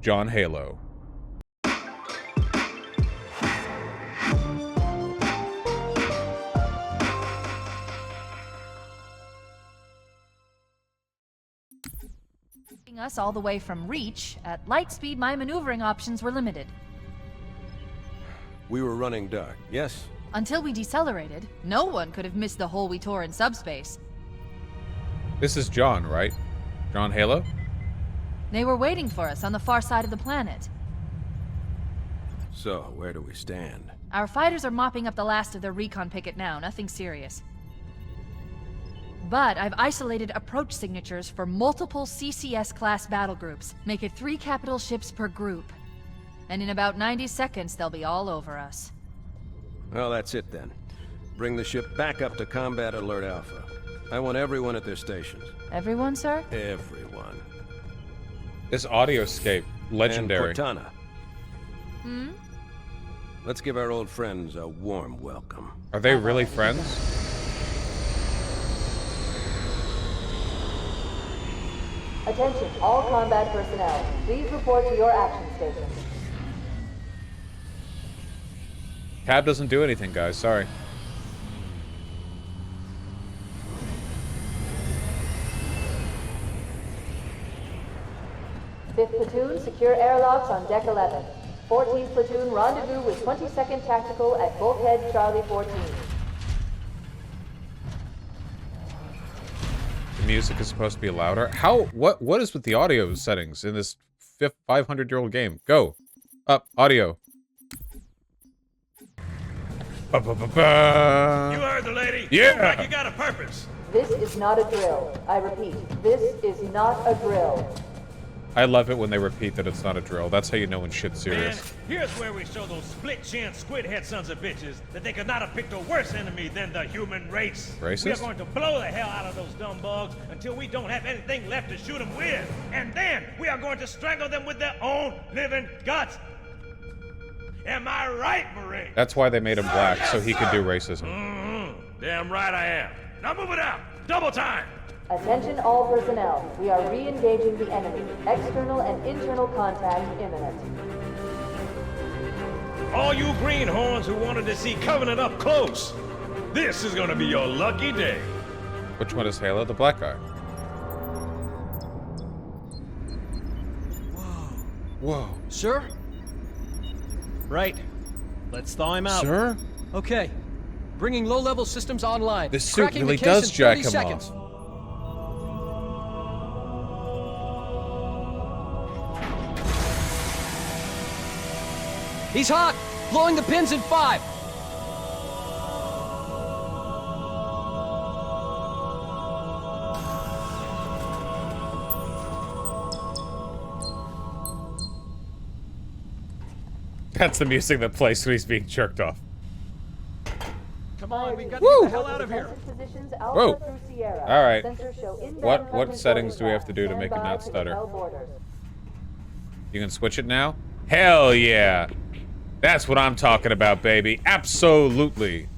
John Halo. Us all the way from Reach, at light speed my maneuvering options were limited. We were running dark, yes? Until we decelerated, no one could have missed the hole we tore in subspace. This is John, right? John Halo? They were waiting for us on the far side of the planet. So, where do we stand? Our fighters are mopping up the last of their recon picket now, nothing serious. But I've isolated approach signatures for multiple CCS-class battle groups. Make it 3 capital ships per group. And in about 90 seconds, they'll be all over us. Well, that's it then. Bring the ship back up to Combat Alert Alpha. I want everyone at their stations. Everyone, sir? Everyone. This audioscape, legendary. And Cortana. Hmm? Let's give our old friends a warm welcome. Are they really friends? Attention, all combat personnel. Please report to your action stations. Cab doesn't do anything, guys. Sorry. Fifth platoon, secure airlocks on deck 11. 14th platoon, rendezvous with 22nd Tactical at Bulkhead Charlie 14. The music is supposed to be louder. What is with the audio settings in this 500-year-old game? Go. Up. Audio. You heard the lady? Yeah. Look like you got a purpose. This is not a drill. I repeat, this is not a drill. I love it when they repeat that it's not a drill. That's how you know when shit's Man, serious. here's where we show those split-chin, squid-head sons of bitches that they could not have picked a worse enemy than the human race. Racist? We are going to blow the hell out of those dumb bugs until we don't have anything left to shoot them with. And then we are going to strangle them with their own living guts. Am I right, Marine? That's why they made him black, so he could do racism. Damn right I am. Now move it out. Double time. Attention all personnel. We are re-engaging the enemy. External and internal contact imminent. All you greenhorns who wanted to see Covenant up close, this is gonna be your lucky day. Which one is Halo? The black guy. Whoa. Sir? Right. Let's thaw him out. Sir? Okay. Bringing low-level systems online. This suit Cracking really the case does in jack 30 him seconds. off. He's hot! Blowing the pins in 5! That's the music that plays when he's being jerked off. Come on, we got to Woo! get the hell out of here! Positions Whoa. Alpha through Sierra. Alright. Sensors show inbound What content settings do we photograph. have to do to make it Stand by not to stutter? repel borders. You can switch it now? Hell yeah! That's what I'm talking about, baby. Absolutely.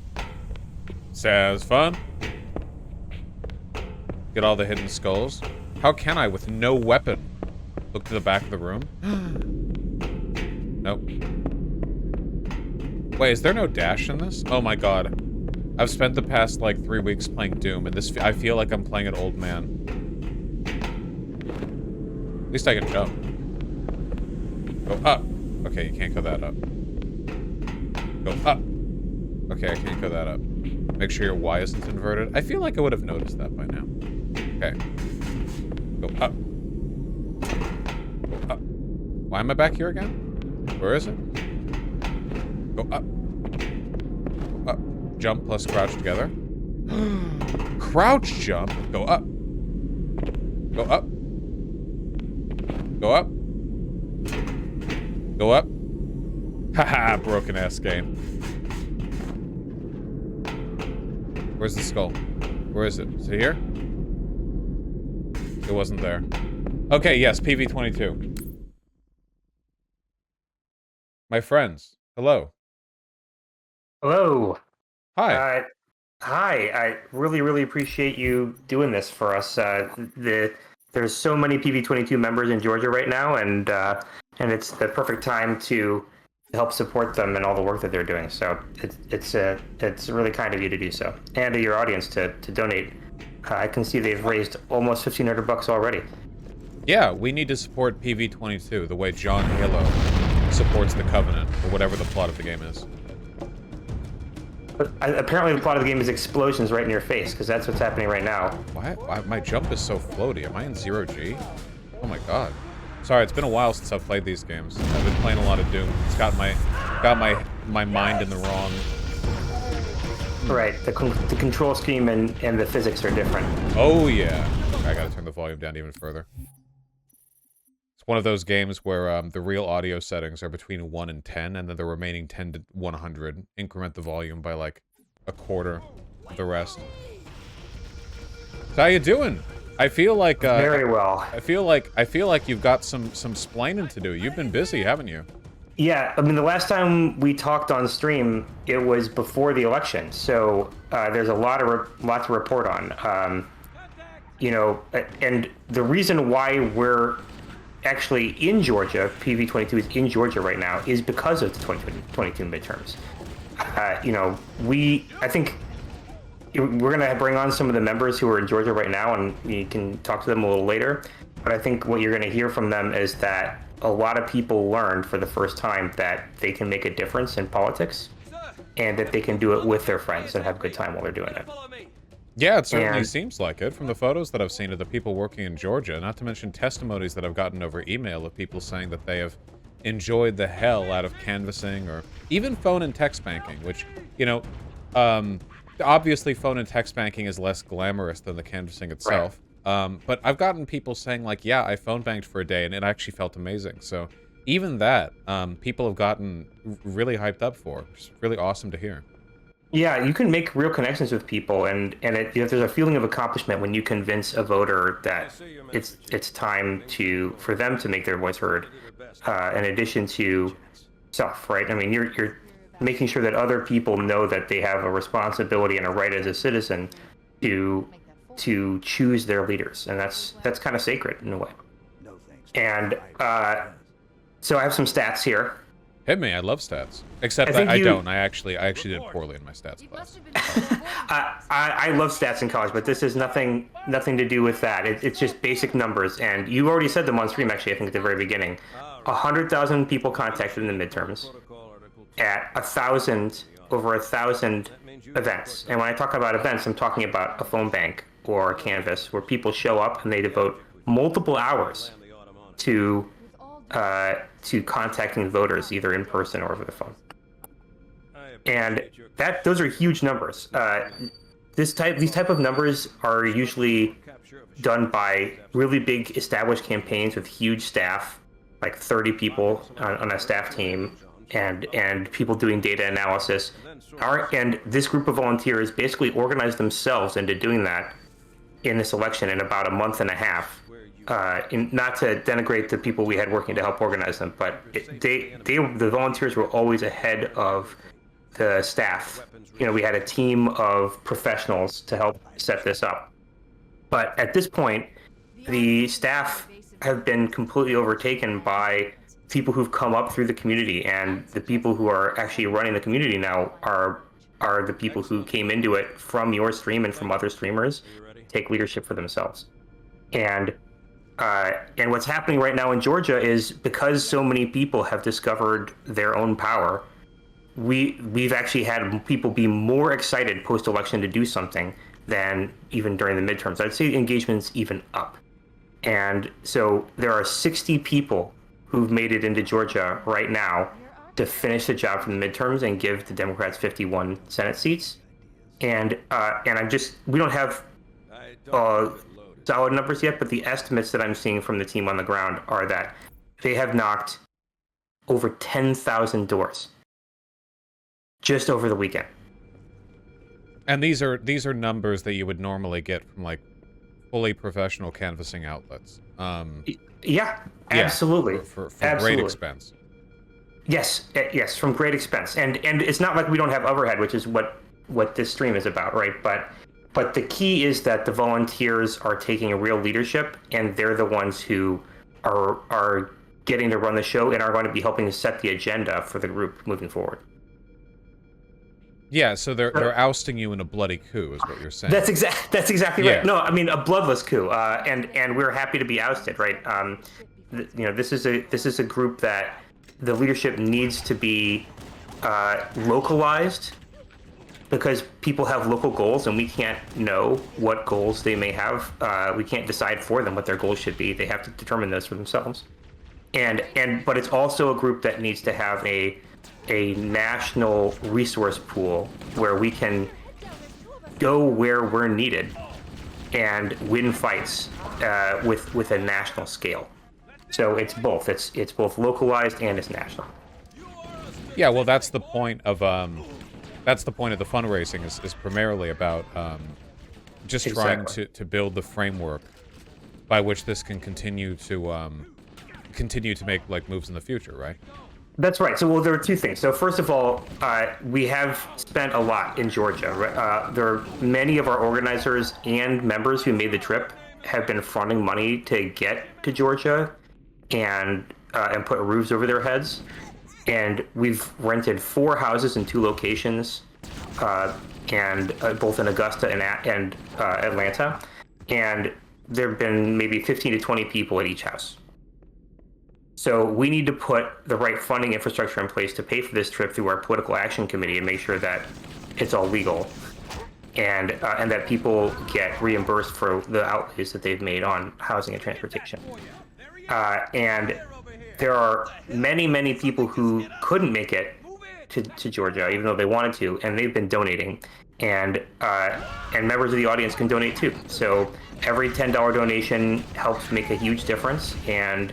Sounds fun. Get all the hidden skulls. How can I with no weapon? Look to the back of the room. Nope. Wait, is there no dash in this? Oh my god. I've spent the past like 3 weeks playing Doom, and this I feel like I'm playing an old man. At least I can jump. Go up. Okay, you can't go that up. Go up. Okay, I can't go that up. Make sure your Y isn't inverted. I feel like I would have noticed that by now. Okay. Go up. Go up. Why am I back here again? Where is it? Go up. Go up. Jump plus crouch together. Crouch jump. Go up. Go up. Go up. Go up. Haha, broken ass game. Where's the skull? Where is it? Is it here? It wasn't there. Okay, yes, PV-22. My friends, hello. Hello. Hi. Hi. I really appreciate you doing this for us. The there's so many PV22 members in Georgia right now, and it's the perfect time to help support them and all the work that they're doing. So it's really kind of you to do so, and to your audience to donate. I can see they've raised almost $1,500 already. Yeah, we need to support PV22 the way John Halo supports the Covenant, or whatever the plot of the game is. But apparently the plot of the game is explosions right in your face, because that's what's happening right now. Why my jump is so floaty? Am I in 0G? Oh my god. Sorry, it's been a while since I've played these games. I've been playing a lot of Doom. It's got my mind in the wrong. Right, the control scheme and the physics are different. Oh yeah. Okay, I gotta turn the volume down even further. It's one of those games where the real audio settings are between 1 and 10, and then the remaining 10 to 100 increment the volume by like a quarter of the rest. So how you doing? I feel like very well. I feel like you've got some splaining to do. You've been busy, haven't you? Yeah, I mean the last time we talked on stream, it was before the election, so there's a lot to report on. You know, and the reason why we're actually in Georgia, PV22 is in Georgia right now, is because of the 2022 midterms. You know, I think we're going to bring on some of the members who are in Georgia right now, and you can talk to them a little later. But I think what you're going to hear from them is that a lot of people learned for the first time that they can make a difference in politics, and that they can do it with their friends and have a good time while they're doing it. Yeah, it certainly seems like it from the photos that I've seen of the people working in Georgia, not to mention testimonies that I've gotten over email of people saying that they have enjoyed the hell out of canvassing or even phone and text banking, which, you know, obviously phone and text banking is less glamorous than the canvassing itself. Right. But I've gotten people saying like, yeah, I phone banked for a day and it actually felt amazing. So even that, people have gotten really hyped up for. It's really awesome to hear. Yeah, you can make real connections with people, and there's a feeling of accomplishment when you convince a voter that it's time for them to make their voice heard, in addition to self, right? I mean, you're making sure that other people know that they have a responsibility and a right as a citizen to choose their leaders, and that's kind of sacred in a way. And so I have some stats here. Hit me, I love stats. Except that I don't. I actually did poorly in my stats class. I love stats in college, but this is nothing to do with that. It's just basic numbers, and you already said them on stream, actually, I think at the very beginning. 100,000 people contacted in the midterms at over 1,000 events. And when I talk about events, I'm talking about a phone bank or a canvas where people show up and they devote multiple hours to contacting voters, either in person or over the phone. And those are huge numbers. These type of numbers are usually done by really big established campaigns with huge staff, like 30 people on a staff team, and people doing data analysis. And this group of volunteers basically organized themselves into doing that in this election in about a month and a half. Not to denigrate the people we had working to help organize them, but the volunteers were always ahead of the staff. You know, we had a team of professionals to help set this up. But at this point, the staff have been completely overtaken by people who've come up through the community, and the people who are actually running the community now are the people who came into it from your stream and from other streamers, take leadership for themselves. And what's happening right now in Georgia is because so many people have discovered their own power, we've actually had people be more excited post-election to do something than even during the midterms. I'd say engagement's even up. And so there are 60 people who've made it into Georgia right now to finish the job from the midterms and give the Democrats 51 Senate seats. And we don't have solid numbers yet, but the estimates that I'm seeing from the team on the ground are that they have knocked over 10,000 doors just over the weekend. And these are numbers that you would normally get from like fully professional canvassing outlets. Yeah, absolutely. For absolutely. Great expense. Yes, from great expense. And it's not like we don't have overhead, which is what this stream is about, right? But But the key is that the volunteers are taking a real leadership, and they're the ones who are getting to run the show and are going to be helping to set the agenda for the group moving forward. Yeah, so they're ousting you in a bloody coup, is what you're saying. That's exactly Yeah. right. No, I mean a bloodless coup, and we're happy to be ousted, right? This is a group that the leadership needs to be localized, because people have local goals, and we can't know what goals they may have. We can't decide for them what their goals should be. They have to determine those for themselves. But it's also a group that needs to have a national resource pool where we can go where we're needed and win fights with a national scale. So it's both. It's both localized and it's national. Yeah, well, that's the point of the fundraising is primarily about just trying to build the framework by which this can continue to make like moves in the future, right? That's right. So, well, there are two things. So, first of all, we have spent a lot in Georgia. There are many of our organizers and members who made the trip have been fronting money to get to Georgia and put roofs over their heads. And we've rented 4 houses in 2 locations, and both in Augusta and Atlanta. And there have been maybe 15 to 20 people at each house. So we need to put the right funding infrastructure in place to pay for this trip through our political action committee and make sure that it's all legal, and that people get reimbursed for the outlays that they've made on housing and transportation. And there are many, many people who couldn't make it to Georgia, even though they wanted to, and they've been donating. And members of the audience can donate too. So every $10 donation helps make a huge difference. And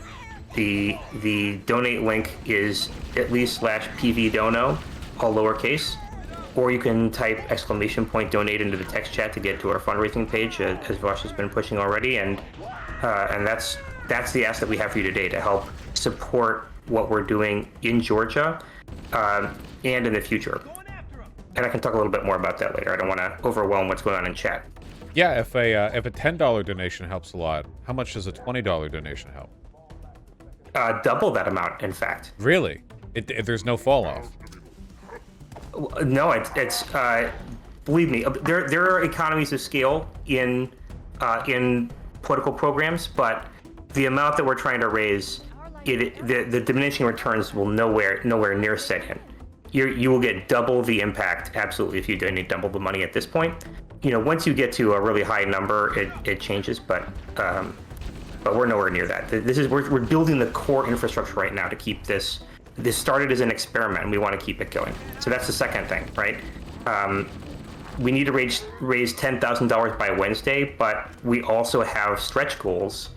the donate link is @PVDono, all lowercase, or you can type !donate into the text chat to get to our fundraising page, as Vosh has been pushing already, and that's the ask that we have for you today, to help support what we're doing in Georgia and in the future. And I can talk a little bit more about that later. I don't want to overwhelm what's going on in chat. Yeah, if a $10 donation helps a lot, how much does a $20 donation help? Double that amount, in fact. Really? There's no fall off? No, it's believe me, there are economies of scale in political programs, but the amount that we're trying to raise, the diminishing returns will nowhere near set in. You will get double the impact, absolutely, if you donate double the money at this point. Once you get to a really high number, it changes, but we're nowhere near that. We're building the core infrastructure right now to keep this. This started as an experiment, and we want to keep it going. So that's the second thing, right? We need to raise $10,000 by Wednesday, but we also have stretch goals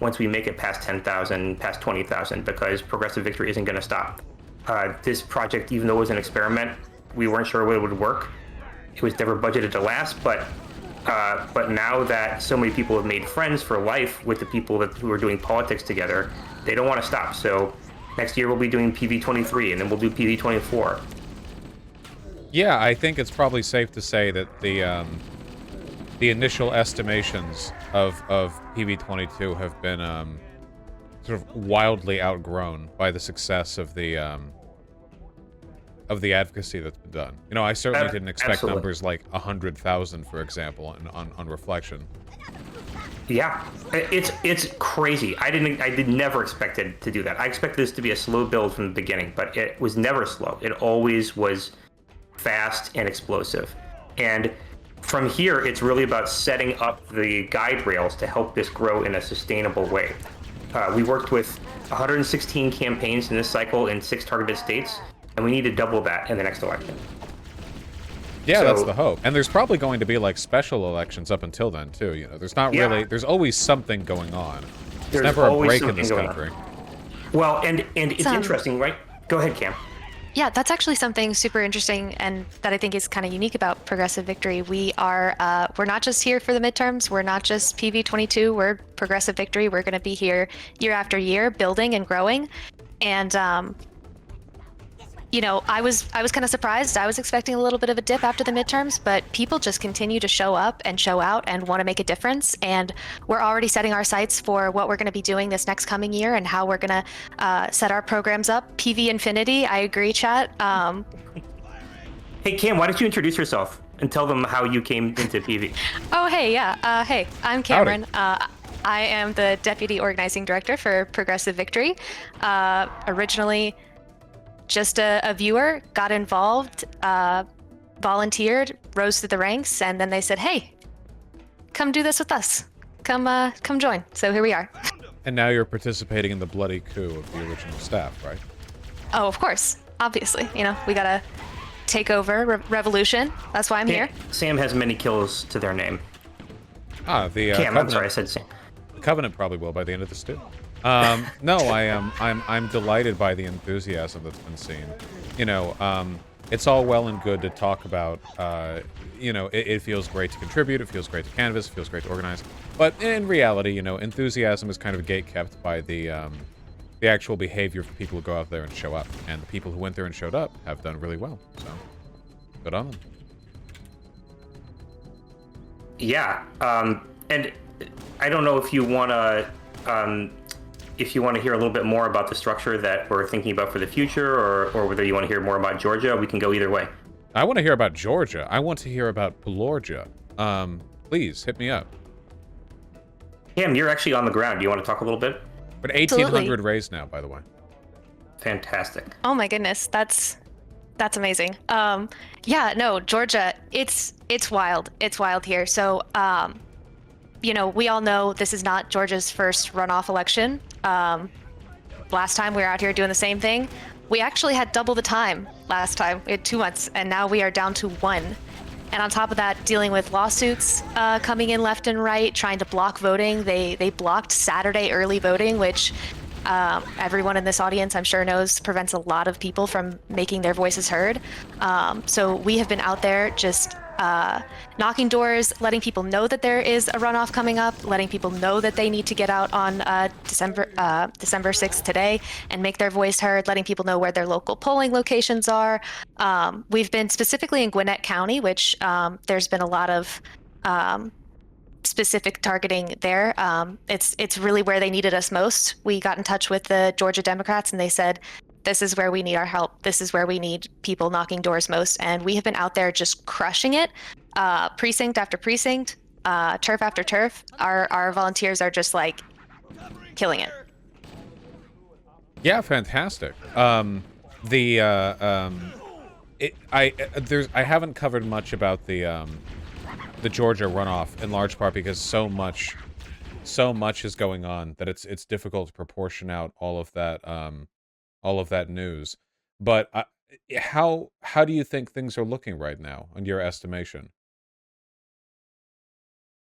once we make it past 10,000, past 20,000, because Progressive Victory isn't going to stop. This project, even though it was an experiment, we weren't sure it would work. It was never budgeted to last, but now that so many people have made friends for life with the people who are doing politics together, they don't want to stop. So next year we'll be doing PV23, and then we'll do PV24. Yeah, I think it's probably safe to say that the initial estimations of PV22 have been sort of wildly outgrown by the success of the advocacy that's been done. I certainly didn't expect Absolutely. numbers like 100,000, for example, on reflection. Yeah, it's crazy. I did never expect it to do that. I expected this to be a slow build from the beginning, but it was never slow. It always was fast and explosive. And from here, it's really about setting up the guide rails to help this grow in a sustainable way. We worked with 116 campaigns in this cycle in 6 targeted states, and we need to double that in the next election. Yeah, So- that's the hope. And there's probably going to be like special elections up until then too. There's not Yeah. really. There's always something going on. There's There's never a always break in something this going country. Well, and it's interesting, right? Go ahead, Cam. Yeah, that's actually something super interesting and that I think is kind of unique about Progressive Victory. We're not just here for the midterms. We're not just PV22. We're Progressive Victory. We're going to be here year after year, building and growing. And you know, I was kind of surprised. I was expecting a little bit of a dip after the midterms, but people just continue to show up and show out and want to make a difference. And we're already setting our sights for what we're going to be doing this next coming year and how we're going to set our programs up. PV Infinity, I agree, chat. Hey, Cam, why don't you introduce yourself and tell them how you came into PV? Oh, hey, yeah. Hey, I'm Cameron. I am the Deputy Organizing Director for Progressive Victory. Originally just a viewer, got involved, volunteered, rose through the ranks, and then they said, hey, come do this with us. Come join. So here we are. And now you're participating in the bloody coup of the original staff, right? Oh, of course. Obviously. You know, we gotta take over revolution. That's why I'm here. Sam has many kills to their name. Ah, the Cam, I'm sorry, I said Sam. Covenant probably will by the end of this too. No, I'm delighted by the enthusiasm that's been seen. You know, it's all well and good to talk about. You know, it feels great to contribute. It feels great to canvas. It feels great to organize. But in reality, you know, enthusiasm is kind of gatekept by the actual behavior of the people who go out there and show up. And the people who went there and showed up have done really well. So, good on them. Yeah, and I don't know if you want to hear a little bit more about the structure that we're thinking about for the future, or whether you want to hear more about Georgia. We can go either way. I want to hear about Georgia. I want to hear about Pelorgia. Please hit me up. Cam, you're actually on the ground. Do you want to talk a little bit? But 1,800 raised now, by the way. Fantastic. Oh my goodness, that's amazing. Yeah, no, Georgia, it's wild. It's wild here. So, you know, we all know this is not Georgia's first runoff election. Last time we were out here doing the same thing. We actually had double the time last time. We had 2 months, and now we are down to 1. And on top of that, dealing with lawsuits coming in left and right, trying to block voting. They blocked Saturday early voting, which everyone in this audience, I'm sure, knows prevents a lot of people from making their voices heard. So we have been out there just knocking doors, letting people know that there is a runoff coming up, letting people know that they need to get out on December 6th today and make their voice heard, letting people know where their local polling locations are. We've been specifically in Gwinnett County, which there's been a lot of specific targeting there. It's really where they needed us most. We got in touch with the Georgia Democrats and they said, this is where we need our help. This is where we need people knocking doors most. And we have been out there just crushing it, precinct after precinct, turf after turf. Our volunteers are just like killing it. Yeah, fantastic. I haven't covered much about the Georgia runoff, in large part because so much is going on that it's difficult to proportion out all of that news. But how do you think things are looking right now, in your estimation?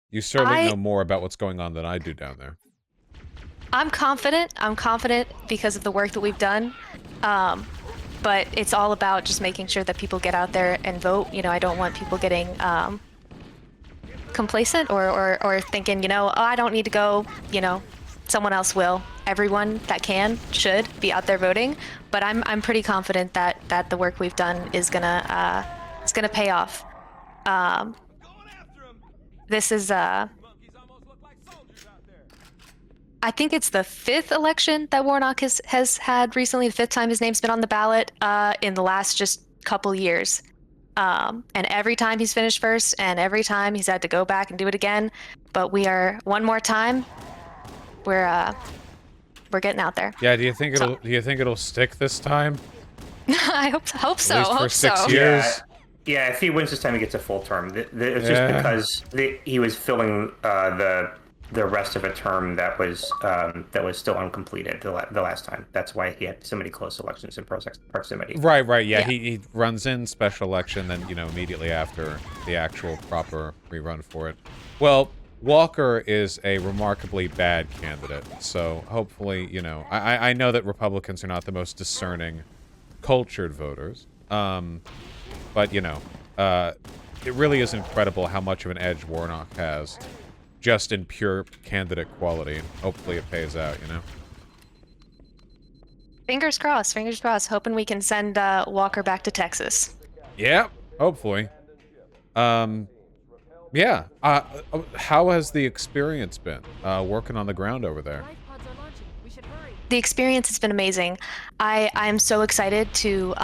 You certainly know more about what's going on than I do down there. I'm confident. I'm confident because of the work that we've done. But it's all about just making sure that people get out there and vote. You know, I don't want people getting complacent or thinking, you know, oh, I don't need to go, you know, someone else will. Everyone that should be out there voting. But I'm pretty confident that the work we've done is gonna pay off. This is I think it's the 5th election that Warnock has had recently. The 5th time his name's been on the ballot in the last just couple years. And every time he's finished first, and every time he's had to go back and do it again. But we are one more time. We're getting out there. Yeah. Do you think it'll stick this time? I hope so. At least for 6 years. Yeah. If he wins this time, he gets a full term. It's just because he was filling the rest of a term that was still uncompleted the last time. That's why he had so many close elections in proximity. Right. Yeah. He runs in special election, then immediately after the actual proper rerun for it. Well, Walker is a remarkably bad candidate, so hopefully, I know that Republicans are not the most discerning, cultured voters, but it really is incredible how much of an edge Warnock has, just in pure candidate quality, and hopefully it pays out, Fingers crossed. Fingers crossed. Hoping we can send Walker back to Texas. Yeah, hopefully. Yeah. How has the experience been working on the ground over there? Life pods are launching. We should hurry. The experience has been amazing. I'm so excited to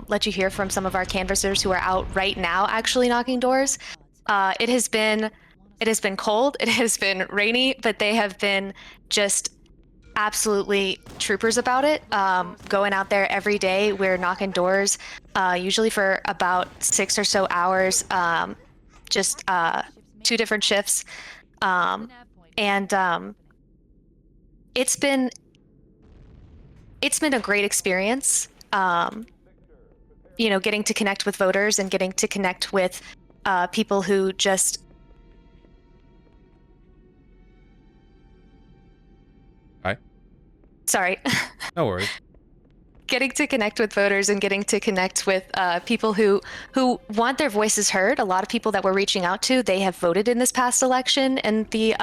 let you hear from some of our canvassers who are out right now, actually knocking doors. It has been cold. It has been rainy, but they have been just absolutely troopers about it. Going out there every day, we're knocking doors, usually for about 6 or so hours. Just 2 different shifts, and it's been a great experience. You know, getting to connect with voters and getting to connect with people who just. Hi. Sorry. No worries. Getting to connect with voters and getting to connect with people who want their voices heard. A lot of people that we're reaching out to, they have voted in this past election, and the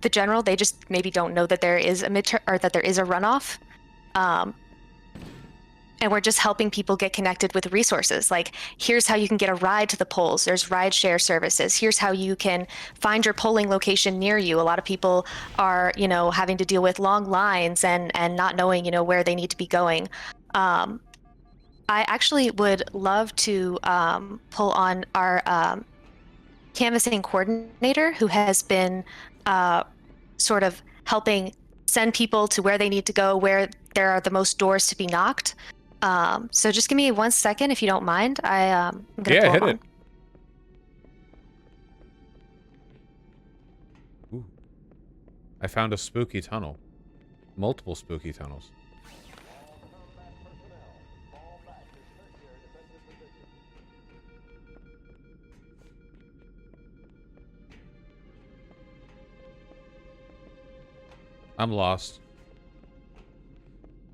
general, they just maybe don't know that there is a midterm or that there is a runoff. And we're just helping people get connected with resources. Like, here's how you can get a ride to the polls. There's ride share services. Here's how you can find your polling location near you. A lot of people are, you know, having to deal with long lines and not knowing, you know, where they need to be going. I actually would love to pull on our canvassing coordinator, who has been sort of helping send people to where they need to go, where there are the most doors to be knocked. So just give me 1 second, if you don't mind. I'm gonna pull hit on. it. Ooh. I found a spooky tunnel. Multiple spooky tunnels. I'm lost.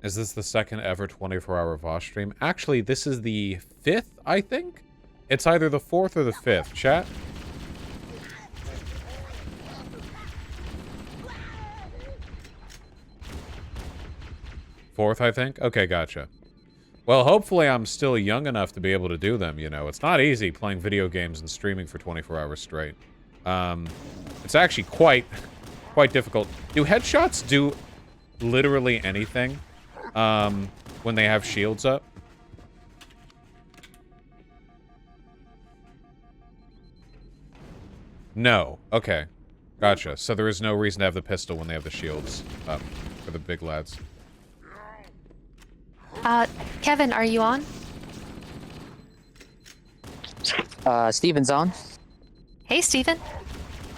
Is this the second ever 24-hour Vosh stream? Actually, this is the 5th, I think? It's either the 4th or the 5th. Chat? Fourth, I think? Okay, gotcha. Well, hopefully I'm still young enough to be able to do them, you know. It's not easy playing video games and streaming for 24 hours straight. It's actually quite difficult. Do headshots do literally anything when they have shields up? No. Okay. Gotcha. So there is no reason to have the pistol when they have the shields up for the big lads. Kevin, are you on? Steven's on. Hey, Steven.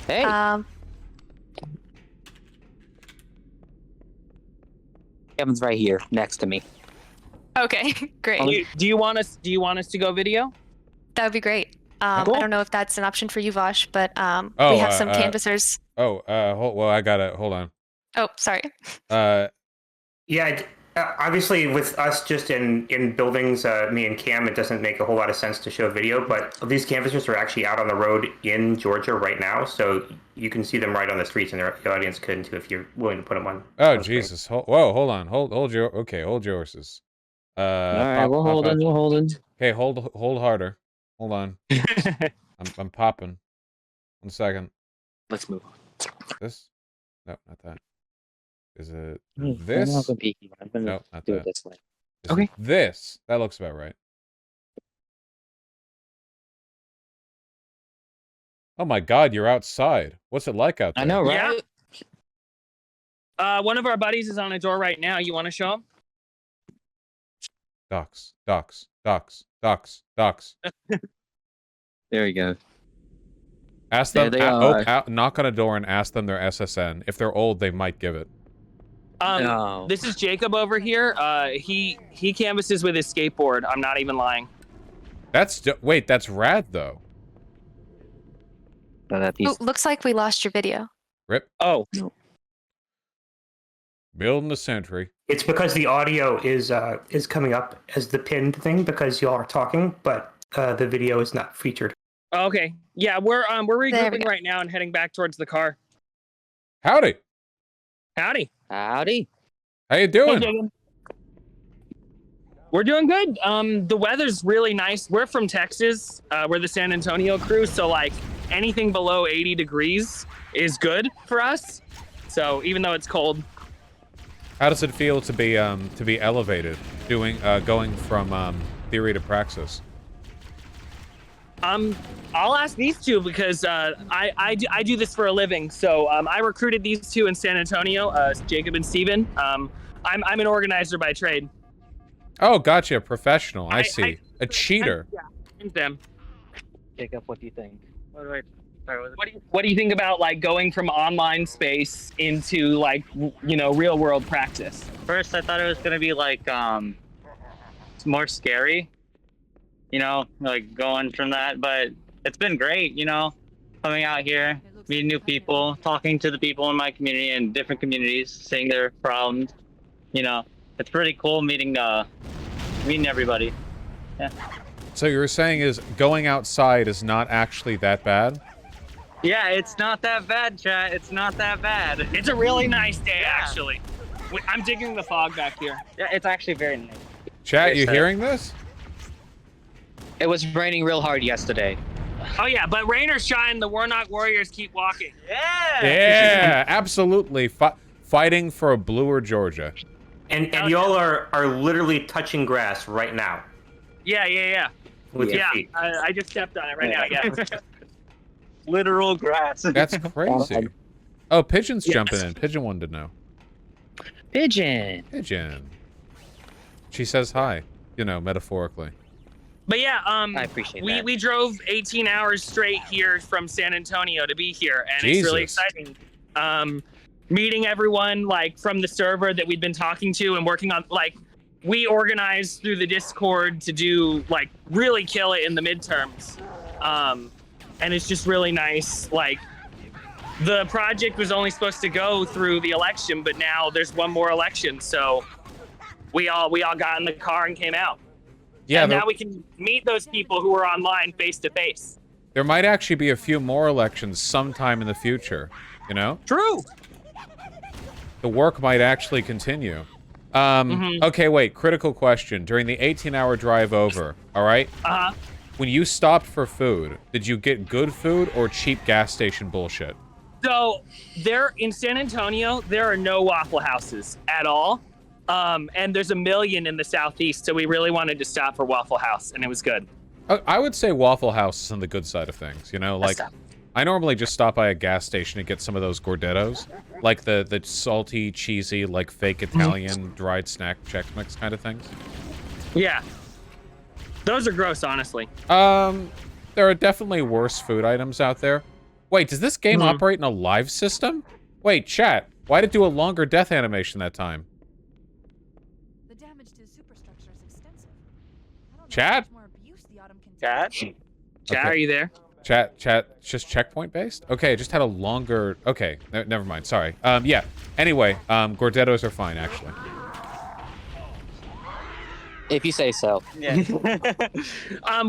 Hey. Kevin's right here next to me. Okay, great. Do you want us to go video? That would be great. Cool. I don't know if that's an option for you, Vosh, but we have some canvassers. Well, I gotta, hold on. Oh, sorry. Yeah, obviously with us just in buildings, me and Cam, it doesn't make a whole lot of sense to show video, but these canvassers are actually out on the road in Georgia right now, so you can see them right on the streets, and the audience could too if you're willing to put them on. Oh, Jesus. Whoa, hold on. Hold your horses. All right, we're holding. Okay, hold harder. Hold on. I'm popping. 1 second. Let's move on. This? No, not that. Is it I'm this? not gonna peek. I'm gonna No, not do that. it this way. Is Okay. it this? That looks about right. Oh my God, you're outside. What's it like out there? I know, right? Yeah. One of our buddies is on a door right now. You want to show him? Ducks. There you go. Ask There them, they are. knock on a door and ask them their SSN. If they're old, they might give it. No. This is Jacob over here. He canvasses with his skateboard. I'm not even lying. Wait, that's rad though. So that piece. Ooh, looks like we lost your video. Rip. Oh. Building the sentry. It's because the audio is coming up as the pinned thing because y'all are talking, but the video is not featured. Okay. Yeah, we're There we regrouping go. right now and heading back towards the car. Howdy. Howdy. Howdy. How you Hey, doing? Jacob. We're doing good. The weather's really nice. We're from Texas. We're the San Antonio crew, so like anything below 80 degrees is good for us. So even though it's cold. How does it feel to be elevated, going from theory to praxis? I'll ask these two because I do this for a living. So I recruited these two in San Antonio, Jacob and Steven. I'm an organizer by trade. Oh, gotcha. Professional. I see. A cheater. Yeah, them. Jacob, what do you think? What do you think about like going from online space into like real world practice? First, I thought it was gonna be like it's more scary, like going from that. But it's been great, coming out here, meeting new people, talking to the people in my community and different communities, seeing their problems. It's pretty cool meeting everybody. Yeah. So you were saying is going outside is not actually that bad? Yeah, it's not that bad, chat. It's not that bad. It's a really nice day, actually. I'm digging the fog back here. Yeah, it's actually very nice. Chat, you hearing this? It was raining real hard yesterday. Oh yeah, but rain or shine, the Warnock Warriors keep walking. Yeah. Yeah, absolutely. Fighting for a bluer Georgia. And y'all are literally touching grass right now. Yeah. With your feet. I just stepped on it right now. Yeah. Literal grass. That's crazy. Oh, Pigeon's jumping in. Pigeon wanted to know. Pigeon. She says hi, metaphorically. But yeah, I appreciate that. We drove 18 hours straight here from San Antonio to be here, and Jesus. It's really exciting. Meeting everyone like from the server that we've been talking to and working on, like we organized through the Discord to do like really kill it in the midterms. And it's just really nice. Like the project was only supposed to go through the election, but now there's one more election, so we all got in the car and came out. Yeah, and now we can meet those people who are online face to face. There might actually be a few more elections sometime in the future, True. The work might actually continue. Okay, wait, critical question. During the 18-hour drive over, all right? Uh-huh. When you stopped for food, did you get good food or cheap gas station bullshit? So there in San Antonio, there are no Waffle Houses at all. And there's 1 million in the Southeast, so we really wanted to stop for Waffle House, and it was good. I would say Waffle House is on the good side of things, like I normally just stop by a gas station and get some of those Gordettos, like the salty, cheesy, like fake Italian dried snack Chex Mix kind of things. Yeah. Those are gross, honestly. There are definitely worse food items out there. Wait, does this game operate in a live system? Wait, chat, why'd it do a longer death animation that time? The damage to superstructure is extensive. I don't know Chat? how much more abuse the Autumn can take. Chat, Okay. are you there? Chat, just checkpoint based? Okay, it just had a longer... Okay, never mind, sorry. Yeah, anyway, Gordettos are fine, actually. If you say so. Yeah.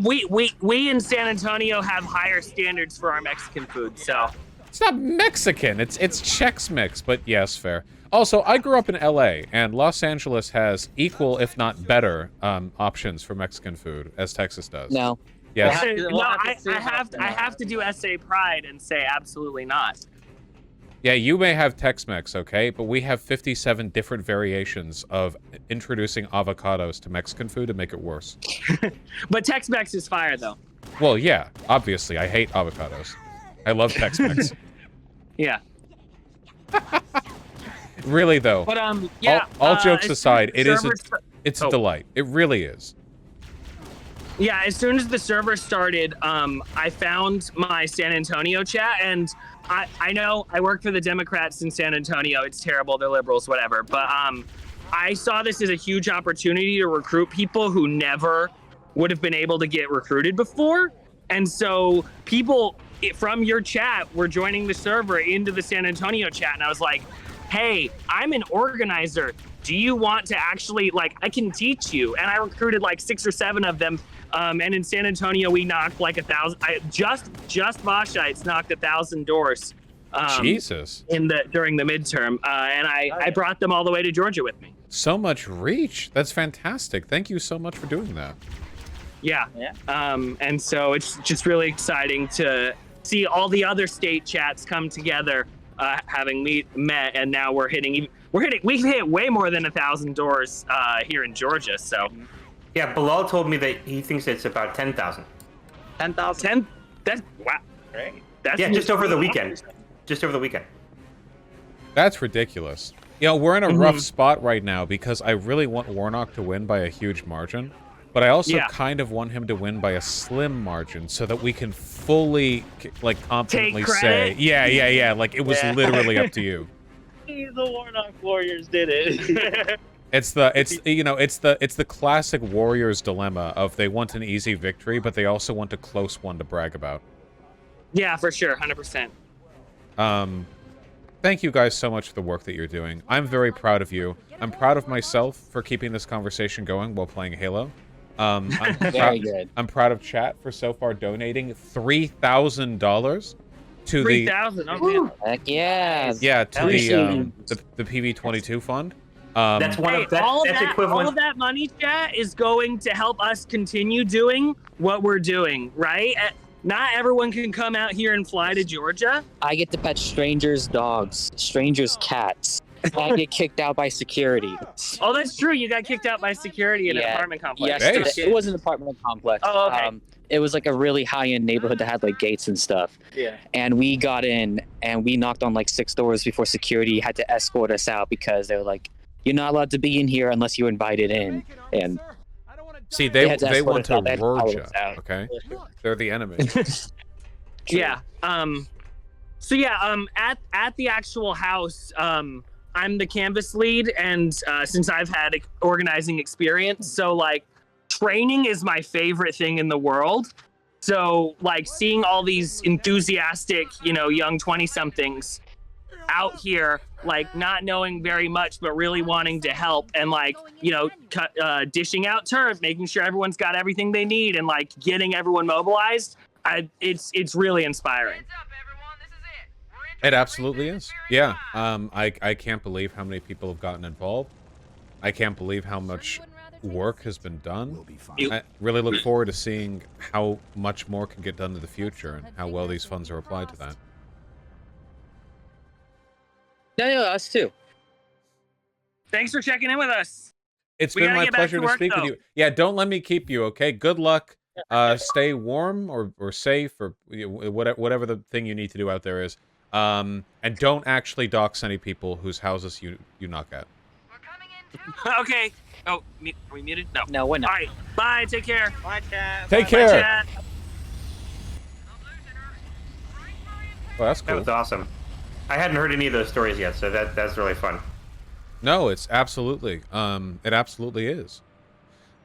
We in San Antonio have higher standards for our Mexican food, so... It's not Mexican, it's Chex Mix, but yes, fair. Also, I grew up in LA, and Los Angeles has equal, if not better, options for Mexican food, as Texas does. No. Yes. I have to do SA Pride and say absolutely not. Yeah, you may have Tex-Mex, okay? But we have 57 different variations of introducing avocados to Mexican food to make it worse. But Tex-Mex is fire, though. Well, yeah, obviously, I hate avocados. I love Tex-Mex. Yeah. Really, though. But yeah. All jokes aside, it's a Oh. delight. It really is. Yeah, as soon as the server started, I found my San Antonio chat, and I know I work for the Democrats in San Antonio. It's terrible. They're liberals, whatever. But I saw this as a huge opportunity to recruit people who never would have been able to get recruited before. And so people from your chat were joining the server into the San Antonio chat. And I was like, hey, I'm an organizer. Do you want to actually, I can teach you? And I recruited 6 or 7 of them. And in San Antonio, we knocked 1,000. Just Voshites knocked 1,000 doors Jesus. During the midterm, and I brought them all the way to Georgia with me. So much reach. That's fantastic. Thank you so much for doing that. Yeah. And so it's just really exciting to see all the other state chats come together, having met, and now we've hit way more than 1,000 doors here in Georgia. So. Yeah, Bilal told me that he thinks it's about 10,000. 10,000? That's wow. Great. That's just over the weekend. Just over the weekend. That's ridiculous. You know, we're in a rough spot right now because I really want Warnock to win by a huge margin, but I also kind of want him to win by a slim margin so that we can fully, like, confidently say, yeah, like it was literally up to you. The Warnock Warriors did it. It's the classic Warriors dilemma of they want an easy victory, but they also want a close one to brag about. Yeah, for sure, 100%. Thank you guys so much for the work that you're doing. I'm very proud of you. I'm proud of myself for keeping this conversation going while playing Halo. Very good. I'm proud of chat for so far donating $3,000 to 3,000. Okay. Heck yeah. Yeah, to the PV22 fund. That's one of that's equivalent. All of that money, chat, is going to help us continue doing what we're doing, right? Not everyone can come out here and fly to Georgia. I get to pet strangers' dogs, strangers' cats. I get kicked out by security. Oh, that's true. You got kicked out by security in an apartment complex. Yes, it was an apartment complex. Oh, okay. It was like a really high-end neighborhood that had like gates and stuff. Yeah. And we got in and we knocked on like 6 doors before security had to escort us out because they were like, "You're not allowed to be in here unless you're invited in." And see, they want to Georgia. Okay, they're the enemy. Yeah. So yeah. At the actual house, I'm the canvas lead, and since I've had organizing experience, so like training is my favorite thing in the world. So like seeing all these enthusiastic, young 20-somethings out here, like not knowing very much but really wanting to help, and like dishing out turf, making sure everyone's got everything they need, and like getting everyone mobilized, it's really inspiring. It absolutely is. Yeah. I can't believe how many people have gotten involved. I can't believe how much work has been done. I really look forward to seeing how much more can get done in the future and how well these funds are applied to that. No, us too. Thanks for checking in with us. It's been my pleasure to speak with you. Yeah, don't let me keep you, okay? Good luck. Stay warm or safe or whatever the thing you need to do out there is. And don't actually dox any people whose houses you knock at. Okay. Oh, are we muted? No. No, we're not. All right. Bye. Take care. Bye, chat. Take care. Bye, chat. Well, that's cool. That was awesome. I hadn't heard any of those stories yet, so that's really fun. No, it's absolutely. It absolutely is.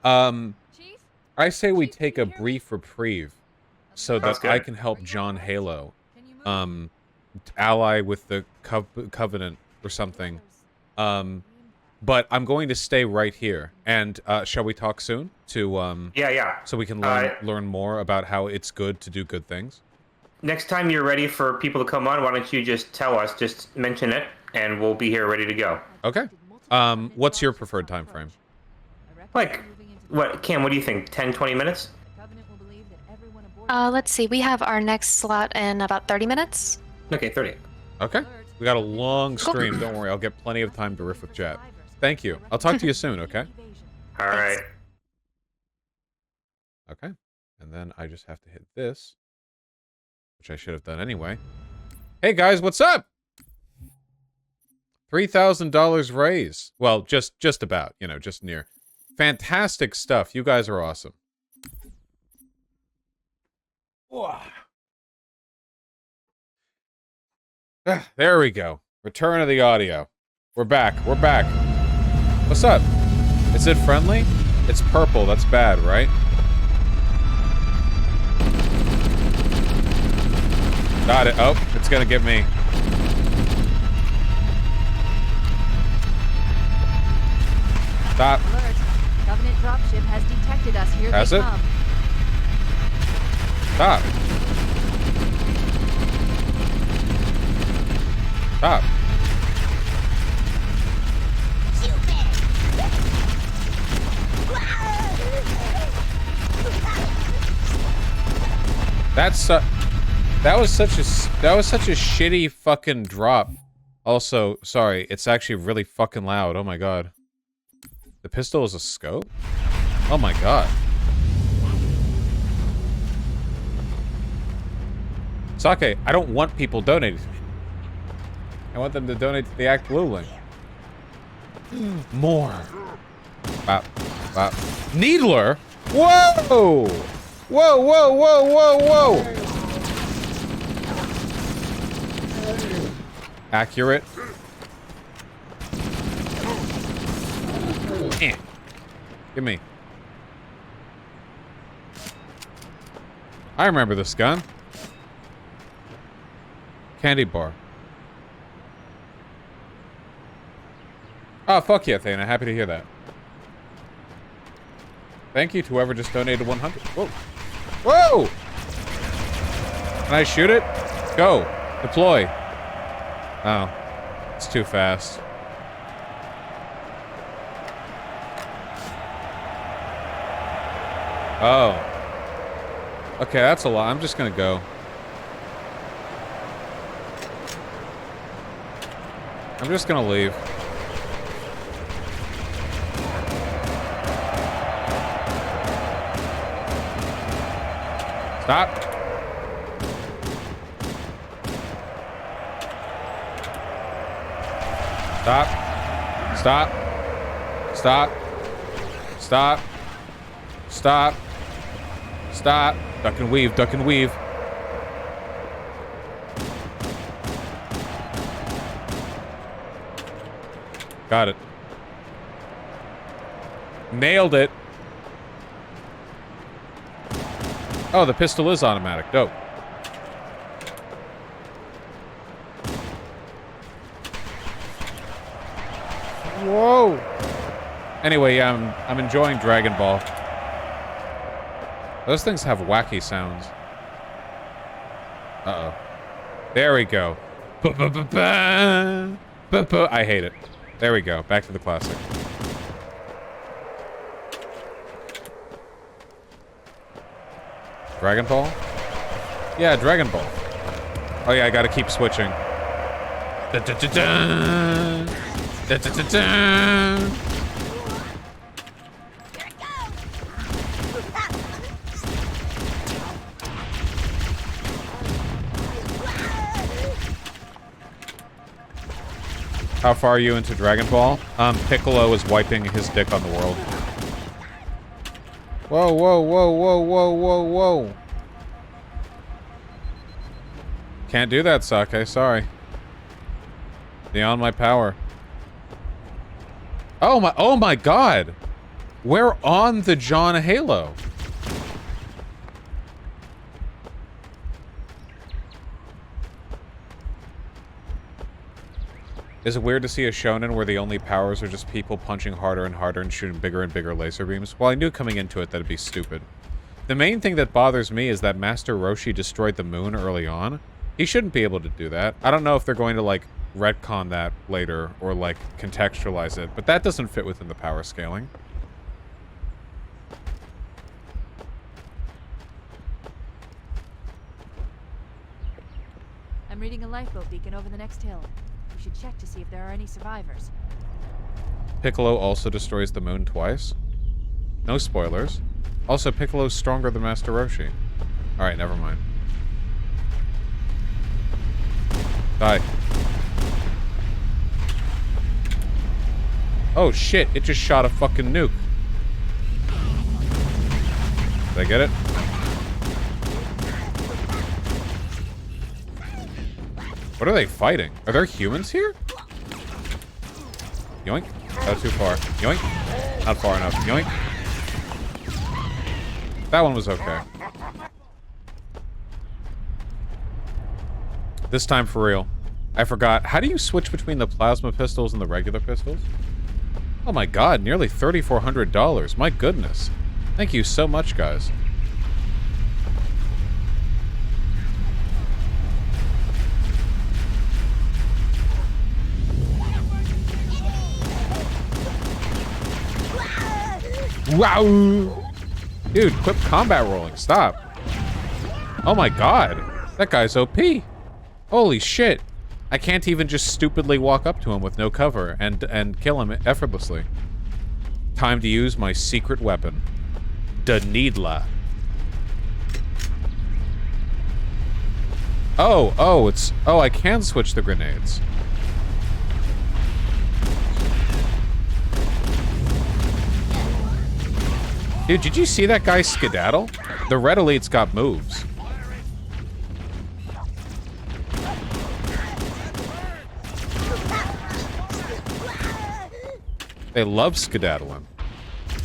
I say we take a brief reprieve so that I can help John Halo, ally with the Covenant or something. But I'm going to stay right here. And shall we talk soon to yeah. so we can learn more about how it's good to do good things? Next time you're ready for people to come on, why don't you just tell us, just mention it, and we'll be here ready to go. Okay. What's your preferred time frame? Like, Cam, what do you think? 10, 20 minutes? Let's see. We have our next slot in about 30 minutes. Okay, 30. Okay. We got a long stream. Don't worry. I'll get plenty of time to riff with chat. Thank you. I'll talk to you soon, okay? All right. Okay. And then I just have to hit this, which I should have done anyway. Hey, guys, what's up? $3,000 raise. Well, just about, just near. Fantastic stuff. You guys are awesome. There we go. Return of the audio. We're back. We're back. What's up? Is it friendly? It's purple. That's bad, right? Got it. Oh, it's gonna get me. Stop. Alert. Covenant dropship has detected us. Here Has they it? come. Stop. Stop. That was such a shitty fucking drop. Also, sorry, it's actually really fucking loud. Oh my god. The pistol is a scope? Oh my god. Sake, I don't want people donating to me. I want them to donate to the Act Blue link. More. Bop. Bop. Needler? Whoa! Whoa, whoa, whoa, whoa, whoa! Accurate. Give me. I remember this gun. Candy bar. Oh, fuck yeah, Thana. Happy to hear that. Thank you to whoever just donated 100. Whoa. Whoa! Can I shoot it? Go. Deploy. Oh. It's too fast. Oh. Okay, that's a lot. I'm just gonna go. I'm just gonna leave. Stop. Stop. Stop. Stop. Stop. Stop. Stop. Duck and weave, duck and weave. Got it. Nailed it. Oh, the pistol is automatic. Dope. Whoa. Anyway, yeah, I'm enjoying Dragon Ball. Those things have wacky sounds. Uh-oh. There we go. I hate it. There we go. Back to the classic. Dragon Ball? Yeah, Dragon Ball. Oh yeah, I gotta keep switching. Da-da-da-da. Da-da-da-da. How far are you into Dragon Ball? Piccolo is wiping his dick on the world. Whoa, whoa, whoa, whoa, whoa, whoa, whoa. Can't do that, Sake. Sorry. Beyond my power. Oh my god! We're on the John Halo. Is it weird to see a shonen where the only powers are just people punching harder and harder and shooting bigger and bigger laser beams? Well, I knew coming into it that it'd be stupid. The main thing that bothers me is that Master Roshi destroyed the moon early on. He shouldn't be able to do that. I don't know if they're going to, like, retcon that later or, like, contextualize it, but that doesn't fit within the power scaling. I'm reading a lifeboat beacon over the next hill. We should check to see if there are any survivors. Piccolo also destroys the moon twice. No spoilers. Also, Piccolo's stronger than Master Roshi. Alright, never mind. Die. Oh shit, it just shot a fucking nuke. Did I get it? What are they fighting? Are there humans here? Yoink. Not too far. Yoink. Not far enough. Yoink. That one was okay. This time for real. I forgot. How do you switch between the plasma pistols and the regular pistols? Oh my god, nearly $3,400. My goodness. Thank you so much, guys. Wow! Dude, quit combat rolling. Stop. Oh my god. That guy's OP. Holy shit. I can't even just stupidly walk up to him with no cover and kill him effortlessly. Time to use my secret weapon. The Needler. Oh, I can switch the grenades. Dude, did you see that guy skedaddle? The Red Elite's got moves. They love skedaddling.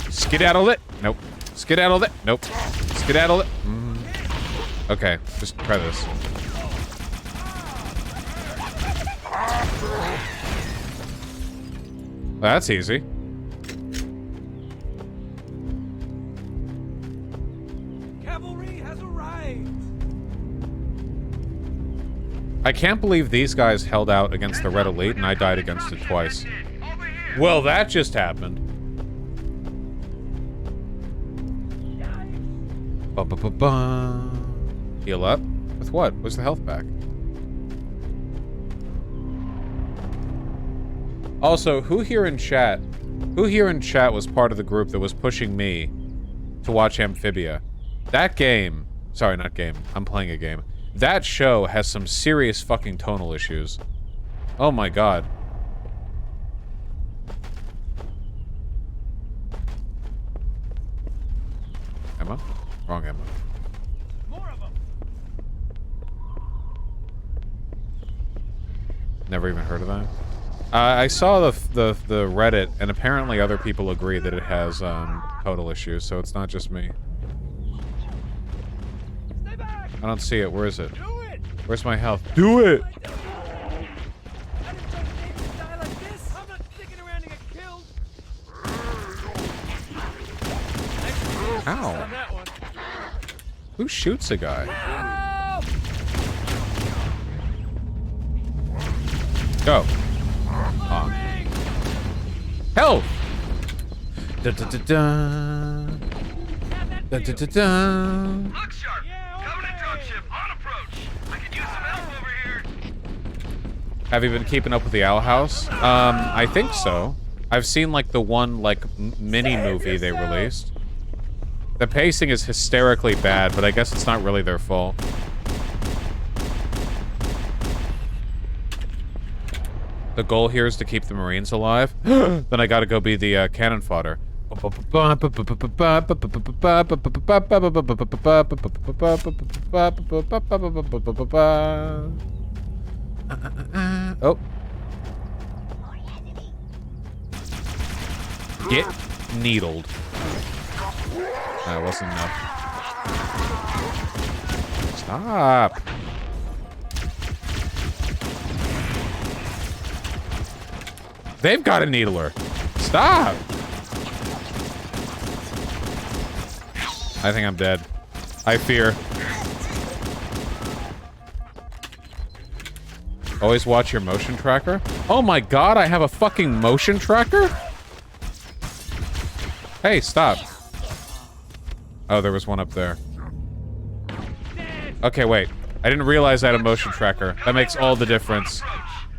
Skedaddle it. Nope. Skedaddle it. Nope. Skedaddle it. Okay, just try this. Well, that's easy. Cavalry has arrived. I can't believe these guys held out against the Red Elite and I died against it twice. Well, that just happened. Ba-ba-ba-ba. Heal up? With what? Where's the health back? Also, who here in chat was part of the group that was pushing me to watch Amphibia? That game... Sorry, not game. I'm playing a game. That show has some serious fucking tonal issues. Oh my god. Ammo? Wrong ammo. More of them. Never even heard of that. I saw the Reddit, and apparently other people agree that it has total issues, so it's not just me. Stay back. I don't see it. Where is it? Do it. Where's my health? Do it! I didn't try to make you die like this. I'm not sticking around to get killed. Ow. On that one. Who shoots a guy? Help! Go. Help! Da da da da. Da da da da. Look sharp. Covenant dropship on approach. I could use some help over here. Have you been keeping up with the Owl House? I think so. I've seen like the one like mini movie they released. The pacing is hysterically bad, but I guess it's not really their fault. The goal here is to keep the Marines alive. Then I gotta go be the cannon fodder. Oh. Get needled. That wasn't enough. Stop. They've got a needler. Stop. I think I'm dead. I fear. Always watch your motion tracker. Oh my god, I have a fucking motion tracker? Hey, stop. Oh, there was one up there. Okay, wait. I didn't realize I had a motion tracker. That makes all the difference.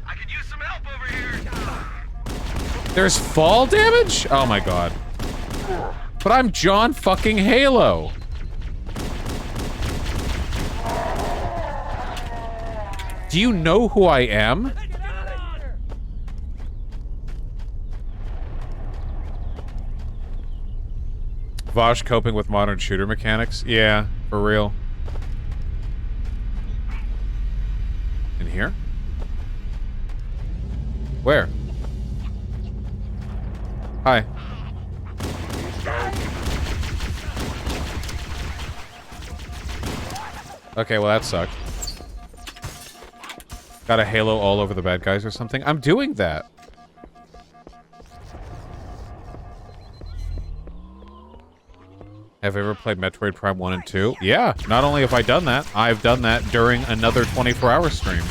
I could use some help over here. There's fall damage? Oh my god. But I'm John fucking Halo. Do you know who I am? Vosh coping with modern shooter mechanics? Yeah, for real. In here? Where? Hi. Okay, well that sucked. Got a halo all over the bad guys or something? I'm doing that. Have you ever played Metroid Prime 1 and 2? Yeah, not only have I done that, I've done that during another 24-hour stream.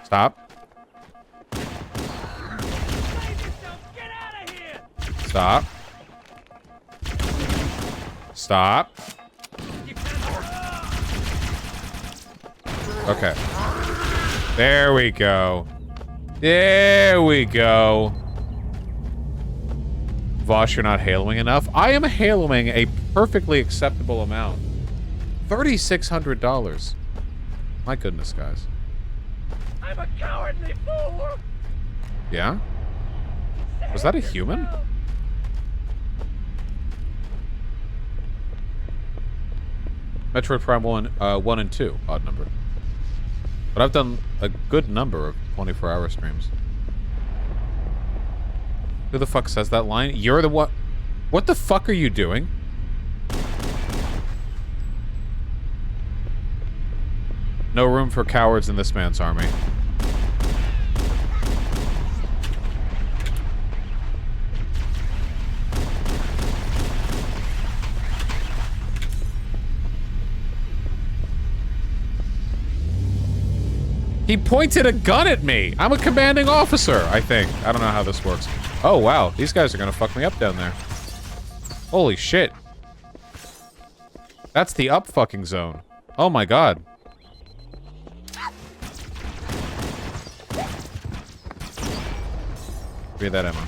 Stop. Stop. Stop. Okay. There we go. There we go. Vosh, you're not haloing enough. I am haloing a perfectly acceptable amount. $3,600. My goodness, guys. I'm a cowardly fool. Yeah? Was that a human? Metroid Prime 1 and 2, odd number. But I've done a good number of 24-hour streams. Who the fuck says that line? You're the what? What the fuck are you doing? No room for cowards in this man's army. He pointed a gun at me. I'm a commanding officer, I think. I don't know how this works. Oh, wow. These guys are gonna fuck me up down there. Holy shit. That's the up fucking zone. Oh my god. Give me that ammo.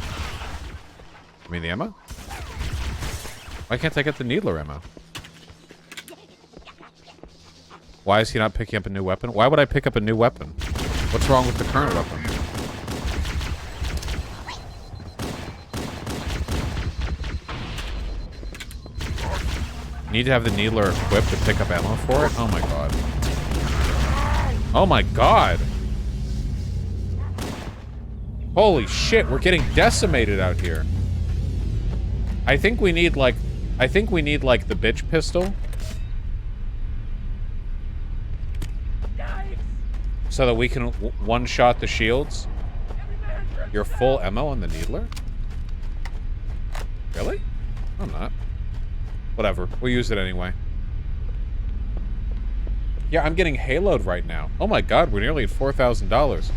Give me the ammo? Why can't I get the needler ammo? Why is he not picking up a new weapon? Why would I pick up a new weapon? What's wrong with the current weapon? Need to have the needler equipped to pick up ammo for it? Oh my god. Oh my god! Holy shit, we're getting decimated out here. I think we need like the bitch pistol. So that we can one-shot the shields. You're full ammo on the needler? Really? I'm not. Whatever. We'll use it anyway. Yeah, I'm getting haloed right now. Oh my god, we're nearly at $4,000.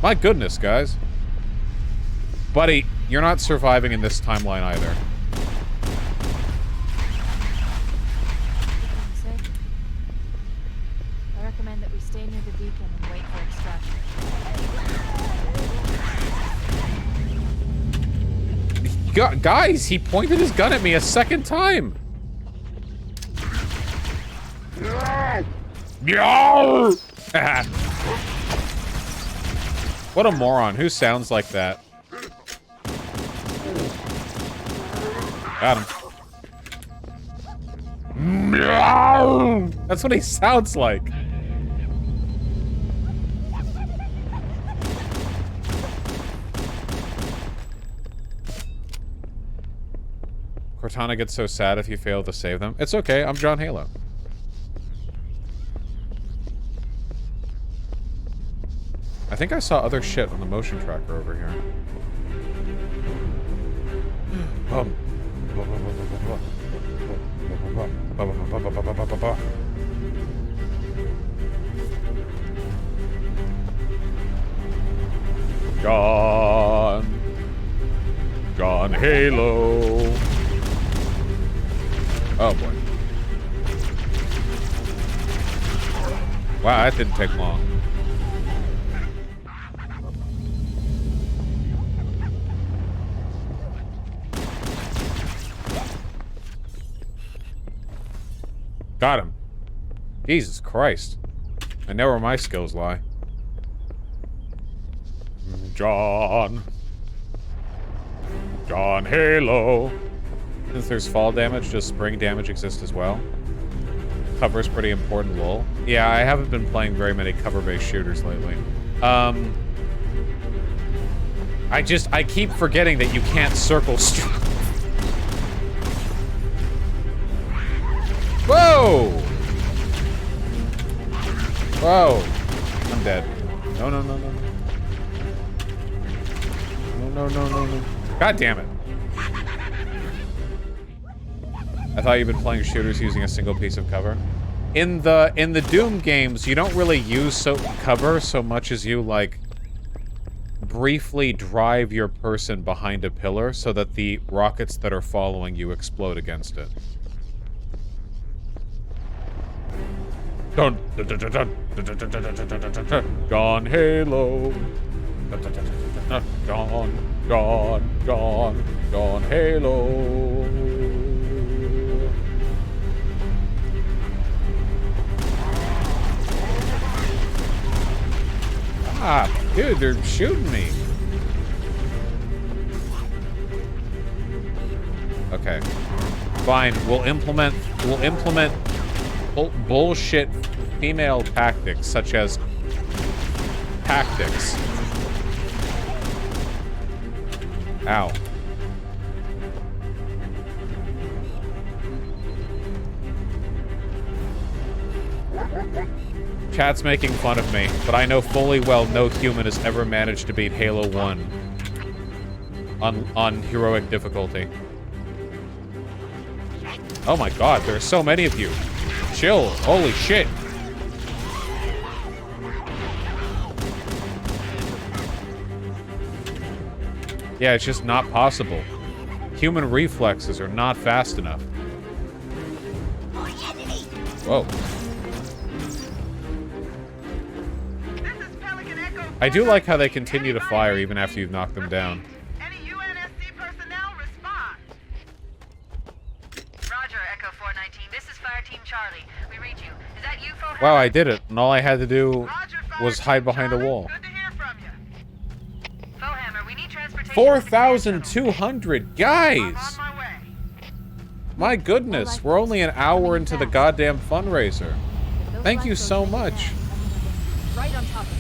My goodness, guys. Buddy, you're not surviving in this timeline either. I recommend that we stay near the beacon and wait for extraction. Guys, he pointed his gun at me a second time. What a moron. Who sounds like that? Got him. That's what he sounds like. Cortana gets so sad if you fail to save them. It's okay, I'm John Halo. I think I saw other shit on the motion tracker over here. John Halo. Oh boy. Wow, that didn't take long. Got him. Jesus Christ. I know where my skills lie. John Halo. Since there's fall damage, does spring damage exist as well? Cover's pretty important, lol. Yeah, I haven't been playing very many cover-based shooters lately. I keep forgetting that you can't circle straight. Whoa! Whoa! I'm dead. No. No. God damn it. I thought you've been playing shooters using a single piece of cover. In the Doom games, you don't really use cover so much as you, like, briefly drive your person behind a pillar so that the rockets that are following you explode against it. Dun, dun, dun, dun, dun, dun, dun, dun, dun, dun, dun, dun. Gone Halo. Dun, dun, dun, dun, dun, dun. Gone Halo. Ah, dude, they're shooting me. Okay. Fine, we'll implement bullshit female tactics, such as tactics. Ow. Chat's making fun of me, but I know fully well no human has ever managed to beat Halo 1 on heroic difficulty. Oh my god, there are so many of you. Chill. Holy shit. Yeah, it's just not possible. Human reflexes are not fast enough. Whoa. I do like how they continue to fire even after you've knocked them down. Any UNSC personnel respond. Roger, Echo 419. This is Fire Team Charlie. We read you. Is that you, Fohammer? Wow, I did it, and all I had to do was hide behind a wall. Good to hear from you. Fohammer, we need transportation. 4,200 guys! My goodness, we're only an hour into the goddamn fundraiser. Thank you so much. Right on top of it.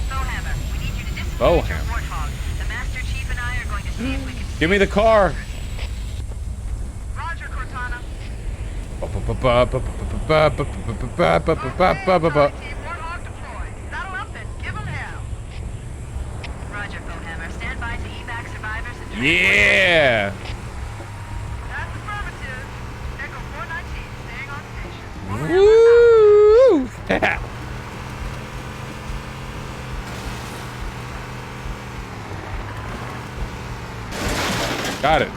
Fohammer, we need you to disengage Boham. Warthog. The Master Chief and I are going to see if we can... Give me the car. Roger, Cortana. Warthog deployed. Saddle up and give them hell. Roger, Fohammer. Stand by to evac survivors and... Yeah! That's affirmative. Echo 419, staying on station. Woo! Got it.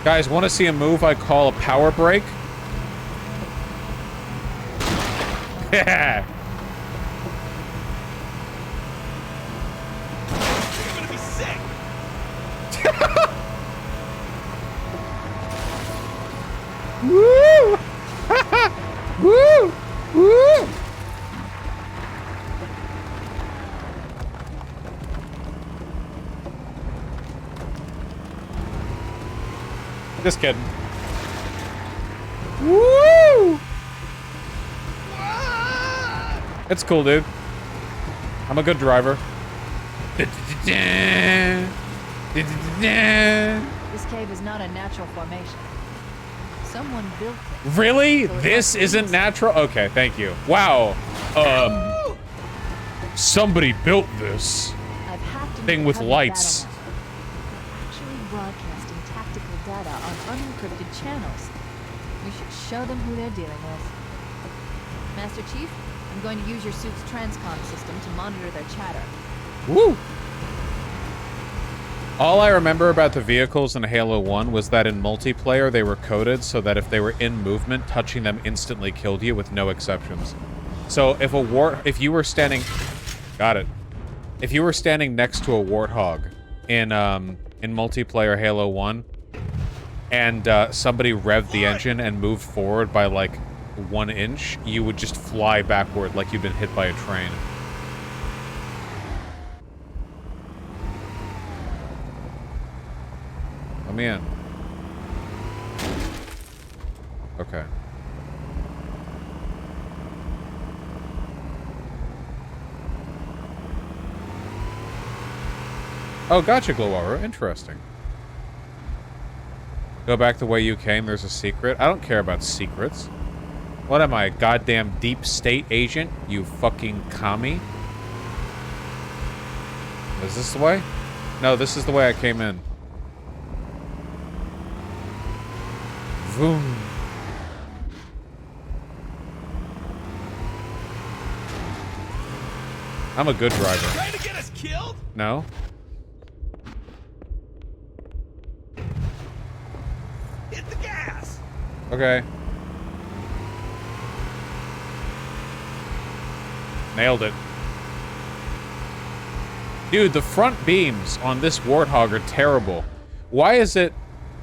Guys, want to see a move I call a power break? Yeah. You're gonna be sick. Woo! Woo! Woo! Just kidding. Woo! It's cool, dude. I'm a good driver. This cave is not a natural formation. Someone built it. Really? This isn't natural? Okay, thank you. Wow. Somebody built this I've hacked into thing with covered lights. battle networks. Actually broadcasting tactical data on unencrypted channels. We should show them who they're dealing with. Master Chief, I'm going to use your suit's transcom system to monitor their chatter. Woo! All I remember about the vehicles in Halo 1 was that in multiplayer they were coded so that if they were in movement, touching them instantly killed you with no exceptions. So if if you were standing, got it. If you were standing next to a warthog in multiplayer Halo 1, and somebody revved the engine and moved forward by like 1 inch, you would just fly backward like you'd been hit by a train. Let me in. Okay. Oh, gotcha, Glow Aura. Interesting. Go back the way you came. There's a secret. I don't care about secrets. What am I, a goddamn deep state agent? You fucking commie? Is this the way? No, this is the way I came in. Vroom. I'm a good driver. Trying to get us killed? No. Hit the gas. Okay. Nailed it. Dude, the front beams on this Warthog are terrible. Why is it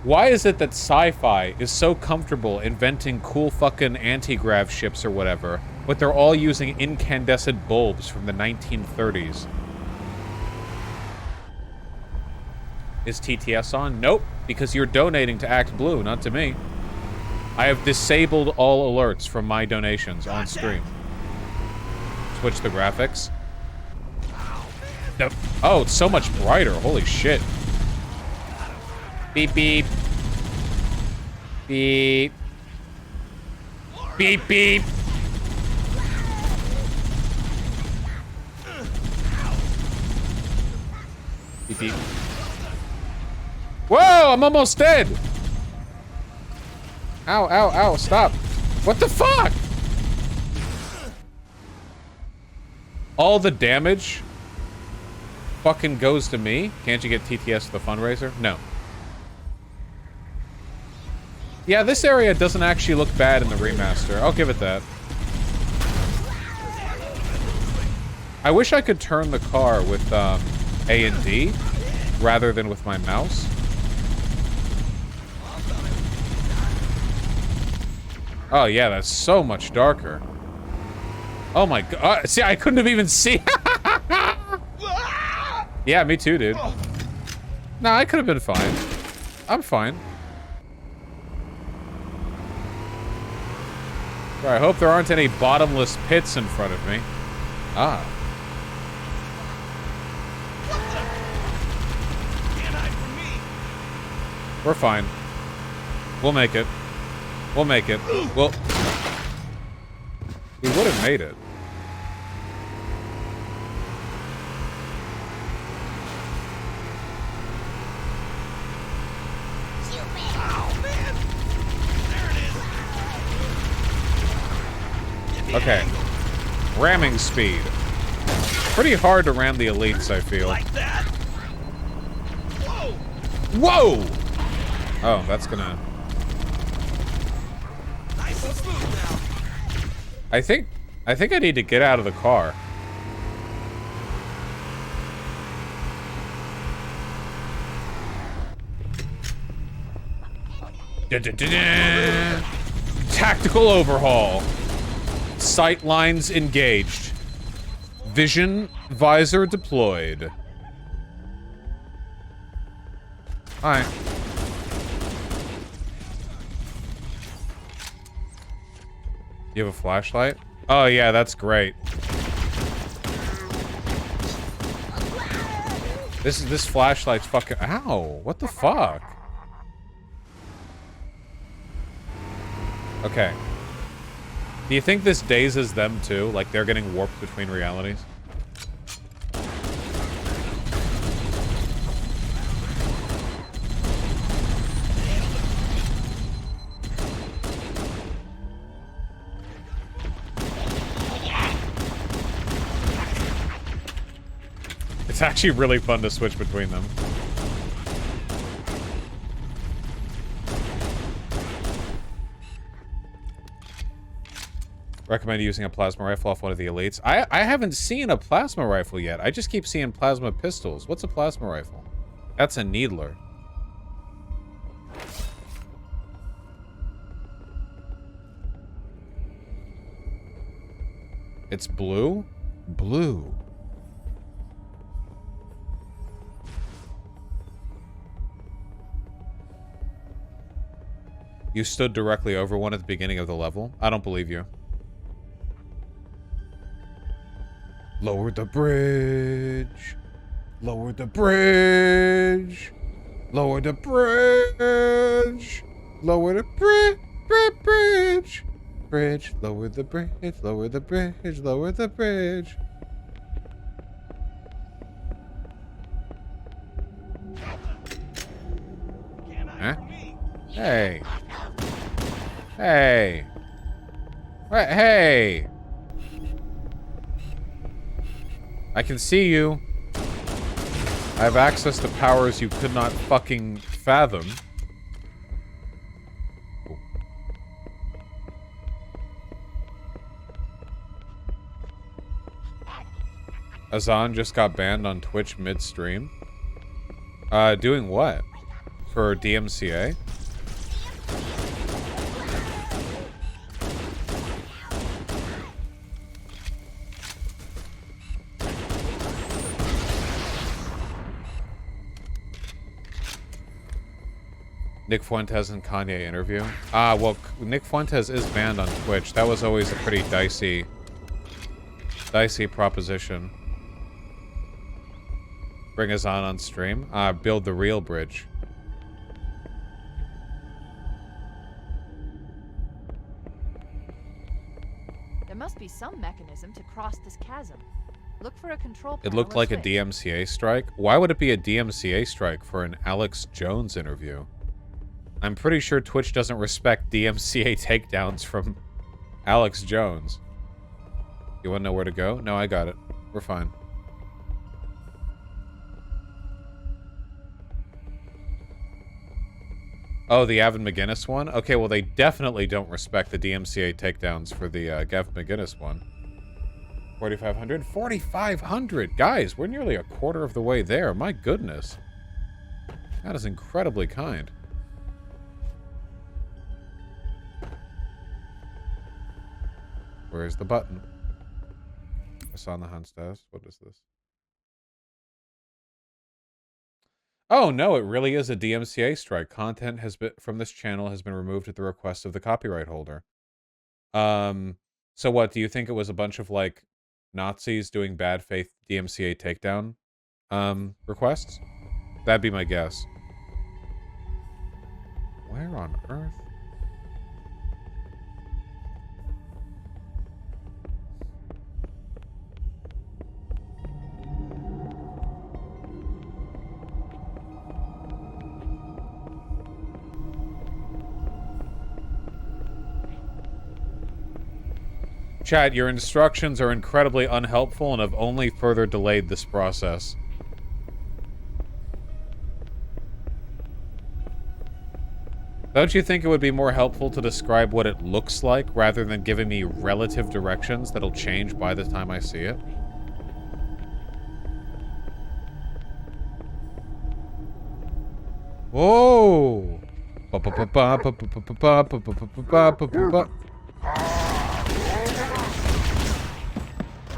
that sci-fi is so comfortable inventing cool fucking anti-grav ships or whatever, but they're all using incandescent bulbs from the 1930s? Is TTS on? Nope, because you're donating to Act Blue, not to me. I have disabled all alerts from my donations on stream. Switch the graphics. No. Oh, it's so much brighter. Holy shit. Beep, beep. Beep. Beep, beep. Beep, beep. Whoa, I'm almost dead. Ow, ow, ow, stop. What the fuck? All the damage fucking goes to me. Can't you get TTS to the fundraiser? No. Yeah, this area doesn't actually look bad in the remaster. I'll give it that. I wish I could turn the car with A and D rather than with my mouse. Oh yeah, that's so much darker. Oh my god. See, I couldn't have even seen. Yeah, me too, dude. Nah, I could have been fine. I'm fine. I hope there aren't any bottomless pits in front of me. Ah. We're fine. We'll make it. We'll make it. Well, we would have made it. Okay. Ramming speed. Pretty hard to ram the elites, I feel. Like that? Whoa! Whoa! Oh, that's gonna... Nice and smooth now. I think I need to get out of the car. Tactical overhaul. Sight lines engaged. Vision visor deployed. Alright. You have a flashlight? Oh yeah, that's great. This flashlight's fucking... Ow! What the fuck? Okay. Do you think this dazes them too? Like they're getting warped between realities? It's actually really fun to switch between them. Recommend using a plasma rifle off one of the elites. I haven't seen a plasma rifle yet. I just keep seeing plasma pistols. What's a plasma rifle? That's a needler. It's blue? Blue. You stood directly over one at the beginning of the level? I don't believe you. Lower the bridge. Lower the bridge. Lower the bridge. Lower the bridge. Bridge. Bridge. Lower the bridge. Lower the bridge. Lower the bridge. Huh? Hey. Hey. What? Hey. I can see you. I have access to powers you could not fucking fathom. Azan just got banned on Twitch midstream. Doing what? For DMCA? Nick Fuentes and Kanye interview. Well, Nick Fuentes is banned on Twitch. That was always a pretty dicey proposition. Bring us on stream. Build the real bridge. There must be some mechanism to cross this chasm. Look for a control panel. It looked like a DMCA strike. Why would it be a DMCA strike for an Alex Jones interview? I'm pretty sure Twitch doesn't respect DMCA takedowns from Alex Jones. You want to know where to go? No, I got it. We're fine. Oh, the Gavin McGinnis one? Okay, well, they definitely don't respect the DMCA takedowns for the Gavin McGinnis one. 4,500? 4,500! Guys, we're nearly a quarter of the way there. My goodness. That is incredibly kind. Where's the button? I saw on the hunt status. What is this? Oh, no, it really is a DMCA strike. Content has been from this channel has been removed at the request of the copyright holder. So what, do you think it was a bunch of, like, Nazis doing bad faith DMCA takedown requests? That'd be my guess. Where on earth? Chat, your instructions are incredibly unhelpful and have only further delayed this process. Don't you think it would be more helpful to describe what it looks like rather than giving me relative directions that'll change by the time I see it? Whoa!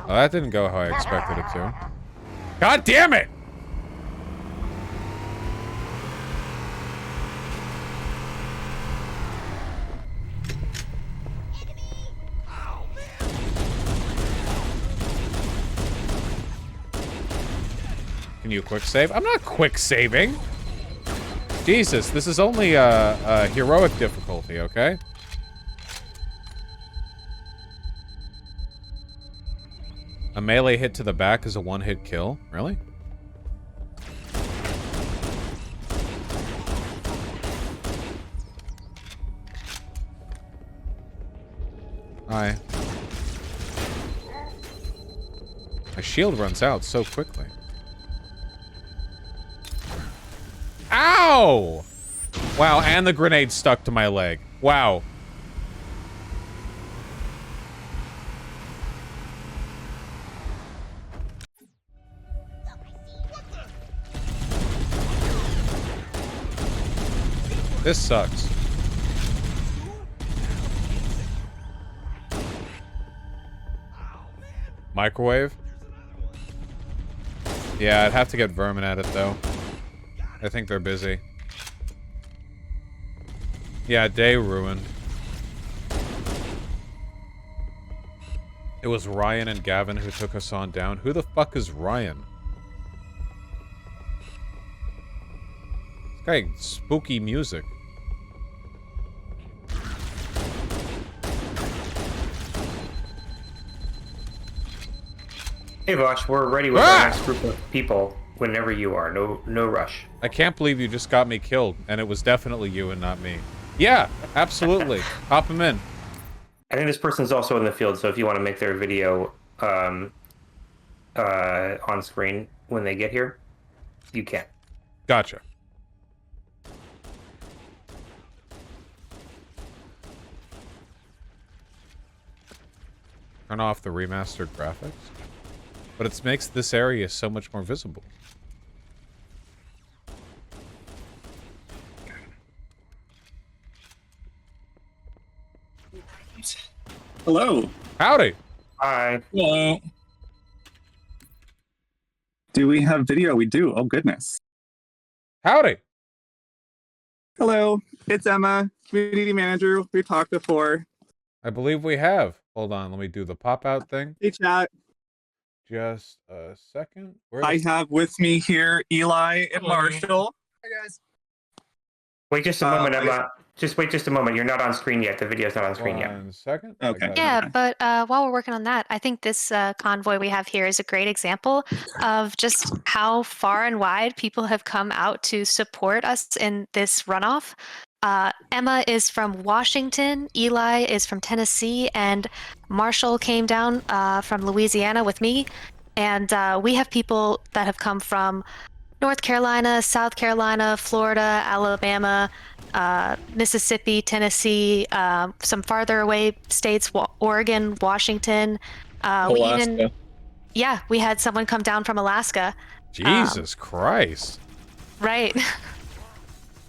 Oh, that didn't go how I expected it to. God damn it! Can you quick save? I'm not quick saving. Jesus, this is only a heroic difficulty, okay? A melee hit to the back is a one-hit kill? Really? Hi. My shield runs out so quickly. Ow! Wow, and the grenade stuck to my leg. Wow. This sucks. Microwave? Yeah, I'd have to get Vermin at it, though. I think they're busy. Yeah, day ruined. It was Ryan and Gavin who took us on down. Who the fuck is Ryan? This guy, spooky music. Hey Vosh, we're ready with our next group of people whenever you are. No rush. I can't believe you just got me killed, and it was definitely you and not me. Yeah, absolutely. Hop him in. I think this person's also in the field, so if you want to make their video on screen when they get here. you can't. Gotcha. Turn off the remastered graphics. But it makes this area so much more visible. Hello. Howdy. Hi. Hello. Do we have video? We do. Oh, goodness. Howdy. Hello. It's Emma, community manager. We talked before. I believe we have. Hold on. Let me do the pop-out thing. Hey, chat. Just a second. I have with me here Eli and Marshall. Hi, guys. Wait just a moment, Emma. Just wait just a moment. You're not on screen yet. The video's not on screen yet. 1 second. Okay. Yeah, but while we're working on that, I think this convoy we have here is a great example of just how far and wide people have come out to support us in this runoff. Emma is from Washington, Eli is from Tennessee, and Marshall came down from Louisiana with me. And we have people that have come from North Carolina, South Carolina, Florida, Alabama, Mississippi, Tennessee, some farther away states, Oregon, Washington. Alaska. We had someone come down from Alaska. Jesus Christ. Right.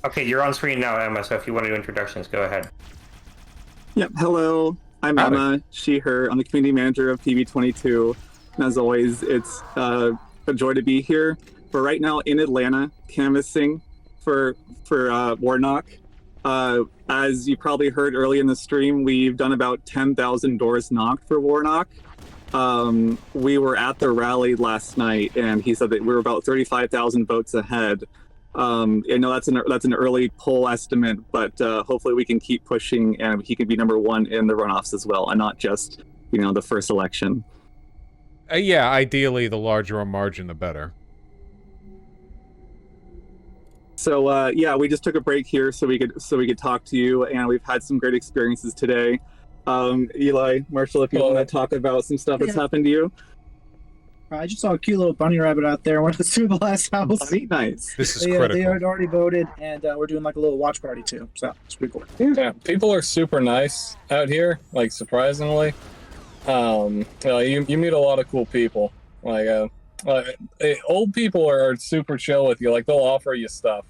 Okay, you're on screen now, Emma, so if you want to do introductions, go ahead. Yep. Hello. I'm Howdy. Emma, she, her. I'm the community manager of PB22. And as always, it's a joy to be here. We're right now in Atlanta canvassing for Warnock. As you probably heard early in the stream, we've done about 10,000 doors knocked for Warnock. We were at the rally last night, and he said that we were about 35,000 votes ahead. I know that's an early poll estimate, but hopefully we can keep pushing, and he could be #1 in the runoffs as well, and not just the first election. Yeah, ideally, the larger a margin, the better. So we just took a break here so we could talk to you, and we've had some great experiences today. Eli, Marshall, if you want to talk about some stuff that's happened to you. I just saw a cute little bunny rabbit out there. Went through the last house. Bunny, nice. This is They critical. had already voted, and we're doing like a little watch party too. So it's pretty cool. Yeah, people are super nice out here. Like surprisingly, you meet a lot of cool people. Old people are super chill with you. Like they'll offer you stuff.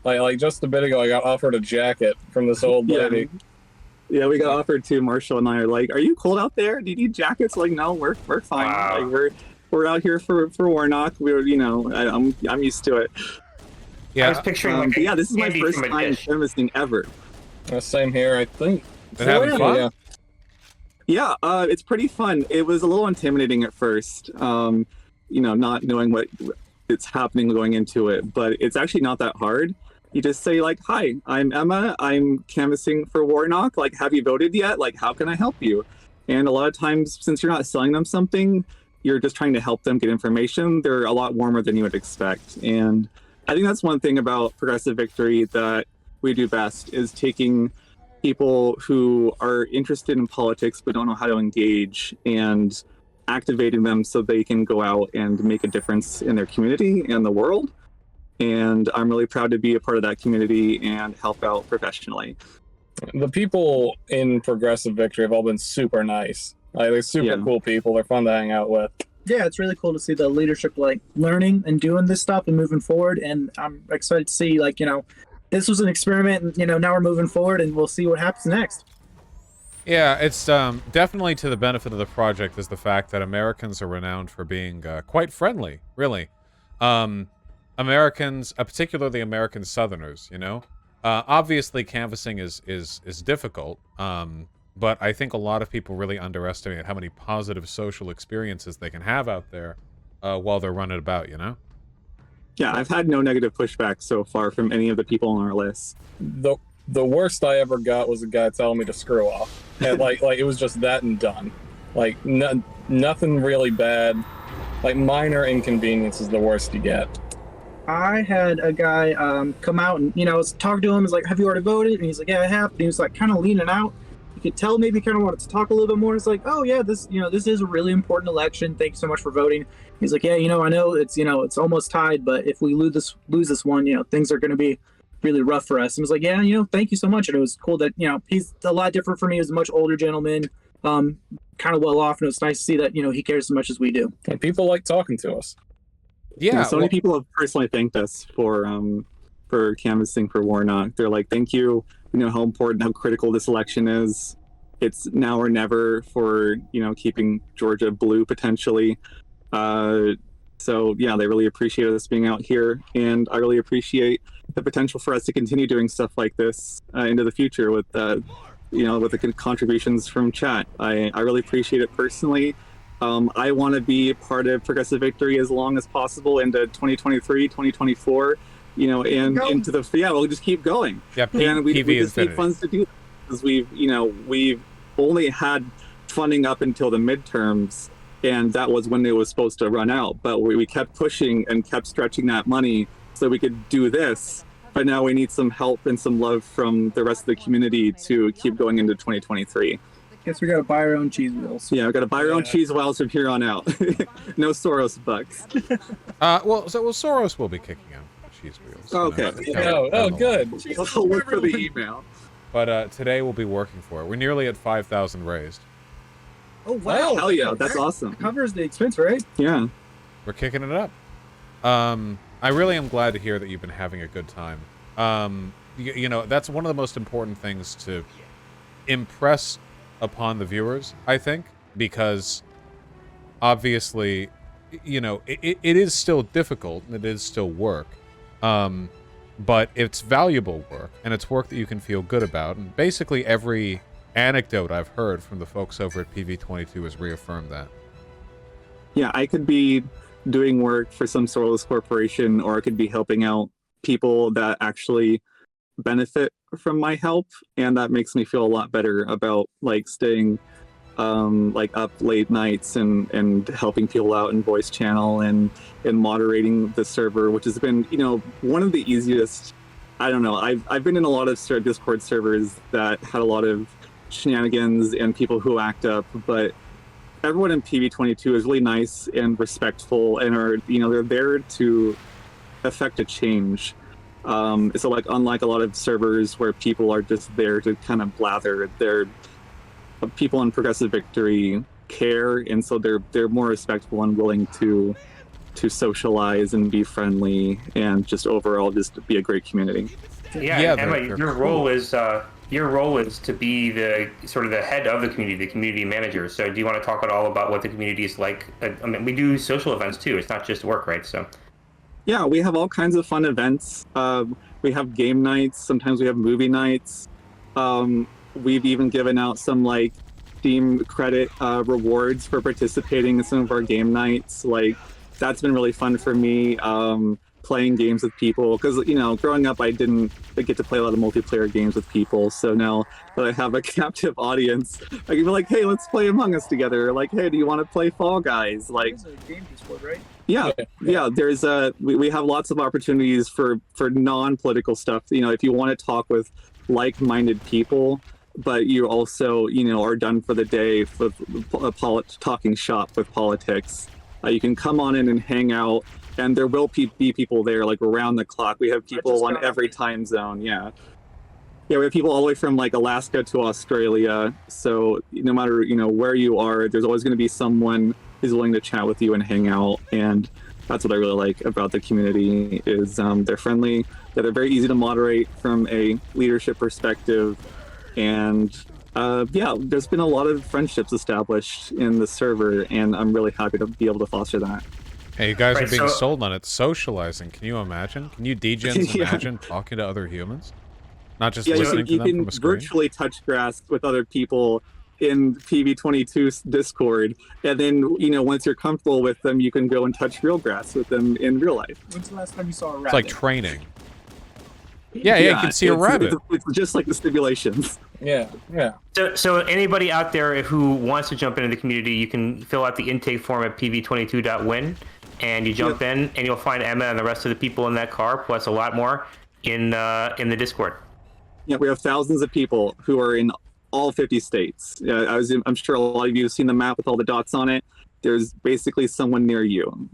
Like just a bit ago, I got offered a jacket from this old lady. Yeah, we got offered to. Marshall and I are like, "Are you cold out there? Do you need jackets?" Like, no, we're fine. Wow. Like we're out here for Warnock. We're I'm used to it. Yeah, I was picturing this is my candy first from a time dish. canvassing ever. Same here, I think. Been having fun? Yeah, it's pretty fun. It was a little intimidating at first, not knowing what it's happening going into it, but it's actually not that hard. You just say like, "Hi, I'm Emma. I'm canvassing for Warnock. Like, have you voted yet? Like, how can I help you?" And a lot of times, since you're not selling them something, you're just trying to help them get information. They're a lot warmer than you would expect. And I think that's one thing about Progressive Victory that we do best is taking people who are interested in politics but don't know how to engage and activating them so they can go out and make a difference in their community and the world. And I'm really proud to be a part of that community and help out professionally. The people in Progressive Victory have all been super nice. Like they're super cool people. They're fun to hang out with. Yeah, it's really cool to see the leadership like learning and doing this stuff and moving forward. And I'm excited to see this was an experiment, and now we're moving forward, and we'll see what happens next. Yeah, it's definitely to the benefit of the project is the fact that Americans are renowned for being quite friendly, really. Americans, particularly American Southerners, obviously canvassing is difficult, but I think a lot of people really underestimate how many positive social experiences they can have out there while they're running about, Yeah, I've had no negative pushback so far from any of the people on our list. The worst I ever got was a guy telling me to screw off. And like it was just that and done. Like nothing really bad. Like minor inconvenience is the worst you get. I had a guy come out and talk to him. He's like, "Have you already voted?" And he's like, "Yeah, I have." And he was like kind of leaning out, you could tell maybe kind of wanted to talk a little bit more. It's like, oh yeah, this this is a really important election. Thank you so much for voting. He's like, yeah, I know it's almost tied, but if we lose this one, things are going to be really rough for us. And I was like, yeah, thank you so much. And it was cool that he's a lot different from me. He was a much older gentleman, kind of well off, and it's nice to see that he cares as much as we do. And people like talking to us. Yeah, so many people have personally thanked us for canvassing for Warnock. They're like, thank you. We know how important, how critical this election is. It's now or never for keeping Georgia blue potentially. So yeah, they really appreciate us being out here, and I really appreciate the potential for us to continue doing stuff like this into the future with with the contributions from chat. I really appreciate it personally. I want to be part of Progressive Victory as long as possible into 2023, 2024, and into we'll just keep going. Yeah, and we just need Infinity. funds to do that because we've only had funding up until the midterms, and that was when it was supposed to run out. But we kept pushing and kept stretching that money so we could do this. But now we need some help and some love from the rest of the community to keep going into 2023. Guess we gotta buy our own cheese wheels. Yeah, we gotta buy our own cheese wheels from here on out. No Soros bucks. Soros will be kicking out cheese wheels. Okay. Good. I'll look for the email. But today we'll be working for it. We're nearly at 5,000 raised. Oh wow! Hell yeah, that's awesome. Covers the expense, right? Yeah. We're kicking it up. I really am glad to hear that you've been having a good time. That's one of the most important things to impress upon the viewers, I think, because obviously, it is still difficult and it is still work. But it's valuable work, and it's work that you can feel good about. And basically every anecdote I've heard from the folks over at PV22 has reaffirmed that. Yeah, I could be doing work for some soulless corporation, or I could be helping out people that actually benefit from my help, and that makes me feel a lot better about staying up late nights and helping people out in voice channel and moderating the server, which has been one of the easiest. I don't know, I've been in a lot of Discord servers that had a lot of shenanigans and people who act up, but everyone in PV22 is really nice and respectful, and are they're there to affect a change. So unlike a lot of servers where people are just there to kind of blather, people in Progressive Victory care, and so they're more respectful and willing to socialize and be friendly, and just overall just be a great community. Yeah, Emma, your role is to be the sort of the head of the community manager. So do you want to talk at all about what the community is like? I mean, we do social events too. It's not just work, right? So. Yeah, we have all kinds of fun events. We have game nights. Sometimes we have movie nights. We've even given out some Steam credit rewards for participating in some of our game nights. That's been really fun for me. Playing games with people, because growing up I didn't get to play a lot of multiplayer games with people. So now that I have a captive audience, I can be like, hey, let's play Among Us together. Hey, do you want to play Fall Guys? There's a game Discord, right? Yeah. There's we have lots of opportunities for non-political stuff. If you want to talk with like-minded people, but you also are done for the day with talking shop with politics, you can come on in and hang out. And there will be people there around the clock. We have people on every time zone. Yeah, we have people all the way from Alaska to Australia. So no matter where you are, there's always going to be someone who's willing to chat with you and hang out. And that's what I really like about the community is they're friendly. They're very easy to moderate from a leadership perspective. And there's been a lot of friendships established in the server, and I'm really happy to be able to foster that. Hey, you guys are being sold on it. Socializing. Can you imagine? Can you DJs imagine talking to other humans? Not just listening to them from a screen? You can virtually touch grass with other people in PV22's Discord, and then, once you're comfortable with them, you can go and touch real grass with them in real life. When's the last time you saw a rabbit? It's like training. Yeah, you can see a rabbit. It's just like the stimulations. Yeah. So anybody out there who wants to jump into the community, you can fill out the intake form at pv22.win, and you jump in, and you'll find Emma and the rest of the people in that car, plus a lot more in the Discord. Yeah, we have thousands of people who are in all 50 states. I'm sure a lot of you have seen the map with all the dots on it. There's basically someone near you.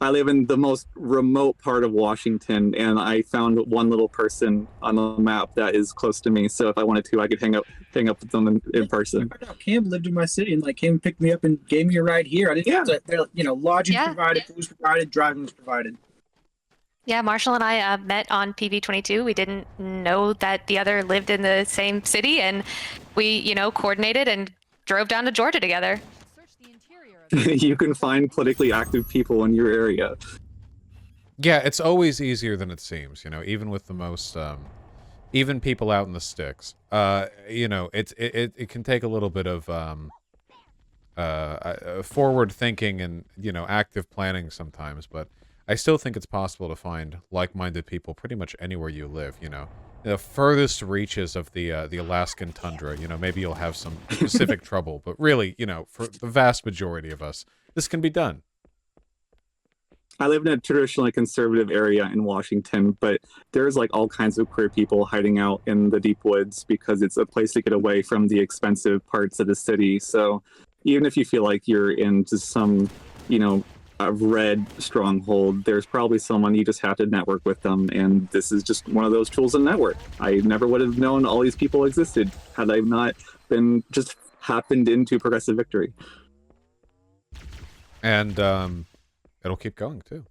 I live in the most remote part of Washington, and I found one little person on the map that is close to me. So if I wanted to, I could hang up with them in person. Cam lived in my city and came and picked me up and gave me a ride here. I didn't have to, lodging provided, food provided, driving was provided. Yeah, Marshall and I met on PV22. We didn't know that the other lived in the same city, and we, coordinated and drove down to Georgia together. You can find politically active people in your area. Yeah, it's always easier than it seems, even with the most, even people out in the sticks. It can take a little bit of forward thinking and, active planning sometimes, but I still think it's possible to find like-minded people pretty much anywhere you live, the furthest reaches of the Alaskan tundra, maybe you'll have some specific trouble, but really, for the vast majority of us, this can be done. I live in a traditionally conservative area in Washington, but there's all kinds of queer people hiding out in the deep woods because it's a place to get away from the expensive parts of the city. So even if you feel like you're in just some, a red stronghold, there's probably someone you just have to network with them, and this is just one of those tools in network. I never would have known all these people existed had I not been just happened into Progressive Victory. And it'll keep going too.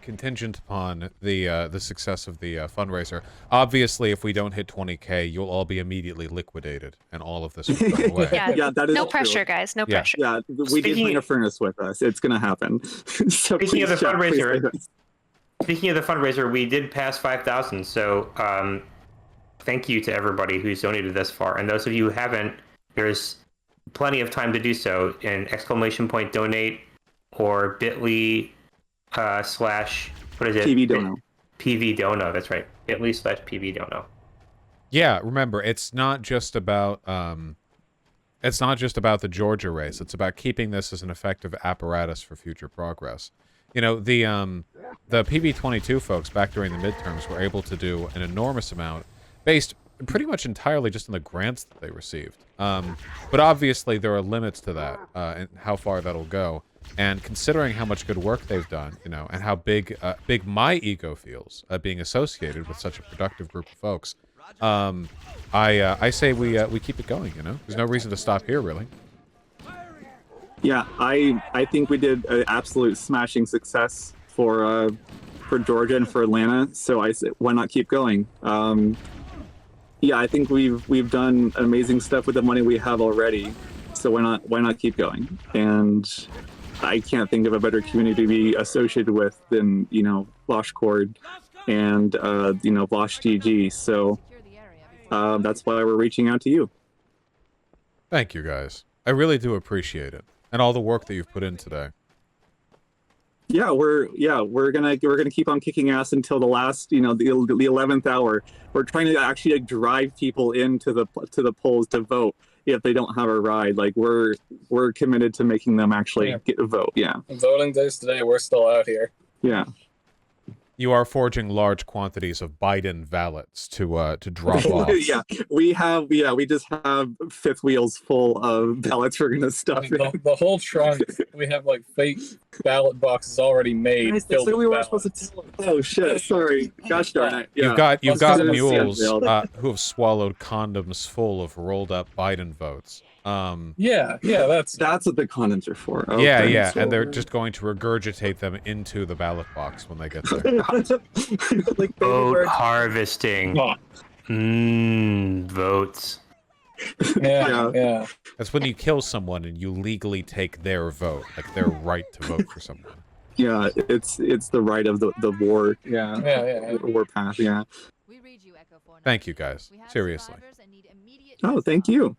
Contingent upon the success of the fundraiser. Obviously, if we don't hit 20K, you'll all be immediately liquidated, and all of this will go away. Yeah, that is no true. pressure, guys. No pressure. Yeah, we did bring a furnace with us. It's going to happen. So Speaking of the please, fundraiser, we did pass 5,000. So thank you to everybody who's donated thus far. And those of you who haven't, there's plenty of time to do so in !donate or bit.ly / what is it? PV Dono. PV Dono, that's right. bit.ly / PV Dono. Yeah, remember, it's not just about the Georgia race. It's about keeping this as an effective apparatus for future progress. The PV22 folks back during the midterms were able to do an enormous amount based pretty much entirely just on the grants that they received. But obviously there are limits to that and how far that'll go. And considering how much good work they've done, and how big my ego feels being associated with such a productive group of folks, I say we keep it going. There's no reason to stop here, really. Yeah, I think we did an absolute smashing success for Georgia and for Atlanta. So I said, why not keep going? Yeah, I think we've done amazing stuff with the money we have already. So why not keep going? And I can't think of a better community to be associated with than, Vosh Cord and, Vosh GG. So that's why we're reaching out to you. Thank you, guys. I really do appreciate it. And all the work that you've put in today. Yeah, we're gonna keep on kicking ass until the last, the 11th hour. We're trying to actually drive people into the polls to vote if they don't have a ride. We're committed to making them actually get a vote. Yeah. Voting days today, we're still out here. Yeah. You are forging large quantities of Biden ballots to drop off. Yeah, we just have fifth wheels full of ballots we're gonna stuff in. The whole trunk. We have fake ballot boxes already made. That's what we were supposed to tell them. Oh shit! Sorry. Gosh darn it. Yeah. You've got mules who have swallowed condoms full of rolled up Biden votes. Yeah, that's what the condoms are for. Okay. Yeah, and they're just going to regurgitate them into the ballot box when they get there. Vote harvesting. Votes. Yeah. That's when you kill someone and you legally take their vote, their right to vote for someone. Yeah, it's the right of the war. Yeah. War path. Yeah. Thank you, guys. Seriously. Oh, thank you.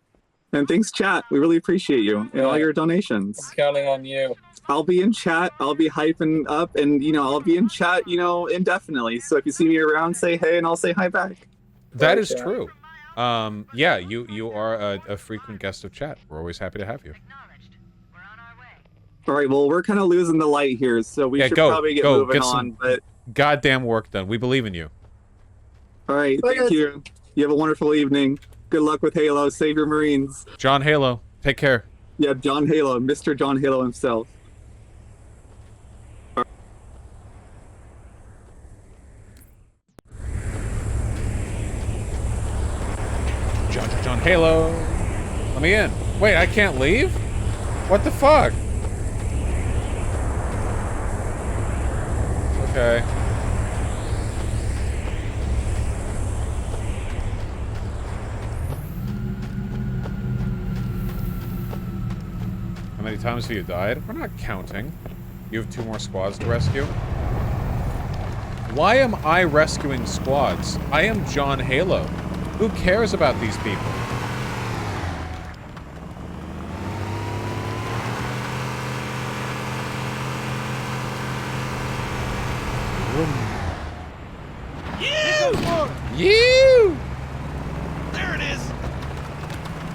And thanks, chat. We really appreciate you and all your donations. I'm counting on you. I'll be in chat. I'll be hyping up, and I'll be in chat, indefinitely. So if you see me around, say hey, and I'll say hi back. That is true. Yeah, you are a frequent guest of chat. We're always happy to have you. All right. Well, we're kind of losing the light here, so we should probably get moving on. But goddamn work done. We believe in you. All right. Thank you. You have a wonderful evening. Good luck with Halo. Save your Marines. John Halo, take care. Yeah, John Halo, Mr. John Halo himself. John Halo. Let me in. Wait, I can't leave? What the fuck? Okay. How many times have you died? We're not counting. You have 2 more squads to rescue. Why am I rescuing squads? I am John Halo. Who cares about these people? You! There it is!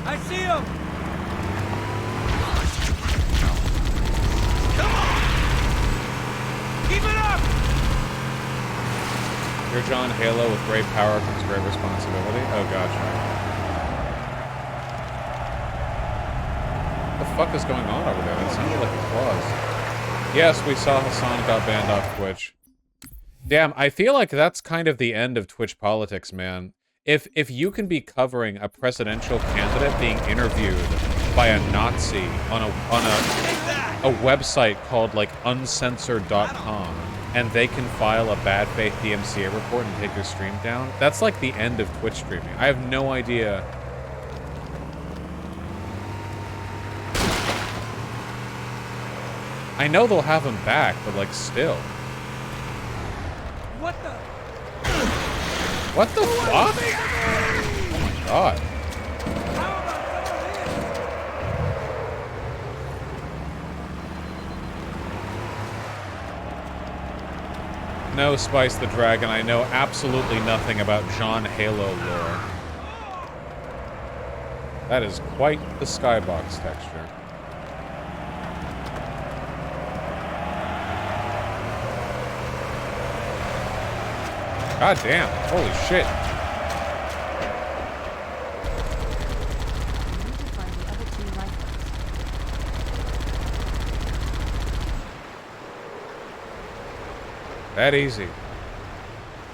I see him! Come on! Keep it up! You're John Halo. With great power comes great responsibility. Oh, gotcha. What the fuck is going on over there? That sounded like applause. Yes, we saw Hassan got banned off Twitch. Damn, I feel like that's kind of the end of Twitch politics, man. If you can be covering a presidential candidate being interviewed by a Nazi on a website called like uncensored.com, and they can file a bad faith DMCA report and take your stream down, that's like the end of Twitch streaming. I have no idea. I know they'll have him back, but like still. What the? What the fuck? Oh my god. No, Spice the Dragon, I know absolutely nothing about John Halo lore. That is quite the skybox texture. God damn, holy shit. That easy.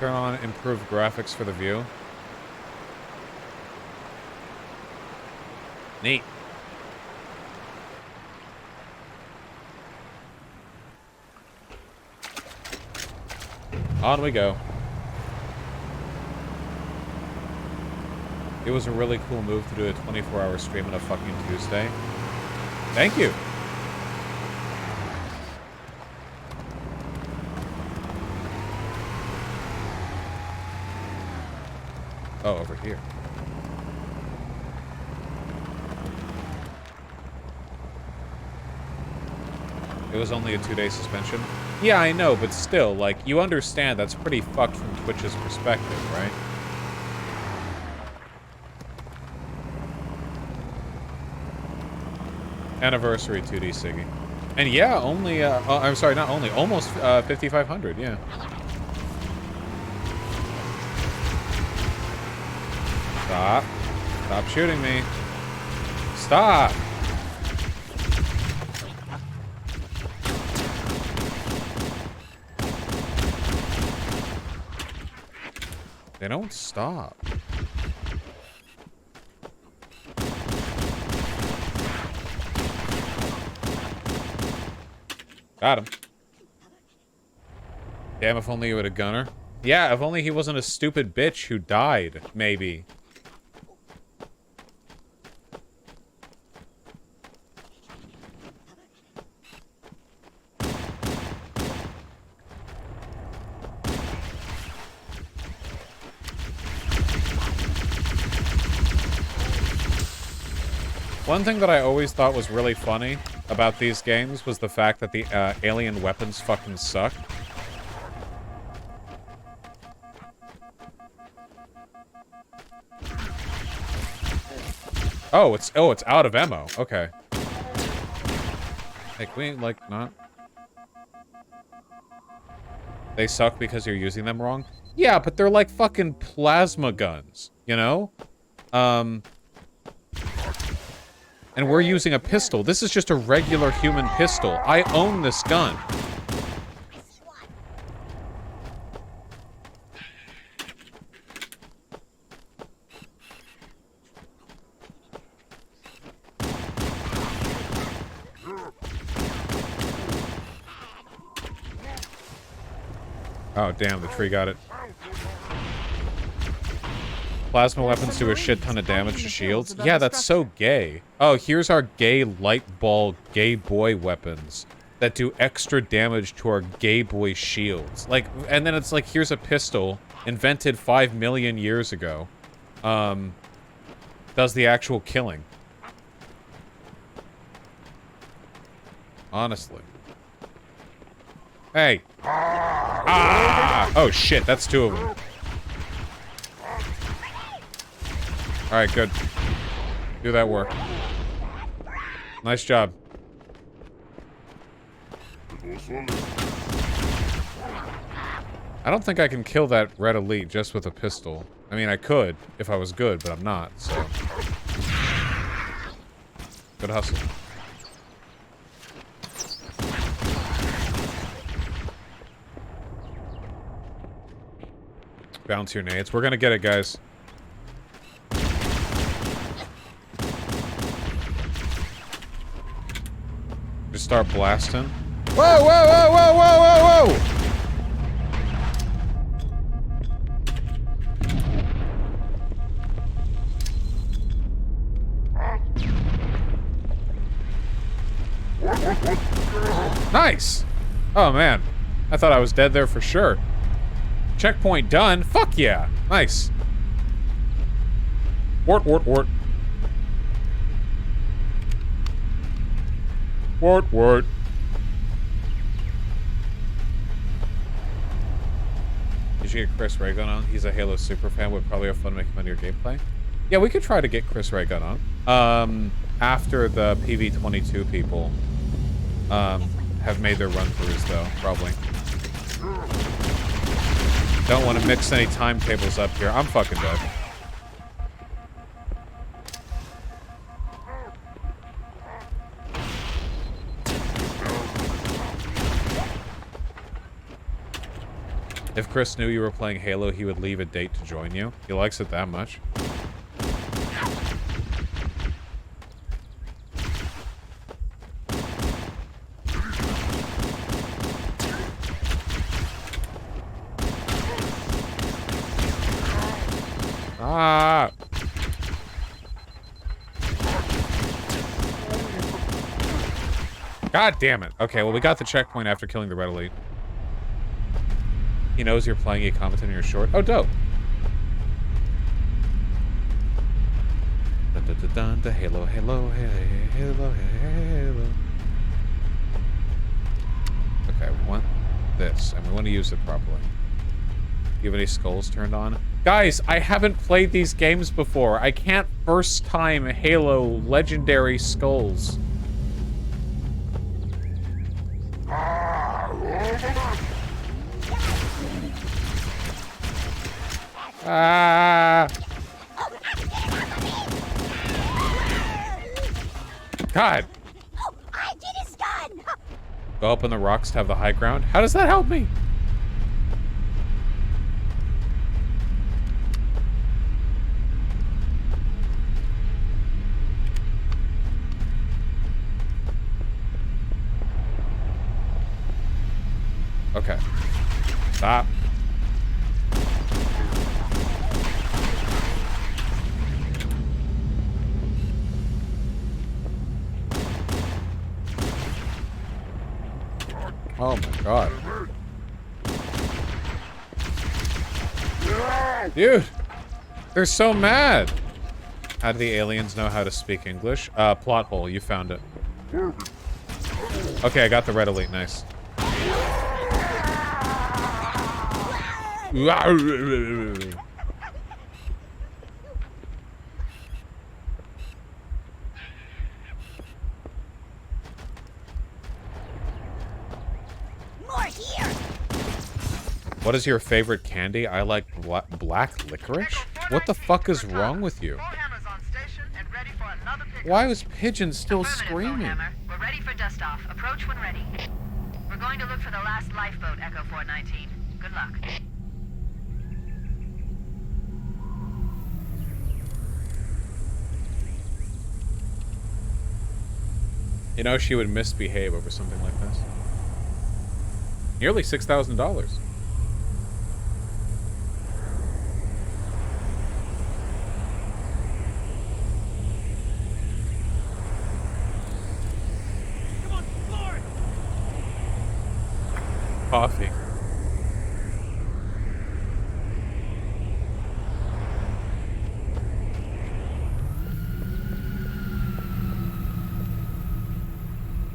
Turn on improved graphics for the view. Neat. On we go. It was a really cool move to do a 24-hour stream on a fucking Tuesday. Thank you. Oh, over here. It was only a 2-day suspension. Yeah, I know, but still, like, you understand that's pretty fucked from Twitch's perspective, right? Anniversary 2D Siggy. And yeah, only, I'm sorry, not only, almost 5,500, yeah. Stop. Stop shooting me. Stop! They don't stop. Got him. Damn, if only you had a gunner. Yeah, if only he wasn't a stupid bitch who died, maybe. One thing that I always thought was really funny about these games was the fact that the alien weapons fucking suck. Oh, it's out of ammo. Okay. Hey, can we, like, not? They suck because you're using them wrong? Yeah, but they're like fucking plasma guns, you know? And we're using a pistol. This is just a regular human pistol. I own this gun. Oh, damn, the tree got it. Plasma weapons do a shit ton of damage to shields. Yeah, that's so gay. Oh, here's our gay light ball gay boy weapons that do extra damage to our gay boy shields. Like, and then it's like, here's a pistol invented 5 million years ago. Does the actual killing. Honestly. Hey. Ah! Oh shit, that's 2 of them. Alright, good. Do that work. Nice job. I don't think I can kill that red elite just with a pistol. I mean, I could if I was good, but I'm not, so. Good hustle. Bounce your nades. We're gonna get it, guys. Just start blasting. Whoa, whoa, whoa, whoa, whoa, whoa, whoa! Nice! Oh, man. I thought I was dead there for sure. Checkpoint done. Fuck yeah. Nice. Wart, wart, wart. Wart, wart. You should get Chris Raygun on. He's a Halo super fan. Would probably have fun making fun of your gameplay. Yeah, we could try to get Chris Raygun on. After the PV22 people have made their run-throughs, though, probably. Don't want to mix any timetables up here. I'm fucking dead. If Chris knew you were playing Halo, he would leave a date to join you. He likes it that much. Ah! God damn it. Okay, well, we got the checkpoint after killing the red elite. He knows you're playing, he commented on your short. Oh, dope. Dun, dun, dun, dun, dun, Halo, Halo, Halo, Halo. Okay, we want this, and we want to use it properly. Do you have any skulls turned on? Guys, I haven't played these games before. I can't first time Halo legendary skulls. Ah! God! I did a stun! Go up on the rocks to have the high ground? How does that help me? Okay. Stop. Oh my god. Dude! They're so mad! How do the aliens know how to speak English? Plot hole, you found it. Okay, I got the red elite, nice. More here! What is your favorite candy? I like black licorice? What the fuck is wrong with you? Why was Pigeon still screaming? We're ready for dust off. Approach when ready. We're going to look for the last lifeboat, Echo 419. Good luck. You know she would misbehave over something like this. Nearly $6,000. Coffee.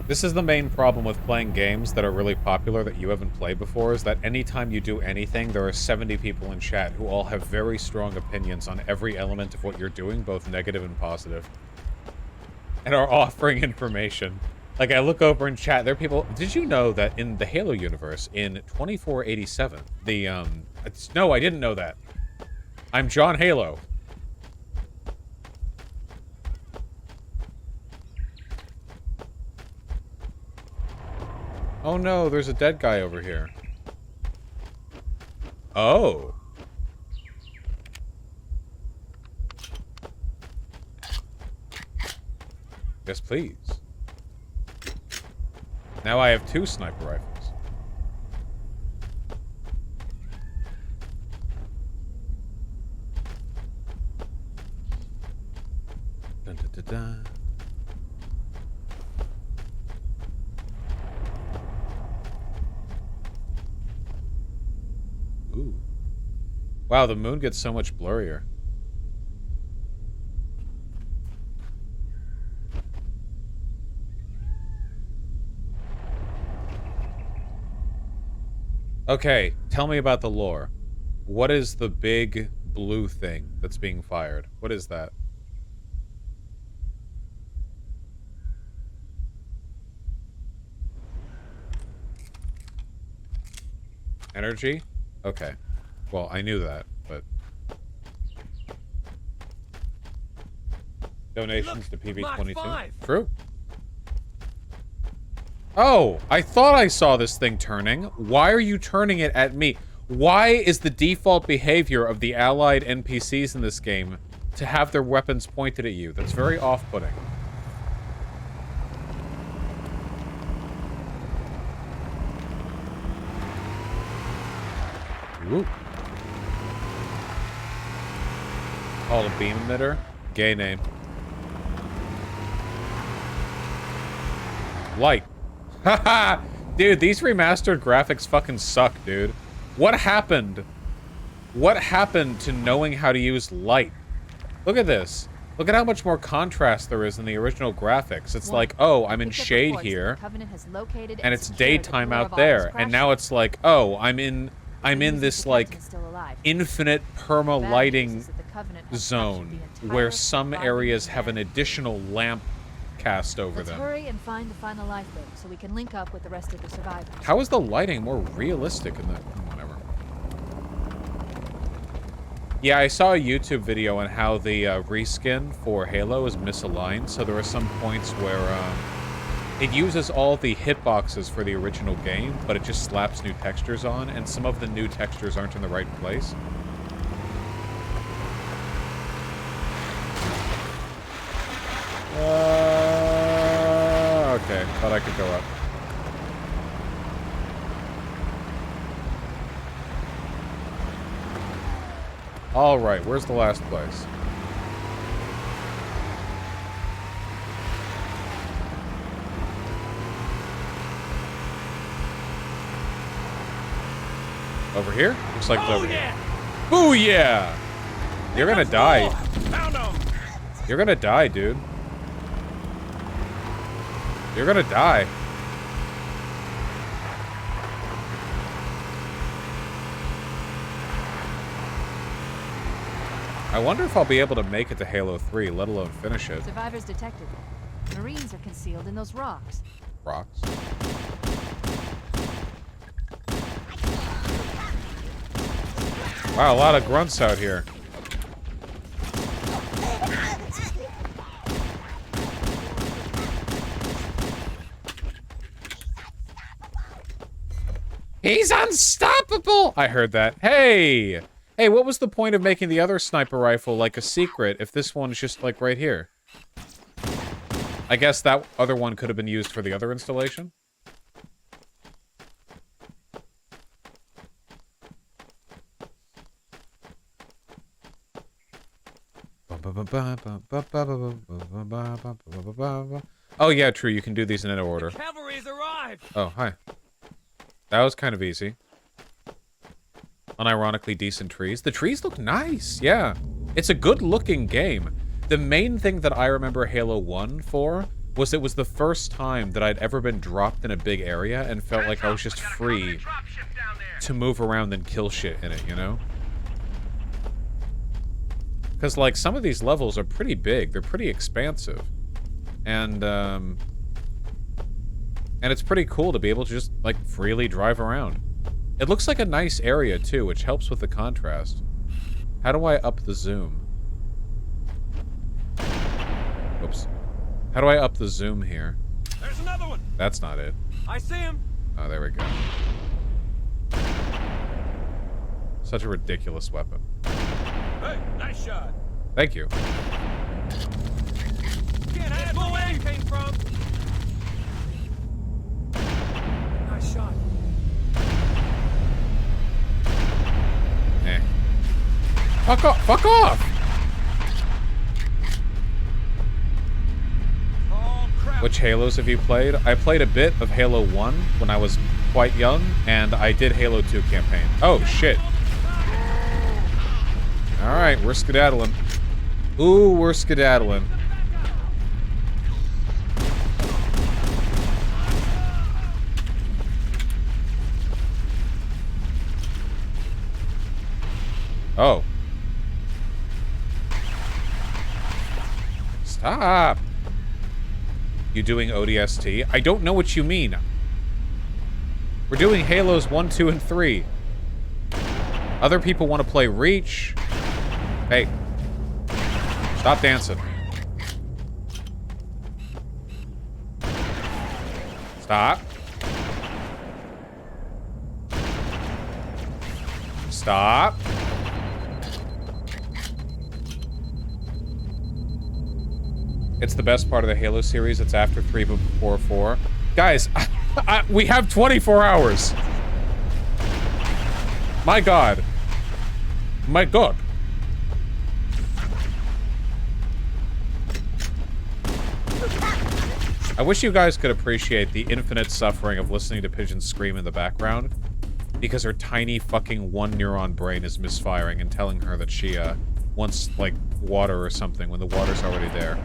This is the main problem with playing games that are really popular that you haven't played before, is that anytime you do anything, there are 70 people in chat who all have very strong opinions on every element of what you're doing, both negative and positive, and are offering information. Like, I look over in chat, there are people... Did you know that in the Halo universe, in 2487, no, I didn't know that. I'm John Halo. Oh no, there's a dead guy over here. Oh. Yes, please. Now I have 2 sniper rifles. Dun, dun, dun, dun. Ooh. Wow, the moon gets so much blurrier. Okay, tell me about the lore. What is the big blue thing that's being fired? What is that? Energy? Okay. Well, I knew that, but... Donations to PB22. True. Oh, I thought I saw this thing turning. Why are you turning it at me? Why is the default behavior of the allied NPCs in this game to have their weapons pointed at you? That's very off-putting. Whoop. Called a beam emitter? Gay name. Light. Haha! Dude, these remastered graphics fucking suck, dude. What happened? What happened to knowing how to use light? Look at this. Look at how much more contrast there is in the original graphics. It's like, oh, I'm in shade here, and it's daytime out there. And now it's like, oh, I'm in this, like, infinite perma-lighting zone where some areas have an additional lamp cast over them. Hurry and find the final lifeboat so we can link up with the rest of the survivors. How is the lighting more realistic in the... whatever. Yeah, I saw a YouTube video on how the reskin for Halo is misaligned, so there are some points where it uses all the hitboxes for the original game, but it just slaps new textures on, and some of the new textures aren't in the right place. Okay, thought I could go up. Alright, where's the last place? Over here? Looks like it's over here. Booyah! You're gonna die. You're gonna die, dude. You're gonna die. I wonder if I'll be able to make it to Halo 3, let alone finish it. Survivors detected. Marines are concealed in those rocks. Rocks? Wow, a lot of grunts out here. He's unstoppable! I heard that. Hey! Hey, what was the point of making the other sniper rifle like a secret if this one's just like right here? I guess that other one could have been used for the other installation? Oh yeah, true, you can do these in order. Cavalry's arrived! Oh, hi. That was kind of easy. Unironically decent trees. The trees look nice, yeah. It's a good-looking game. The main thing that I remember Halo 1 for was it was the first time that I'd ever been dropped in a big area and felt like I was just free to move around and kill shit in it, you know? Because, like, some of these levels are pretty big. They're pretty expansive. And it's pretty cool to be able to just, like, freely drive around. It looks like a nice area, too, which helps with the contrast. How do I up the zoom? Oops. How do I up the zoom here? There's another one! That's not it. I see him! Oh, there we go. Such a ridiculous weapon. Hey, nice shot! Thank you. Can't handle where you came from! Nice shot. Eh. Fuck off! Fuck off! Which Halos have you played? I played a bit of Halo 1 when I was quite young, and I did Halo 2 campaign. Oh, shit. Alright, we're skedaddling. Ooh, we're skedaddling. Oh. Stop! You doing ODST? I don't know what you mean. We're doing Halos 1, 2, and 3. Other people want to play Reach. Hey. Stop dancing. Stop. Stop. It's the best part of the Halo series. It's after 3 but before 4. Guys, we have 24 hours. My God. My God. I wish you guys could appreciate the infinite suffering of listening to Pigeon scream in the background, because her tiny fucking one neuron brain is misfiring and telling her that she wants, like, water or something when the water's already there.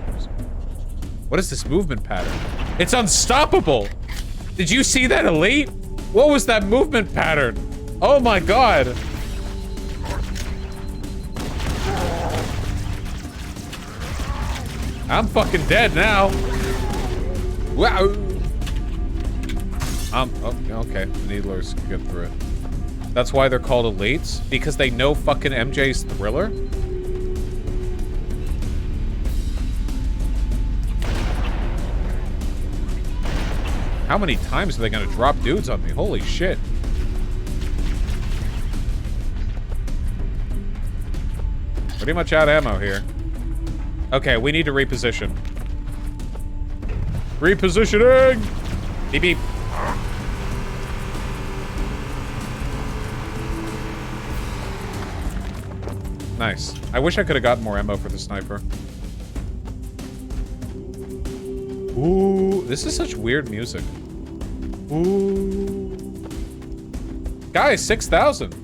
What is this movement pattern? It's unstoppable! Did you see that, Elite? What was that movement pattern? Oh my God! I'm fucking dead now. Wow. Oh, okay. The Needlers can get through it. That's why they're called elites? Because they know fucking MJ's Thriller? How many times are they gonna drop dudes on me? Holy shit. Pretty much out of ammo here. Okay, we need to reposition. Repositioning! Beep beep. Nice. I wish I could have gotten more ammo for the sniper. Ooh, this is such weird music. Ooh. Guys, 6,000.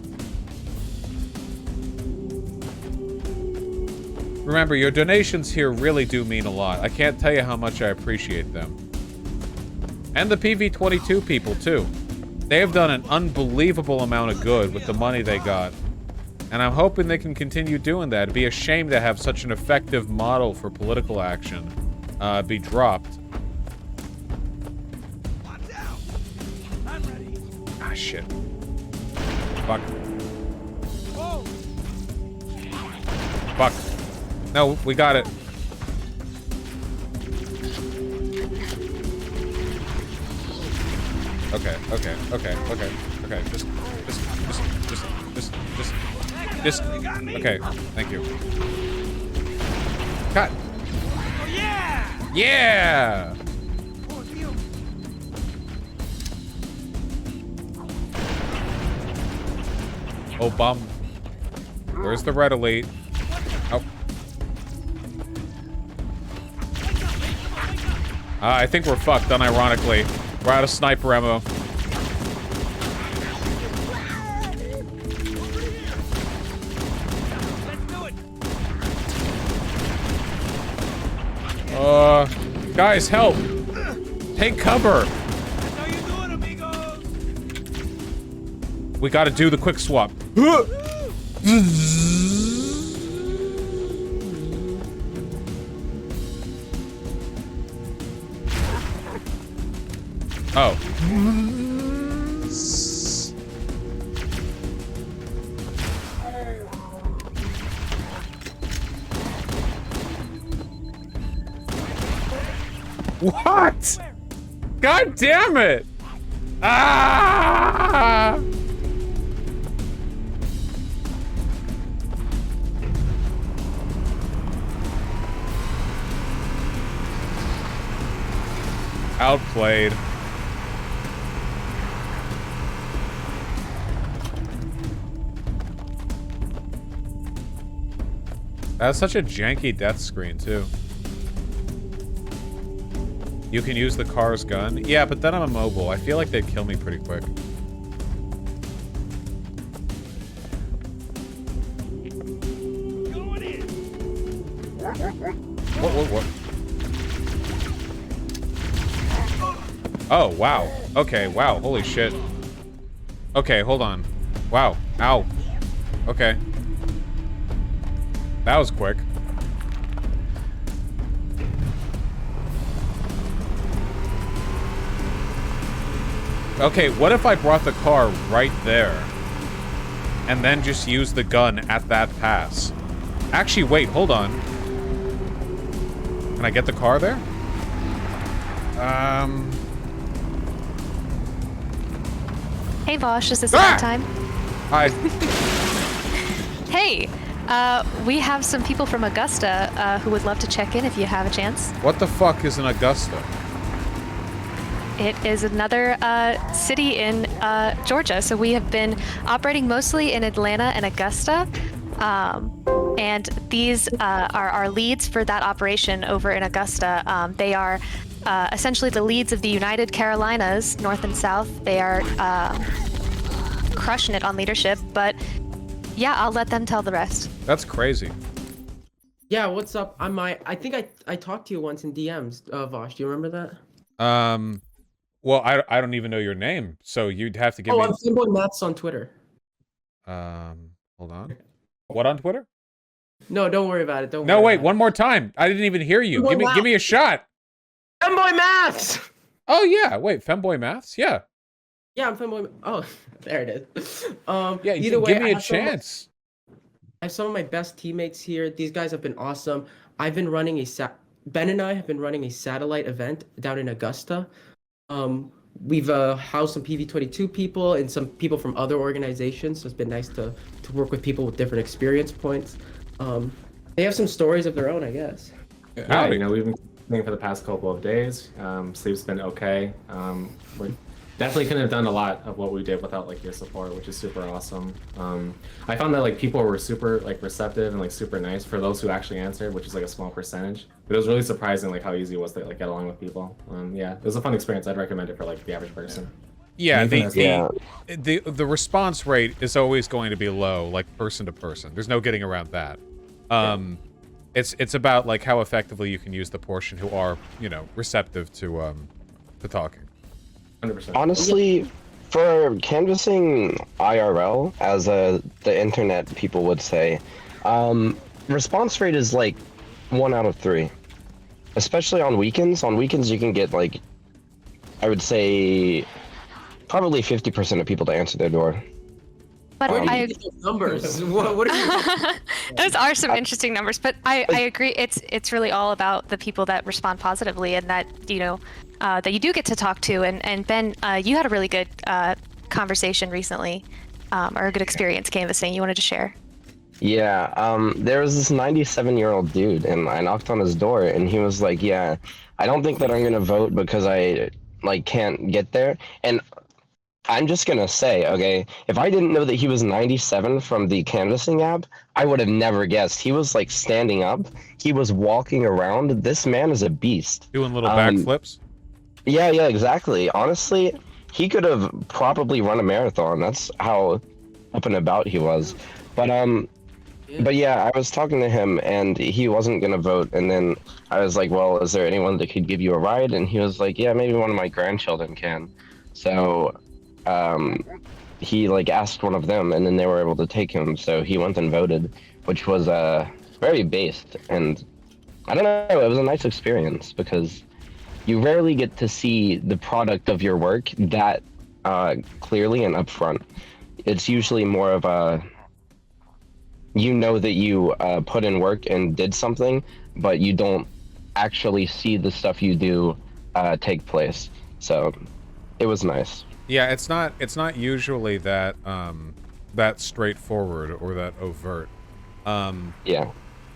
Remember, your donations here really do mean a lot. I can't tell you how much I appreciate them. And the PV22 people, too. They have done an unbelievable amount of good with the money they got. And I'm hoping they can continue doing that. It'd be a shame to have such an effective model for political action be dropped. Ah, shit. Fuck. Fuck. No, we got it. Okay. Just. Okay, thank you. Cut. Oh, yeah! Yeah! Oh, bum. Where's the red elite? Oh. I think we're fucked, unironically. We're out of sniper ammo. Guys, help! Take cover! We gotta do the quick swap. Oh. What? God damn it! Ah! Outplayed. That's such a janky death screen, too. You can use the car's gun? Yeah, but then I'm immobile. I feel like they'd kill me pretty quick. What? Oh, wow. Okay, wow. Holy shit. Okay, hold on. Wow. Ow. Okay. That was quick. Okay, what if I brought the car right there? And then just used the gun at that pass? Actually, wait, hold on. Can I get the car there? Hey, Vosh, is this about time? Hi. Hey, we have some people from Augusta who would love to check in if you have a chance. What the fuck is an Augusta? It is another city in Georgia. So we have been operating mostly in Atlanta and Augusta. And these are our leads for that operation over in Augusta. They are essentially the leads of the United Carolinas, North and South. They are crushing it on leadership. But yeah, I'll let them tell the rest. That's crazy. Yeah, what's up? I think I talked to you once in DMs, Vosh. Do you remember that? Well, I don't even know your name, so you'd have to give me. Oh, I'm Fanboy Maths on Twitter. Hold on. What on Twitter? No, don't worry about it. Don't. No, wait, one more time. I didn't even hear you. Give me a shot. Fanboy Maths. Oh yeah, wait, Fanboy Maths? Yeah. Yeah, I'm Fanboy. Oh, there it is. Yeah, either way, give me a chance. I have some of my best teammates here. These guys have been awesome. I've been running Ben and I have been running a satellite event down in Augusta. We've housed some PV-22 people and some people from other organizations, so it's been nice to work with people with different experience points. They have some stories of their own, I guess. Yeah, you know, we've been training for the past couple of days. Sleep's been okay. We definitely couldn't have done a lot of what we did without like your support, which is super awesome. I found that like people were super like receptive and like super nice for those who actually answered, which is like a small percentage. But it was really surprising like how easy it was to like get along with people. Yeah, it was a fun experience. I'd recommend it for like the average person. Yeah, the response rate is always going to be low, like person to person. There's no getting around that. It's about like how effectively you can use the portion who are, you know, receptive to talking. 100%. Honestly, for canvassing IRL, as the internet people would say, response rate is like 1 out of 3. Especially on weekends. On weekends, you can get like, I would say, probably 50% of people to answer their door. But Where do you I get those numbers? What are you? those are some interesting numbers, but I agree. It's really all about the people that respond positively and that that you do get to talk to. And Ben, you had a really good conversation recently, or a good experience canvassing. You wanted to share? Yeah, there was this 97-year-old dude, and I knocked on his door, and he was like, "Yeah, I don't think that I'm gonna vote because I can't get there." And I'm just gonna say, okay, if I didn't know that he was 97 from the canvassing app, I would have never guessed. He was like standing up, he was walking around. This man is a beast. Doing little backflips. Yeah, exactly. Honestly, he could have probably run a marathon. That's how up and about he was. But yeah, I was talking to him and he wasn't gonna vote. And then I was like, well, is there anyone that could give you a ride? And he was like, yeah, maybe one of my grandchildren can. So he asked one of them, and then they were able to take him. So he went and voted, which was very based. And I don't know, it was a nice experience because you rarely get to see the product of your work that clearly and upfront. It's usually more of a, that you put in work and did something, but you don't actually see the stuff you do take place. So it was nice. Yeah, it's not usually that that straightforward or that overt. Yeah.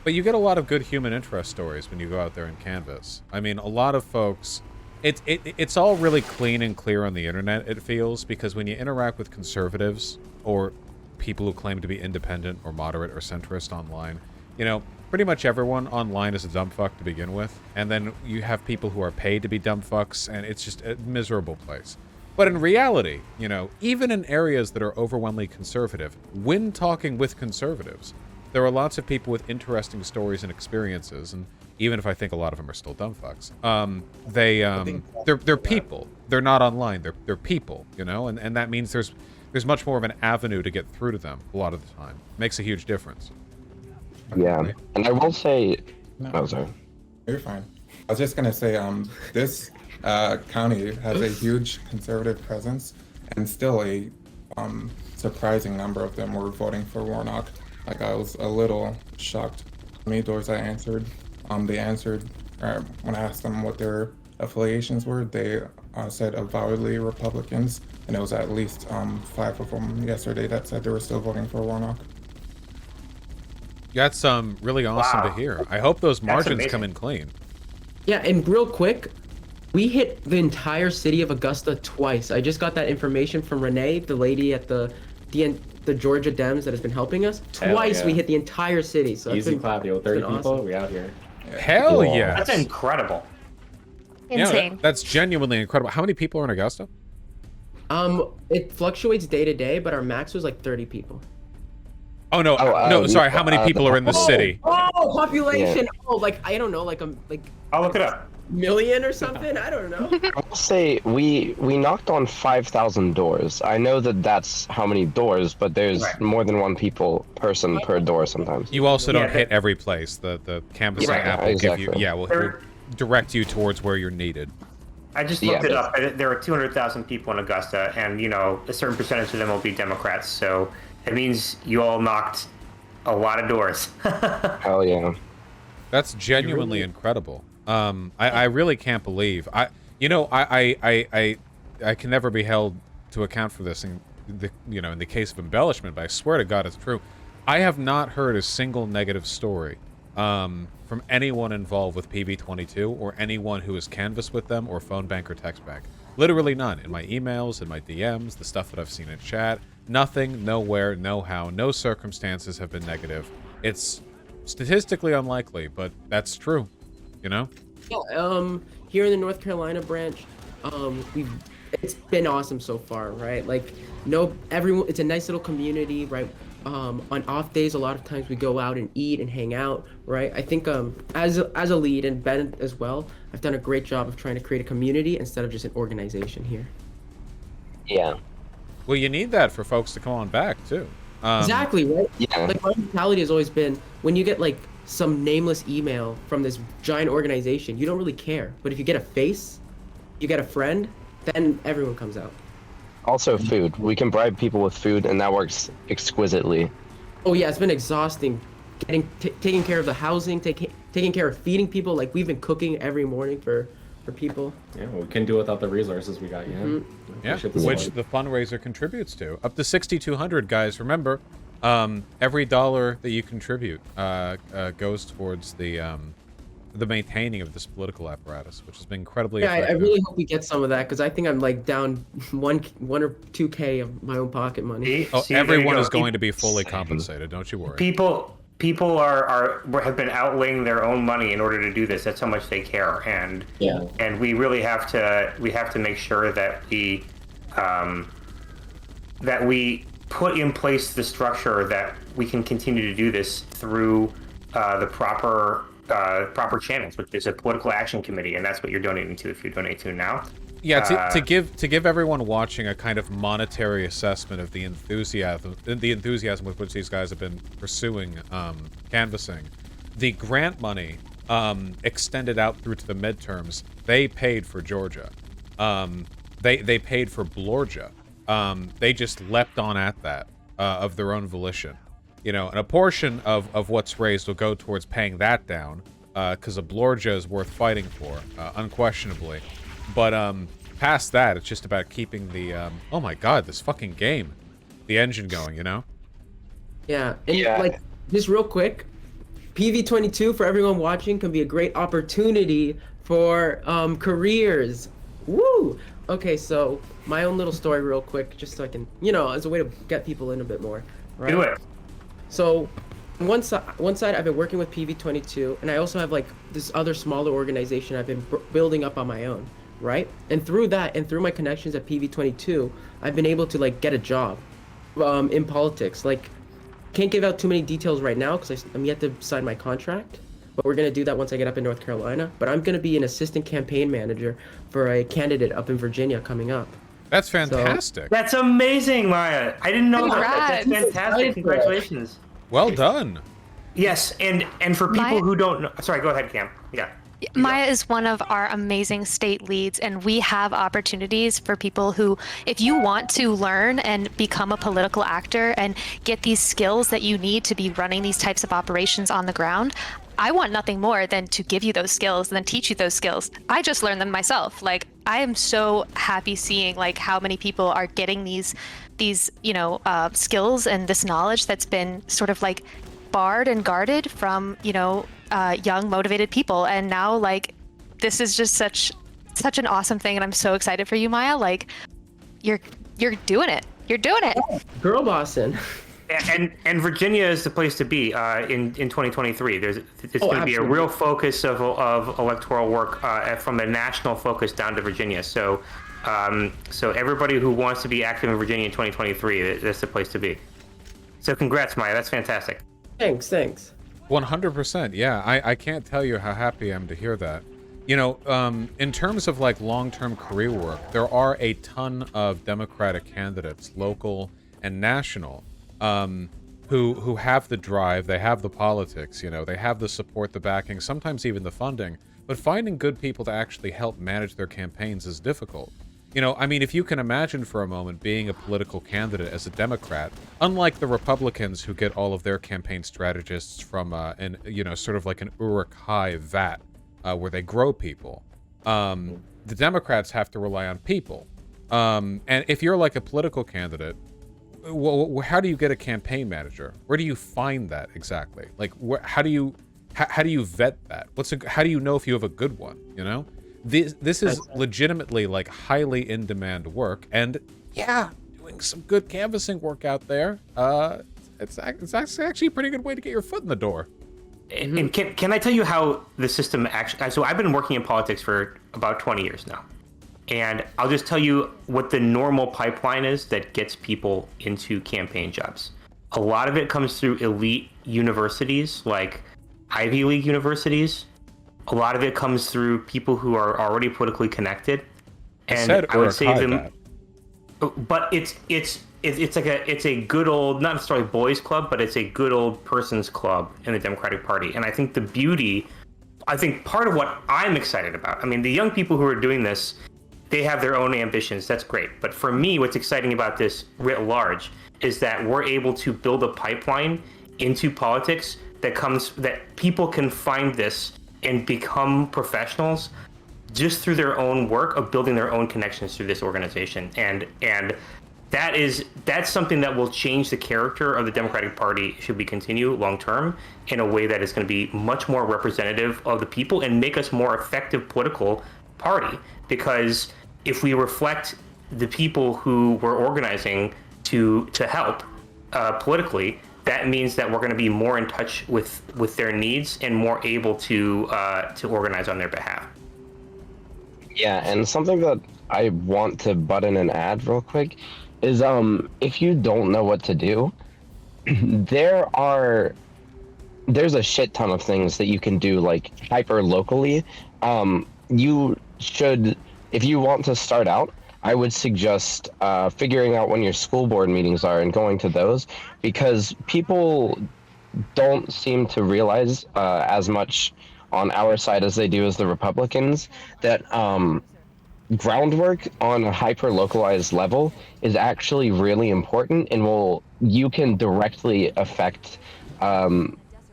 But you get a lot of good human interest stories when you go out there and canvas. I mean, a lot of folks, it's all really clean and clear on the internet, it feels, because when you interact with conservatives or people who claim to be independent or moderate or centrist online, pretty much everyone online is a dumb fuck to begin with, and then you have people who are paid to be dumb fucks, and it's just a miserable place. But in reality, even in areas that are overwhelmingly conservative, when talking with conservatives, there are lots of people with interesting stories and experiences, and even if I think a lot of them are still dumb fucks, they're people. They're not online. They're people, and that means there's much more of an avenue to get through to them a lot of the time. Makes a huge difference. Yeah, and I will say, oh, sorry. You're fine. I was just gonna say, this county has a huge conservative presence, and still a surprising number of them were voting for Warnock. I was a little shocked how many doors I answered. They answered, when I asked them what their affiliations were, they said avowedly Republicans, and it was at least 5 of them yesterday that said they were still voting for Warnock. That's really awesome to hear. I hope those margins come in clean. Yeah, and real quick, we hit the entire city of Augusta twice. I just got that information from Renee, the lady at the Georgia Dems that has been helping us. Twice we hit the entire city. So easy clap, yo. 30 people, awesome. We out here. Hell yeah. That's incredible. Insane. Yeah, that's genuinely incredible. How many people are in Augusta? It fluctuates day to day, but our max was like 30 people. Oh no, no, sorry. How many people are in the city? Oh, population. Yeah. Oh, I don't know, I'll look it up. Million or something. I don't know. I will say we knocked on 5,000 doors. I know that that's how many doors, but there's more than one person per door sometimes. You also don't hit every place. The canvassing app will give you, will direct you towards where you're needed. I just looked it up. There are 200,000 people in Augusta, and a certain percentage of them will be Democrats. So it means you all knocked a lot of doors. Hell yeah. That's genuinely incredible. I really can't believe I can never be held to account for this in the case of embellishment, but I swear to God it's true. I have not heard a single negative story from anyone involved with PV22 or anyone who has canvassed with them or phone bank or text bank. Literally none. In my emails, in my DMs, the stuff that I've seen in chat, nothing, nowhere, no how, no circumstances have been negative. It's statistically unlikely, but that's true. Yeah, here in the North Carolina branch, it's been awesome so far, right? Everyone, it's a nice little community, right? On off days, a lot of times we go out and eat and hang out, right? I think as a lead, and Ben as well, I've done a great job of trying to create a community instead of just an organization here. Yeah. Well, you need that for folks to come on back too. Exactly, right? Yeah. My mentality has always been, when you get some nameless email from this giant organization, you don't really care. But if you get a face, you get a friend, then everyone comes out. Also, food. We can bribe people with food, and that works exquisitely. Oh yeah, it's been exhausting. Taking care of the housing, taking care of feeding people. Like we've been cooking every morning for people. Yeah, we can do without the resources we got. Yeah. Yeah, which the fundraiser contributes to. Up to 6,200, guys. Remember, every dollar that you contribute goes towards the maintaining of this political apparatus, which has been incredibly effective. I really hope we get some of that, because I think I'm like down one or 2K of my own pocket money. Everyone is going to be fully compensated. Don't you worry. People have been outlaying their own money in order to do this. That's how much they care, and we really have to make sure that we put in place the structure that we can continue to do this through the proper channels, which is a political action committee, and that's what you're donating to if you donate to now. Yeah, to give everyone watching a kind of monetary assessment of the enthusiasm with which these guys have been pursuing canvassing, the grant money extended out through to the midterms. They paid for Georgia. They paid for Blorgia. They just leapt on at that of their own volition, and a portion of what's raised will go towards paying that down, because a Blorgia is worth fighting for, unquestionably. But past that, it's just about keeping the oh my god, this fucking game, the engine going, Yeah, and like just real quick, PV22 for everyone watching can be a great opportunity for careers. Woo! Okay, so my own little story real quick, just so I can, as a way to get people in a bit more. Right? Do it. So one side I've been working with PV22, and I also have like this other smaller organization I've been building up on my own, right? And through that, and through my connections at PV22, I've been able to like get a job in politics. Like, can't give out too many details right now because I'm yet to sign my contract, but we're gonna do that once I get up in North Carolina. But I'm gonna be an assistant campaign manager for a candidate up in Virginia coming up. That's fantastic. That's amazing, Maya. I didn't know that. That's fantastic. Congratulations. Well done. Yes, and for people who don't know, sorry, go ahead, Cam. Yeah. Maya is one of our amazing state leads, and we have opportunities for people who, if you want to learn and become a political actor and get these skills that you need to be running these types of operations on the ground, I want nothing more than to give you those skills and then teach you those skills. I just learned them myself. Like, I am so happy seeing like how many people are getting these skills and this knowledge that's been sort of like barred and guarded from young motivated people. And now like this is just such an awesome thing, and I'm so excited for you, Maya. Like you're doing it. You're doing it. Girl bossing. And Virginia is the place to be in 2023. It's going to be a real focus of electoral work from a national focus down to Virginia. So everybody who wants to be active in Virginia in 2023, that's the place to be. So congrats, Maya. That's fantastic. Thanks. 100%. Yeah, I can't tell you how happy I am to hear that. In terms of like long-term career work, there are a ton of Democratic candidates, local and national, who have the drive, they have the politics, they have the support, the backing, sometimes even the funding, but finding good people to actually help manage their campaigns is difficult. If you can imagine for a moment being a political candidate as a Democrat, unlike the Republicans who get all of their campaign strategists from sort of like an Uruk-hai vat, where they grow people, the Democrats have to rely on people. And if you're like a political candidate, well, how do you get a campaign manager? Where do you find that exactly? Like, how do you vet that? How do you know if you have a good one? This is legitimately like highly in demand work, and yeah, doing some good canvassing work out there. It's actually a pretty good way to get your foot in the door. And can I tell you how the system actually? So I've been working in politics for about 20 years now. And I'll just tell you what the normal pipeline is that gets people into campaign jobs. A lot of it comes through elite universities, like Ivy League universities. A lot of it comes through people who are already politically connected. And I would say them, but it's a good old, not necessarily boys club, but it's a good old person's club in the Democratic Party. And I think part of what I'm excited about, the young people who are doing this, they have their own ambitions. That's great. But for me, what's exciting about this writ large is that we're able to build a pipeline into politics that people can find this and become professionals just through their own work of building their own connections through this organization. And that's something that will change the character of the Democratic Party should we continue long term in a way that is going to be much more representative of the people and make us more effective political party. Because if we reflect the people who we're organizing to help politically, that means that we're going to be more in touch with their needs and more able to organize on their behalf. Yeah, and something that I want to butt in and add real quick is if you don't know what to do, there's a shit ton of things that you can do like hyper locally. You should, if you want to start out, I would suggest figuring out when your school board meetings are and going to those, because people don't seem to realize as much on our side as they do as the Republicans that groundwork on a hyper localized level is actually really important, and you can directly affect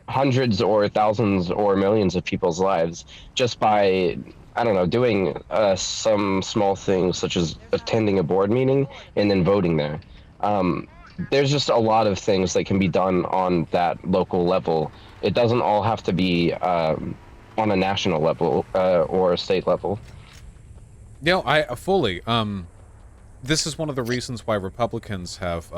hundreds or thousands or millions of people's lives just by, I don't know, doing some small things such as attending a board meeting and then voting there. There's just a lot of things that can be done on that local level. It doesn't all have to be on a national level or a state level. I fully. This is one of the reasons why Republicans have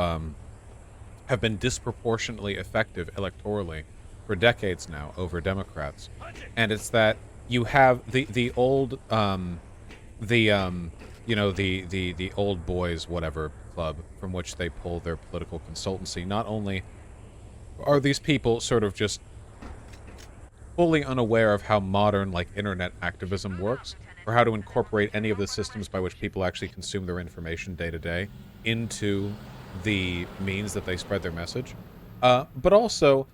been disproportionately effective electorally for decades now over Democrats, and it's that you have the old the old boys whatever club from which they pull their political consultancy. Not only are these people sort of just fully unaware of how modern internet activism works, or how to incorporate any of the systems by which people actually consume their information day to day into the means that they spread their message, but also,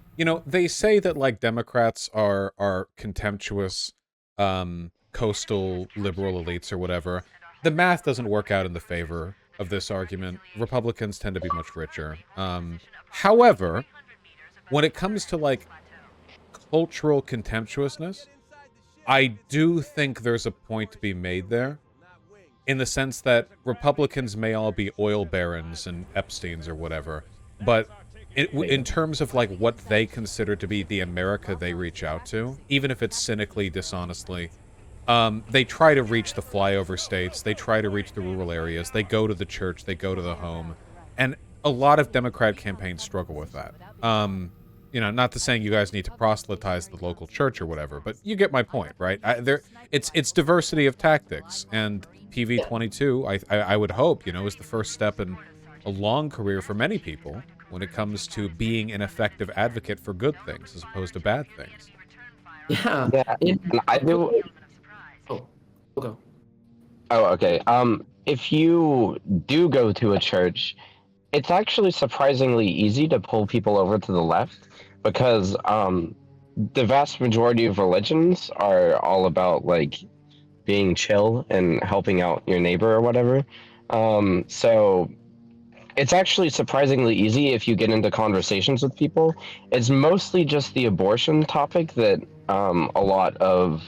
they say that Democrats are contemptuous coastal liberal elites or whatever. The math doesn't work out in the favor of this argument. Republicans tend to be much richer. However, when it comes to cultural contemptuousness, I do think there's a point to be made there, in the sense that Republicans may all be oil barons and Epsteins or whatever, but in terms of what they consider to be the America they reach out to, even if it's cynically, dishonestly, they try to reach the flyover states, they try to reach the rural areas, they go to the church, they go to the home, and a lot of Democrat campaigns struggle with that. Not to saying you guys need to proselytize the local church or whatever, but you get my point, right? It's diversity of tactics, and PV22, I would hope, is the first step in a long career for many people when it comes to being an effective advocate for good things as opposed to bad things. Yeah. And I do. Okay. Oh, okay. If you do go to a church, it's actually surprisingly easy to pull people over to the left, because the vast majority of religions are all about being chill and helping out your neighbor or whatever. So it's actually surprisingly easy if you get into conversations with people. It's mostly just the abortion topic that a lot of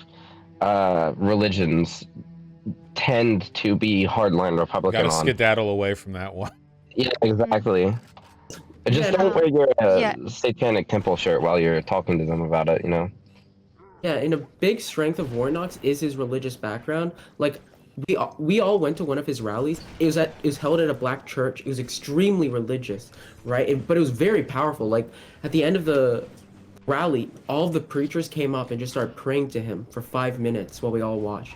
religions tend to be hardline Republican Gotta on. skedaddle away from that one. Yeah, exactly. Just don't wear your satanic temple shirt while you're talking to them about it, Yeah, and a big strength of Warnock's is his religious background. We all went to one of his rallies. It was held at a black church. It was extremely religious, right? But it was very powerful. At the end of the rally, all of the preachers came up and just started praying to him for 5 minutes while we all watched.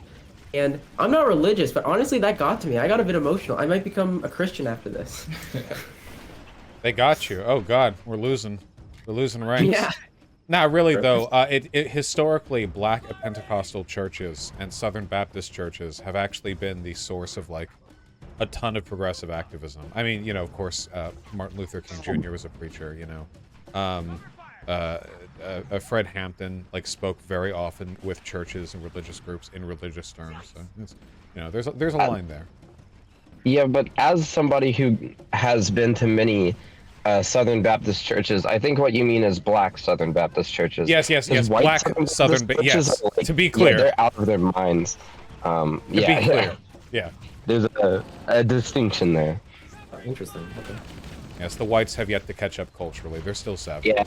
And I'm not religious, but honestly, that got to me. I got a bit emotional. I might become a Christian after this. They got you. Oh God, we're losing ranks. Yeah. Not really though. It historically, black Pentecostal churches and Southern Baptist churches have actually been the source of a ton of progressive activism. I mean, of course, Martin Luther King Jr. was a preacher. Fred Hampton like spoke very often with churches and religious groups in religious terms. So it's, you know, there's a line there. Yeah, but as somebody who has been to many Southern Baptist churches, I think what you mean is black Southern Baptist churches. Yes, White black Southern Baptist churches yes. are, like, To be clear, yeah, they're out of their minds. To be clear, yeah. There's a distinction there. Interesting. Okay. Yes, the whites have yet to catch up culturally. They're still savage. Yeah,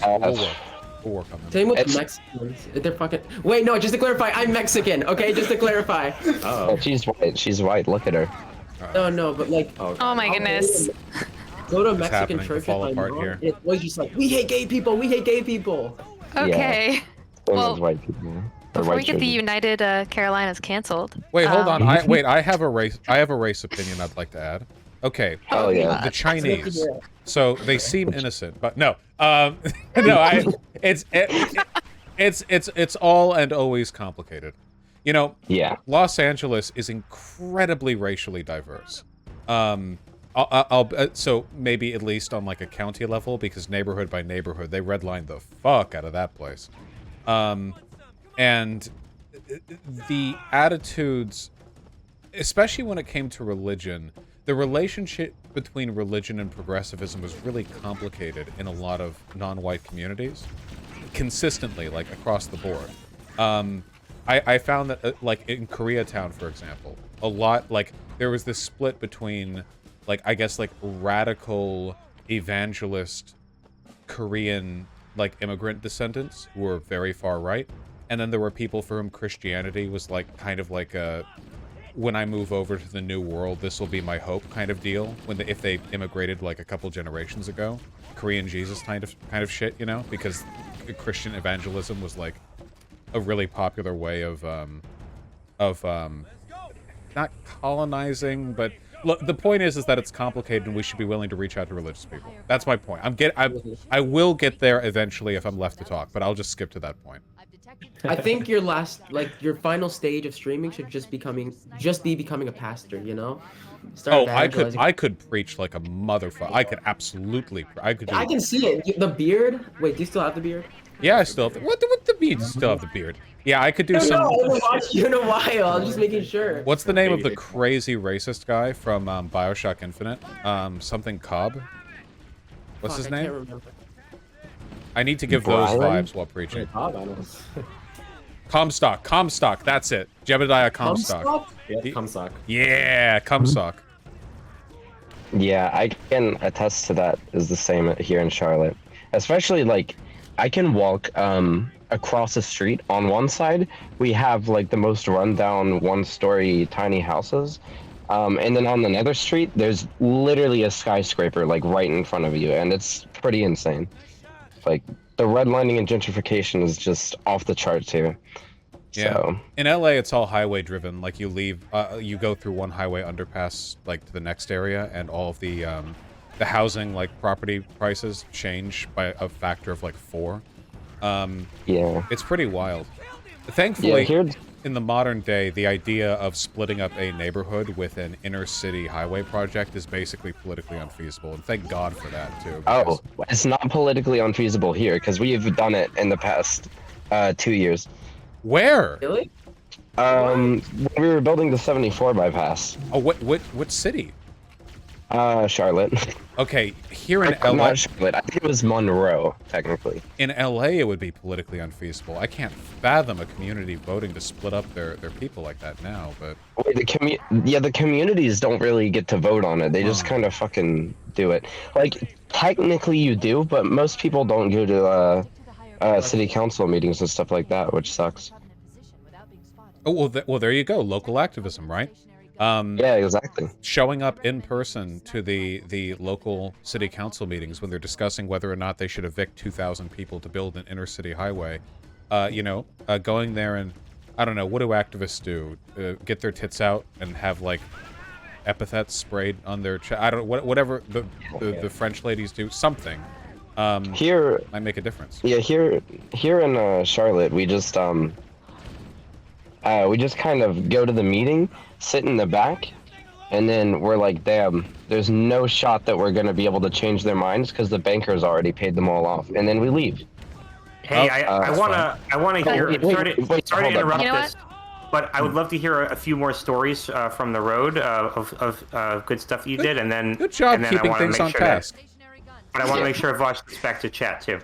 We'll work on them. Same with Mexicans. They're fucking. Wait, no. Just to clarify, I'm Mexican. Okay, just to clarify. Oh, she's white. She's white. Look at her. No, but like. Oh my goodness. Go to a It's Mexican happening to church fall with my apart mom. here. It's always just like, we hate gay people. We hate gay people. Okay. Same Well, as white people. Or Before white we get the children. United Carolinas canceled. Wait, hold on. I have a race opinion I'd like to add. Okay. Oh, yeah. The Chinese. So they seem innocent, but no. No, it's all and always complicated. You know, yeah. Los Angeles is incredibly racially diverse. So maybe at least on like a county level, because neighborhood by neighborhood, they redline the fuck out of that place. And the attitudes, especially when it came to religion, the relationship between religion and progressivism was really complicated in a lot of non-white communities, consistently, like across the board. I found that, like in Koreatown, for example, a lot, like there was this split between, like, I guess, like radical evangelist Korean, like immigrant descendants who were very far right, and then there were people for whom Christianity was like kind of like a, when I move over to the new world, this will be my hope kind of deal. When if they immigrated like a couple generations ago, Korean Jesus kind of shit, you know, because Christian evangelism was like a really popular way of not colonizing, but look, the point is that it's complicated and we should be willing to reach out to religious people. That's my point. I will get there eventually if I'm left to talk, but I'll just skip to that point. I think your your final stage of streaming should just be becoming a pastor. You know. Start I could preach like a motherfucker. I could absolutely. I can see it. The beard. Wait, do you still have the beard? Yeah, I still have what the beard? Still have the beard. Yeah, I could do some. I haven't watched you in a while. I'm just making sure. What's the name of the crazy racist guy from BioShock Infinite? Something Cobb. What's his name? Can't remember. I need to give those vibes while preaching. Comstock, that's it. Jebediah Comstock. Yeah, Comstock. Yeah, Comstock. Yeah, I can attest to that. Is the same here in Charlotte. Especially, like, I can walk across the street. On one side, we have, like, the most rundown one-story tiny houses. And then on another street, there's literally a skyscraper, like, right in front of you. And it's pretty insane. Like, the redlining and gentrification is just off the charts here. Yeah. So. In LA, it's all highway driven. Like you leave, you go through one highway underpass, like to the next area, and all of the housing, like property prices, change by a factor of like 4. Yeah. It's pretty wild. Thankfully, yeah, in the modern day, the idea of splitting up a neighborhood with an inner city highway project is basically politically unfeasible, and thank God for that too. Oh, it's not politically unfeasible here because we've done it in the past 2 years. Where? Really? When we were building the 74 bypass. Oh, what city? Charlotte. Okay, here in LA. Not Charlotte. I think it was Monroe, technically. In LA, it would be politically unfeasible. I can't fathom a community voting to split up their people like that now. But wait, the communities don't really get to vote on it. They just kind of fucking do it. Like technically, you do, but most people don't go to city council meetings and stuff like that, which sucks. Oh well, there you go. Local activism, right? Yeah, exactly. Showing up in person to the local city council meetings when they're discussing whether or not they should evict 2,000 people to build an inner city highway. Going there and, I don't know, what do activists do? Get their tits out and have, like, epithets sprayed on their chest? I don't know, whatever the French ladies do, something. Here might make a difference. Yeah, here in Charlotte, we just kind of go to the meeting, sit in the back, and then we're like, damn, there's no shot that we're going to be able to change their minds because the bankers already paid them all off, and then we leave. Hey, Oh, I wanna hear. wait, Sorry to hold on. interrupt You know this, but I would love to hear a few more stories from the road of good stuff you did, and then Good job and then keeping I wanna things make on sure task. But I want to make sure Vosh gets back to chat too.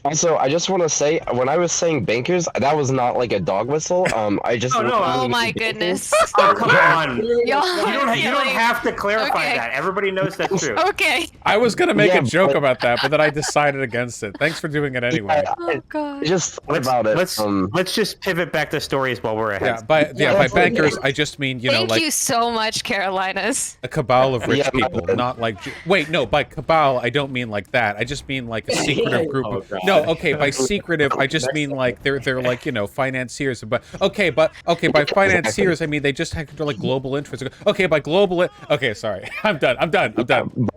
Also, I just want to say, when I was saying bankers, that was not like a dog whistle. I just. Oh my goodness. Oh come on! You Y'all don't have to clarify Okay. that. Everybody knows that's true. Okay. I was gonna make Yeah, a joke but- about that, but then I decided against it. Thanks for doing it anyway. Oh god. Just about it. Let's just pivot back to stories while we're ahead. Yeah, by bankers, I just mean, you know, Thank like you so much, Carolinas. a cabal of rich Yeah, people, not like... Wait, no, by cabal, I don't mean like that. I just mean like a secretive group of... God. No, okay, by secretive, I just mean like they're like, you know, financiers. But okay, by financiers, I mean they just have like global interests. Okay, by global... Okay, sorry. I'm done.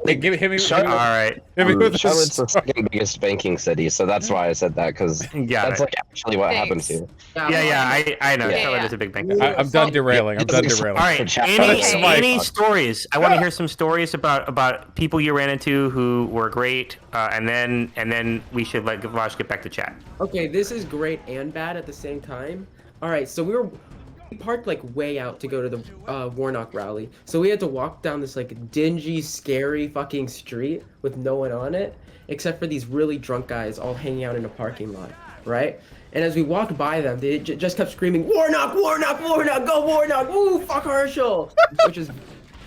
Hey, hit me Charlotte, all right. Hit me with the Charlotte's the second biggest banking city, so that's why I said that, because that's like actually what happens here. I know. Yeah, Charlotte yeah. is a big bank. I'm done derailing. I'm done derailing. All right. Any stories? I want to hear some stories about people you ran into who were great, and then we should let Vosh get back to chat. Okay, this is great and bad at the same time. All right, so we parked like way out to go to the Warnock rally. So we had to walk down this like dingy, scary fucking street with no one on it, except for these really drunk guys all hanging out in a parking lot, right? And as we walked by them, they just kept screaming, Warnock, Warnock, Warnock, go Warnock, woo, fuck Herschel, which is,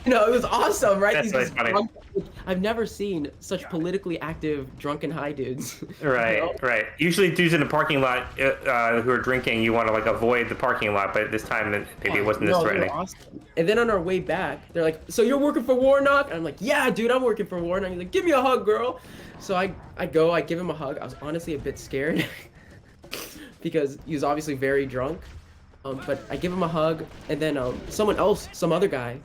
you know, it was awesome, right? That's These funny. drunk- I've never seen such politically active drunken high dudes. Right. Usually, dudes in the parking lot who are drinking, you want to like avoid the parking lot, but this time maybe it wasn't this No, they were threatening. awesome. And then on our way back, they're like, "So you're working for Warnock?" And I'm like, "Yeah, dude, I'm working for Warnock." He's like, "Give me a hug, girl." So I give him a hug. I was honestly a bit scared because he was obviously very drunk. But I give him a hug, and then some other guy,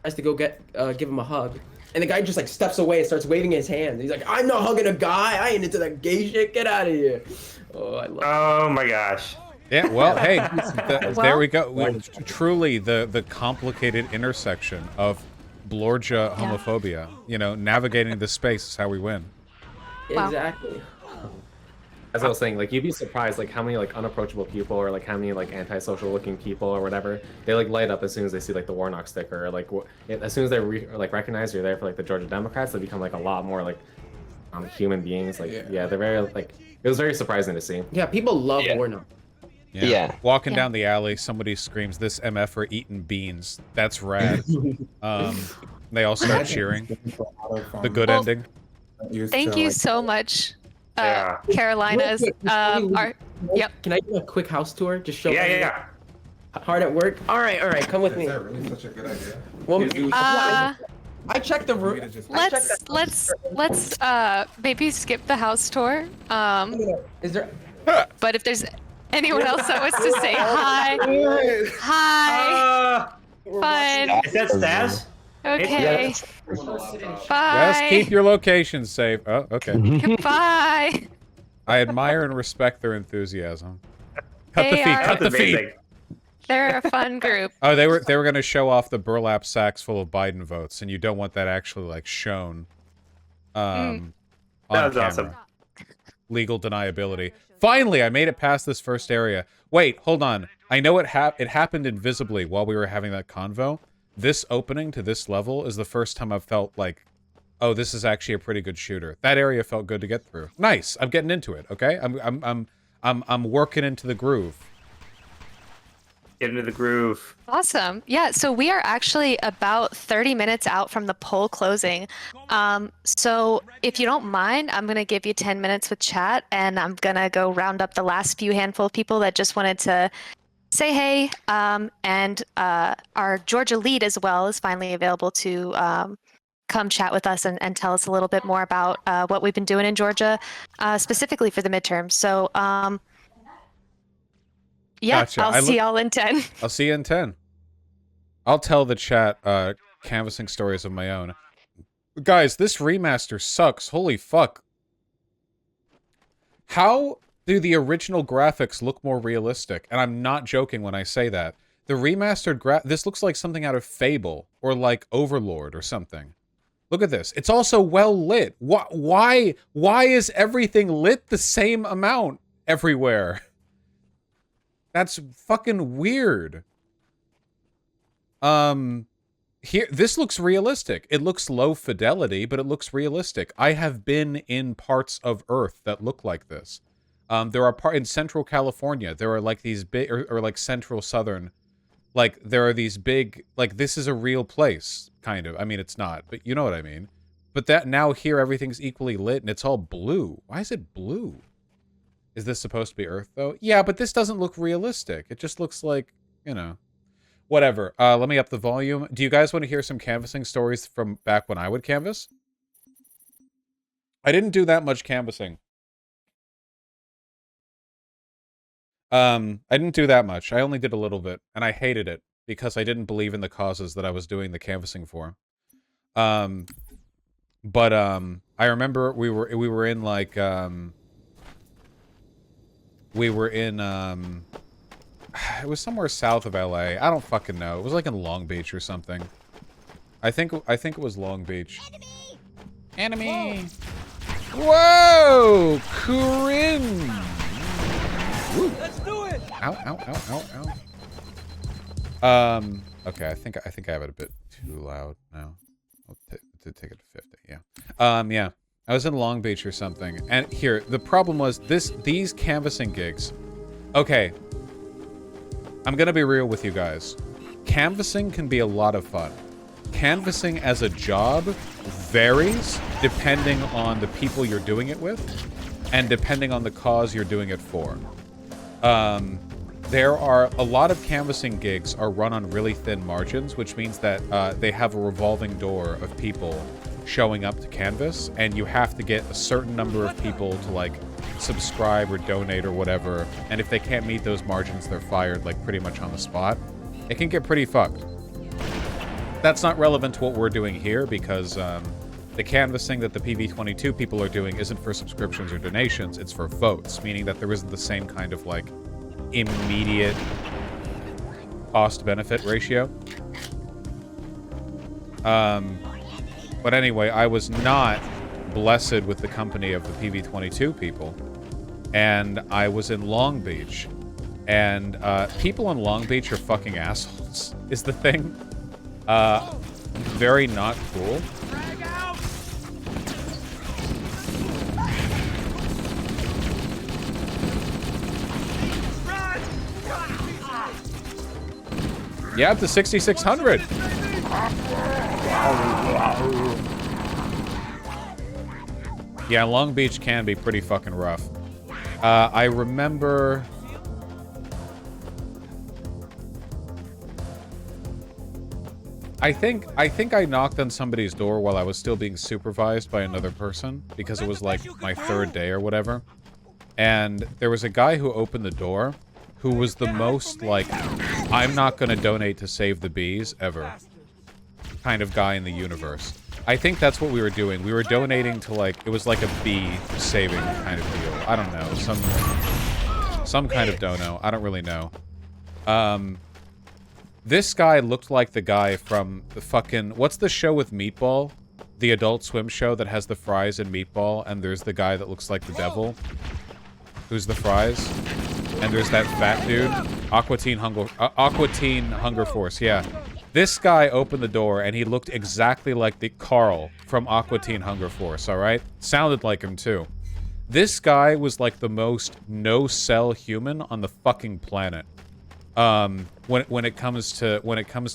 has to go give him a hug. And the guy just like steps away and starts waving his hand. He's like, "I'm not hugging a guy. I ain't into that gay shit. Get out of here." Oh, I love Oh my gosh. Yeah, well, hey, there we go. Truly, the complicated intersection of Blorgia homophobia. You know, navigating the space is how we win. Exactly. As I was saying, like, you'd be surprised, like, how many, like, unapproachable people or, like, how many, like, antisocial looking people or whatever, they, like, light up as soon as they see, like, the Warnock sticker. Or, like, as soon as they, recognize you're there for, like, the Georgia Democrats, they become, like, a lot more, like, human beings. Like, yeah, they're very, like, it was very surprising to see. Yeah, people love Warnock. Yeah. Walking down the alley, somebody screams, "This MF are eating beans." That's rad. They all start cheering. The good ending. Thank you so much, Carolinas. Yep. Can I do a quick house tour? Just show. Yeah. Hard at work. All right. Come with me. Is that really such a good idea? Well, I checked the room. Let's maybe skip the house tour. Is there? But if there's anyone else that wants to say hi, fun. Is that Stas? Okay. Bye. Just keep your location safe. Oh, okay. Goodbye. I admire and respect their enthusiasm. Cut the They feed. are- Cut the feed. They're a fun group. Oh, they were going to show off the burlap sacks full of Biden votes, and you don't want that actually like shown. On That was camera. awesome. Legal deniability. Finally, I made it past this first area. Wait, hold on. I know it happened invisibly while we were having that convo. This opening to this level is the first time I've felt like, oh, this is actually a pretty good shooter. That area felt good to get through. Nice. I'm getting into it. Okay. I'm working into the groove. Get into the groove. Awesome. Yeah, so we are actually about 30 minutes out from the poll closing. So if you don't mind, I'm going to give you 10 minutes with chat, and I'm going to go round up the last few handful of people that just wanted to say hey. And our Georgia lead as well is finally available to come chat with us and tell us a little bit more about what we've been doing in Georgia, specifically for the midterms. So yeah, Gotcha. I'll see y'all in 10. I'll see you in 10. I'll tell the chat canvassing stories of my own. Guys, this remaster sucks. Holy fuck. How do the original graphics look more realistic? And I'm not joking when I say that. The remastered this looks like something out of Fable or like Overlord or something. Look at this. It's also well lit. Why is everything lit the same amount everywhere? That's fucking weird. Here, this looks realistic. It looks low fidelity, but it looks realistic. I have been in parts of Earth that look like this. There are in Central California. There are like these big, or like Central Southern, like there are these big, like this is a real place, kind of. I mean, it's not, but you know what I mean. But that now here everything's equally lit and it's all blue. Why is it blue? Is this supposed to be Earth though? Yeah, but this doesn't look realistic. It just looks like, you know. Whatever. Let me up the volume. Do you guys want to hear some canvassing stories from back when I would canvas? I didn't do that much canvassing. I didn't do that much. I only did a little bit, and I hated it because I didn't believe in the causes that I was doing the canvassing for. I remember we were in like it was somewhere south of LA. I don't fucking know. It was like in Long Beach or something. I think it was Long Beach. Enemy! Whoa! Corinne! Let's do it! Ow, ow, ow, ow, ow. Okay, I think I have it a bit too loud now. I'll take it to 50, yeah. Yeah. I was in Long Beach or something. And here, the problem was these canvassing gigs. Okay. I'm gonna be real with you guys. Canvassing can be a lot of fun. Canvassing as a job varies depending on the people you're doing it with and depending on the cause you're doing it for. There are a lot of canvassing gigs are run on really thin margins, which means that they have a revolving door of people showing up to canvas, and you have to get a certain number of people to like subscribe or donate or whatever, and if they can't meet those margins, they're fired like pretty much on the spot. It can get pretty fucked. That's not relevant to what we're doing here because the canvassing that the PV22 people are doing isn't for subscriptions or donations, it's for votes, meaning that there isn't the same kind of like immediate cost-benefit ratio. But anyway, I was not blessed with the company of the PV22 people, and I was in Long Beach, and people in Long Beach are fucking assholes, is the thing. Very not cool. Yeah, up to 6,600. Yeah, Long Beach can be pretty fucking rough. I remember... I think I knocked on somebody's door while I was still being supervised by another person, because it was like my third day or whatever. And there was a guy who opened the door who was the most, like, I'm not gonna donate to save the bees, ever kind of guy in the universe. I think that's what we were doing. We were donating to, like, it was like a bee saving kind of deal. I don't know. Some kind of dono. I don't really know. This guy looked like the guy from the fucking... What's the show with Meatball? The Adult Swim show that has the fries and Meatball, and there's the guy that looks like the devil. Who's the fries? And there's that fat dude. Aqua Teen Hunger Force, yeah. This guy opened the door, and he looked exactly like the Carl from Aqua Teen Hunger Force, alright? Sounded like him, too. This guy was like the most no-cell human on the fucking planet. When it comes to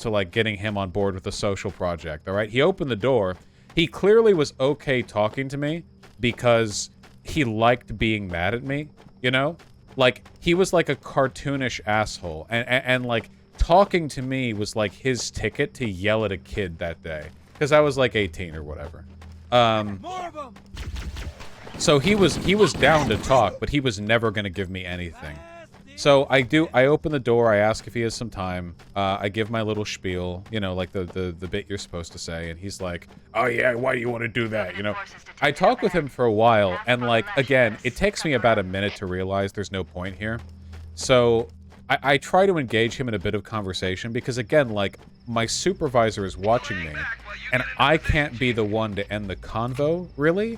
like getting him on board with the social project, all right? He opened the door. He clearly was okay talking to me because he liked being mad at me, you know? Like, he was like a cartoonish asshole, and like talking to me was like his ticket to yell at a kid that day, because I was like 18 or whatever. So he was down to talk, but he was never gonna give me anything. So I open the door, I ask if he has some time, I give my little spiel, you know, like the bit you're supposed to say, and he's like, oh yeah, why do you want to do that, you know? I talk with him for a while, and like, again, it takes me about a minute to realize there's no point here. So I try to engage him in a bit of conversation because, again, like, my supervisor is watching me, and I can't be the one to end the convo, really,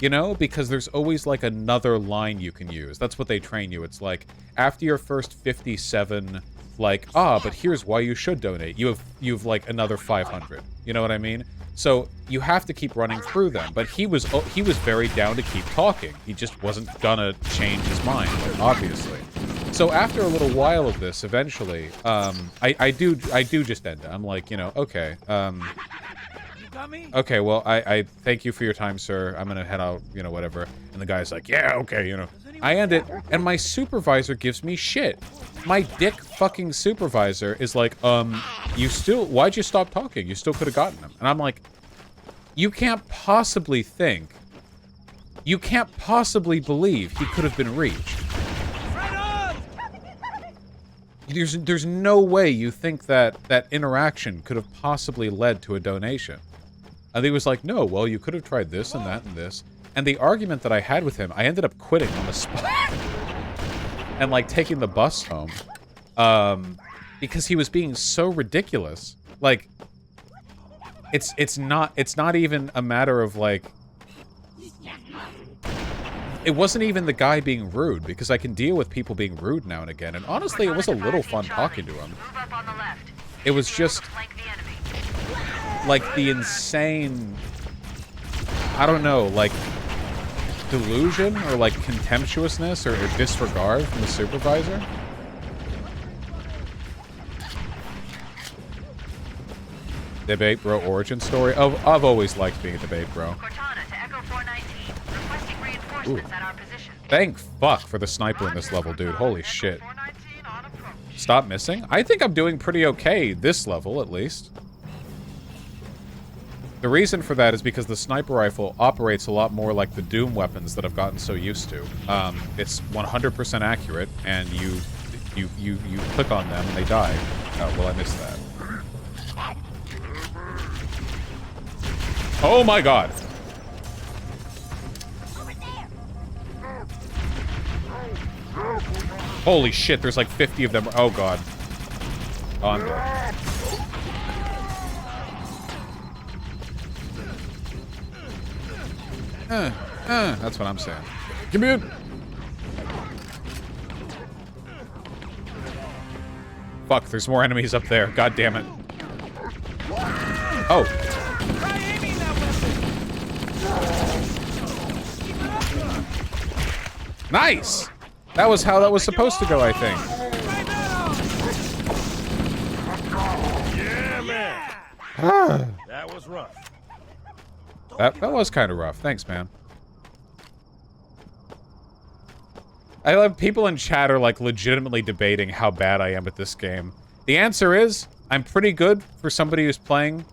you know, because there's always, like, another line you can use. That's what they train you. It's like, after your first 57, like, but here's why you should donate. You've like, another 500. You know what I mean? So, you have to keep running through them. But he was very down to keep talking. He just wasn't gonna change his mind, obviously. So after a little while of this, eventually, I do just end it. I'm like, you know, okay, okay, well, I thank you for your time, sir. I'm gonna head out, you know, whatever. And the guy's like, yeah, okay, you know. I end it, and my supervisor gives me shit. My dick fucking supervisor is like, why'd you stop talking? You still could have gotten him. And I'm like, you can't possibly believe he could have been reached. There's no way you think that interaction could have possibly led to a donation. And he was like, no, well, you could have tried this and that and this. And the argument that I had with him, I ended up quitting on the spot. And, like, taking the bus home. Because he was being so ridiculous. Like, it's not even a matter of, like... It wasn't even the guy being rude, because I can deal with people being rude now and again, and honestly, it was a little fun talking to him. It was just, like, the insane, I don't know, like, delusion, or, like, contemptuousness, or disregard from the supervisor. Debate bro origin story? Oh, I've always liked being a debate bro. Ooh. Thank fuck for the sniper in this level, dude. Holy shit. Stop missing? I think I'm doing pretty okay this level, at least. The reason for that is because the sniper rifle operates a lot more like the Doom weapons that I've gotten so used to. It's 100% accurate, and you click on them and they die. Oh, well, I missed that. Oh my god! Holy shit, there's like 50 of them. Oh god. Oh, I'm dead. That's what I'm saying. Give me it. Fuck, there's more enemies up there. God damn it. Oh. Nice! That was how that was supposed to go, I think. Yeah, man. That was rough. That was kind of rough. Thanks, man. I love people in chat are like legitimately debating how bad I am at this game. The answer is, I'm pretty good for somebody who's playing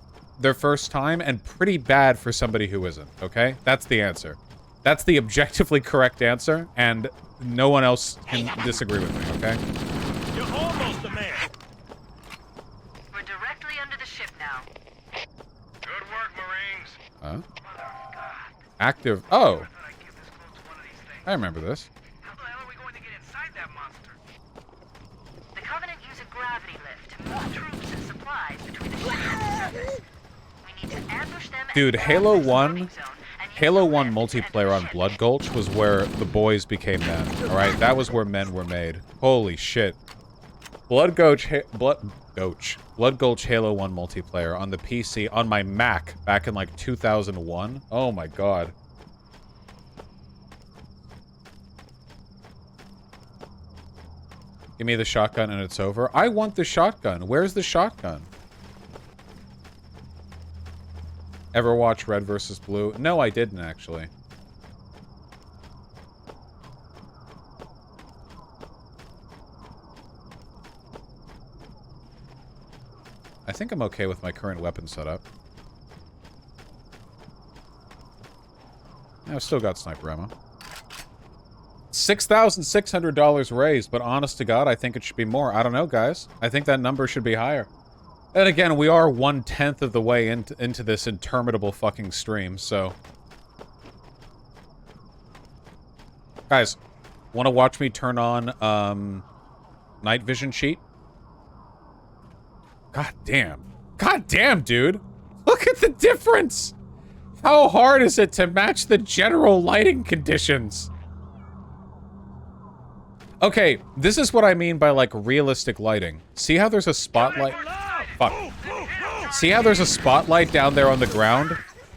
their first time and pretty bad for somebody who isn't, okay? That's the answer. That's the objectively correct answer, and no one else can disagree with me, okay? You're almost a man. We're directly under the ship now. Good work, Marines. Huh? Active. Oh. I remember this. The Covenant use a gravity lift to move troops and supplies between the ship and the surface. We need to ambush them. Dude, Halo 1 multiplayer on Blood Gulch was where the boys became men, alright? That was where men were made. Holy shit. Blood Gulch Halo 1 multiplayer on the PC, on my Mac, back in like 2001. Oh my god. Give me the shotgun and it's over. I want the shotgun. Where's the shotgun? Ever watch Red vs. Blue? No, I didn't, actually. I think I'm okay with my current weapon setup. I've still got sniper ammo. $6,600 raised, but honest to God, I think it should be more. I don't know, guys. I think that number should be higher. And again, we are 1/10 of the way into this interminable fucking stream, so... Guys, want to watch me turn on, night vision sheet. God damn. God damn, dude. Look at the difference. How hard is it to match the general lighting conditions? Okay, this is what I mean by, like, realistic lighting. See how there's a spotlight? Fuck. See how there's a spotlight down there on the ground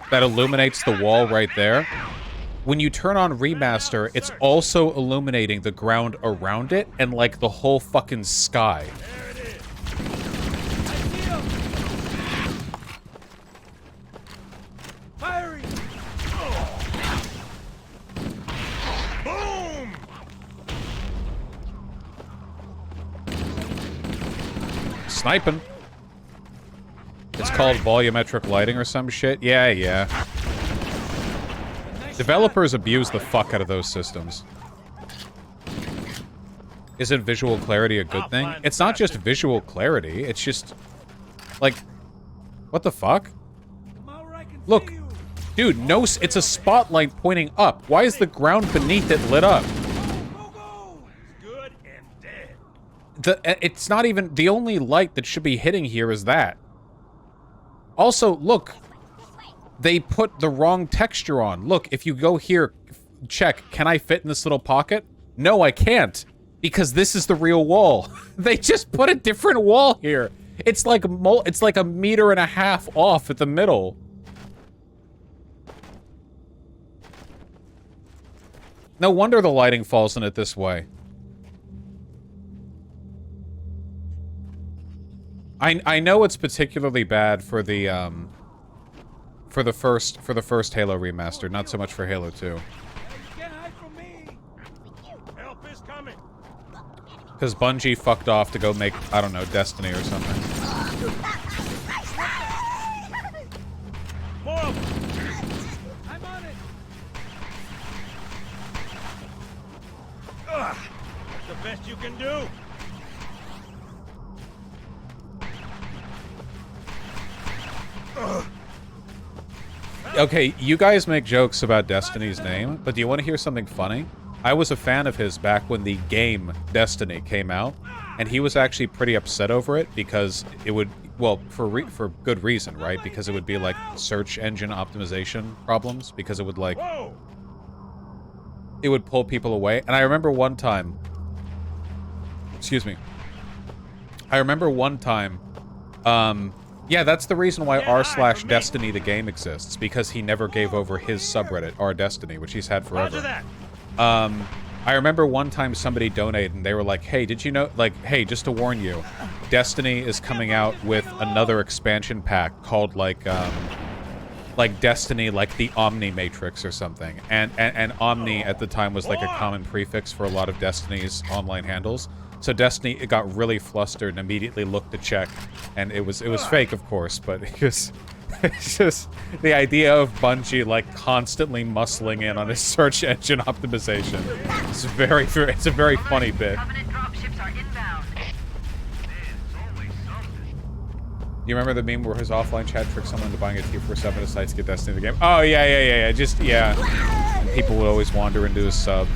that illuminates the wall right there? When you turn on remaster, it's also illuminating the ground around it and, like, the whole fucking sky. Sniping. It's called volumetric lighting or some shit. Yeah, yeah. Developers abuse the fuck out of those systems. Isn't visual clarity a good thing? It's not just visual clarity, it's just... like... what the fuck? Look. Dude, no, it's a spotlight pointing up. Why is the ground beneath it lit up? It's not even... the only light that should be hitting here is that. Also, look. They put the wrong texture on. Look, if you go here, check, can I fit in this little pocket? No, I can't. Because this is the real wall. They just put a different wall here. It's like a meter and a half off at the middle. No wonder the lighting falls in it this way. I know it's particularly bad for the first Halo remaster, not so much for Halo 2. Because Bungie fucked off to go make, I don't know, Destiny or something. I'm on it. That's the best you can do. Okay, you guys make jokes about Destiny's name, but do you want to hear something funny? I was a fan of his back when the game Destiny came out, and he was actually pretty upset over it because it would, well, for good reason, right? Because it would be like search engine optimization problems, because it would like, it would pull people away. And I remember one time, excuse me, I remember one time, yeah, that's the reason why r/Destiny the game exists, because he never gave over his subreddit, r/Destiny, which he's had forever. I remember one time somebody donated and they were like, hey, did you know, like, hey, just to warn you, Destiny is coming out with another expansion pack called like Destiny, like the Omni Matrix or something. And Omni at the time was like a common prefix for a lot of Destiny's online handles. So Destiny, it got really flustered and immediately looked to check, and it was fake, of course, but it's just the idea of Bungie like constantly muscling in on his search engine optimization. It's a very funny bit. You remember the meme where his offline chat tricked someone into buying a T47 to sites to get Destiny the game? Oh yeah. Just and people would always wander into his sub.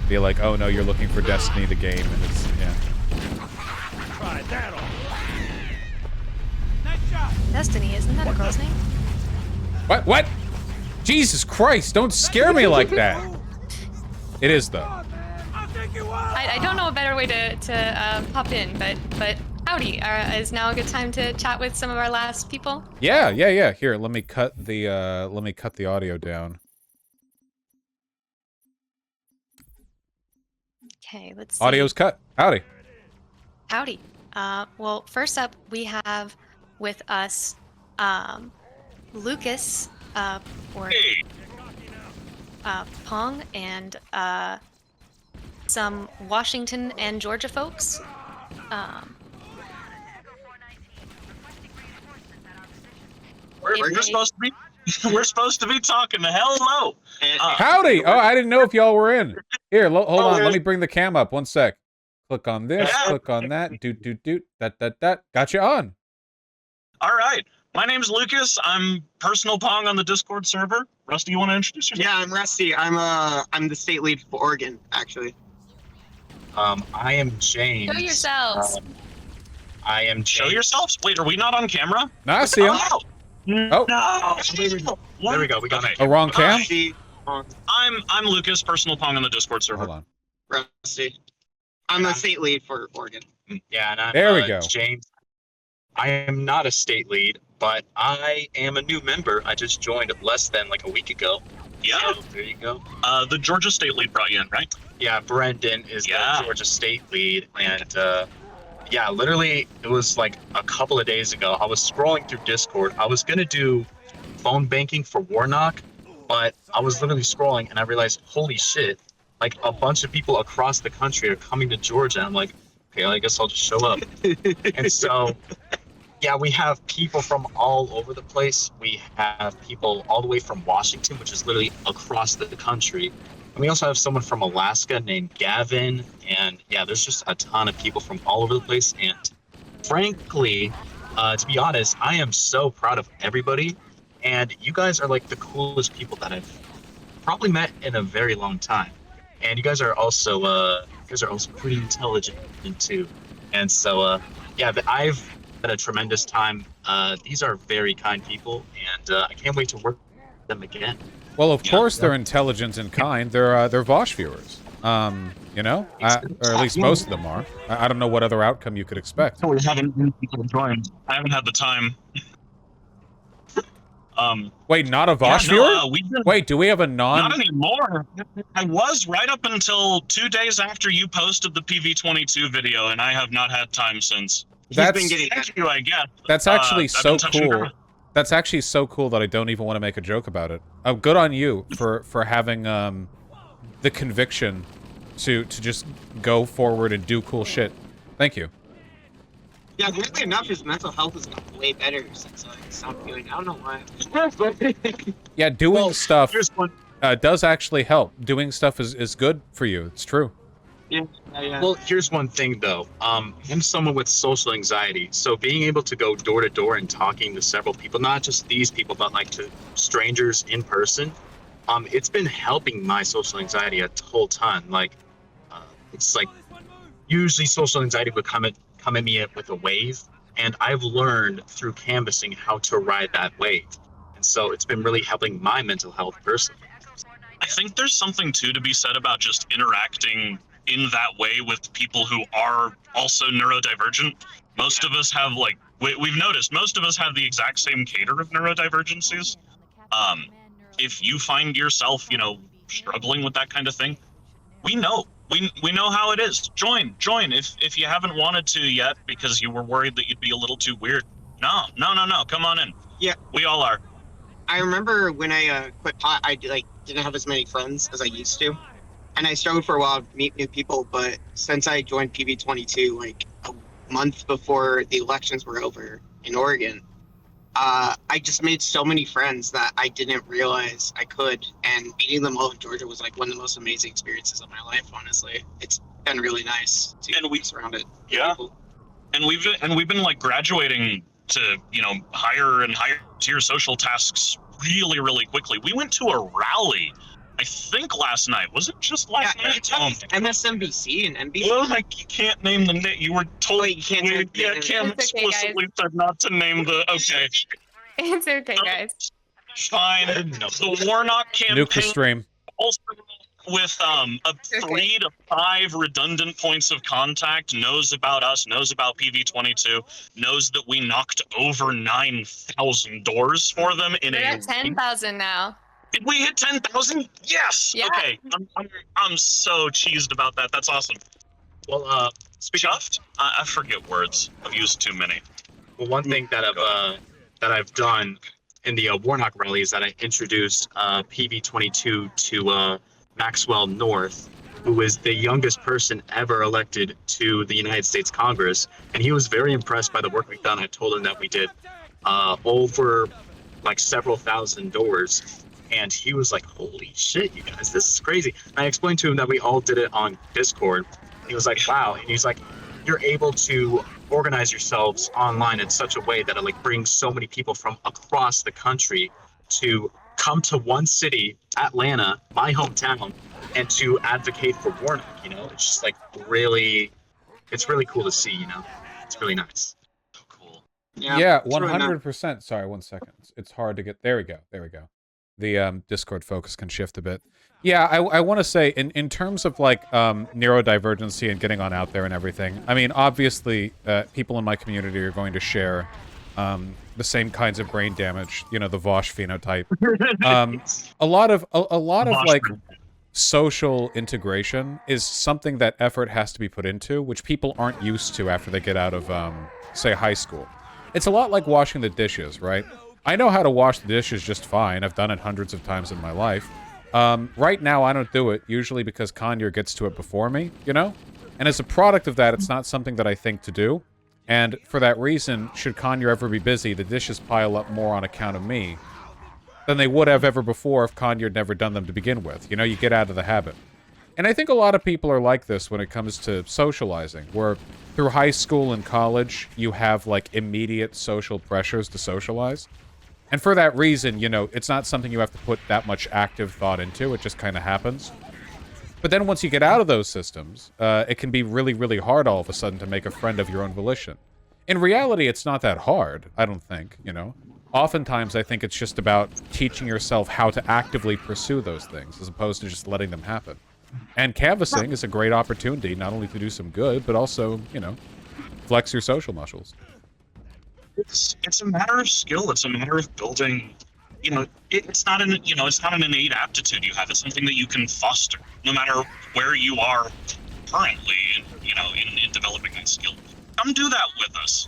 Be like, oh no, you're looking for Destiny the game, and it's, yeah. Try that on. Destiny, isn't that a girl's name? What? Jesus Christ, don't scare me like that. It is, though. I don't know a better way to pop in, but howdy. Is now a good time to chat with some of our last people? Yeah. Here, let me cut the audio down. Okay, let's see. Audio's cut. Howdy. Howdy. Well, first up, we have with us Lucas, or Pong, and some Washington and Georgia folks. We're supposed to be. We're supposed to be talking. The hell no. Howdy! Oh, I didn't know if y'all were in. Here, hold on. Let me bring the cam up. 1 sec. Click on this. Click on that. Doot. That. Got you on. All right. My name's Lucas. I'm personal Pong on the Discord server. Rusty, you want to introduce yourself? Yeah, I'm Rusty. I'm the state lead for Oregon, actually. I am James. Show yourselves. I am James. Show yourselves? Wait, are we not on camera? No, I see him. Oh, Oh. No. There we go. We got it. A wrong cam? I'm Lucas, personal Pong on the Discord server. Hold on. Rusty. I'm the state lead for Oregon. Yeah, and I'm There we go. James. I am not a state lead, but I am a new member. I just joined less than like a week ago. Yeah. So, there you go. The Georgia state lead brought you in, right? Yeah, Brendan is the Georgia state lead. And yeah, literally, it was like a couple of days ago. I was scrolling through Discord. I was going to do phone banking for Warnock, but I was literally scrolling and I realized, holy shit, like a bunch of people across the country are coming to Georgia. I'm like, okay, I guess I'll just show up. And so, yeah, we have people from all over the place. We have people all the way from Washington, which is literally across the country. And we also have someone from Alaska named Gavin. And yeah, there's just a ton of people from all over the place. And frankly, to be honest, I am so proud of everybody. And you guys are like the coolest people that I've probably met in a very long time. And you guys are also pretty intelligent too. And so yeah, but I've had a tremendous time. These are very kind people, and I can't wait to work with them again. Well, of course they're intelligent and kind. They're Vosh viewers. You know, or at least most of them are. I don't know what other outcome you could expect. We haven't joined. I haven't had the time. Wait, not a Vosh viewer? Wait, do we have a Not anymore. I was right up until 2 days after you posted the PV22 video, and I have not had time since. That's- He's been getting Thank you, I guess. That's actually I've so been touching cool. her. That's actually so cool that I don't even want to make a joke about it. Oh, good on you for having the conviction to just go forward and do cool shit. Thank you. Yeah, weirdly enough, his mental health has gotten way better since I stopped doing. I don't know why. Yeah, doing stuff does actually help. Doing stuff is good for you. It's true. Yeah. Well, here's one thing though. I'm someone with social anxiety, so being able to go door to door and talking to several people, not just these people, but like to strangers in person, it's been helping my social anxiety a whole ton. Like, it's like usually social anxiety would come at me with a wave, and I've learned through canvassing how to ride that wave, and so it's been really helping my mental health personally. I think there's something too to be said about just interacting in that way with people who are also neurodivergent. Most of us have like we've noticed most of us have the exact same cadre of neurodivergencies. If you find yourself, you know, struggling with that kind of thing, we know how it is. Join if you haven't wanted to yet because you were worried that you'd be a little too weird. No, come on in. Yeah, we all are. I remember when I quit pot, I didn't have as many friends as I used to, and I struggled for a while to meet new people. But since I joined PV22 like a month before the elections were over in Oregon, I just made so many friends that I didn't realize I could, and meeting them all in Georgia was like one of the most amazing experiences of my life. Honestly, it's been really nice to be surrounded. Yeah, and we've been like graduating to, you know, higher and higher tier social tasks really quickly. We went to a rally, I think last night. Was it just last night? MSNBC and NBC. Well, like, you can't name the name. You were told. Wait, you can't. Cam explicitly said not to name the. Okay. It's okay, guys. Fine. The Warnock campaign. Nuke the stream. Also, with a 3 to 5 redundant points of contact, knows about us, knows about PV22, knows that we knocked over 9,000 doors for them in We're a. at 10,000 now. Did we hit 10,000? Yes. Yeah. Okay. I'm so cheesed about that. That's awesome. Well, chuffed. I forget words. I've used too many. Well, one thing that I've done in the Warnock rally is that I introduced PV22 to Maxwell North, who is the youngest person ever elected to the United States Congress, and he was very impressed by the work we've done. I told him that we did over like several thousand doors, and he was like, holy shit, you guys, this is crazy. And I explained to him that we all did it on Discord. He was like, wow. And he's like, you're able to organize yourselves online in such a way that it like brings so many people from across the country to come to one city, Atlanta, my hometown, and to advocate for Warnock. You know, it's just like it's really cool to see. You know, it's really nice. So cool. Yeah, it's really nice. 100%. Sorry, 1 second. It's hard to get. There we go. There we go. The Discord focus can shift a bit. Yeah, I want to say in terms of like neurodivergency and getting on out there and everything. I mean, obviously, people in my community are going to share the same kinds of brain damage. You know, the Vosh phenotype. A lot of like social integration is something that effort has to be put into, which people aren't used to after they get out of say high school. It's a lot like washing the dishes, right? I know how to wash the dishes just fine. I've done it hundreds of times in my life. Right now, I don't do it, usually because Kanye gets to it before me, you know? And as a product of that, it's not something that I think to do. And for that reason, should Kanye ever be busy, the dishes pile up more on account of me than they would have ever before if Kanye had never done them to begin with. You know, you get out of the habit. And I think a lot of people are like this when it comes to socializing, where through high school and college, you have, like, immediate social pressures to socialize. And for that reason, you know, it's not something you have to put that much active thought into. It just kind of happens. But then once you get out of those systems, it can be really, really hard all of a sudden to make a friend of your own volition. In reality, it's not that hard, I don't think, you know. Oftentimes, I think it's just about teaching yourself how to actively pursue those things, as opposed to just letting them happen. And canvassing is a great opportunity, not only to do some good, but also, you know, flex your social muscles. It's a matter of skill. It's a matter of building. You know, it's not an innate aptitude you have. It's something that you can foster, no matter where you are currently. You know, in developing that skill. Come do that with us.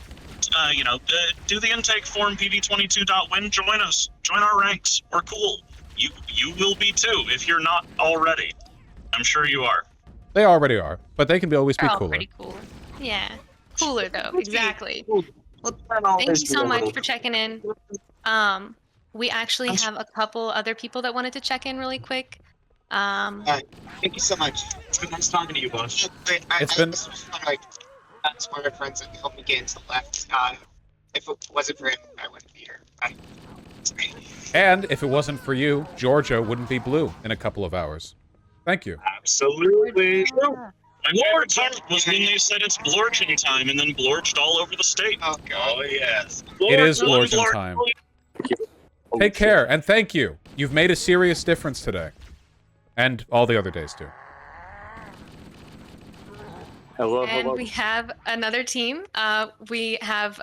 Do the intake form pv22.win. Join us. Join our ranks. We're cool. You will be too if you're not already. I'm sure you are. They already are, but they can always be They're all cooler. pretty cool. Yeah, cooler though. Exactly. Well, thank you so much for checking in. We actually have a couple other people that wanted to check in really quick. Thank you so much. It's been nice talking to you, boss. It's been like smarter friends that helped me get into the left. If it wasn't for him, I wouldn't be here. And if it wasn't for you, Georgia wouldn't be blue in a couple of hours. Thank you. Absolutely. My favorite part was when they said it's Blorchin time and then blorched all over the state. Oh, God. Oh, yes. It is Blorchin time. Take care, and thank you. You've made a serious difference today. And all the other days, too. Hello, And we have another team. We have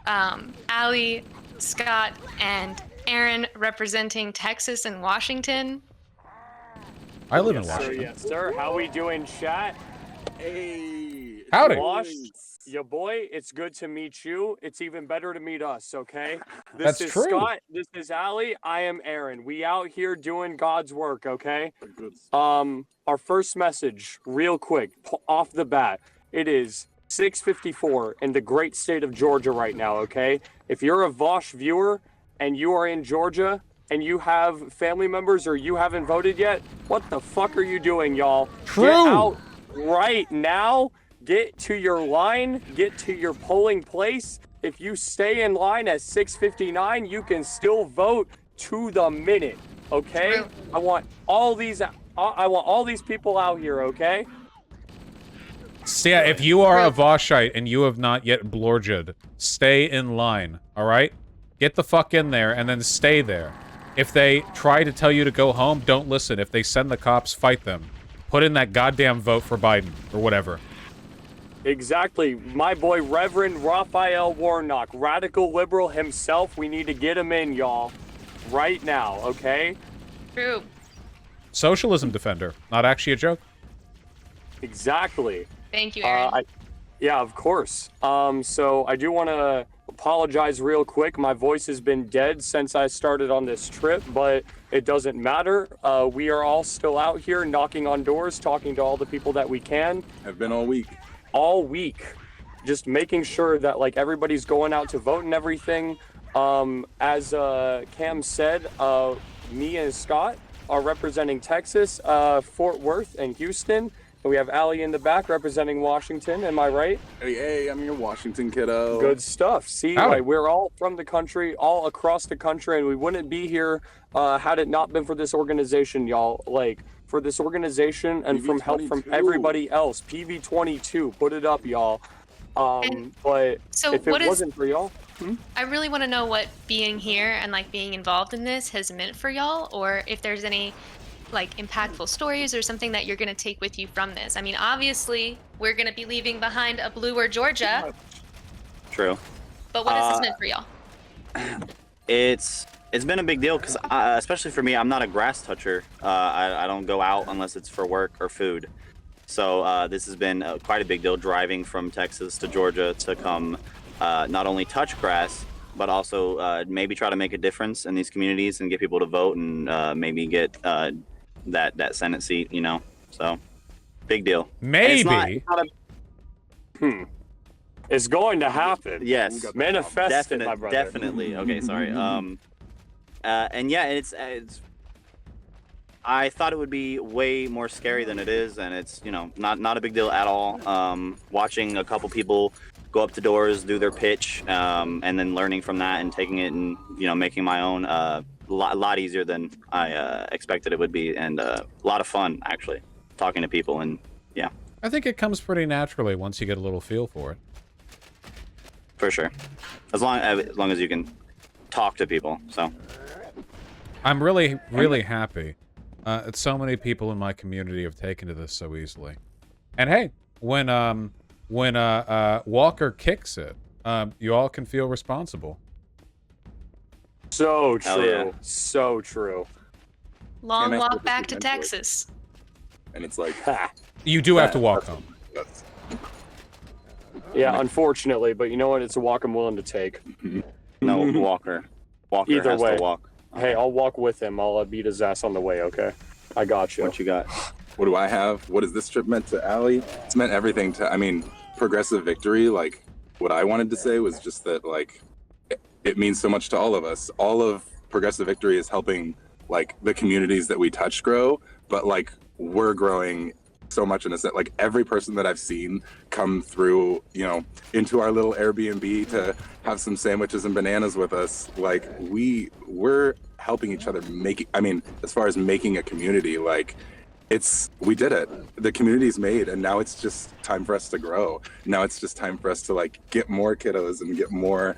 Allie, Scott, and Aaron representing Texas and Washington. I live in Sir, Washington. yes, sir. How we doing, chat? Hey. Howdy. Wash, ya boy, it's good to meet you. It's even better to meet us, okay? That's This is true. Scott. This is Allie. I am Aaron. We out here doing God's work, okay? Our first message, real quick, off the bat. It is 6:54 in the great state of Georgia right now, okay? If you're a Vosh viewer and you are in Georgia, and you have family members or you haven't voted yet, what the fuck are you doing, y'all? True. Get out right now. Get to your line. Get to your polling place. If you stay in line at 6:59, you can still vote to the minute, okay? True. I want all these people out here, okay? So yeah, if you are a Voshite and you have not yet blorged, stay in line, alright? Get the fuck in there and then stay there. If they try to tell you to go home, don't listen. If they send the cops, fight them. Put in that goddamn vote for Biden, or whatever. Exactly. My boy, Reverend Raphael Warnock, radical liberal himself. We need to get him in, y'all. Right now, okay? True. Socialism defender. Not actually a joke. Exactly. Thank you, Aaron. Yeah, of course. So I do want to apologize real quick. My voice has been dead since I started on this trip, but it doesn't matter. We are all still out here knocking on doors, talking to all the people that we can. Have been all week. All week. Just making sure that like everybody's going out to vote and everything. As Cam said, me and Scott are representing Texas, Fort Worth, and Houston. We have Allie in the back representing Washington. Am I right? Hey, I'm your Washington kiddo. Good stuff. See, Howdy. like, we're all from the country, all across the country, and we wouldn't be here had it not been for this organization, y'all. Like, for this organization and from help from everybody else. PV22, put it up, y'all. But so if it what is- wasn't for y'all, I really want to know what being here and like being involved in this has meant for y'all, or if there's any like impactful stories or something that you're going to take with you from this. I mean, obviously, we're going to be leaving behind a bluer Georgia, True. but what has this meant for y'all? It's been a big deal because, especially for me, I'm not a grass toucher. I don't go out unless it's for work or food. So this has been quite a big deal, driving from Texas to Georgia to come not only touch grass, but also maybe try to make a difference in these communities and get people to vote and maybe get that Senate seat, you know. So big deal. Maybe. it's going to happen. Yes. Manifest it, my brother. Definitely. Okay, sorry. And yeah, it's I thought it would be way more scary than it is, and it's, you know, not a big deal at all. Watching a couple people go up to doors, do their pitch, and then learning from that and taking it and, you know, making my own, a lot easier than I expected it would be, and a lot of fun, actually, talking to people, and yeah. I think it comes pretty naturally once you get a little feel for it. For sure. As long as you can talk to people, so. I'm really, really happy. So many people in my community have taken to this so easily. And hey, when Walker kicks it, you all can feel responsible. So Hell true. yeah. So true. Long And I walk suppose back it's to eventually- Texas. And it's like, You do have to walk home. Yeah, unfortunately, but you know what? It's a walk I'm willing to take. No, Walker. Walker Either has way. to walk. Hey, I'll walk with him. I'll beat his ass on the way, okay? I got you. What you got? what do I have? What has this trip meant to Allie? It's meant everything to, I mean, progressive victory. Like, what I wanted to say was just that, like, it means so much to all of us. All of progressive victory is helping, like, the communities that we touch grow, but, like, we're growing so much in a sense. Like, every person that I've seen come through, you know, into our little Airbnb to have some sandwiches and bananas with us, like, we're helping each other make, I mean, as far as making a community, like, we did it. The community's made, and now it's just time for us to grow. Now it's just time for us to, like, get more kiddos and get more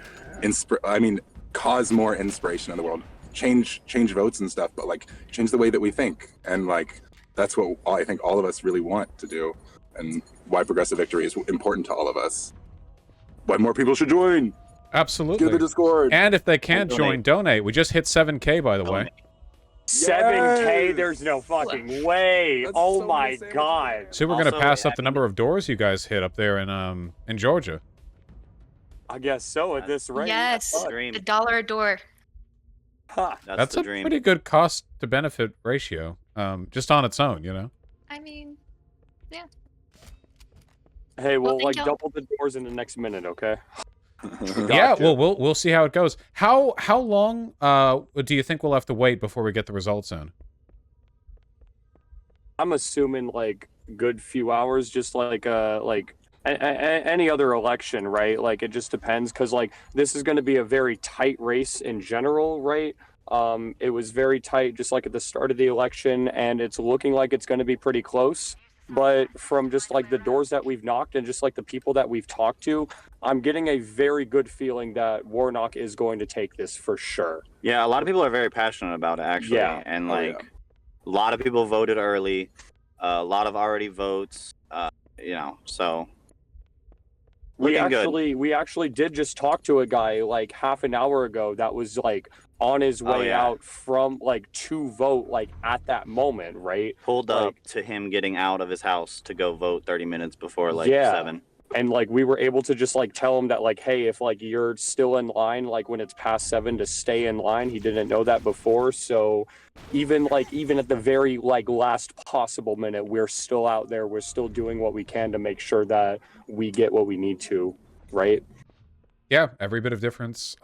cause more inspiration in the world. Change votes and stuff, but, like, change the way that we think. And, like, that's what I think all of us really want to do, and why progressive victory is important to all of us. Why more people should join. Absolutely. Get the Discord. And if they can't join, donate. We just hit 7K, by the way. 7K? There's no fucking way. Oh my god. So we're going to pass up the number of doors you guys hit up there in Georgia. I guess so at this rate. Yes, $1 a door. That's a pretty good cost to benefit ratio, just on its own, you know. I mean, yeah. Hey, we'll thank like y'all. double the doors in the next minute, okay? Yeah, well, we'll see how it goes. How long do you think we'll have to wait before we get the results in? I'm assuming like good few hours, just like any other election, right? Like it just depends, because like this is going to be a very tight race in general, right? It was very tight just like at the start of the election, and it's looking like it's going to be pretty close. But from just like the doors that we've knocked and just like the people that we've talked to, I'm getting a very good feeling that Warnock is going to take this for sure. Yeah, a lot of people are very passionate about it, actually. Yeah. And like, a lot of people voted early, a lot of already votes, you know, so. We looking good. actually did just talk to a guy like half an hour ago that was like on his way out from like to vote like at that moment, right? Pulled up to him getting out of his house to go vote 30 minutes before like 7. And like we were able to just like tell him that like, hey, if like you're still in line, like when it's past 7 to stay in line. He didn't know that before. So even at the very like last possible minute, we're still out there. We're still doing what we can to make sure that we get what we need to, right? Yeah, every bit of difference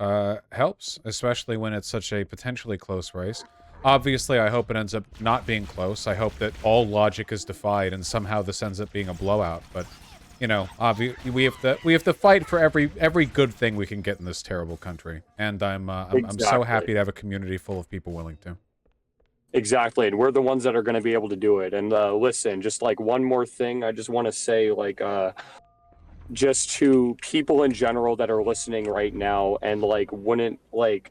helps, especially when it's such a potentially close race. Obviously, I hope it ends up not being close. I hope that all logic is defied and somehow this ends up being a blowout. But, you know, we have to fight for every good thing we can get in this terrible country. And I'm so happy to have a community full of people willing to. Exactly, and we're the ones that are going to be able to do it. And listen, just like one more thing, I just want to say, like, just to people in general that are listening right now and like wouldn't like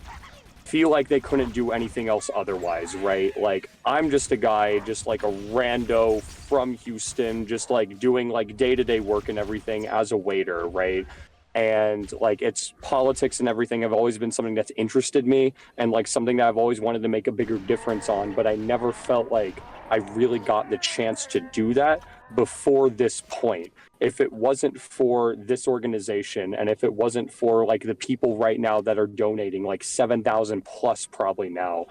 feel like they couldn't do anything else otherwise, right? Like, I'm just a guy, just like a rando from Houston, just like doing like day-to-day work and everything as a waiter, right? And like, it's politics and everything have always been something that's interested me and like something that I've always wanted to make a bigger difference on, but I never felt like I really got the chance to do that before this point. If it wasn't for this organization and if it wasn't for like the people right now that are donating, like 7,000 plus probably now,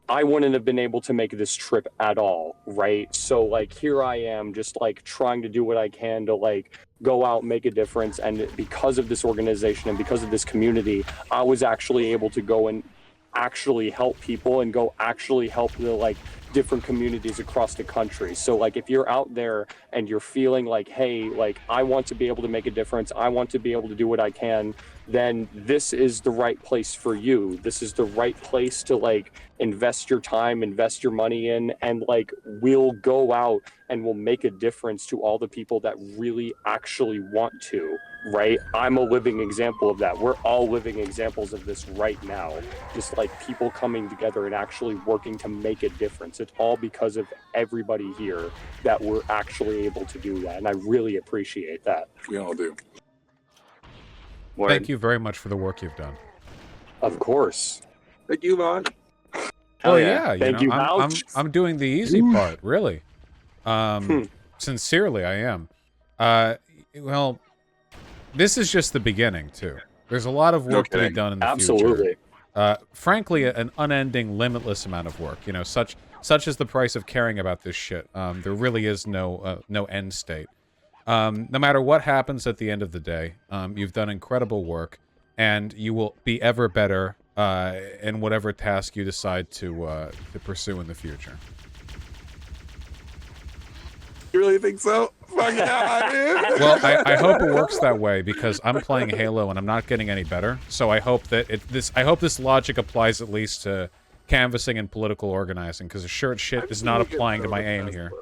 I wouldn't have been able to make this trip at all, right? So like, here I am just like trying to do what I can to like go out, make a difference. And because of this organization and because of this community, I was actually able to go and actually help people and go actually help the like different communities across the country. So like, if you're out there and you're feeling like, hey, like I want to be able to make a difference, I want to be able to do what I can, then this is the right place for you. This is the right place to like invest your time, invest your money in, and like we'll go out and we'll make a difference to all the people that really actually want to, right? I'm a living example of that. We're all living examples of this right now. Just like people coming together and actually working to make a difference. It's all because of everybody here that we're actually able to do that. And I really appreciate that. We all do. Word. Thank you very much for the work you've done. Of course. Thank you, Vaughn. Oh yeah, Thank you. I'm doing the easy part, really. Sincerely, I am. Well, this is just the beginning too. There's a lot of work to be done in the future. Frankly, an unending, limitless amount of work. You know, such is the price of caring about this shit. There really is no end state. No matter what happens at the end of the day, you've done incredible work, and you will be ever better in whatever task you decide to pursue in the future. You really think so? Fuck yeah, dude. Well, I hope it works that way because I'm playing Halo and I'm not getting any better. So I hope that this logic applies at least to canvassing and political organizing, because shit is not applying to my aim here.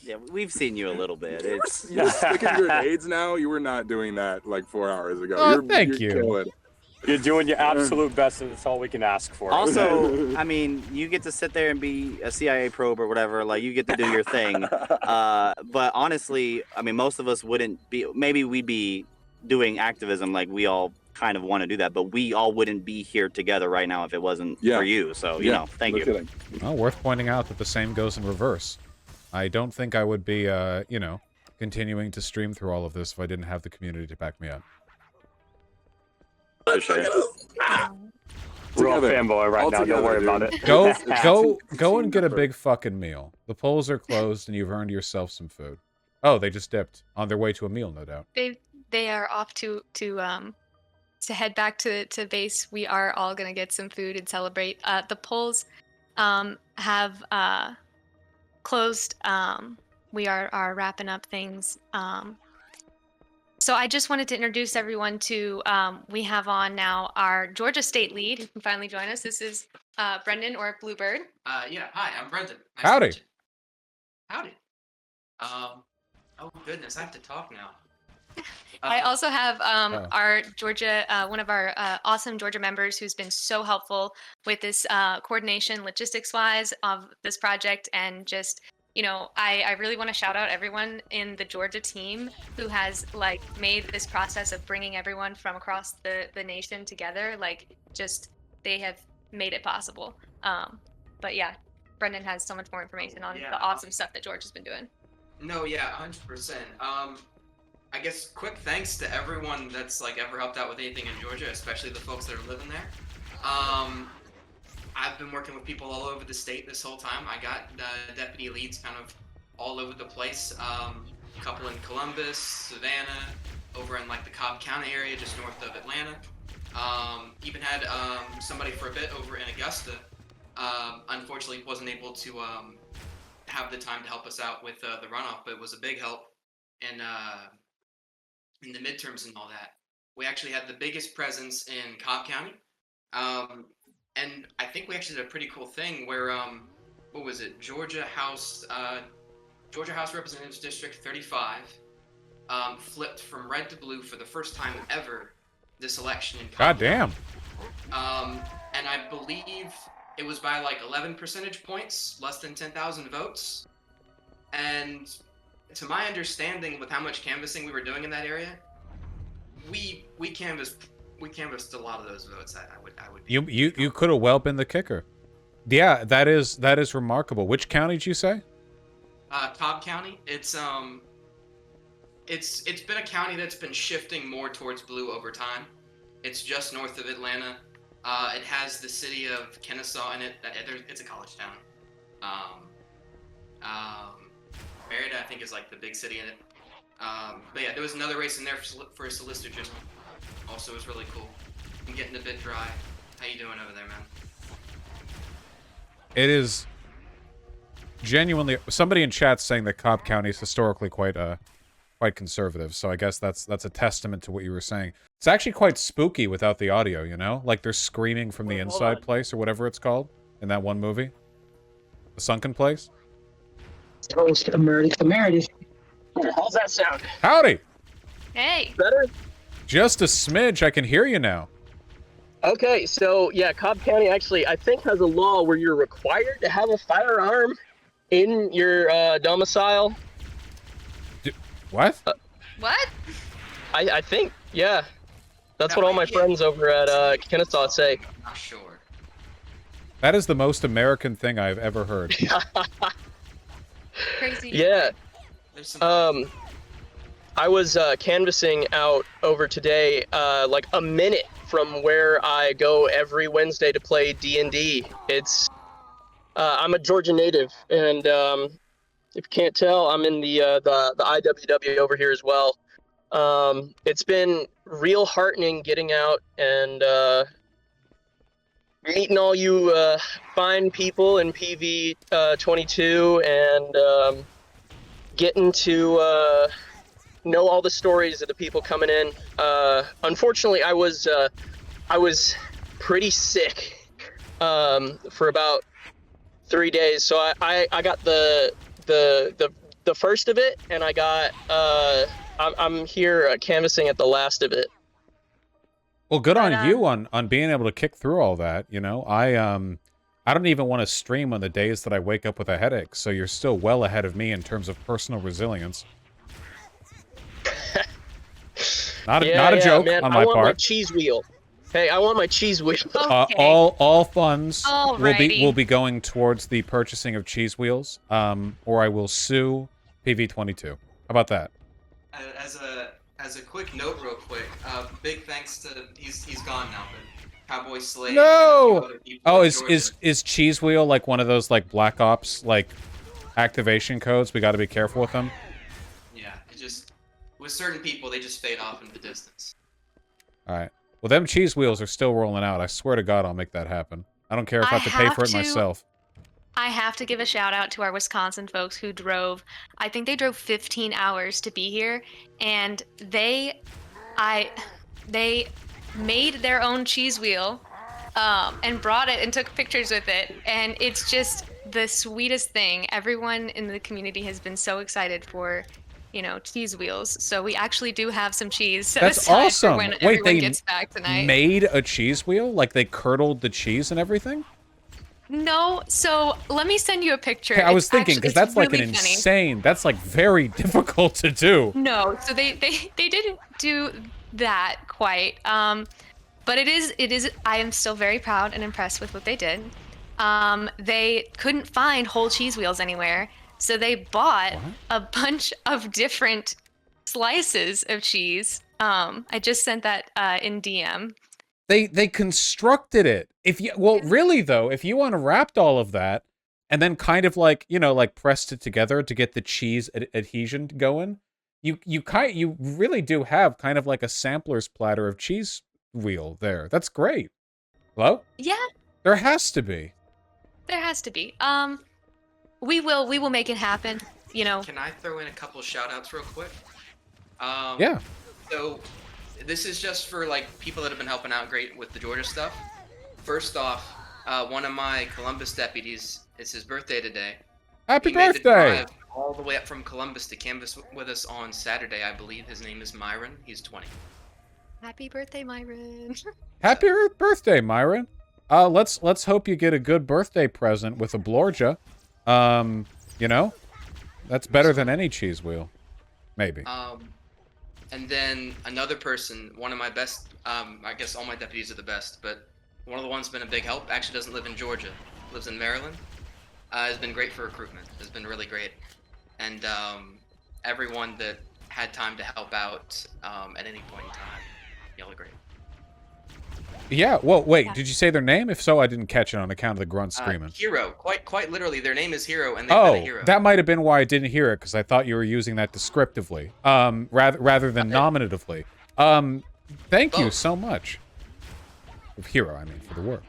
Yeah, we've seen you a little bit. It's You're sticking grenades now. You were not doing that like 4 hours ago. Oh, thank you. Killing. You're doing your absolute best, and that's all we can ask for. Also, I mean, you get to sit there and be a CIA probe or whatever. Like, you get to do your thing. But honestly, I mean, most of us wouldn't be. Maybe we'd be doing activism, like we all kind of want to do that, but we all wouldn't be here together right now if it wasn't for you. So, you know, thank you. Kidding. Well, worth pointing out that the same goes in reverse. I don't think I would be, you know, continuing to stream through all of this if I didn't have the community to back me up. For sure. We're all fanboy right now. Don't worry about it. Go and get a big fucking meal. The polls are closed, and you've earned yourself some food. Oh, they just dipped on their way to a meal, no doubt. They are off to head back to base. We are all gonna get some food and celebrate. The polls have closed. We are wrapping up things. So I just wanted to introduce everyone to, we have on now our Georgia State lead who can finally join us. This is Brendan, or Bluebird. Yeah, hi, I'm Brendan. Nice Howdy. to meet you. Howdy. Oh goodness, I have to talk now. I also have our Georgia, one of our awesome Georgia members who's been so helpful with this coordination, logistics-wise, of this project, and just, you know, I really want to shout out everyone in the Georgia team who has like made this process of bringing everyone from across the nation together. Like, just, they have made it possible. But yeah, Brendan has so much more information on the awesome stuff that Georgia's been doing. No, yeah, 100%. I guess quick thanks to everyone that's like ever helped out with anything in Georgia, especially the folks that are living there. I've been working with people all over the state this whole time. I got deputy leads kind of all over the place. A couple in Columbus, Savannah, over in like the Cobb County area, just north of Atlanta. Even had somebody for a bit over in Augusta. unfortunately wasn't able to have the time to help us out with the runoff, but it was a big help in the midterms and all that. We actually had the biggest presence in Cobb County, and I think we actually did a pretty cool thing where what was it? Georgia House Representatives District 35 flipped from red to blue for the first time ever this election in Cobb God damn. and I believe it was by like 11 percentage points, less than 10,000 votes. And to my understanding, with how much canvassing we were doing in that area, we canvassed a lot of those votes. I would. You could have well been the kicker. Yeah, that is remarkable. Which county did you say? Cobb County. It's been a county that's been shifting more towards blue over time. It's just north of Atlanta. It has the city of Kennesaw in it. It's a college town. Merida, I think, is like the big city in it. But yeah, there was another race in there for a solicitor general. Also, it was really cool. I'm getting a bit dry. How you doing over there, man? It is genuinely somebody in chat saying that Cobb County is historically quite conservative. So I guess that's a testament to what you were saying. It's actually quite spooky without the audio, you know? Like they're screaming from the inside place or whatever it's called in that one movie. The Sunken Place. Toast Emeritus. How's that sound? Howdy! Hey! Better? Just a smidge. I can hear you now. Okay, so yeah, Cobb County actually, I think, has a law where you're required to have a firearm in your domicile. What? What? I think, yeah. That's what all my friends over at Kennesaw say. Not sure. That is the most American thing I've ever heard. Crazy. Yeah. I was canvassing out over today, like a minute from where I go every Wednesday to play D&D. It's, I'm a Georgia native, and if you can't tell, I'm in the IWW over here as well. It's been real heartening getting out and meeting all you fine people in PV 22 and getting to know all the stories of the people coming in. Unfortunately, I was pretty sick for about 3 days, so I got the first of it, and I got I'm here canvassing at the last of it. Well, good on you on being able to kick through all that. You know, I don't even want to stream on the days that I wake up with a headache. So you're still well ahead of me in terms of personal resilience. Not a joke man. on my I want part. my cheese wheel. Hey, I want my cheese wheel. Okay. All funds Alrighty. will be going towards the purchasing of cheese wheels. Or I will sue PV22. How about that? As a quick note, real quick, big thanks to he's gone now, but Cowboy Slade. No. And a few other people Oh, in is Georgia. cheese wheel like one of those like Black Ops like activation codes? We got to be careful with them. Yeah, it just with certain people they just fade off into the distance. All right. Well, them cheese wheels are still rolling out. I swear to God, I'll make that happen. I don't care if I have to pay for it myself. I have to give a shout out to our Wisconsin folks who drove. I think they drove 15 hours to be here, and they made their own cheese wheel, and brought it and took pictures with it, and it's just the sweetest thing. Everyone in the community has been so excited for, cheese wheels. So we actually do have some cheese set That's aside awesome. for when Wait, everyone they gets back tonight. made a cheese wheel? Like they curdled the cheese and everything? No, so let me send you a picture. Okay, I was It's thinking, because actually- that's like really an funny. insane, that's like very difficult to do. No, so they didn't do that quite. But it is. I am still very proud and impressed with what they did. They couldn't find whole cheese wheels anywhere, so they bought a bunch of different slices of cheese. I just sent that in DM. They constructed it. Really though, if you unwrapped all of that and then kind of like, like pressed it together to get the cheese adhesion going, you really do have kind of like a sampler's platter of cheese wheel there. That's great. Hello? Yeah. There has to be. There has to be. We will make it happen. You know. Can I throw in a couple shout outs real quick? Yeah. So this is just for like people that have been helping out great with the Georgia stuff. First off, one of my Columbus deputies, it's his birthday today. Happy He made the birthday! drive all the way up from Columbus to canvas with us on Saturday, I believe. His name is Myron. He's 20. Happy birthday, Myron. Happy birthday, Myron. Let's hope you get a good birthday present with a Blorja. You know, that's better than any cheese wheel, maybe. And then another person, one of my best, I guess all my deputies are the best, but one of the ones been a big help, actually doesn't live in Georgia, lives in Maryland. Has been great for recruitment, has been really great. And everyone that had time to help out at any point in time, y'all are great. Yeah, well, wait, did you say their name? If so, I didn't catch it on account of the grunt screaming. Hero, quite literally, their name is Hero, and they've been a hero. Oh, that might have been why I didn't hear it, because I thought you were using that descriptively, rather than nominatively. Thank you so much. Hero, I mean, for the work.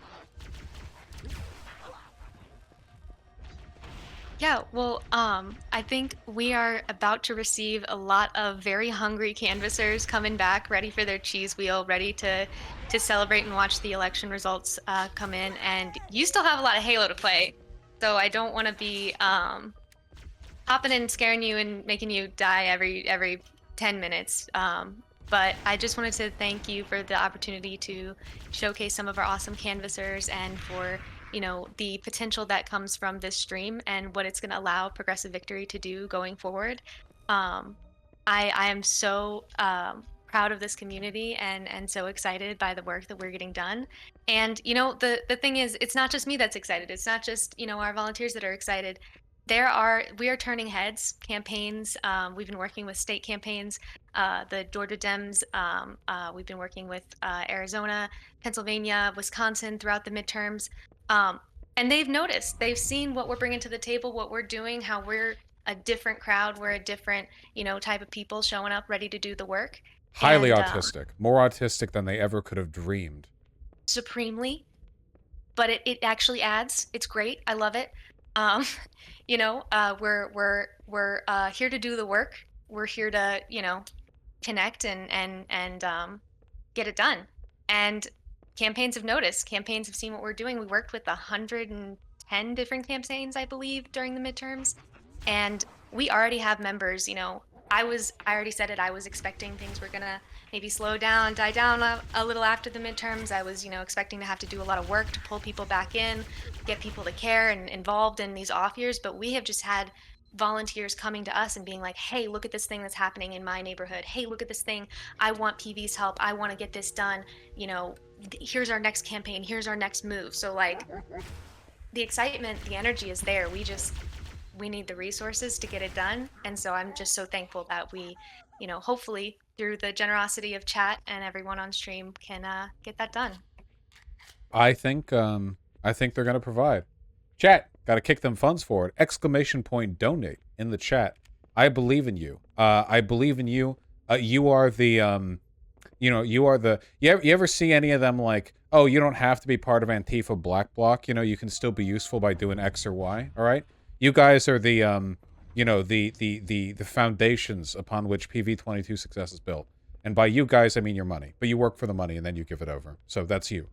Yeah, well, I think we are about to receive a lot of very hungry canvassers coming back, ready for their cheese wheel, ready to celebrate and watch the election results come in. And you still have a lot of Halo to play, so I don't want to be hopping in, scaring you, and making you die every 10 minutes. But I just wanted to thank you for the opportunity to showcase some of our awesome canvassers and for the potential that comes from this stream and what it's going to allow Progressive Victory to do going forward. I am so proud of this community and so excited by the work that we're getting done. And the thing is, it's not just me that's excited. It's not just our volunteers that are excited. We are turning heads. Campaigns. We've been working with state campaigns. The Georgia Dems. We've been working with Arizona, Pennsylvania, Wisconsin throughout the midterms. And they've noticed, they've seen what we're bringing to the table, what we're doing, how we're a different crowd, we're a different, type of people showing up ready to do the work. Highly autistic, more autistic than they ever could have dreamed. Supremely, but it actually adds. It's great. I love it. We're here to do the work. We're here to, connect and get it done. And campaigns have noticed. Campaigns have seen what we're doing. We worked with 110 different campaigns, I believe, during the midterms, and we already have members. I already said it. I was expecting things were gonna maybe slow down, die down a little after the midterms. I was, expecting to have to do a lot of work to pull people back in, get people to care and involved in these off years. But we have just had volunteers coming to us and being like, hey, look at this thing that's happening in my neighborhood. Hey, look at this thing. I want PV's help. I want to get this done. Here's our next campaign. Here's our next move. So the excitement, the energy is there. We need the resources to get it done. And so I'm just so thankful that we, hopefully through the generosity of chat and everyone on stream can get that done. I think they're gonna provide. Chat, gotta kick them funds forward. ! Donate in the chat. I believe in you. I believe in you. You are the you are the. You ever see any of them like, oh, you don't have to be part of Antifa Black Bloc. You can still be useful by doing X or Y. All right. You guys are the the foundations upon which PV22 success is built. And by you guys, I mean your money. But you work for the money and then you give it over. So that's you.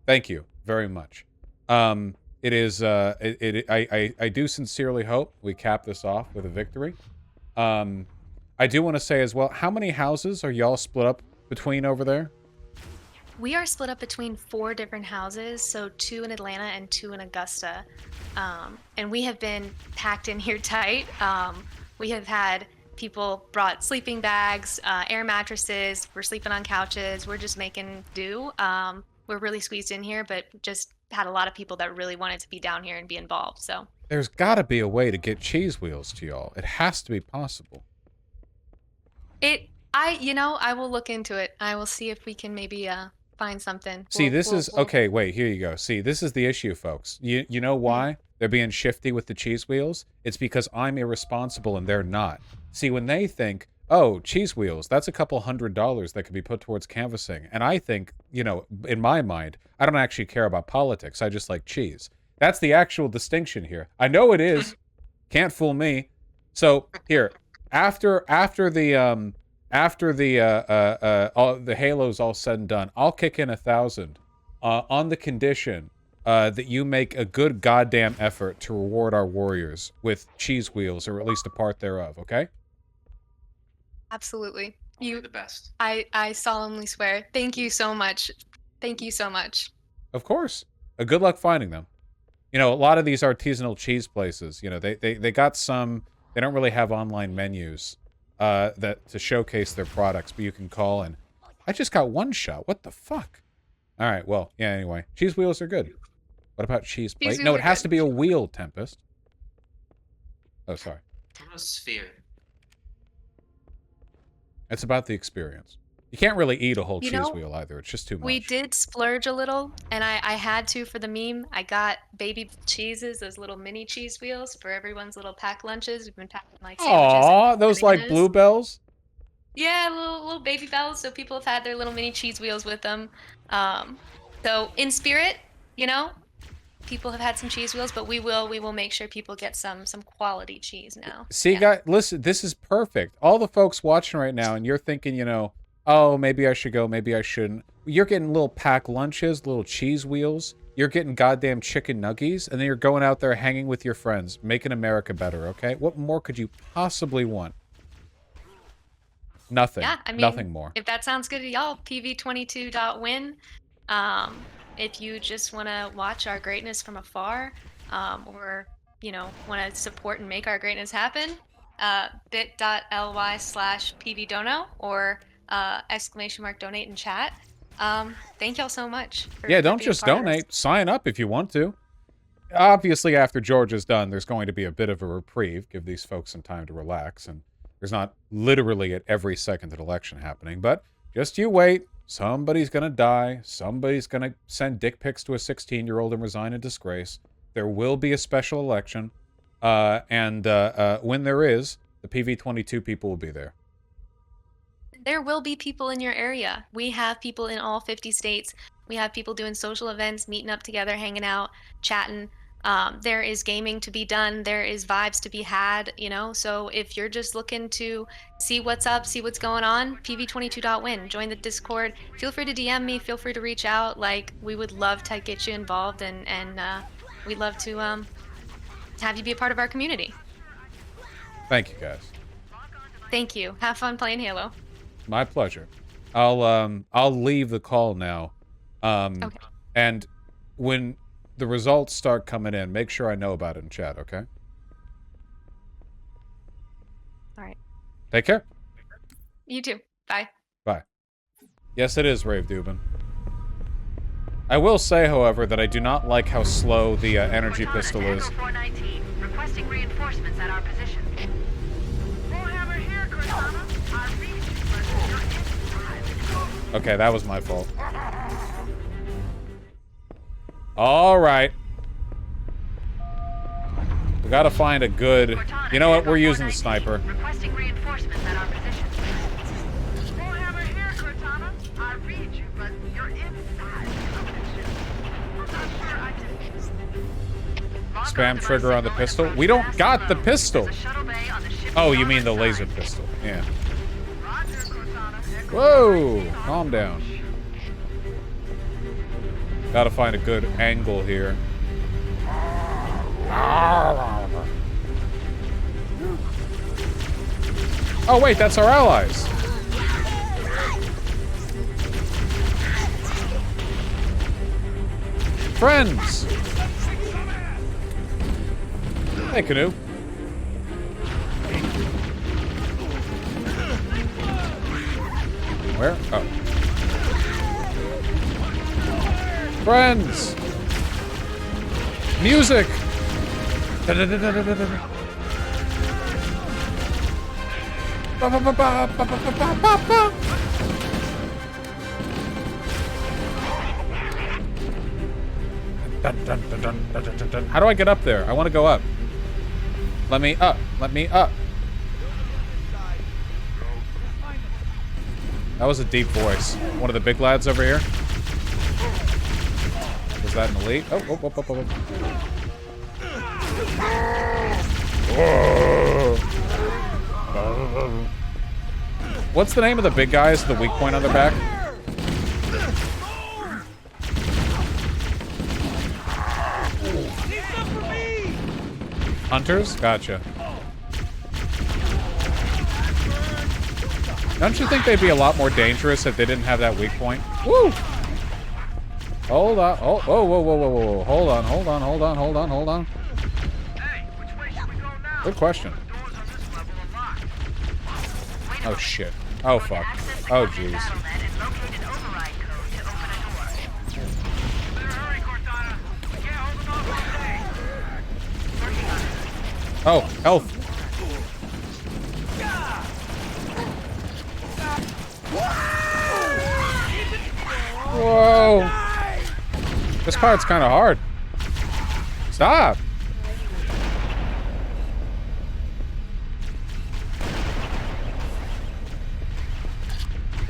Thank you very much. It is. I do sincerely hope we cap this off with a victory. I do want to say as well, how many houses are y'all split up between over there? We are split up between 4 different houses, so 2 in Atlanta and 2 in Augusta. And we have been packed in here tight. We have had people brought sleeping bags, air mattresses. We're sleeping on couches. We're just making do. We're really squeezed in here, but just had a lot of people that really wanted to be down here and be involved. So there's got to be a way to get cheese wheels to y'all. It has to be possible. I will look into it. I will see if we can maybe find something. See, okay, wait, here you go. See, this is the issue, folks. You know why they're being shifty with the cheese wheels? It's because I'm irresponsible and they're not. See, when they think, oh, cheese wheels, that's a couple $100 that could be put towards canvassing. And I think, in my mind, I don't actually care about politics. I just like cheese. That's the actual distinction here. I know it is. Can't fool me. So here, after the Halo's all said and done, I'll kick in 1,000 on the condition that you make a good goddamn effort to reward our warriors with cheese wheels, or at least a part thereof. Okay? Absolutely. You're the best. I solemnly swear. Thank you so much. Thank you so much. Of course. Good luck finding them. You know, a lot of these artisanal cheese places, you know, they got some. They don't really have online menus that to showcase their products, but you can call and I just got one shot. What the fuck? All right, well, yeah, anyway. Cheese wheels are good. What about cheese plate? No, it has to be a wheel, Tempest. Oh, sorry. What about a sphere? It's about the experience. You can't really eat a whole You cheese know, wheel either. It's just too much. We did splurge a little, and I had to for the meme. I got baby cheeses, those little mini cheese wheels for everyone's little pack lunches. We've been packing like sandwiches. Aw, and those like bananas. bluebells? Yeah, little baby bells. So people have had their little mini cheese wheels with them. So in spirit, you know, people have had some cheese wheels, but we will make sure people get some quality cheese now. See, guys, listen, this is perfect. All the folks watching right now, and you're thinking, you know, oh, maybe I should go, maybe I shouldn't. You're getting little pack lunches, little cheese wheels. You're getting goddamn chicken nuggies, and then you're going out there hanging with your friends, making America better, okay? What more could you possibly want? Nothing. Yeah, I mean, nothing more. If that sounds good to y'all, PV22.win. If you just want to watch our greatness from afar, or, you know, want to support and make our greatness happen, bit.ly/pvdono or !donate in chat. Thank y'all so much. Yeah, for don't being just part of this. donate. Sign up if you want to. Obviously, after George is done, there's going to be a bit of a reprieve. Give these folks some time to relax. And there's not literally at every second an election happening. But just you wait. Somebody's going to die. Somebody's going to send dick pics to a 16-year-old and resign in disgrace. There will be a special election. And when there is, the PV22 people will be there. There will be people in your area. We have people in all 50 states. We have people doing social events, meeting up together, hanging out, chatting. There is gaming to be done. There is vibes to be had, you know? So if you're just looking to see what's up, see what's going on, PV22.win. Join the Discord. Feel free to DM me. Feel free to reach out. Like, we would love to get you involved, and we'd love to have you be a part of our community. Thank you, guys. Thank you. Have fun playing Halo. My pleasure. I'll leave the call now. Okay. And when the results start coming in, make sure I know about it in chat, okay? All right. Take care. You too. Bye. Bye. Yes, it is Rave Dubin. I will say, however, that I do not like how slow the energy pistol is. 419, requesting reinforcements at our position. Warhammer here, Cortana. I read you, but you're inside. Okay, that was my fault. All right. We gotta find a good... You know what? We're using the sniper. Requesting reinforcements at our position. Warhammer here, Cortana. I read you, but you're inside. I'm not sure I can... Spam trigger on the pistol. We don't got the pistol. Oh, you mean the laser pistol. Yeah. Whoa! Calm down. Gotta find a good angle here. Oh, wait, that's our allies. Friends! Hey, Canoe. Where? Oh. Friends! Music! How do I get up there? I want to go up. Let me up. Let me up. That was a deep voice. One of the big lads over here. Was that an elite? Oh, oh, oh, oh, oh, oh. What's the name of the big guys with the weak point on their back? Hunters? Gotcha. Don't you think they'd be a lot more dangerous if they didn't have that weak point? Woo! Hold on. Oh, whoa, whoa, whoa, whoa, whoa. Hold on, hold on, hold on, hold on, hold on. Good question. Oh, shit. Oh, fuck. Oh, jeez. Oh, health. Whoa. This part's kind of hard. Stop.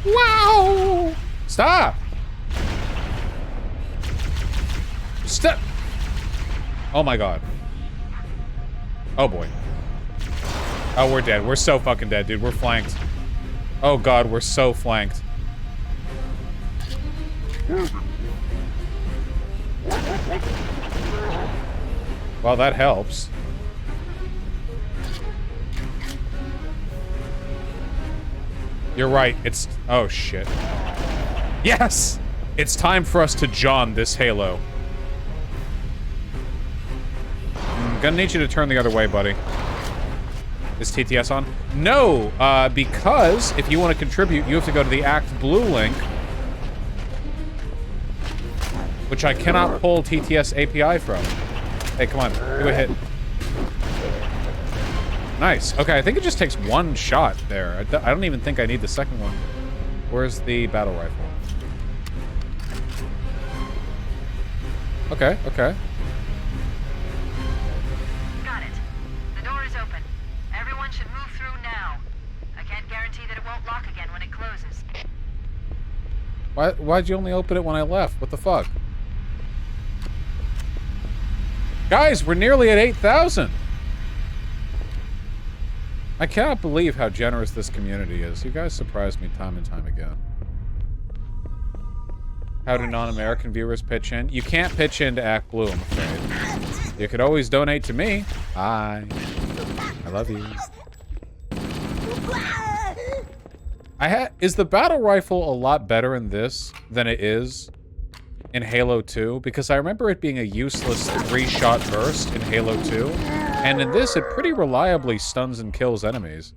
Wow. Stop. Stop. Oh my god. Oh boy. Oh, we're dead. We're so fucking dead, dude. We're flanked. Oh god, we're so flanked. Well, that helps. You're right. It's... Oh, shit. Yes! It's time for us to John this Halo. I'm gonna need you to turn the other way, buddy. Is TTS on? No! Because if you want to contribute, you have to go to the Act Blue link, which I cannot pull TTS API from. Hey, come on. Do a hit. Nice. Okay, I think it just takes one shot there. I don't even think I need the second one. Where's the battle rifle? Okay, okay. Got it. The door is open. Everyone should move through now. I can't guarantee that it won't lock again when it closes. Why'd you only open it when I left? What the fuck? Guys, we're nearly at 8,000. I cannot believe how generous this community is. You guys surprise me time and time again. How do non-American viewers pitch in? You can't pitch in to Act Blue, I'm afraid. You could always donate to me. Hi. I love you. Is the battle rifle a lot better in this than it is in Halo 2? Because I remember it being a useless 3-shot burst in Halo 2. And in this, it pretty reliably stuns and kills enemies.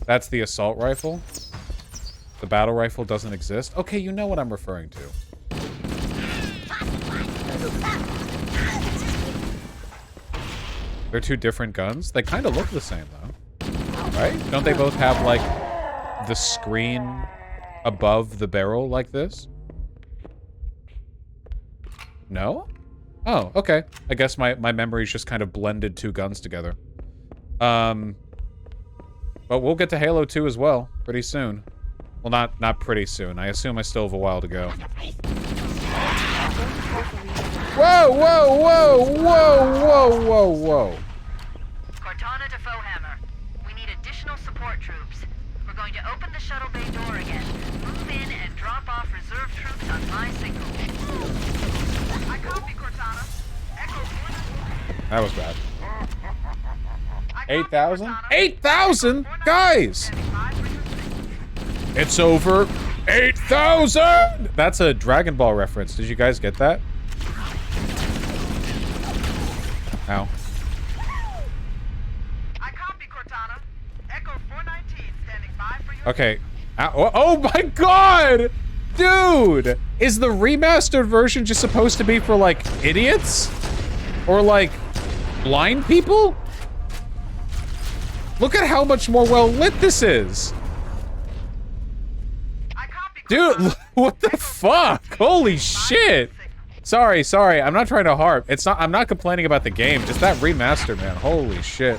That's the assault rifle. The battle rifle doesn't exist. Okay, you know what I'm referring to. They're two different guns. They kind of look the same, though. Right? Don't they both have, like, the screen above the barrel like this? No? Oh, okay. I guess my memories just kind of blended two guns together. But we'll get to Halo 2 as well, pretty soon. Well, not pretty soon. I assume I still have a while to go. Whoa, whoa, whoa, whoa, whoa, whoa, whoa. Cortana to Foehammer. We need additional support troops. We're going to open the shuttle bay door again. Move in and drop off reserve troops on my signal. I copy, Cortana. Echo. That was bad. 8,000? 8,000? Guys! It's over 8,000! That's a Dragon Ball reference. Did you guys get that? Ow. I copy, Cortana. Echo 419 standing by for you. Okay. Oh my god! Dude! Is the remastered version just supposed to be for, like, idiots? Or, like, blind people? Look at how much more well lit this is! Dude, what the fuck? Holy shit! Sorry, I'm not trying to harp. I'm not complaining about the game, just that remaster, man. Holy shit.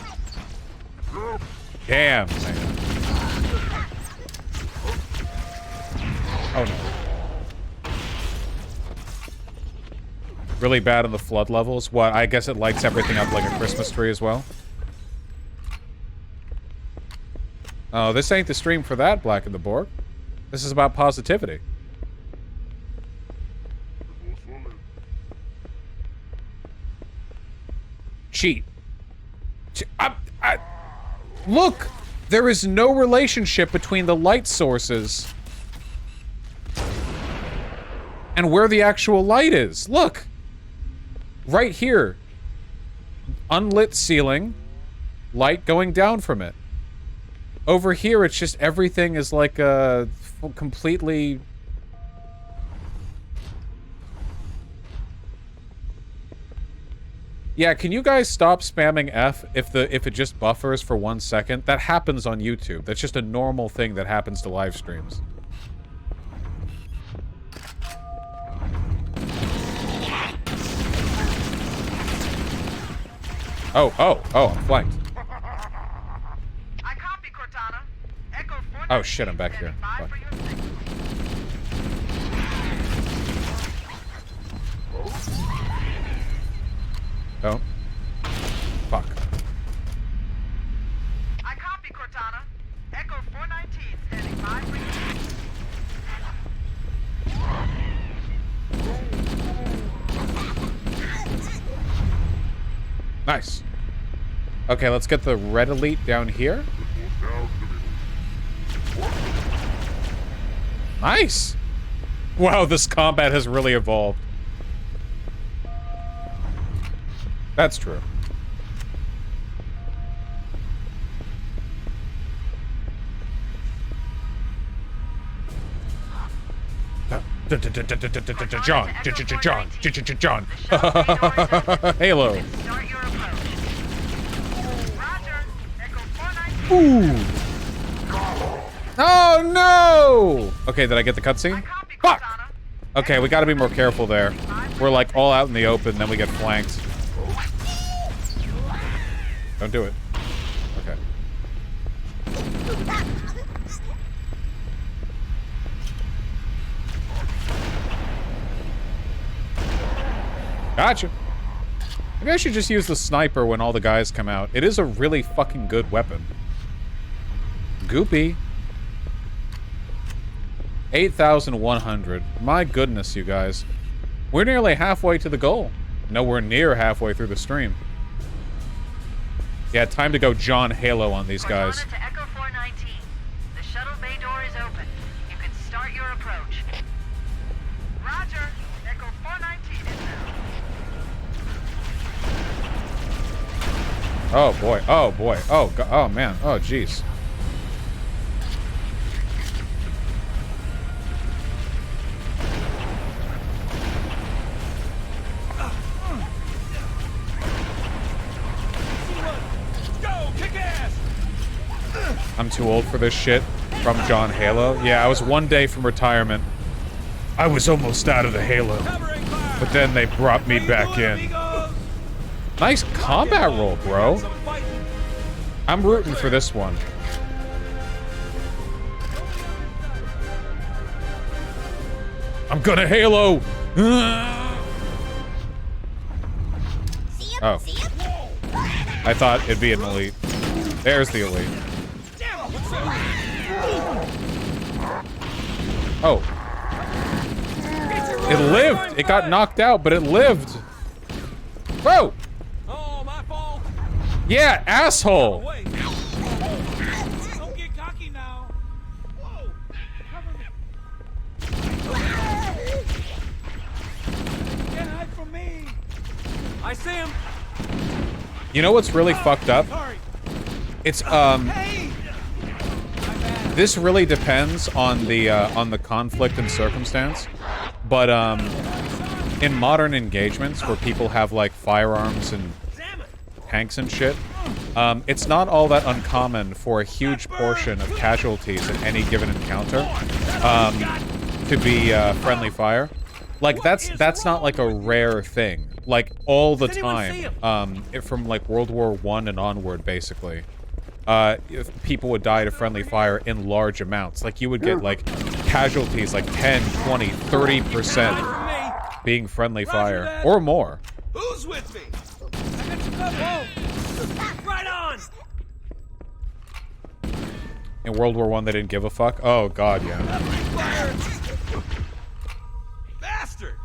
Damn, man. Oh no. Really bad on the flood levels. What? I guess it lights everything up like a Christmas tree as well. Oh, this ain't the stream for that, Black and the Borg. This is about positivity. Cheat. Look! There is no relationship between the light sources and where the actual light is. Look! Right here. Unlit ceiling. Light going down from it. Over here, it's just everything is like completely... Yeah, can you guys stop spamming F if it just buffers for 1 second? That happens on YouTube. That's just a normal thing that happens to live streams. Oh, I'm flanked. I copy, Cortana. Echo 4. Oh shit, I'm back here. Fuck. Don't. Fuck. I copy, Cortana. Echo 419 standing by for you. Nice. Okay, let's get the red elite down here. Nice. Wow, this combat has really evolved. That's true. John. Halo. Ooh. Oh no! Okay, did I get the cutscene? Fuck! Okay, we gotta be more careful there. We're like all out in the open, then we get flanked. Don't do it. Okay. Gotcha. Maybe I should just use the sniper when all the guys come out. It is a really fucking good weapon. Goopy. 8,100. My goodness, you guys. We're nearly halfway to the goal. Nowhere near halfway through the stream. Yeah, time to go John Halo on these guys. To Echo 419. The shuttle bay door is open. You can start your approach. Roger. Echo 419 is now. Oh boy. Oh boy. Oh god. Oh man. Oh jeez. I'm too old for this shit from John Halo. Yeah, I was 1 day from retirement. I was almost out of the Halo, but then they brought me back in. Nice combat roll, bro. I'm rooting for this one. I'm gonna Halo! Oh. I thought it'd be an elite. There's the elite. Oh. It lived! It got knocked out, but it lived! Whoa! Yeah, asshole! Don't get cocky now. Whoa! Cover me. Can't hide from me. I see him. You know what's really fucked up? It's, this really depends on the conflict and circumstance, but, in modern engagements where people have, like, firearms and tanks and shit, it's not all that uncommon for a huge portion of casualties in any given encounter, to be, friendly fire. Like, that's not, like, a rare thing. Like, all the time, from, like, World War I and onward, basically. If people would die to friendly fire in large amounts. Like, you would get, like, casualties, like, 10, 20, 30%. being friendly fire. Or more. Who's with me? I got you covered. Right on. In World War I, they didn't give a fuck? Oh, God, yeah. Bastard.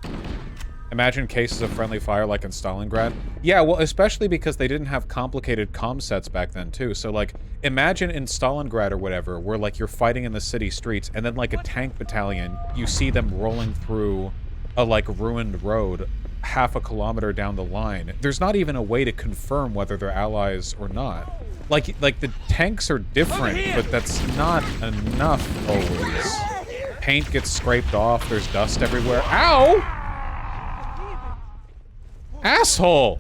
Imagine cases of friendly fire like in Stalingrad. Yeah, well, especially because they didn't have complicated comm sets back then, too. So, like, imagine in Stalingrad or whatever, where, like, you're fighting in the city streets, and then, like, a tank battalion, you see them rolling through a, like, ruined road half a kilometer down the line. There's not even a way to confirm whether they're allies or not. Like the tanks are different, but that's not enough always. Paint gets scraped off, there's dust everywhere. Ow! Asshole!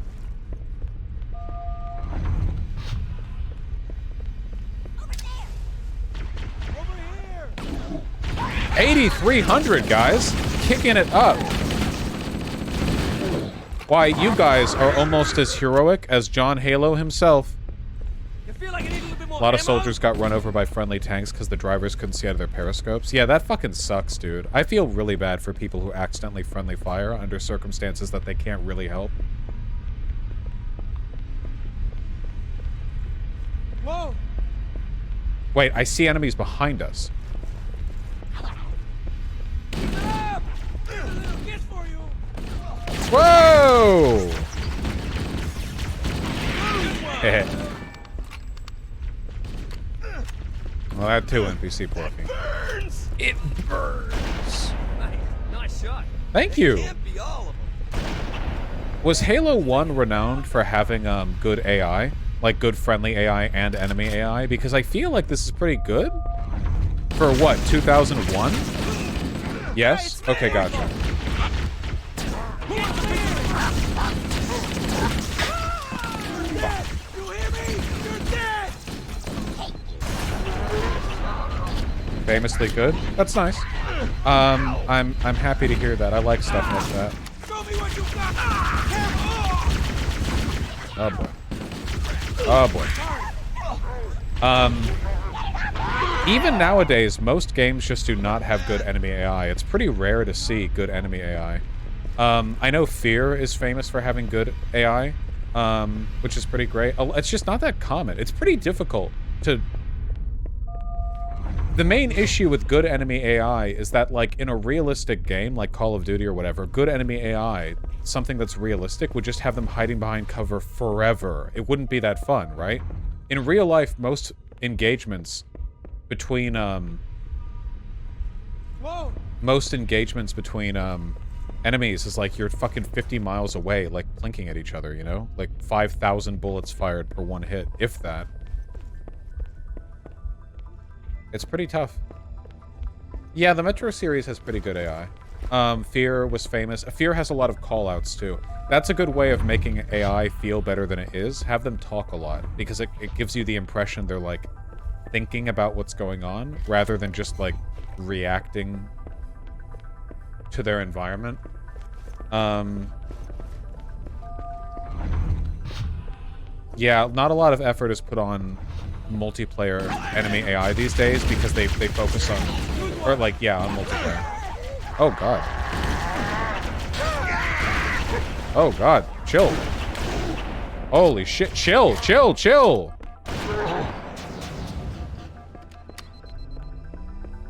$8,300, guys. Kicking it up. Why, you guys are almost as heroic as John Halo himself. A lot of soldiers got run over by friendly tanks because the drivers couldn't see out of their periscopes. Yeah, that fucking sucks, dude. I feel really bad for people who accidentally friendly fire under circumstances that they can't really help. Whoa! Wait, I see enemies behind us. Whoa! Heh. Well, I had 2 NPC porking. It burns. Nice shot. Thank you. Was Halo 1 renowned for having good AI? Like good friendly AI and enemy AI? Because I feel like this is pretty good. For what, 2001? Yes? Okay, gotcha. Famously good. That's nice. I'm happy to hear that. I like stuff like that. Oh boy. Oh boy. Even nowadays, most games just do not have good enemy AI. It's pretty rare to see good enemy AI. I know Fear is famous for having good AI, which is pretty great. It's just not that common. It's pretty difficult to... The main issue with good enemy AI is that, like, in a realistic game, like Call of Duty or whatever, good enemy AI, something that's realistic, would just have them hiding behind cover forever. It wouldn't be that fun, right? In real life, most engagements between, enemies is like you're fucking 50 miles away, like, plinking at each other, you know? Like, 5,000 bullets fired per one hit, if that. It's pretty tough. Yeah, the Metro series has pretty good AI. Fear was famous. Fear has a lot of call-outs, too. That's a good way of making AI feel better than it is. Have them talk a lot, because it gives you the impression they're, like, thinking about what's going on, rather than just, like, reacting to their environment. Yeah, not a lot of effort is put on multiplayer enemy AI these days because they focus on, or like, yeah, on multiplayer. Oh god. Oh god, chill. Holy shit, chill, chill, chill.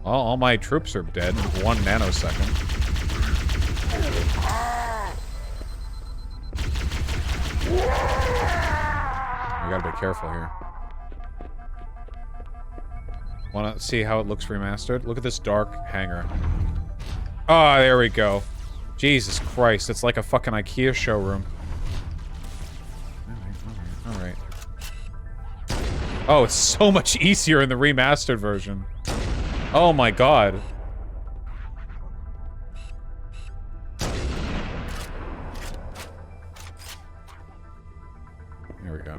All my troops are dead in 1 nanosecond. I gotta be careful here. Wanna see how it looks remastered? Look at this dark hangar. Ah, oh, there we go. Jesus Christ, it's like a fucking IKEA showroom. Alright. Oh, it's so much easier in the remastered version. Oh my god. There we go.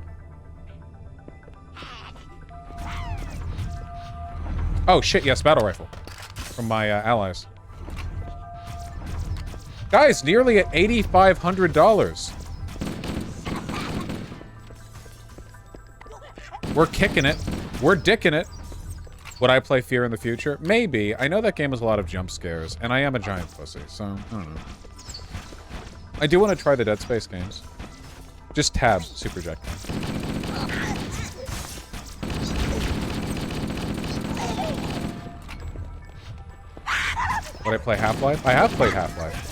Oh shit, yes, battle rifle. From my allies. Guys, nearly at $8,500. We're kicking it. We're dicking it. Would I play Fear in the future? Maybe. I know that game has a lot of jump scares, and I am a giant pussy, so I don't know. I do want to try the Dead Space games. Just tab Super Jet. Would I play Half-Life? I have played Half-Life.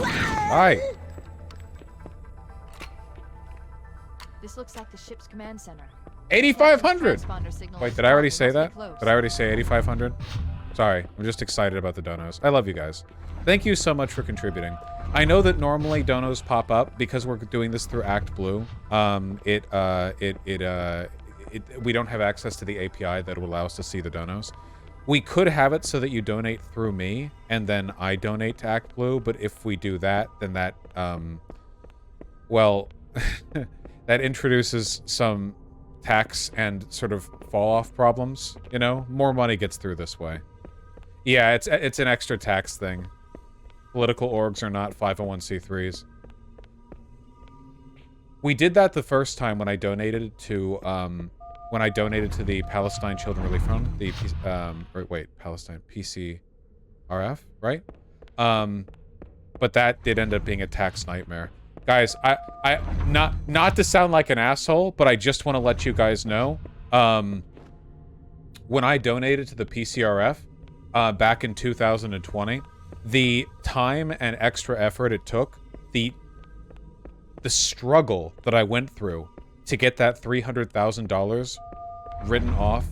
Hi. This looks like the ship's command center. 8,500! Transponder signal Wait, is did I already strong, say we that? must be close. Did I already say 8,500? Sorry, I'm just excited about the donos. I love you guys. Thank you so much for contributing. I know that normally donos pop up because we're doing this through Act Blue. We don't have access to the API that will allow us to see the donos. We could have it so that you donate through me, and then I donate to Act Blue, but if we do that, then that, well, that introduces some tax and sort of fall-off problems, you know? More money gets through this way. Yeah, it's an extra tax thing. Political orgs are not 501c3s. We did that the first time when I donated to, the Palestine Children Relief Fund, the, Palestine, PCRF, right? But that did end up being a tax nightmare. Guys, not to sound like an asshole, but I just want to let you guys know, when I donated to the PCRF, back in 2020, the time and extra effort it took, the struggle that I went through to get that $300,000 written off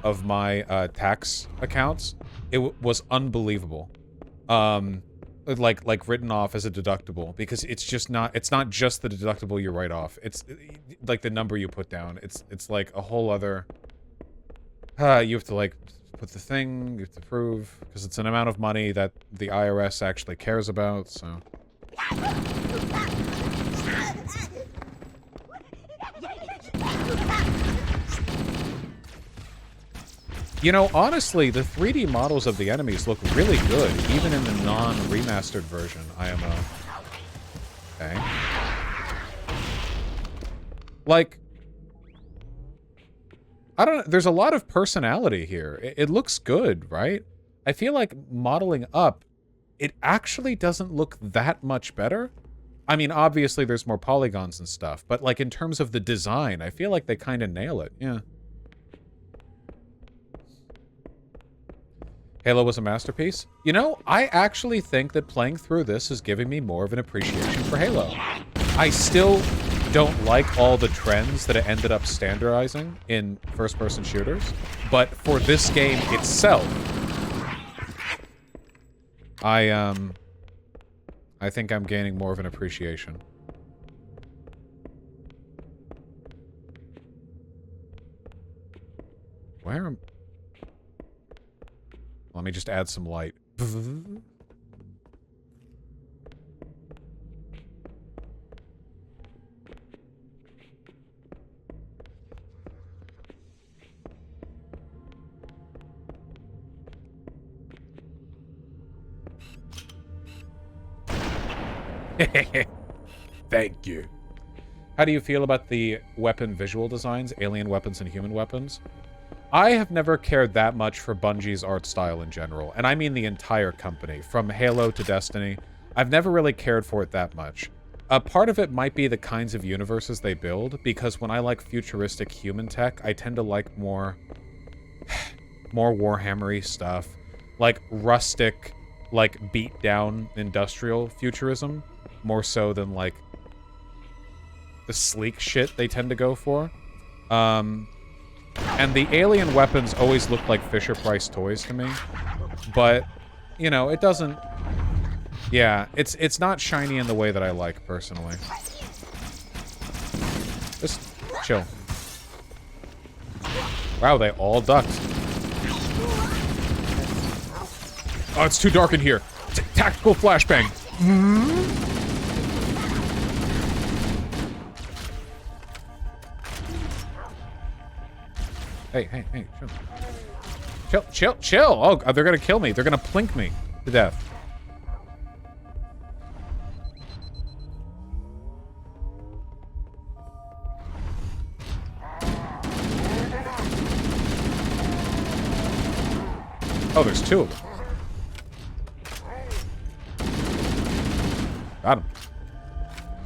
of my tax accounts, it was unbelievable. Like written off as a deductible, because it's not just the deductible you write off. It's like the number you put down. It's like a whole other. You have to like put the thing, you have to prove, because it's an amount of money that the IRS actually cares about. So. You know, honestly, the 3D models of the enemies look really good, even in the non-remastered version, IMO. Okay. Like, I don't know, there's a lot of personality here. It looks good, right? I feel like modeling up, it actually doesn't look that much better. I mean, obviously there's more polygons and stuff, but like in terms of the design, I feel like they kind of nail it, yeah. Halo was a masterpiece? You know, I actually think that playing through this is giving me more of an appreciation for Halo. I still don't like all the trends that it ended up standardizing in first-person shooters, but for this game itself, I think I'm gaining more of an appreciation. Where am... Let me just add some light. Thank you. How do you feel about the weapon visual designs, alien weapons and human weapons? I have never cared that much for Bungie's art style in general, and I mean the entire company, from Halo to Destiny. I've never really cared for it that much. A part of it might be the kinds of universes they build, because when I like futuristic human tech, I tend to like more Warhammer-y stuff, like rustic, like beat-down industrial futurism, more so than like the sleek shit they tend to go for. And the alien weapons always look like Fisher-Price toys to me. But, you know, it doesn't... Yeah, it's not shiny in the way that I like, personally. Just chill. Wow, they all ducked. Oh, it's too dark in here. Tactical flashbang. Hey, chill. Oh, they're gonna kill me. They're gonna plink me to death. Oh, there's two of them.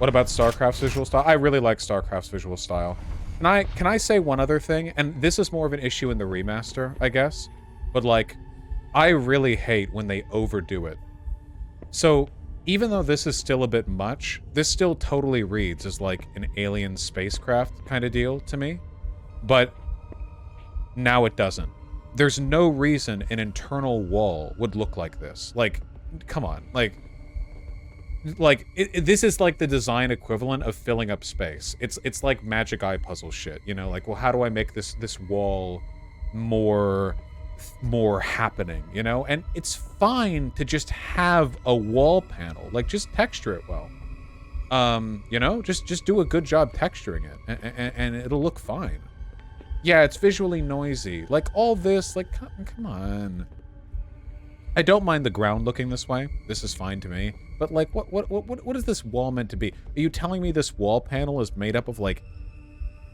What about StarCraft's visual style? I really like StarCraft's visual style. And can I say one other thing? And this is more of an issue in the remaster, I guess. But, like, I really hate when they overdo it. So, even though this is still a bit much, this still totally reads as, like, an alien spacecraft kind of deal to me. But now it doesn't. There's no reason an internal wall would look like this. Like, come on. Like, this is like the design equivalent of filling up space. It's like Magic Eye puzzle shit, you know? Like, well, how do I make this wall more happening, you know? And it's fine to just have a wall panel. Like, just texture it well. You know? Just do a good job texturing it, and it'll look fine. Yeah, it's visually noisy. Like, all this, like, come on. I don't mind the ground looking this way. This is fine to me. But, like, what is this wall meant to be? Are you telling me this wall panel is made up of, like,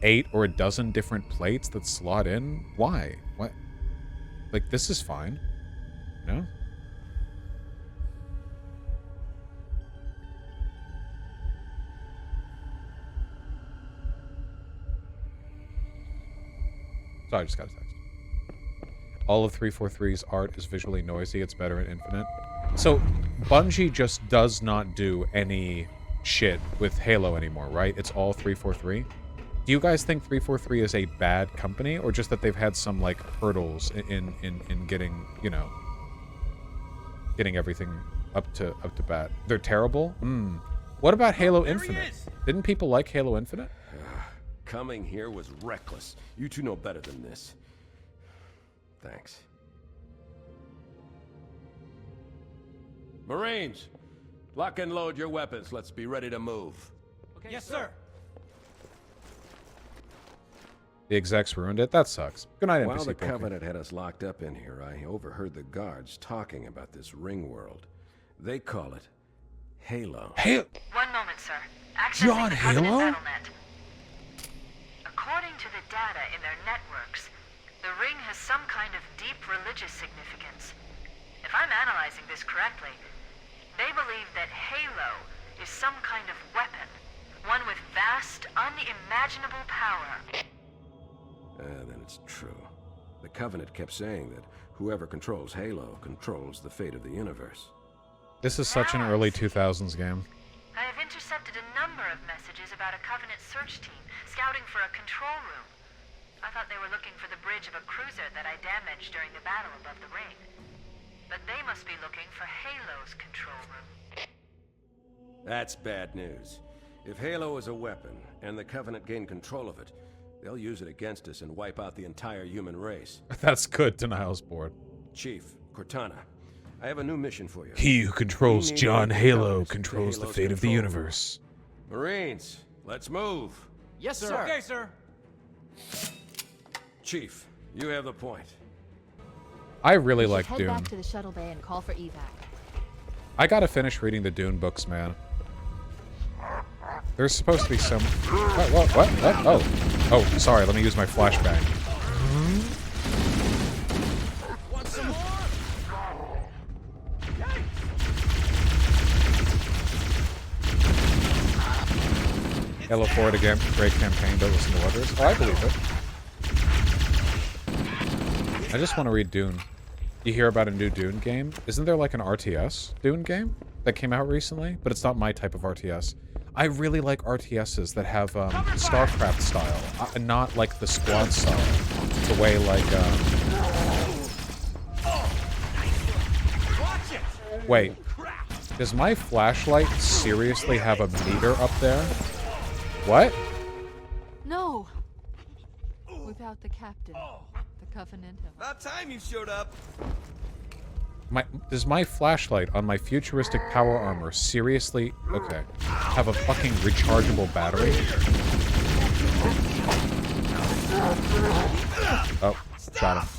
8 or a dozen different plates that slot in? Why? What? Like, this is fine. No? Sorry, I just got a text. All of 343's art is visually noisy. It's better in Infinite. So, Bungie just does not do any shit with Halo anymore, right? It's all 343. Do you guys think 343 is a bad company, or just that they've had some, like, hurdles in getting, you know, getting everything up to bat? They're terrible? What about Halo Infinite? Didn't people like Halo Infinite? Coming here was reckless. You two know better than this. Thanks. Marines, lock and load your weapons. Let's be ready to move. Okay, yes, sir. The execs ruined it? That sucks. Good night, NPC. While the Covenant had us locked up in here, I overheard the guards talking about this ring world. They call it Halo. One moment, sir. John the Covenant Halo? Battlenet. According to the data in their networks, the ring has some kind of deep religious significance. If I'm analyzing this correctly, they believe that Halo is some kind of weapon, one with vast, unimaginable power. Then it's true. The Covenant kept saying that whoever controls Halo controls the fate of the universe. This is such an early 2000s game. I have intercepted a number of messages about a Covenant search team scouting for a control room. I thought they were looking for the bridge of a cruiser that I damaged during the battle above the ring. But they must be looking for Halo's control room. That's bad news. If Halo is a weapon, and the Covenant gain control of it, they'll use it against us and wipe out the entire human race. That's good, Denial's board. Chief, Cortana, I have a new mission for you. He who controls John Halo controls the fate of the universe. Marines, let's move. Yes, sir. Okay, sir. Chief, you have the point. I really We like should head Dune. back to the shuttle bay and call for evac. I gotta finish reading the Dune books, man. There's supposed to be some... What? Oh, sorry, let me use my flashbang. Want some more? Halo 4 again, great campaign, don't listen to others. Oh, I believe it. I just want to read Dune. You hear about a new Dune game? Isn't there like an RTS Dune game that came out recently? But it's not my type of RTS. I really like RTSs that have StarCraft style, not like the squad style. The way like, Wait, does my flashlight seriously have a meter up there? What? No! Without the captain, the Covenant of... About time you showed up. Does my flashlight on my futuristic power armor seriously, okay, have a fucking rechargeable battery? Oh, shot him.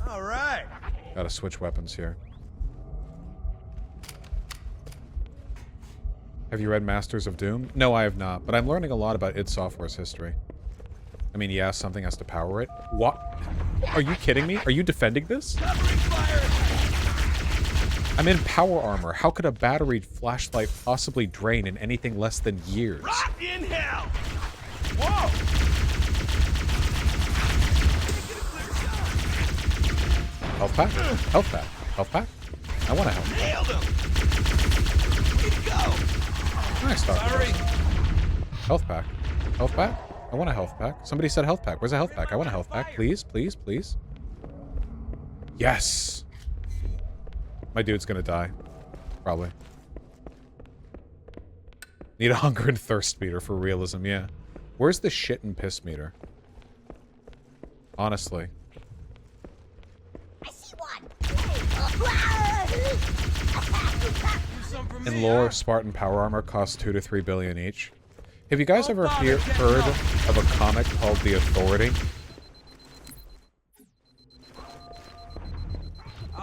All right. Gotta switch weapons here. Have you read Masters of Doom? No, I have not, but I'm learning a lot about id Software's history. I mean, yeah, something has to power it. What? Are you kidding me? Are you defending this? I'm in power armor. How could a batteried flashlight possibly drain in anything less than years? Rot in hell! Whoa! Health pack? Health pack? Health pack? I want a health pack. Nailed him! Way to go! Nice talk. Sorry. Health pack. Health pack? I want a health pack. Somebody said health pack. Where's a health pack? I want a health pack. Please, please, please. Yes! My dude's gonna die. Probably. Need a hunger and thirst meter for realism, yeah. Where's the shit and piss meter? Honestly. I see one. In lore, Spartan power armor costs 2 to 3 billion each. Have you guys ever heard of a comic called The Authority?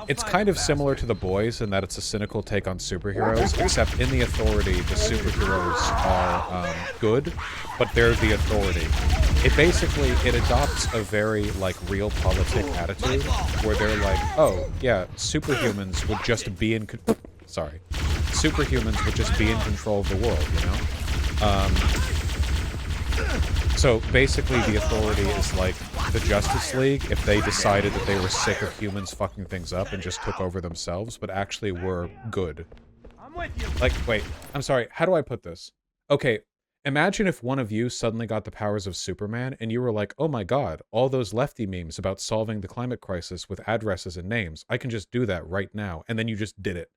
It's kind of similar to The Boys in that it's a cynical take on superheroes, except in The Authority, the superheroes are good, but they're the authority. It adopts a very, like, realpolitik attitude, where they're like, oh, yeah, superhumans would just be in... Superhumans would just be in control of the world, you know? So basically the Authority is like the Justice League if they decided that they were sick of humans fucking things up and just took over themselves, but actually were good. Like, wait, I'm sorry, how do I put this? Okay, imagine if one of you suddenly got the powers of Superman and you were like, oh my god, all those lefty memes about solving the climate crisis with addresses and names, I can just do that right now, and then you just did it.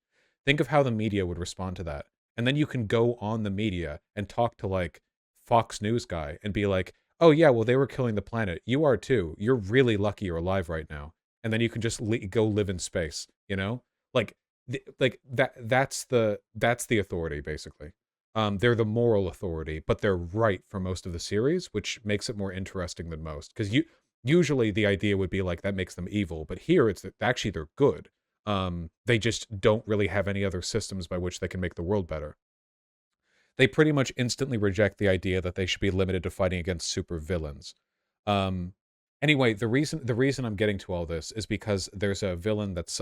Think of how the media would respond to that. And then you can go on the media and talk to, like, Fox News guy and be like, oh yeah, well, they were killing the planet. You are too. You're really lucky you're alive right now. And then you can just go live in space, you know? That's the Authority, basically. They're the moral authority, but they're right for most of the series, which makes it more interesting than most. Because usually the idea would be like, that makes them evil. But here, it's that actually they're good. They just don't really have any other systems by which they can make the world better. They pretty much instantly reject the idea that they should be limited to fighting against super villains. Anyway, the reason I'm getting to all this is because there's a villain that's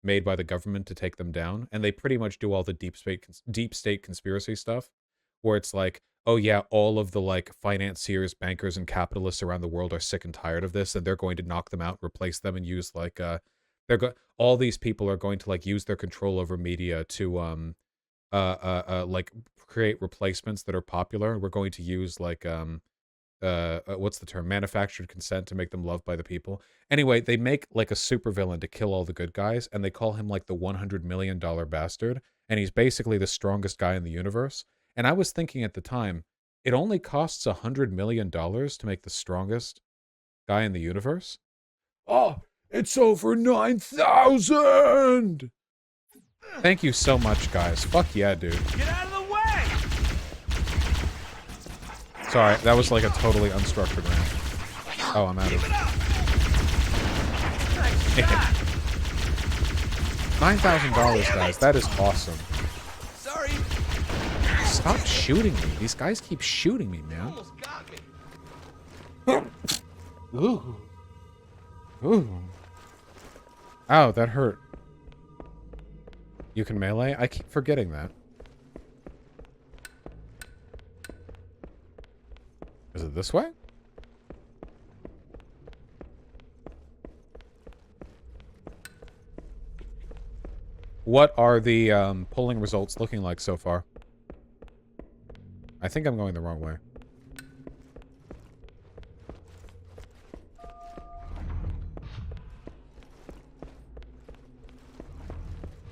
made by the government to take them down, and they pretty much do all the deep state conspiracy stuff, where it's like, oh yeah, all of the like financiers, bankers, and capitalists around the world are sick and tired of this, and they're going to knock them out, replace them, and use like all these people are going to like use their control over media to like create replacements that are popular. We're going to use like what's the term, manufactured consent to make them loved by the people. Anyway, they make like a supervillain to kill all the good guys, and they call him like the $100 million bastard, and he's basically the strongest guy in the universe. And I was thinking at the time, it only costs $100 million to make the strongest guy in the universe. Oh, it's over 9,000. Thank you so much, guys. Fuck yeah, dude. Get out of the way! Sorry, that was like a totally unstructured rant. Oh, I'm out of it. $9,000, guys. That is awesome. Sorry. Stop shooting me. These guys keep shooting me, man. Almost got me. Ooh. Ooh. Ow, that hurt. You can melee? I keep forgetting that. Is it this way? What are the polling results looking like so far? I think I'm going the wrong way.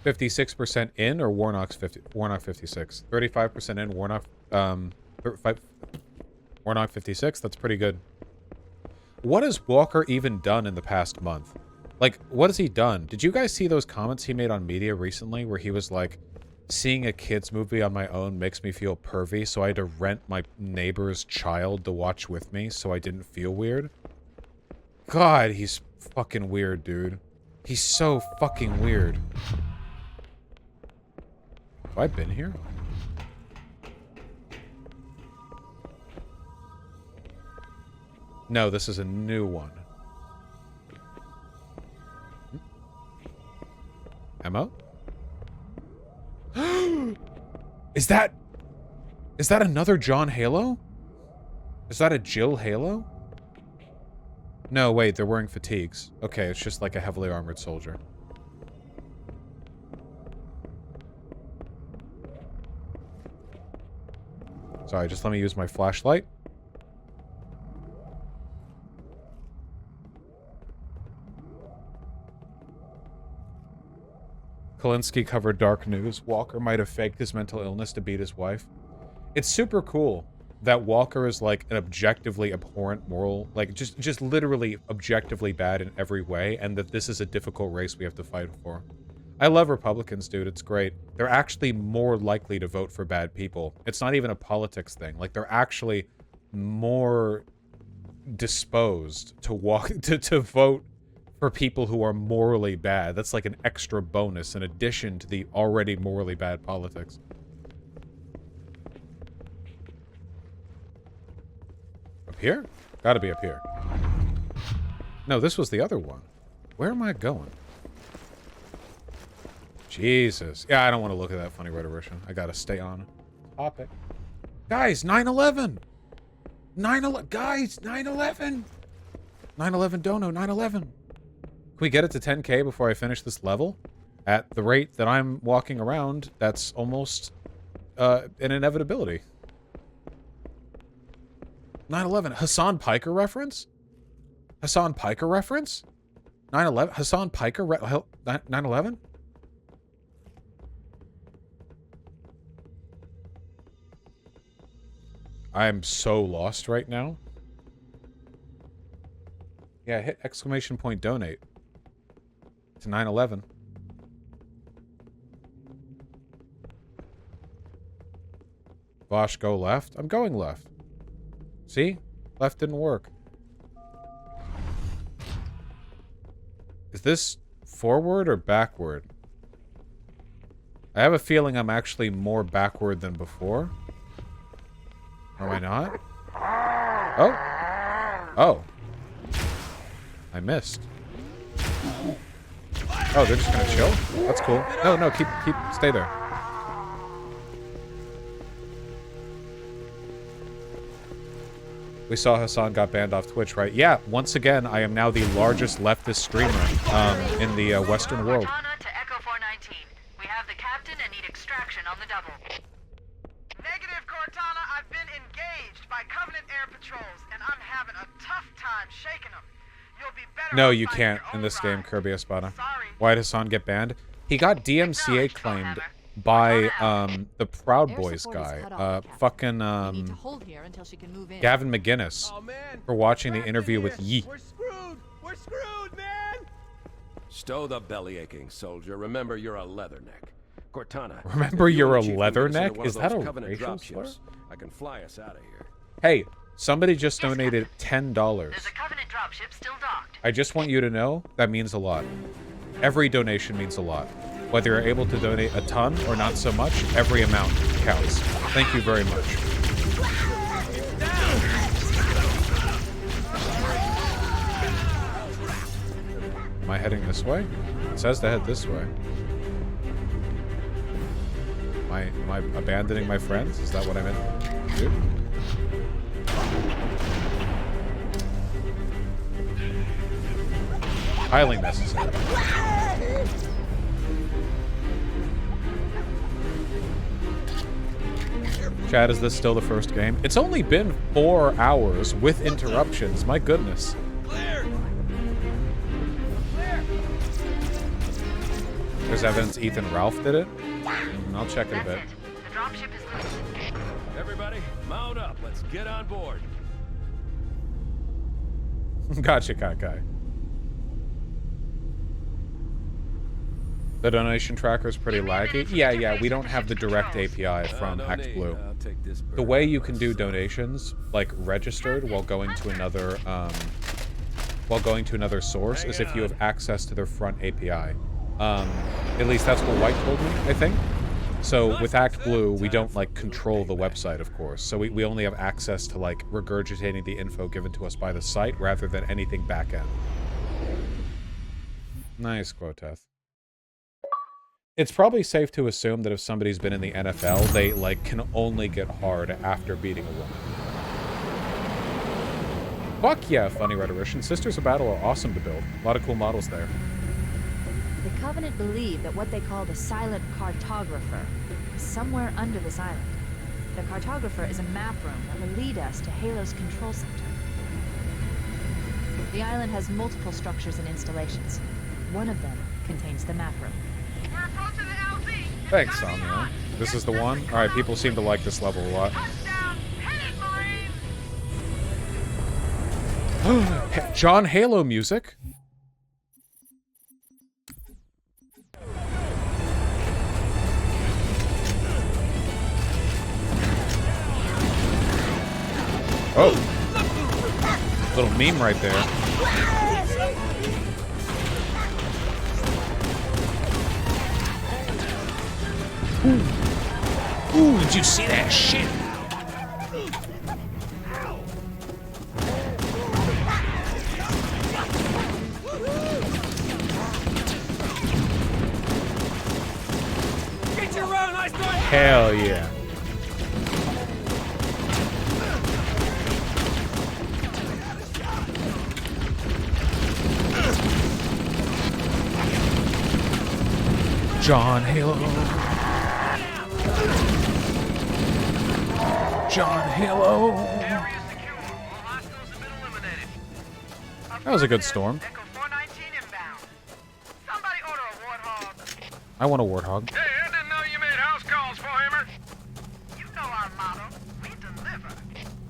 %56% in, or Warnock 56? 35% in, Warnock 56? That's pretty good. What has Walker even done in the past month? Like, what has he done? Did you guys see those comments he made on media recently where he was like, seeing a kid's movie on my own makes me feel pervy, so I had to rent my neighbor's child to watch with me so I didn't feel weird? God, he's fucking weird, dude. He's so fucking weird. Have I been here? No, this is a new one. Ammo? that another John Halo? Is that a Jill Halo? No, wait, they're wearing fatigues. Okay, it's just like a heavily armored soldier. Sorry, just let me use my flashlight. Kalinsky covered dark news. Walker might have faked his mental illness to beat his wife. It's super cool that Walker is like an objectively abhorrent moral, like just literally objectively bad in every way, and that this is a difficult race we have to fight for. I love Republicans, dude. It's great. They're actually more likely to vote for bad people. It's not even a politics thing. Like, they're actually more disposed to to vote for people who are morally bad. That's like an extra bonus in addition to the already morally bad politics. Up here? Gotta be up here. No, this was the other one. Where am I going? Jesus. Yeah, I don't want to look at that funny rhetorician. I gotta stay on topic. Guys, 9/11! 9/11! Guys, 9/11! 9/11 dono, 9/11! Can we get it to 10k before I finish this level? At the rate that I'm walking around, that's almost an inevitability. 9/11. Hassan Piker reference? Hassan Piker reference? 9/11? Hassan Piker 9/11? I'm so lost right now. Yeah, hit exclamation point donate to 9/11. Bosch, go left. I'm going left. See? Left didn't work. Is this forward or backward? I have a feeling I'm actually more backward than before. Am I not? Oh. Oh. I missed. Oh, they're just gonna chill? That's cool. No, no, stay there. We saw Hassan got banned off Twitch, right? Yeah, once again, I am now the largest leftist streamer in the Western world. Cortana to Echo 419. We have the captain and need extraction on the double. Negative, Cortana. I've been engaged by Covenant air patrols, and I'm having a tough time shaking them. You'll be better. No, you can't in this game, Kirby Espada. Why did Hassan get banned? He got DMCA claimed by the Proud Boys guy, fucking Gavin McGinnis, for watching the interview with Yee. We're screwed, man! Stow the belly aching, soldier. Remember, you're a leatherneck. Cortana. Remember, you're a leatherneck? Is that a racial slur? I can fly us out of here. Hey, somebody just donated $10. There's a Covenant dropship still docked. I just want you to know that means a lot. Every donation means a lot. Whether you're able to donate a ton or not so much, every amount counts. Thank you very much. Am I heading this way? It says to head this way. Am I abandoning my friends? Is that what I meant to do? Highly necessary. Chad, is this still the first game? It's only been 4 hours with interruptions. My goodness. There's evidence Ethan Ralph did it. I'll check it a bit. The dropship is loose. Everybody, mount up. Let's get on board. Gotcha, Kakai. The donation tracker is pretty laggy. Yeah, we don't have the direct API from Act Blue. The way you can do donations, like registered while going to another source, is if you have access to their front API. At least that's what White told me, I think. So with Act Blue, we don't like control the website, of course. So we only have access to like regurgitating the info given to us by the site rather than anything back end. Nice, Quoteth. It's probably safe to assume that if somebody's been in the NFL, they, like, can only get hard after beating a woman. Fuck yeah, funny rhetorician. Sisters of Battle are awesome to build. A lot of cool models there. The Covenant believe that what they call the Silent Cartographer is somewhere under this island. The Cartographer is a map room that will lead us to Halo's control center. The island has multiple structures and installations. One of them contains the map room. Thanks, Samuel. This is the one? Alright, people seem to like this level a lot. John Halo music? Oh! Little meme right there. Ooh, did you see that shit? Get your own ice door. Hell yeah. John Halo. John Halo. That was a good storm. I want a warthog. Hey, I didn't know you made house calls for him. You know our motto. We deliver.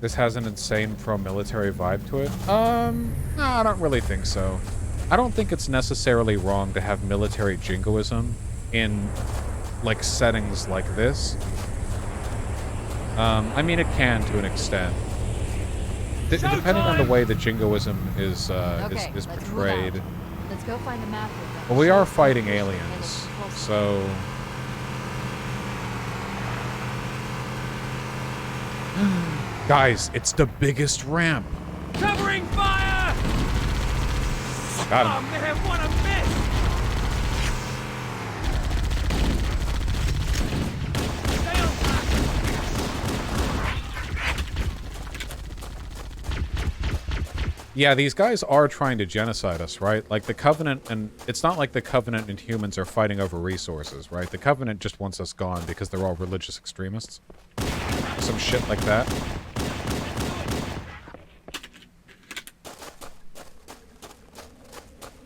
This has an insane pro-military vibe to it. No, I don't really think so. I don't think it's necessarily wrong to have military jingoism in, like, settings like this. I mean, it can to an extent. Depending on the way the jingoism is portrayed. Let's go find the map room. Well, we are fighting aliens, so... Guys, it's the biggest ramp. Covering fire! Got him. Oh man, what a miss! Stay on top. Yeah, these guys are trying to genocide us, right? Like, the Covenant, and it's not like the Covenant and humans are fighting over resources, right? The Covenant just wants us gone because they're all religious extremists. Some shit like that.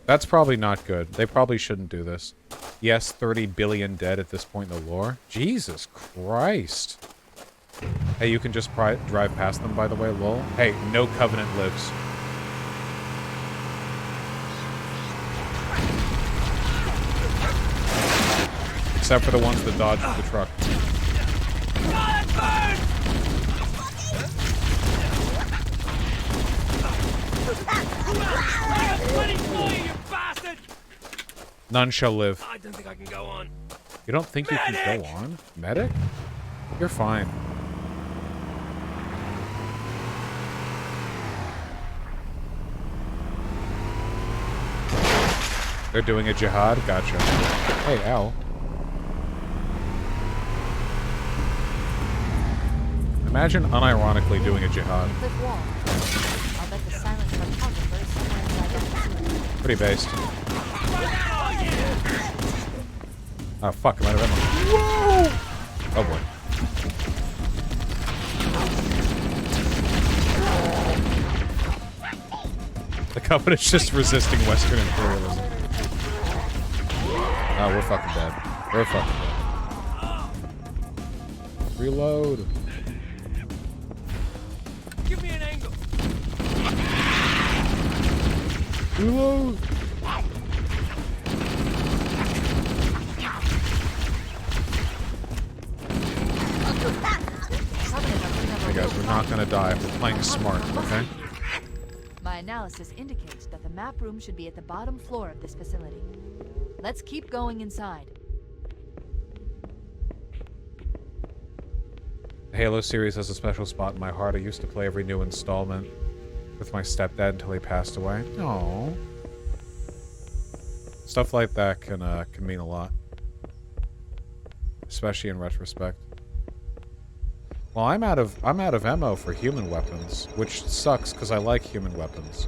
That's probably not good. They probably shouldn't do this. Yes, 30 billion dead at this point in the lore. Jesus Christ. Hey, you can just drive past them, by the way, lol. Hey, no Covenant lives. Except for the ones that dodged the truck. None shall live. I don't think I can go on. You don't think Medic! you can go on? Medic? You're fine. They're doing a jihad? Gotcha. Hey, ow. Imagine unironically doing a jihad. Pretty based. Oh, fuck, I'm out of ammo. Whoa! Oh, boy. The Covenant's just resisting Western imperialism. Oh, we're fucking dead. We're fucking dead. Reload. Give me an angle. Reload. Hey guys, we're not gonna die. We're playing smart, okay? My analysis indicates that the map room should be at the bottom floor of this facility. Let's keep going inside. The Halo series has a special spot in my heart. I used to play every new installment with my stepdad until he passed away. Aww. Stuff like that can mean a lot. especially in retrospect. Well, I'm out of ammo for human weapons, which sucks because I like human weapons.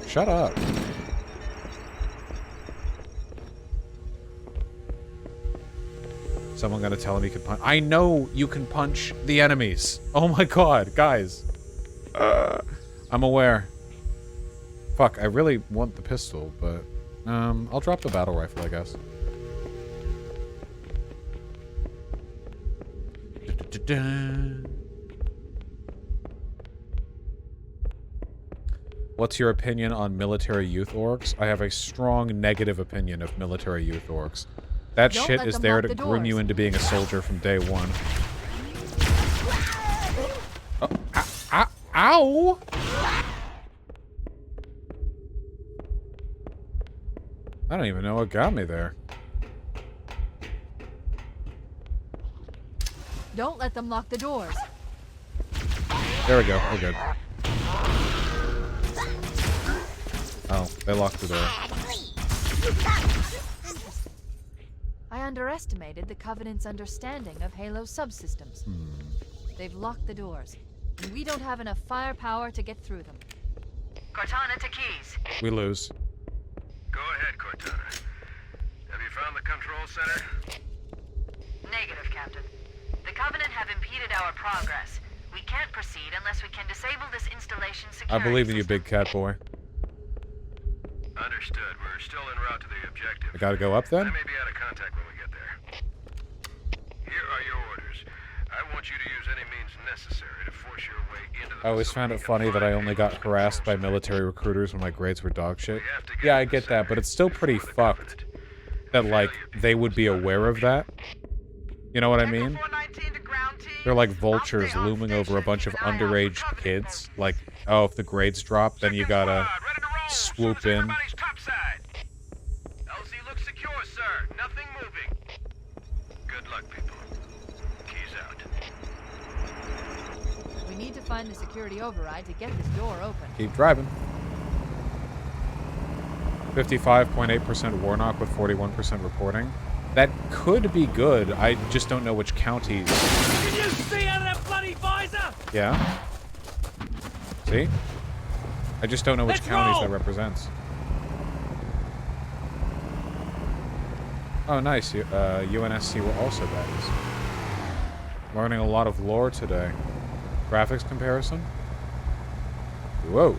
Shut up. Someone gonna tell him he can punch. I know you can punch the enemies. Oh my god, guys. I'm aware. Fuck, I really want the pistol, but I'll drop the battle rifle, I guess. What's your opinion on military youth orgs? I have a strong negative opinion of military youth orgs. That shit is there to groom you into being a soldier from day one. Oh, ow! I don't even know what got me there. Don't let them lock the doors. There we go. We're good. Oh, they locked the door. I underestimated the Covenant's understanding of Halo subsystems. They've locked the doors, and we don't have enough firepower to get through them. Cortana to Keys. We lose. Go ahead, Cortana. Have you found the control center? Negative, Captain. The Covenant have impeded our progress. We can't proceed unless we can disable this installation security. I believe in you, big cat boy. Understood. We're still en route to the objective. I gotta go up then? I may be out of contact when we get there. Here are your orders. I want you to use any means necessary to force your way into the I always found it funny that I only got harassed by military recruiters when my grades were dog shit. Yeah, I get that, but it's still pretty fucked that, like, they would be aware of that. You know what I mean? They're like vultures looming over a bunch of underage kids. Like, oh, if the grades drop, then you gotta swoop in. LZ looks secure, sir. Nothing moving. Good luck, people. Keys out. We need to find the security override to get this door open. Keep driving. 55.8% Warnock with 41% reporting. That could be good. I just don't know which counties. Can you see out of that bloody visor? Yeah. See? I just don't know which counties that represents. Oh, nice. UNSC were also baddies. Learning a lot of lore today. Graphics comparison? Whoa.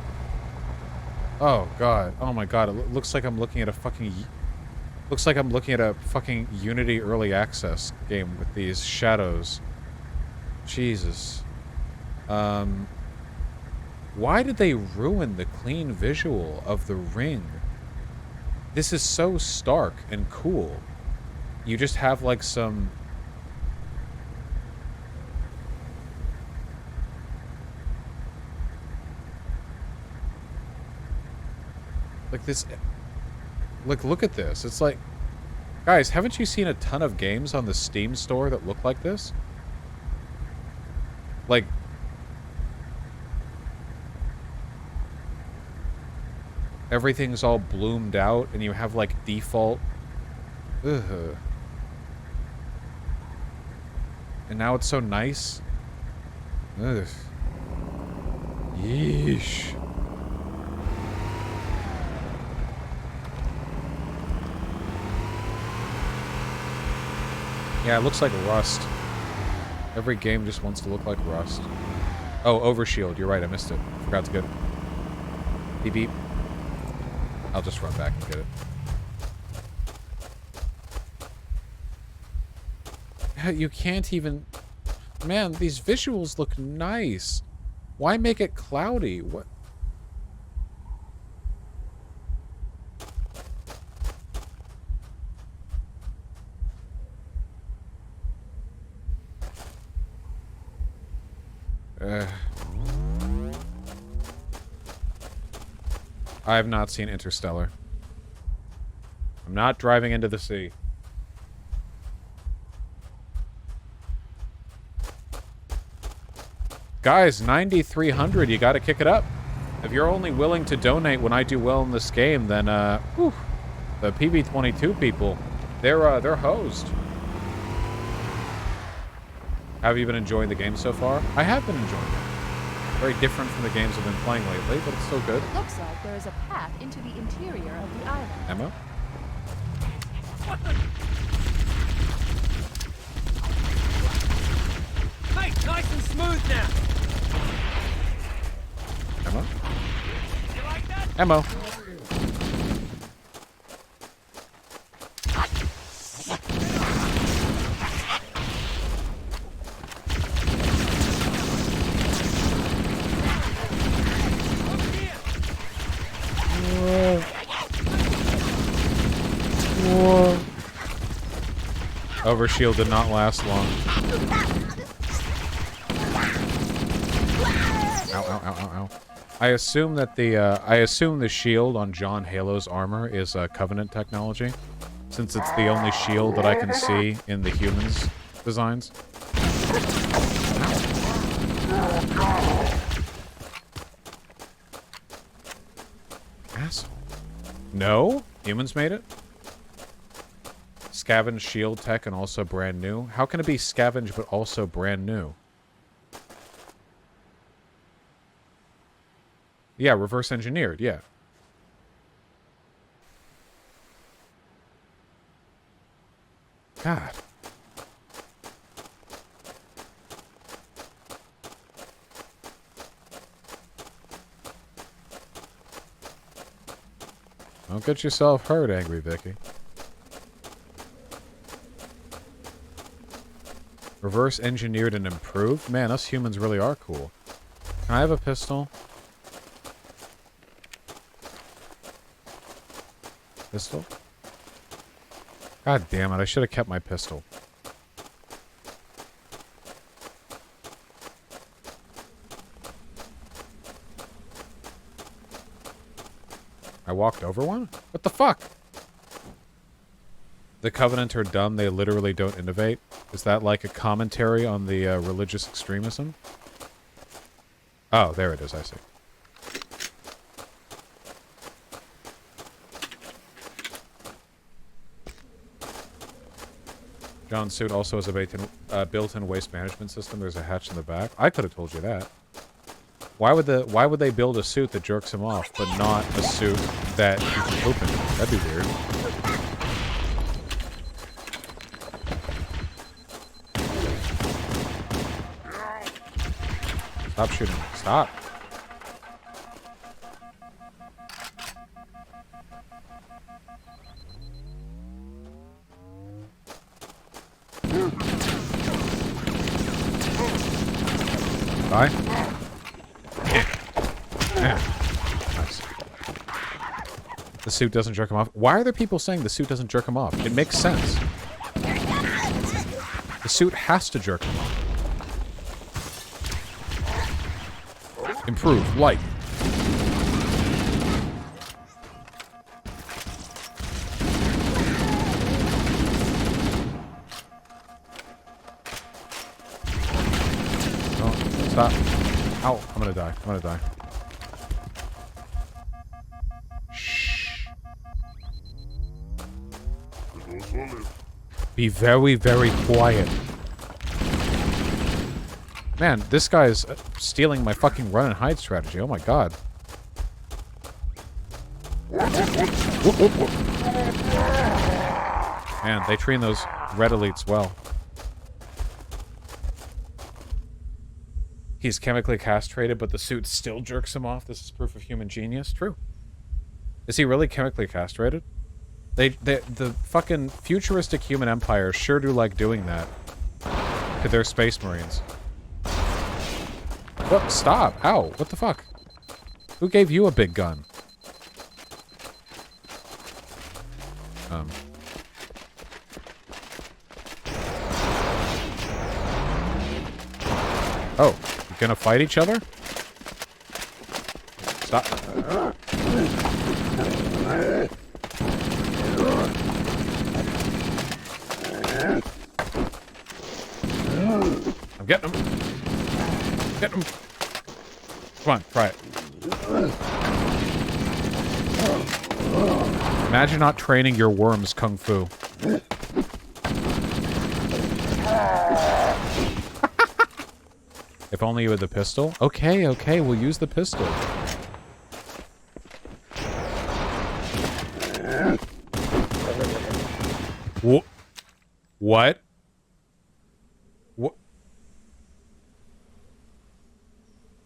Oh, God. Oh, my God. It looks like I'm looking at a fucking... Looks like I'm looking at a fucking Unity Early Access game with these shadows. Jesus. Why did they ruin the clean visual of the ring? This is so stark and cool. You just have like some... Like this... Like, look at this. It's like... Guys, haven't you seen a ton of games on the Steam store that look like this? Like... Everything's all bloomed out, and you have, like, default... Ugh. And now it's so nice. Ugh. Yeesh. Yeah, it looks like Rust. Every game just wants to look like Rust. Oh, Overshield. You're right, I missed it. Forgot to get it. Beep beep. I'll just run back and get it. You can't even... Man, these visuals look nice. Why make it cloudy? What? I have not seen Interstellar. I'm not driving into the sea. Guys, 9,300, you gotta kick it up. If you're only willing to donate when I do well in this game, then, whew, the PB22 people, they're hosed. Have you been enjoying the game so far? I have been enjoying it. Very different from the games I've been playing lately, but it's still good. It looks like there is a path into the interior of the island. Emma? Hey, nice and smooth now. Emma? You like that? Emma? Overshield did not last long. Ow, ow, ow, ow, ow. I assume that the shield on John Halo's armor is Covenant technology, since it's the only shield that I can see in the humans' designs. Asshole. No? Humans made it? Scavenge shield tech and also brand new? How can it be scavenge but also brand new? Yeah, reverse engineered, yeah. God. Don't get yourself hurt, Angry Vicky. Reverse engineered and improved? Man, us humans really are cool. Can I have a pistol? Pistol? God damn it, I should have kept my pistol. I walked over one? What the fuck? The Covenant are dumb, they literally don't innovate. Is that like a commentary on the religious extremism? Oh, there it is, I see. John's suit also has a built-in waste management system. There's a hatch in the back. I could have told you that. Why would they build a suit that jerks him off, but not a suit that you can open? That'd be weird. Stop shooting. Stop. Die. Yeah. Nice. The suit doesn't jerk him off. Why are there people saying the suit doesn't jerk him off? It makes sense. The suit has to jerk him off. Improve. Light. Oh, stop. Ow. I'm gonna die. I'm gonna die. Shh. Be very, very quiet. Man, this guy's stealing my fucking run and hide strategy. Oh my god. Whoop, whoop, whoop. Man, they train those red elites well. He's chemically castrated, but the suit still jerks him off. This is proof of human genius. True. Is he really chemically castrated? The fucking futuristic human empire sure do like doing that to their space marines. What? Stop! Ow! What the fuck? Who gave you a big gun? Oh, you gonna fight each other? Stop. I'm getting him. Get him. Come on, try it. Imagine not training your worms kung fu. If only you had the pistol. Okay, okay, we'll use the pistol. What? What? What?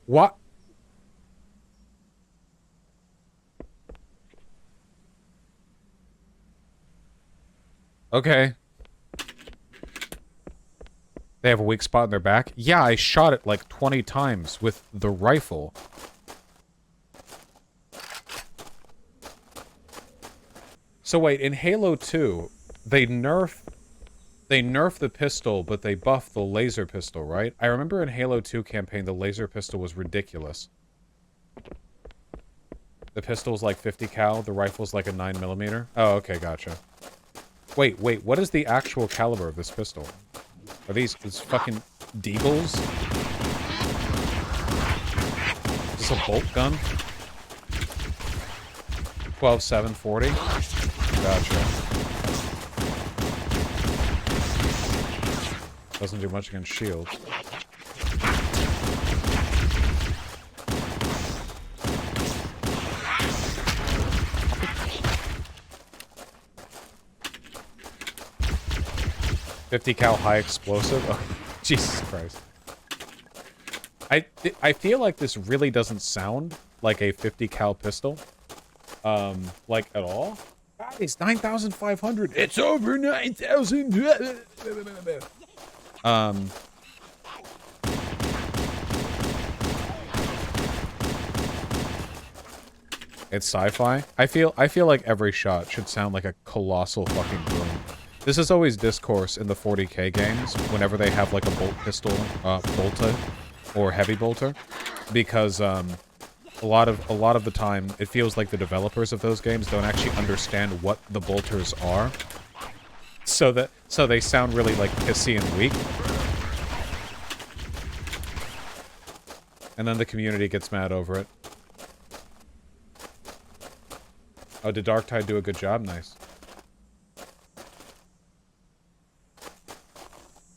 What? Okay. They have a weak spot in their back? Yeah, I shot it like 20 times with the rifle. So wait, in Halo 2, they nerf the pistol, but they buff the laser pistol, right? I remember in Halo 2 campaign, the laser pistol was ridiculous. The pistol's like 50 cal, the rifle's like a 9mm. Oh, okay, gotcha. Wait, what is the actual caliber of this pistol? Are these fucking deagles? Is this a bolt gun? 12-740? Gotcha. Doesn't do much against shields. .50 cal high explosive? Oh, Jesus Christ. I feel like this really doesn't sound like a 50 cal pistol. Like at all. God, it's 9,500. It's over 9,000. It's sci-fi. I feel like every shot should sound like a colossal fucking boom. This is always discourse in the 40k games whenever they have like a bolt pistol, bolter, or heavy bolter, because a lot of the time it feels like the developers of those games don't actually understand what the bolters are, so they sound really like pissy and weak, and then the community gets mad over it. Oh, did Darktide do a good job? Nice.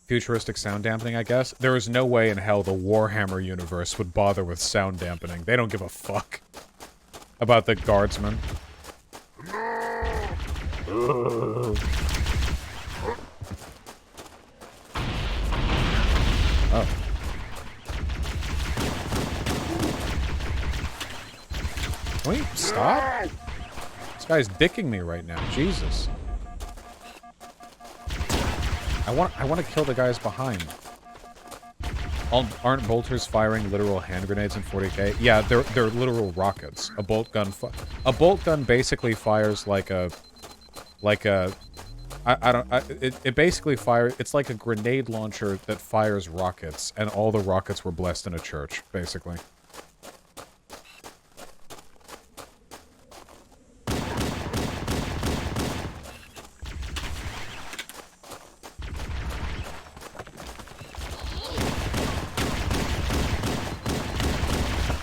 Futuristic sound dampening, I guess. There is no way in hell the Warhammer universe would bother with sound dampening. They don't give a fuck about the guardsmen. Oh. Can we stop? This guy's dicking me right now. Jesus. I want to kill the guys behind. Aren't bolters firing literal hand grenades in 40k? Yeah, they're literal rockets. A bolt gun basically fires it basically fires. It's like a grenade launcher that fires rockets, and all the rockets were blessed in a church, basically.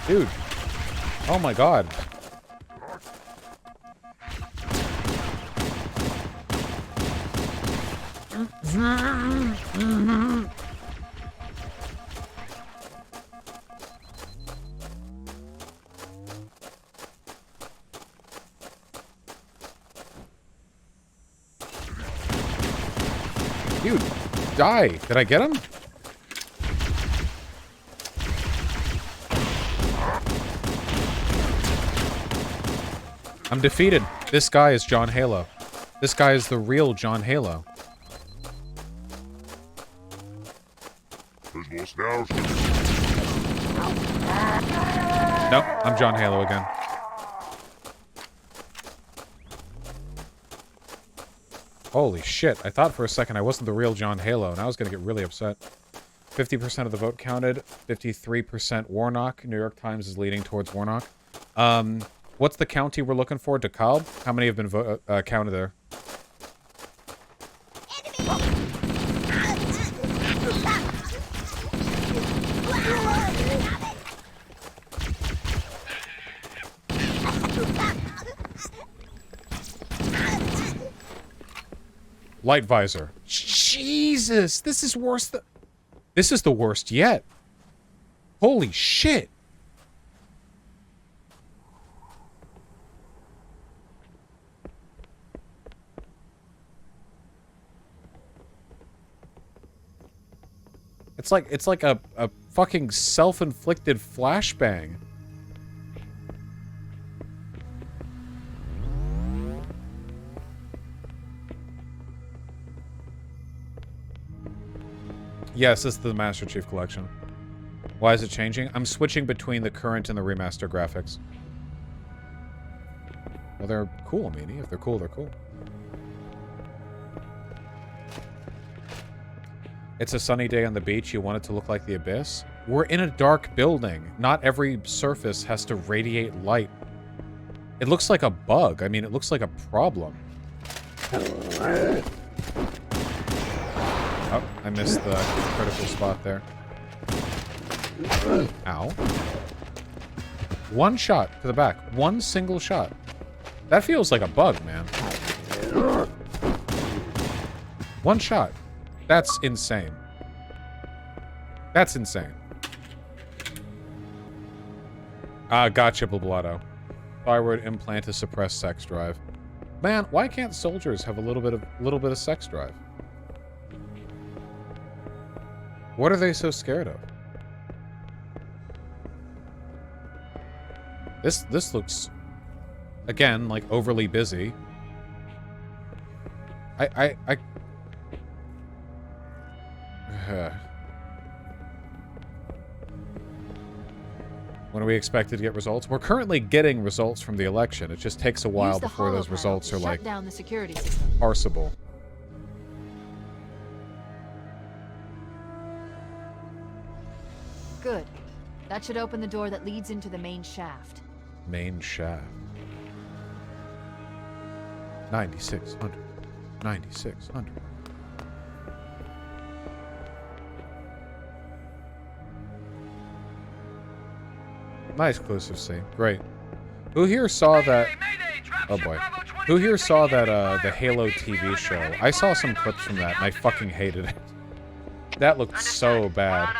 Dude. Oh my god. Dude, die. Did I get him? I'm defeated. This guy is John Halo. This guy is the real John Halo. Nope, I'm John Halo again. Holy shit, I thought for a second I wasn't the real John Halo, and I was gonna get really upset. 50% of the vote counted, 53% Warnock. New York Times is leading towards Warnock. What's the county we're looking for? DeKalb? How many have been counted there? Light visor. Jesus, this is worse than... This is the worst yet. Holy shit! It's like a fucking self-inflicted flashbang. Yes, this is the Master Chief Collection. Why is it changing? I'm switching between the current and the remaster graphics. Well, they're cool, Meanie. If they're cool, they're cool. It's a sunny day on the beach. You want it to look like the abyss? We're in a dark building. Not every surface has to radiate light. It looks like a bug. I mean, it looks like a problem. Oh, I missed the critical spot there. Ow. One shot to the back. One single shot. That feels like a bug, man. One shot. That's insane. That's insane. Gotcha, Blotto. Thyroid implant to suppress sex drive. Man, why can't soldiers have a little bit of sex drive? What are they so scared of? This looks, again, like overly busy. When are we expected to get results? We're currently getting results from the election. It just takes a while before those results are like down the security system. parsable. Good. That should open the door that leads into the main shaft. Main shaft. 9600. 9600. Nice exclusive scene. Great. Who here saw that... Oh boy. Who here saw that, the Halo TV show? I saw some clips from that, and I fucking hated it. That looked so bad.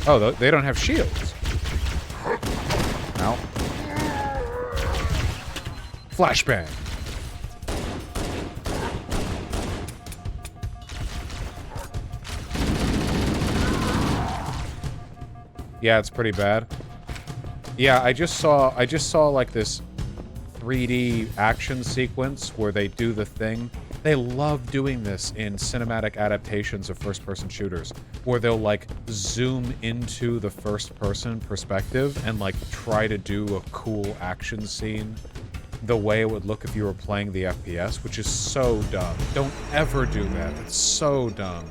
Oh, they don't have shields. Ow. Flashbang. Yeah, it's pretty bad. Yeah, I just saw like this 3D action sequence where they do the thing. They love doing this in cinematic adaptations of first-person shooters, where they'll like zoom into the first-person perspective and like try to do a cool action scene the way it would look if you were playing the FPS, which is so dumb. Don't ever do that. It's so dumb.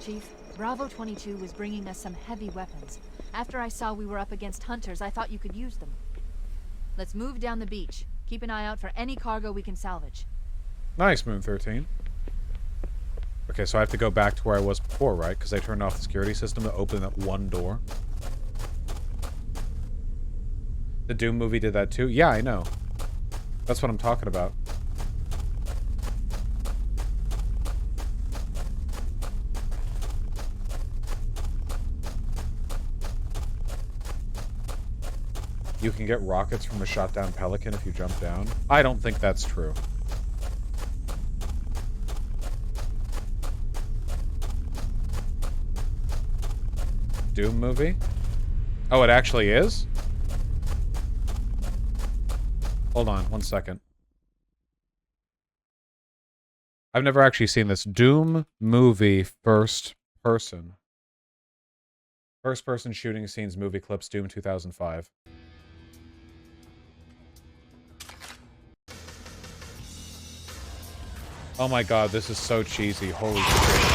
Chief, Bravo 22 was bringing us some heavy weapons. After I saw we were up against hunters, I thought you could use them. Let's move down the beach. Keep an eye out for any cargo we can salvage. Nice, Moon 13. Okay, so I have to go back to where I was before, right? Because I turned off the security system to open that one door. The Doom movie did that too? Yeah, I know. That's what I'm talking about. You can get rockets from a shot-down Pelican if you jump down. I don't think that's true. Doom movie? Oh, it actually is? Hold on, 1 second. I've never actually seen this. Doom movie first person. First person shooting scenes movie clips, Doom 2005. Oh my god, this is so cheesy. Holy shit.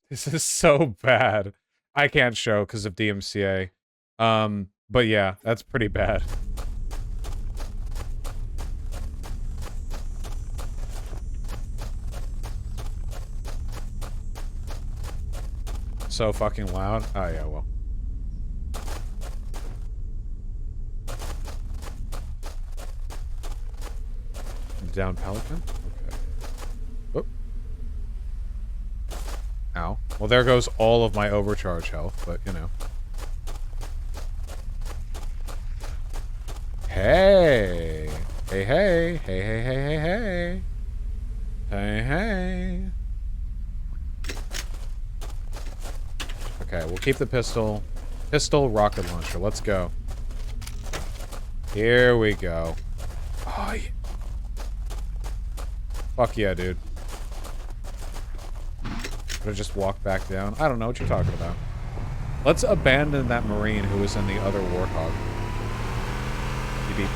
This is so bad. I can't show because of DMCA. But yeah, that's pretty bad. So fucking loud. Oh yeah, well. Down Pelican? Okay. Oop. Ow. Well, there goes all of my overcharge health, but, you know. Hey! Hey, hey! Hey, hey, hey, hey, hey! Hey, hey! Okay, we'll keep the pistol. Pistol, rocket launcher. Let's go. Here we go. Oh, yeah. Fuck yeah, dude. Should I just walk back down? I don't know what you're talking about. Let's abandon that Marine who was in the other Warthog. Beep, beep.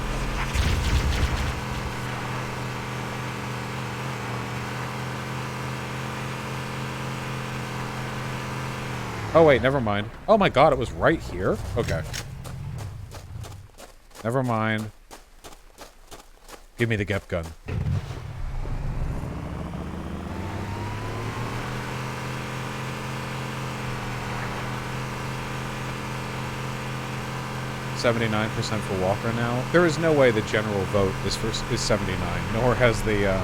Oh wait, never mind. Oh my god, it was right here? Okay. Never mind. Give me the Gep gun. $79% for Walker now. There is no way the general vote is 79, nor has the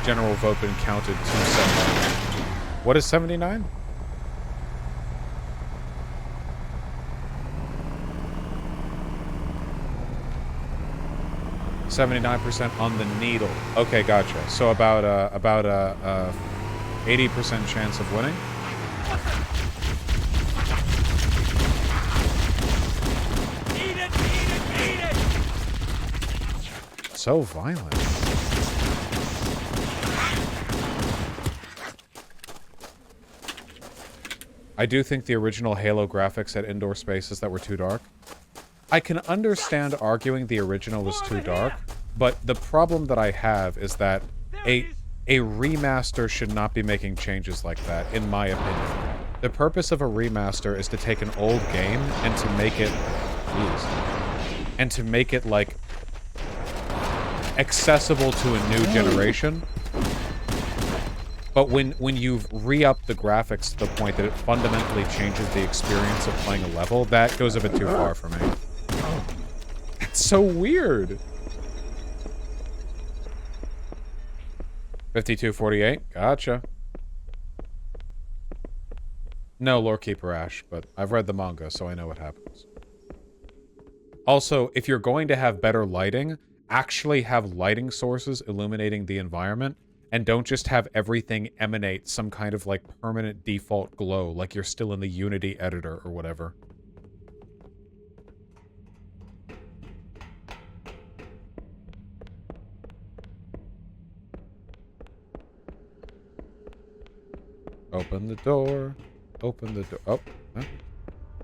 general vote been counted to 79. What is 79? %79 on the needle. Okay, gotcha. So about a 80% chance of winning. So violent. I do think the original Halo graphics had indoor spaces that were too dark. I can understand arguing the original was too dark, but the problem that I have is that a remaster should not be making changes like that, in my opinion. The purpose of a remaster is to take an old game and to make it... Jeez. And to make it, like, accessible to a new generation. But when you've re-upped the graphics to the point that it fundamentally changes the experience of playing a level, that goes a bit too far for me. It's so weird. 5248, gotcha. No, Lore Keeper Ash, but I've read the manga, so I know what happens. Also, if you're going to have better lighting, actually have lighting sources illuminating the environment, and don't just have everything emanate some kind of, like, permanent default glow, like you're still in the Unity editor or whatever. Open the door. Open the door. Oh, huh?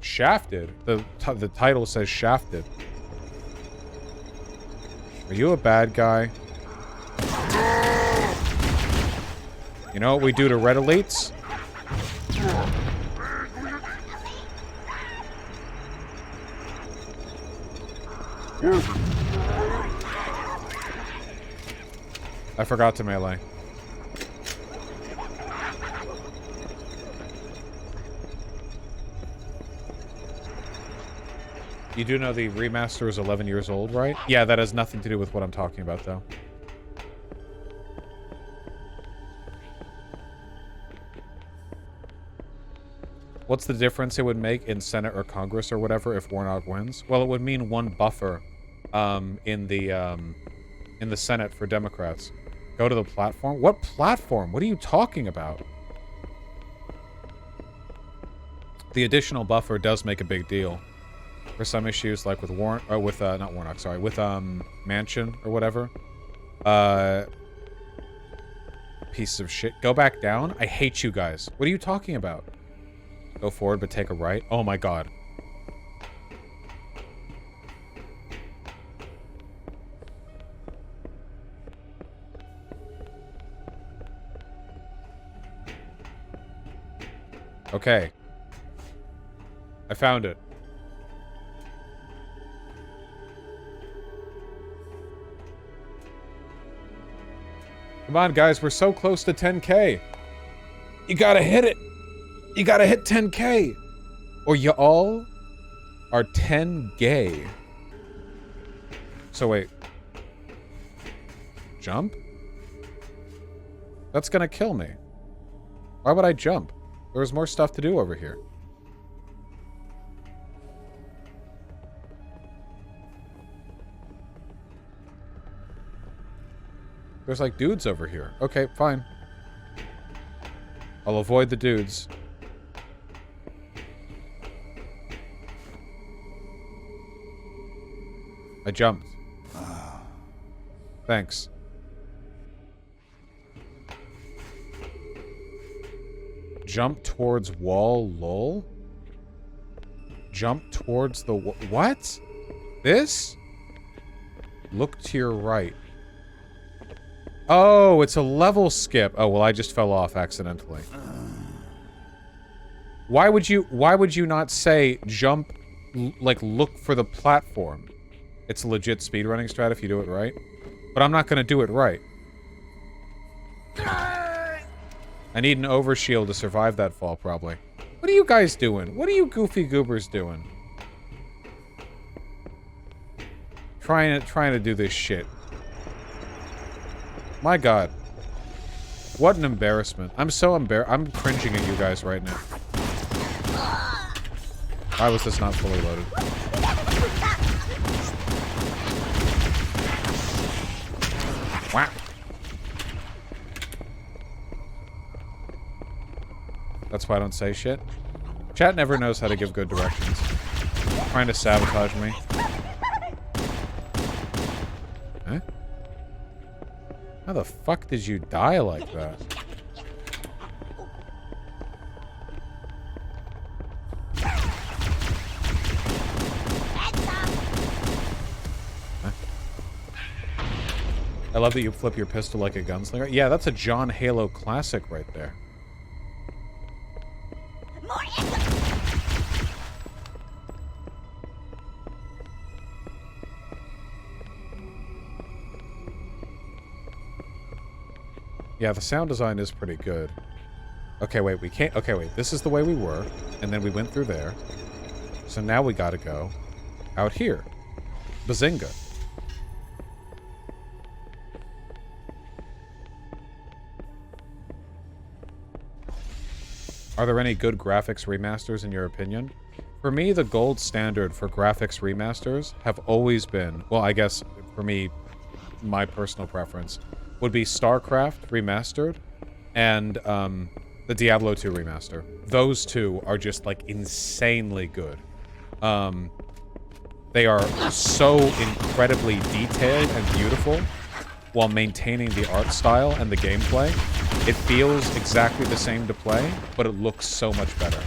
Shafted. The title says Shafted. Are you a bad guy? You know what we do to red elites? I forgot to melee. You do know the remaster is 11 years old, right? Yeah, that has nothing to do with what I'm talking about, though. What's the difference it would make in Senate or Congress or whatever if Warnock wins? Well, it would mean one buffer in the Senate for Democrats. Go to the platform? What platform? What are you talking about? The additional buffer does make a big deal. For some issues, like with not Warnock, sorry, with Mansion or whatever. Pieces of shit. Go back down? I hate you guys. What are you talking about? Go forward, but take a right? Oh my god. Okay. I found it. Come on, guys. We're so close to 10K. You gotta hit it. You gotta hit 10K. Or you all are 10 gay. So wait. Jump? That's gonna kill me. Why would I jump? There was more stuff to do over here. There's like dudes over here. Okay, fine. I'll avoid the dudes. I jumped. Thanks. Jump towards wall, lol? Jump towards the what? This? Look to your right. Oh, it's a level skip. Oh, well, I just fell off accidentally. Why would you not say jump, like, look for the platform? It's a legit speedrunning strat if you do it right. But I'm not gonna do it right. I need an overshield to survive that fall, probably. What are you guys doing? What are you goofy goobers doing? Trying to do this shit. My god. What an embarrassment. I'm so embarrassed. I'm cringing at you guys right now. Why was this not fully loaded? Wow. That's why I don't say shit. Chat never knows how to give good directions. Trying to sabotage me. Huh? How the fuck did you die like that? Huh? I love that you flip your pistol like a gunslinger. Yeah, that's a John Halo classic right there. Yeah, the sound design is pretty good. Okay, wait, we can't... Okay, wait, this is the way we were, and then we went through there. So now we gotta go out here. Bazinga. Are there any good graphics remasters in your opinion? For me, the gold standard for graphics remasters have always been... Well, I guess, for me, my personal preference would be StarCraft Remastered and the Diablo 2 Remaster. Those two are just, like, insanely good. They are so incredibly detailed and beautiful while maintaining the art style and the gameplay. It feels exactly the same to play, but it looks so much better.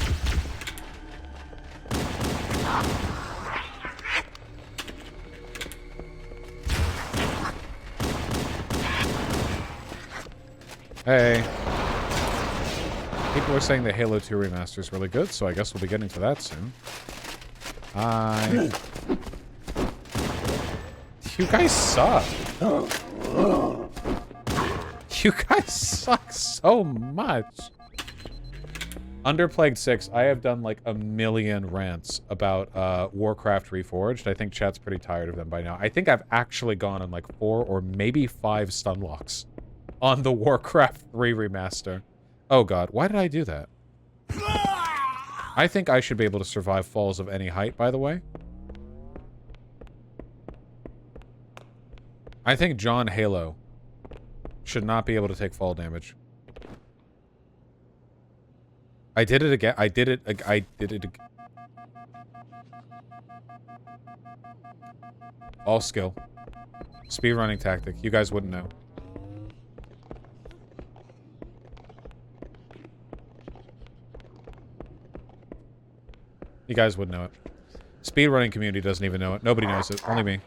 Hey. People are saying the Halo 2 remaster is really good, so I guess we'll be getting to that soon. Hi. You guys suck. You guys suck so much. Underplagued 6, I have done like a million rants about Warcraft Reforged. I think chat's pretty tired of them by now. I think I've actually gone on like 4 or maybe 5 stunlocks on the Warcraft 3 remaster. Oh god, why did I do that? I think I should be able to survive falls of any height, by the way. I think John Halo should not be able to take fall damage. I did it again. I did it again. All skill. Speedrunning tactic. You guys wouldn't know. You guys wouldn't know it. Speedrunning community doesn't even know it. Nobody knows it. Only me.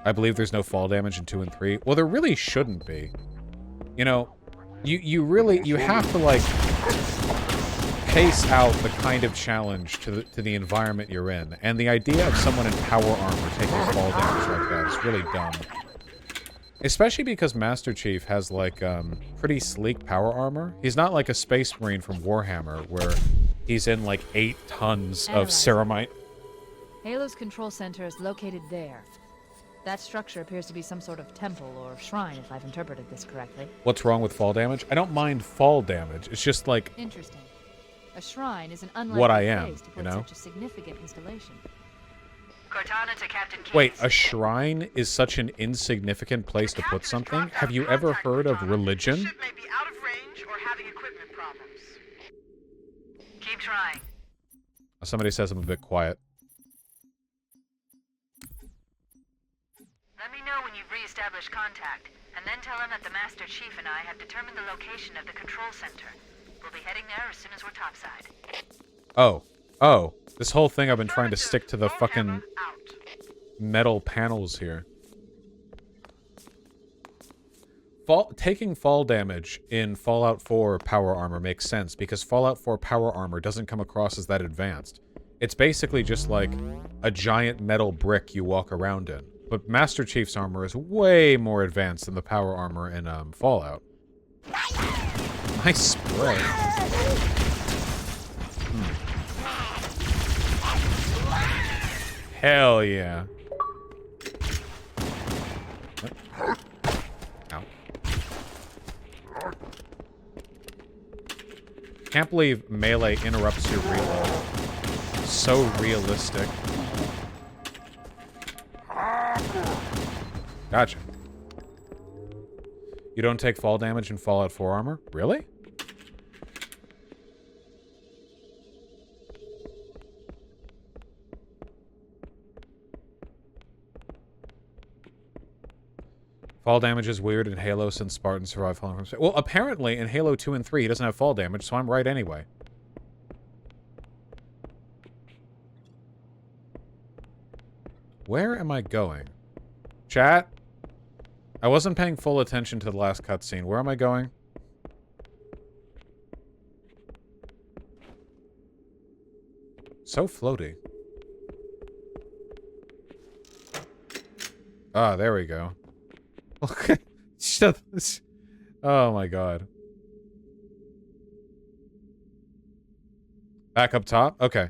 I believe there's no fall damage in 2 and 3. Well, there really shouldn't be. You know, you have to, like, pace out the kind of challenge to the environment you're in. And the idea of someone in power armor taking fall damage like that is really dumb. Especially because Master Chief has, like, pretty sleek power armor. He's not like a Space Marine from Warhammer, where he's in, like, 8 tons of ceramite. Halo's control center is located there. That structure appears to be some sort of temple or shrine, if I've interpreted this correctly. What's wrong with fall damage? I don't mind fall damage. It's just, like... Interesting. A shrine is an unlikely what I am, place to put you know? such a significant installation. Cortana to Captain Keyes. Wait, a shrine is such an insignificant place to put something? Have you ever heard of religion? Ship may be out of range or having equipment problems. Keep trying. Somebody says I'm a bit quiet. Let me know when you've re-established contact, and then tell him that the Master Chief and I have determined the location of the control center. We'll be heading there as soon as we're topside. Oh. This whole thing I've been trying to stick to the fucking metal panels here. Taking fall damage in Fallout 4 power armor makes sense, because Fallout 4 power armor doesn't come across as that advanced. It's basically just like a giant metal brick you walk around in. But Master Chief's armor is way more advanced than the power armor in Fallout. Nice spray. Hell yeah. Ow. Can't believe melee interrupts your reload. So realistic. Gotcha. You don't take fall damage in Fallout 4 armor? Really? Fall damage is weird in Halo since Spartans survive falling from space. Well, apparently in Halo 2 and 3 he doesn't have fall damage, so I'm right anyway. Where am I going? Chat? I wasn't paying full attention to the last cutscene. Where am I going? So floaty. Ah, there we go. Shut this. Oh my god. Back up top? Okay.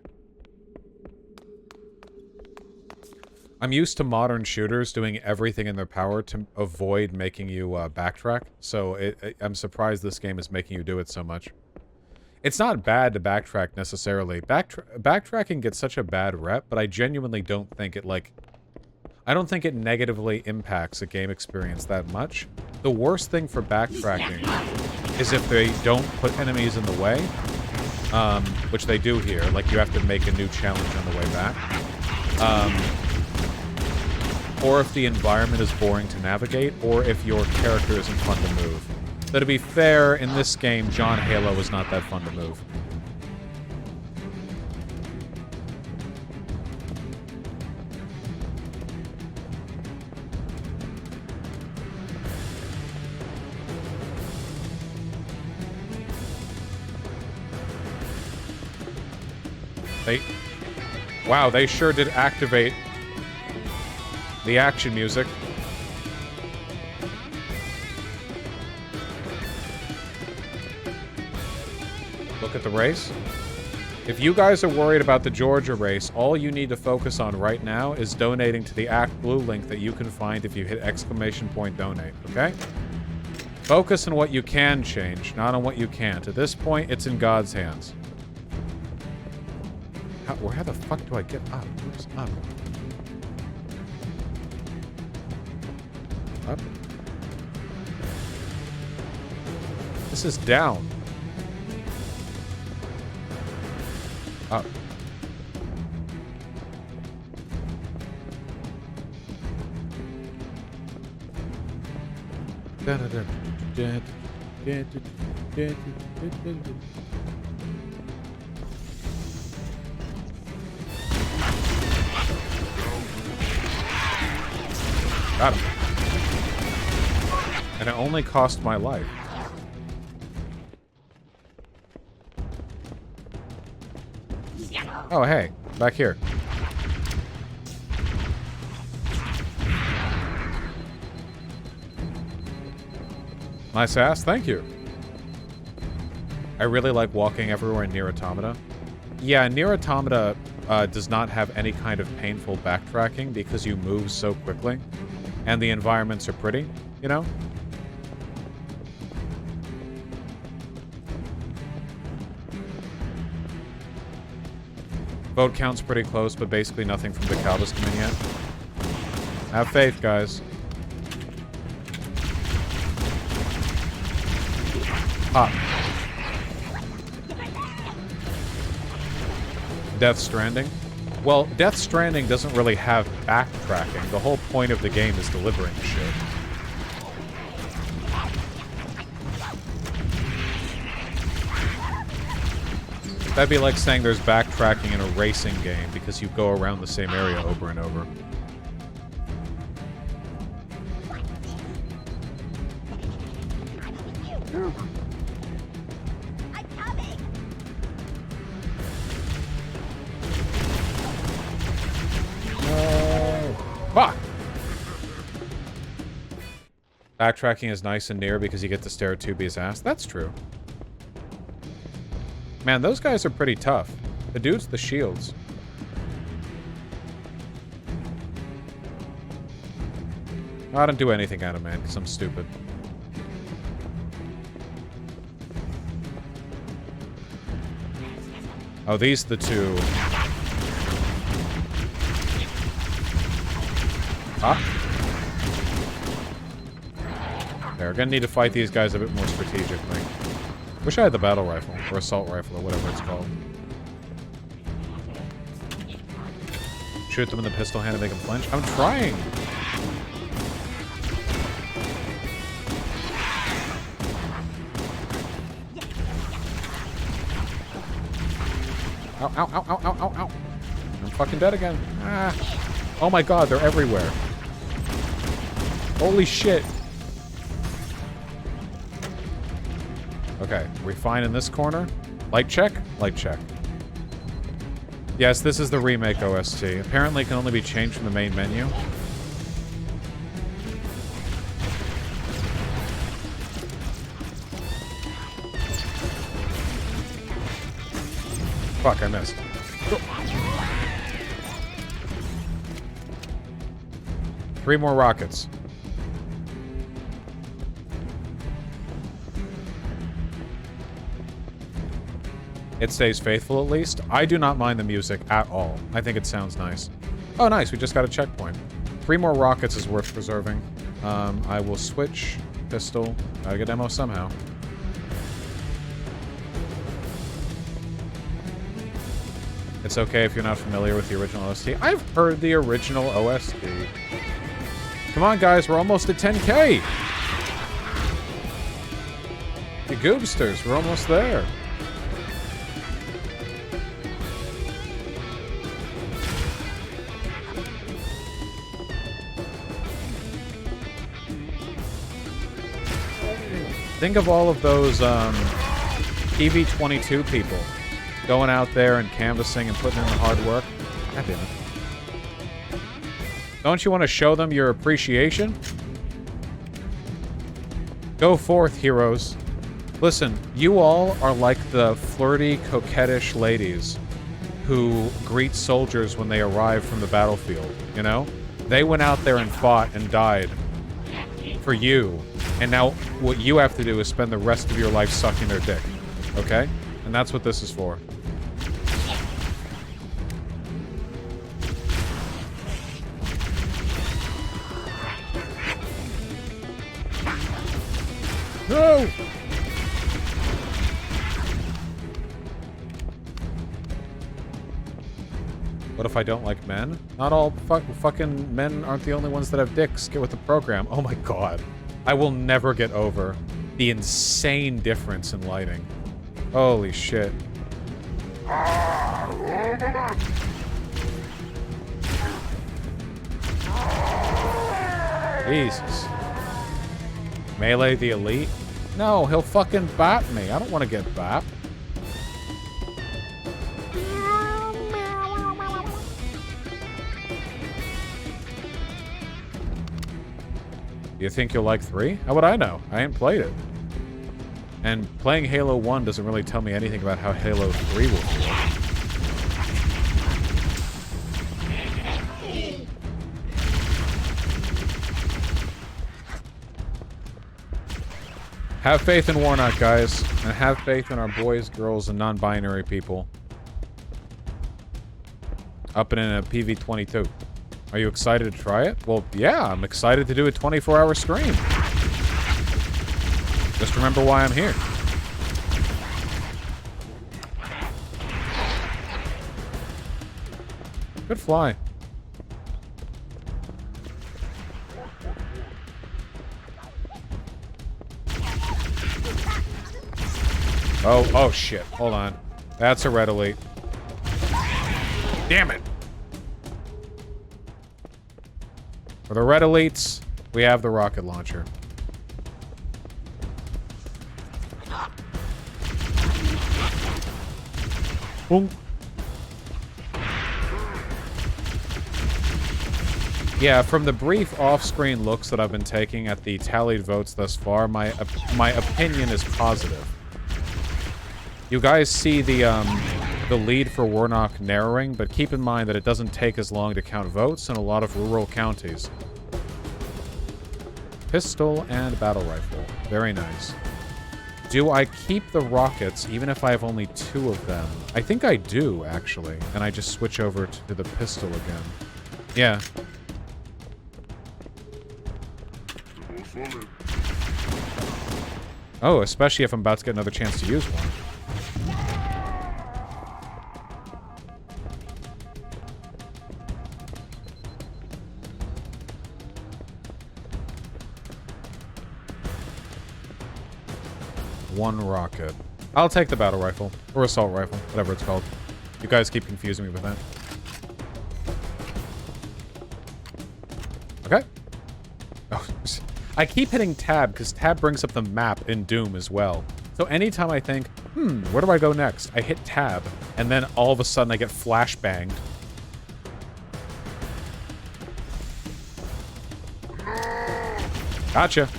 I'm used to modern shooters doing everything in their power to avoid making you backtrack, so I'm surprised this game is making you do it so much. It's not bad to backtrack necessarily. Backtracking gets such a bad rep, but I genuinely don't think it, like... I don't think it negatively impacts a game experience that much. The worst thing for backtracking is if they don't put enemies in the way, which they do here. Like, you have to make a new challenge on the way back. Or if the environment is boring to navigate, or if your character isn't fun to move. Though to be fair, in this game, John Halo is not that fun to move. Wow, they sure did activate the action music. Look at the race. If you guys are worried about the Georgia race, all you need to focus on right now is donating to the ActBlue link that you can find if you hit _donate, okay? Focus on what you can change, not on what you can't. At this point, it's in God's hands. How the fuck do I get up? Where's up? Up? This is down. Up. Got him. And it only cost my life. Oh, hey. Back here. Nice ass, thank you. I really like walking everywhere in Nier Automata. Yeah, Nier Automata does not have any kind of painful backtracking because you move so quickly. And the environments are pretty, you know? Vote count's pretty close, but basically nothing from the Calvis come in yet. Have faith, guys. Ah. Death Stranding? Well, Death Stranding doesn't really have backtracking. The whole point of the game is delivering shit. That'd be like saying there's backtracking in a racing game because you go around the same area over and over. No. Fuck! Backtracking is nice and near because you get to stare at 2B's ass. That's true. Man, those guys are pretty tough. The dudes, the shields. I don't do anything out of man because I'm stupid. Oh, these are the two. Ah. There, we're gonna need to fight these guys a bit more strategically. Wish I had the battle rifle, or assault rifle, or whatever it's called. Shoot them in the pistol hand and make them flinch? I'm trying! Ow, ow, ow, ow, ow, ow, ow. I'm fucking dead again. Ah. Oh my god, they're everywhere. Holy shit. Okay, we fine in this corner? Light check? Light check. Yes, this is the remake OST. Apparently it can only be changed from the main menu. Fuck, I missed. Go. 3 more rockets. It stays faithful at least. I do not mind the music at all. I think it sounds nice. Oh, nice. We just got a checkpoint. 3 more rockets is worth preserving. I will switch pistol. Gotta get ammo somehow. It's okay if you're not familiar with the original OST. I've heard the original OST. Come on, guys. We're almost at 10K. You goobsters. We're almost there. Think of all of those PV22 people going out there and canvassing and putting in the hard work. God damn it. Don't you want to show them your appreciation? Go forth, heroes. Listen, you all are like the flirty, coquettish ladies who greet soldiers when they arrive from the battlefield, you know? They went out there and fought and died for you. And now what you have to do is spend the rest of your life sucking their dick. Okay? And that's what this is for. No! What if I don't like men? Not all fucking men aren't the only ones that have dicks. Get with the program. Oh my god. I will never get over the insane difference in lighting. Holy shit. Jesus. Melee the elite? No, he'll fucking bop me. I don't want to get bopped. You think you'll like 3? How would I know? I ain't played it. And playing Halo 1 doesn't really tell me anything about how Halo 3 will feel. Have faith in Warnock, guys. And have faith in our boys, girls, and non-binary people. Up and in a PV22. Are you excited to try it? Well, yeah, I'm excited to do a 24-hour stream. Just remember why I'm here. Good fly. Oh shit. Hold on. That's a red elite. Damn it. For the red elites, we have the rocket launcher. Boom. Yeah, from the brief off-screen looks that I've been taking at the tallied votes thus far, my opinion is positive. You guys see the lead for Warnock narrowing, but keep in mind that it doesn't take as long to count votes in a lot of rural counties. Pistol and battle rifle. Very nice. Do I keep the rockets even if I have only 2 of them? I think I do, actually. And I just switch over to the pistol again. Yeah. Oh, especially if I'm about to get another chance to use one. One rocket. I'll take the battle rifle. Or assault rifle. Whatever it's called. You guys keep confusing me with that. Okay. Oh, I keep hitting tab because tab brings up the map in Doom as well. So anytime I think, where do I go next? I hit tab, and then all of a sudden I get flashbanged. Gotcha.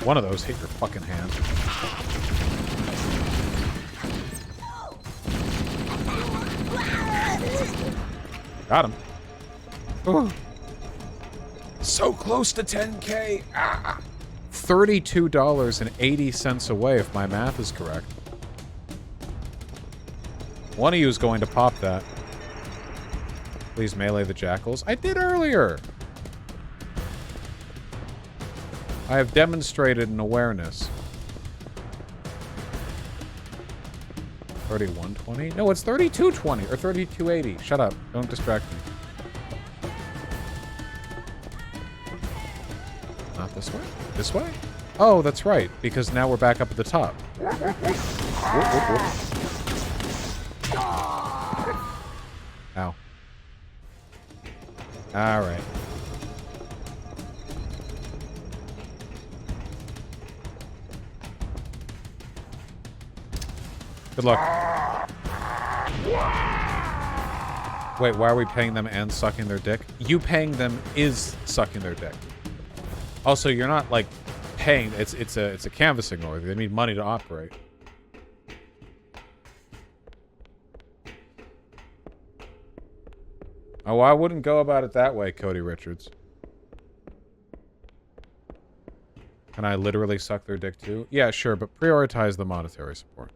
One of those hit your fucking hand. Got him. Ooh. So close to 10K. Ah. $32.80 away if my math is correct. One of you is going to pop that. Please melee the jackals. I did earlier. I have demonstrated an awareness. 3120? No, it's 3220 or 3280. Shut up. Don't distract me. Not this way? This way? Oh, that's right, because now we're back up at the top. Whoop, whoop, whoop. Ow. Alright. Good luck. Wait, why are we paying them and sucking their dick? You paying them is sucking their dick. Also, you're not, like, paying. It's a canvassing order. They need money to operate. Oh, I wouldn't go about it that way, Cody Richards. Can I literally suck their dick too? Yeah, sure, but prioritize the monetary support.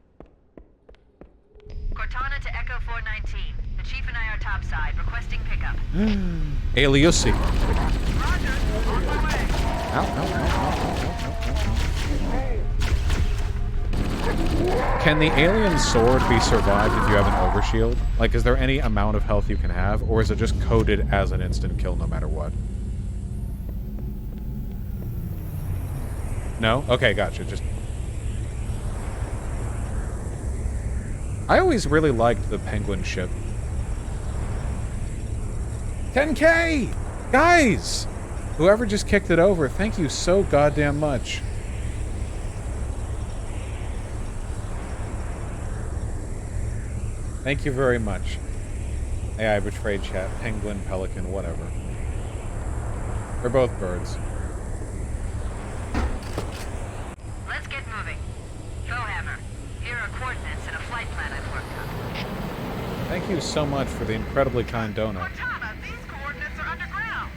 Cortana to Echo 419. The Chief and I are topside, requesting pickup. Aliusi. Roger, on my way. Ow, ow, ow. Can the alien sword be survived if you have an overshield? Like, is there any amount of health you can have, or is it just coded as an instant kill no matter what? No? Okay, gotcha. Just I always really liked the penguin ship. 10K! Guys! Whoever just kicked it over, thank you so goddamn much. Thank you very much. Hey, I betrayed chat. Penguin, pelican, whatever. They're both birds. Let's get moving. Bowhammer, here are coordinates and a flight plan I've worked on. Thank you so much for the incredibly kind donut. These coordinates are underground.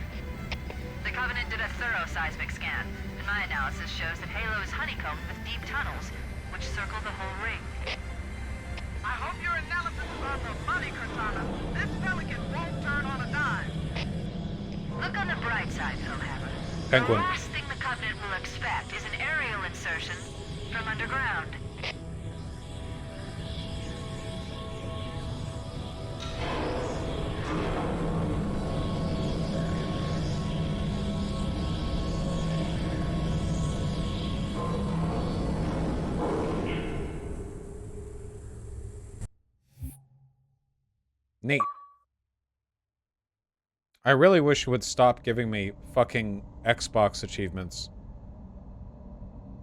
The Covenant did a thorough seismic scan, and my analysis shows that Halo is honeycombed with deep tunnels, which circle the whole ring. I hope your analysis is on the money, Cortana. This pelican won't turn on a dime. Look on the bright side, Bowhammer. Penguin. The last thing the Covenant will expect is an aerial insertion from underground. Neat. I really wish you would stop giving me fucking Xbox achievements.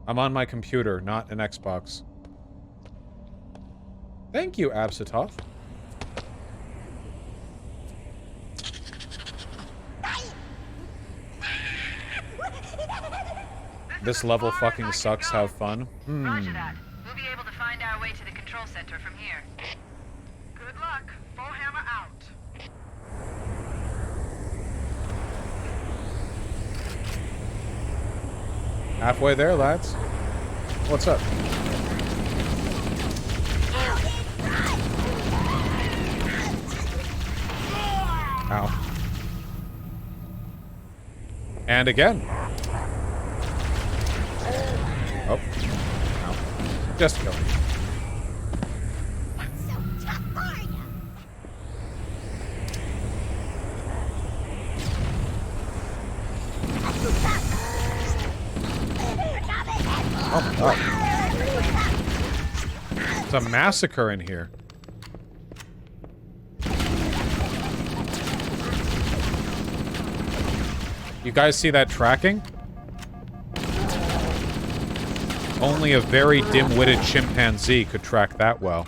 I'm on my computer, not an Xbox. Thank you, Absitoth. This level fucking sucks, have fun. Roger that. We'll be able to find our way to the control center from here. Good luck. Bowhammer out. Halfway there, lads. What's up? Ow. And again. Oh. Ow. Just kill me. Oh my god. It's a massacre in here. You guys see that tracking? Only a very dim-witted chimpanzee could track that well.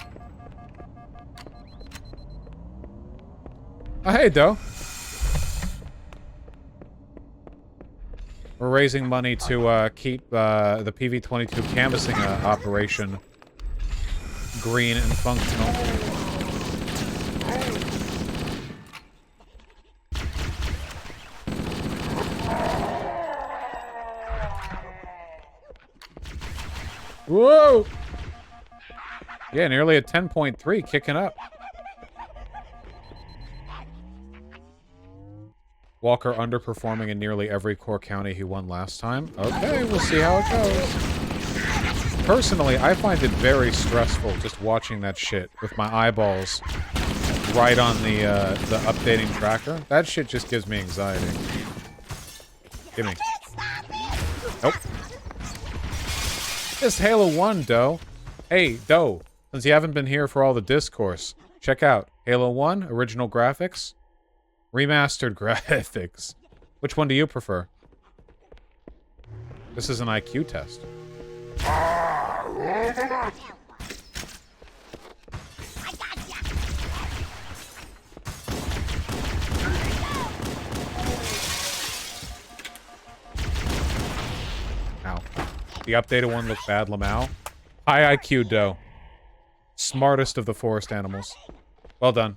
Oh, hey, Doe. We're raising money to keep the PV-22 canvassing operation green and functional. Whoa! Yeah, nearly a 10.3, kicking up. Walker underperforming in nearly every core county he won last time. Okay, we'll see how it goes. Personally, I find it very stressful just watching that shit with my eyeballs right on the updating tracker. That shit just gives me anxiety. Gimme. Nope. Just Halo 1, Doe. Hey, Doe, since you haven't been here for all the discourse, check out Halo 1, original graphics, remastered graphics. Which one do you prefer? This is an IQ test. Ow. The updated one looked bad, Lamau. High IQ, Doe. Smartest of the forest animals. Well done.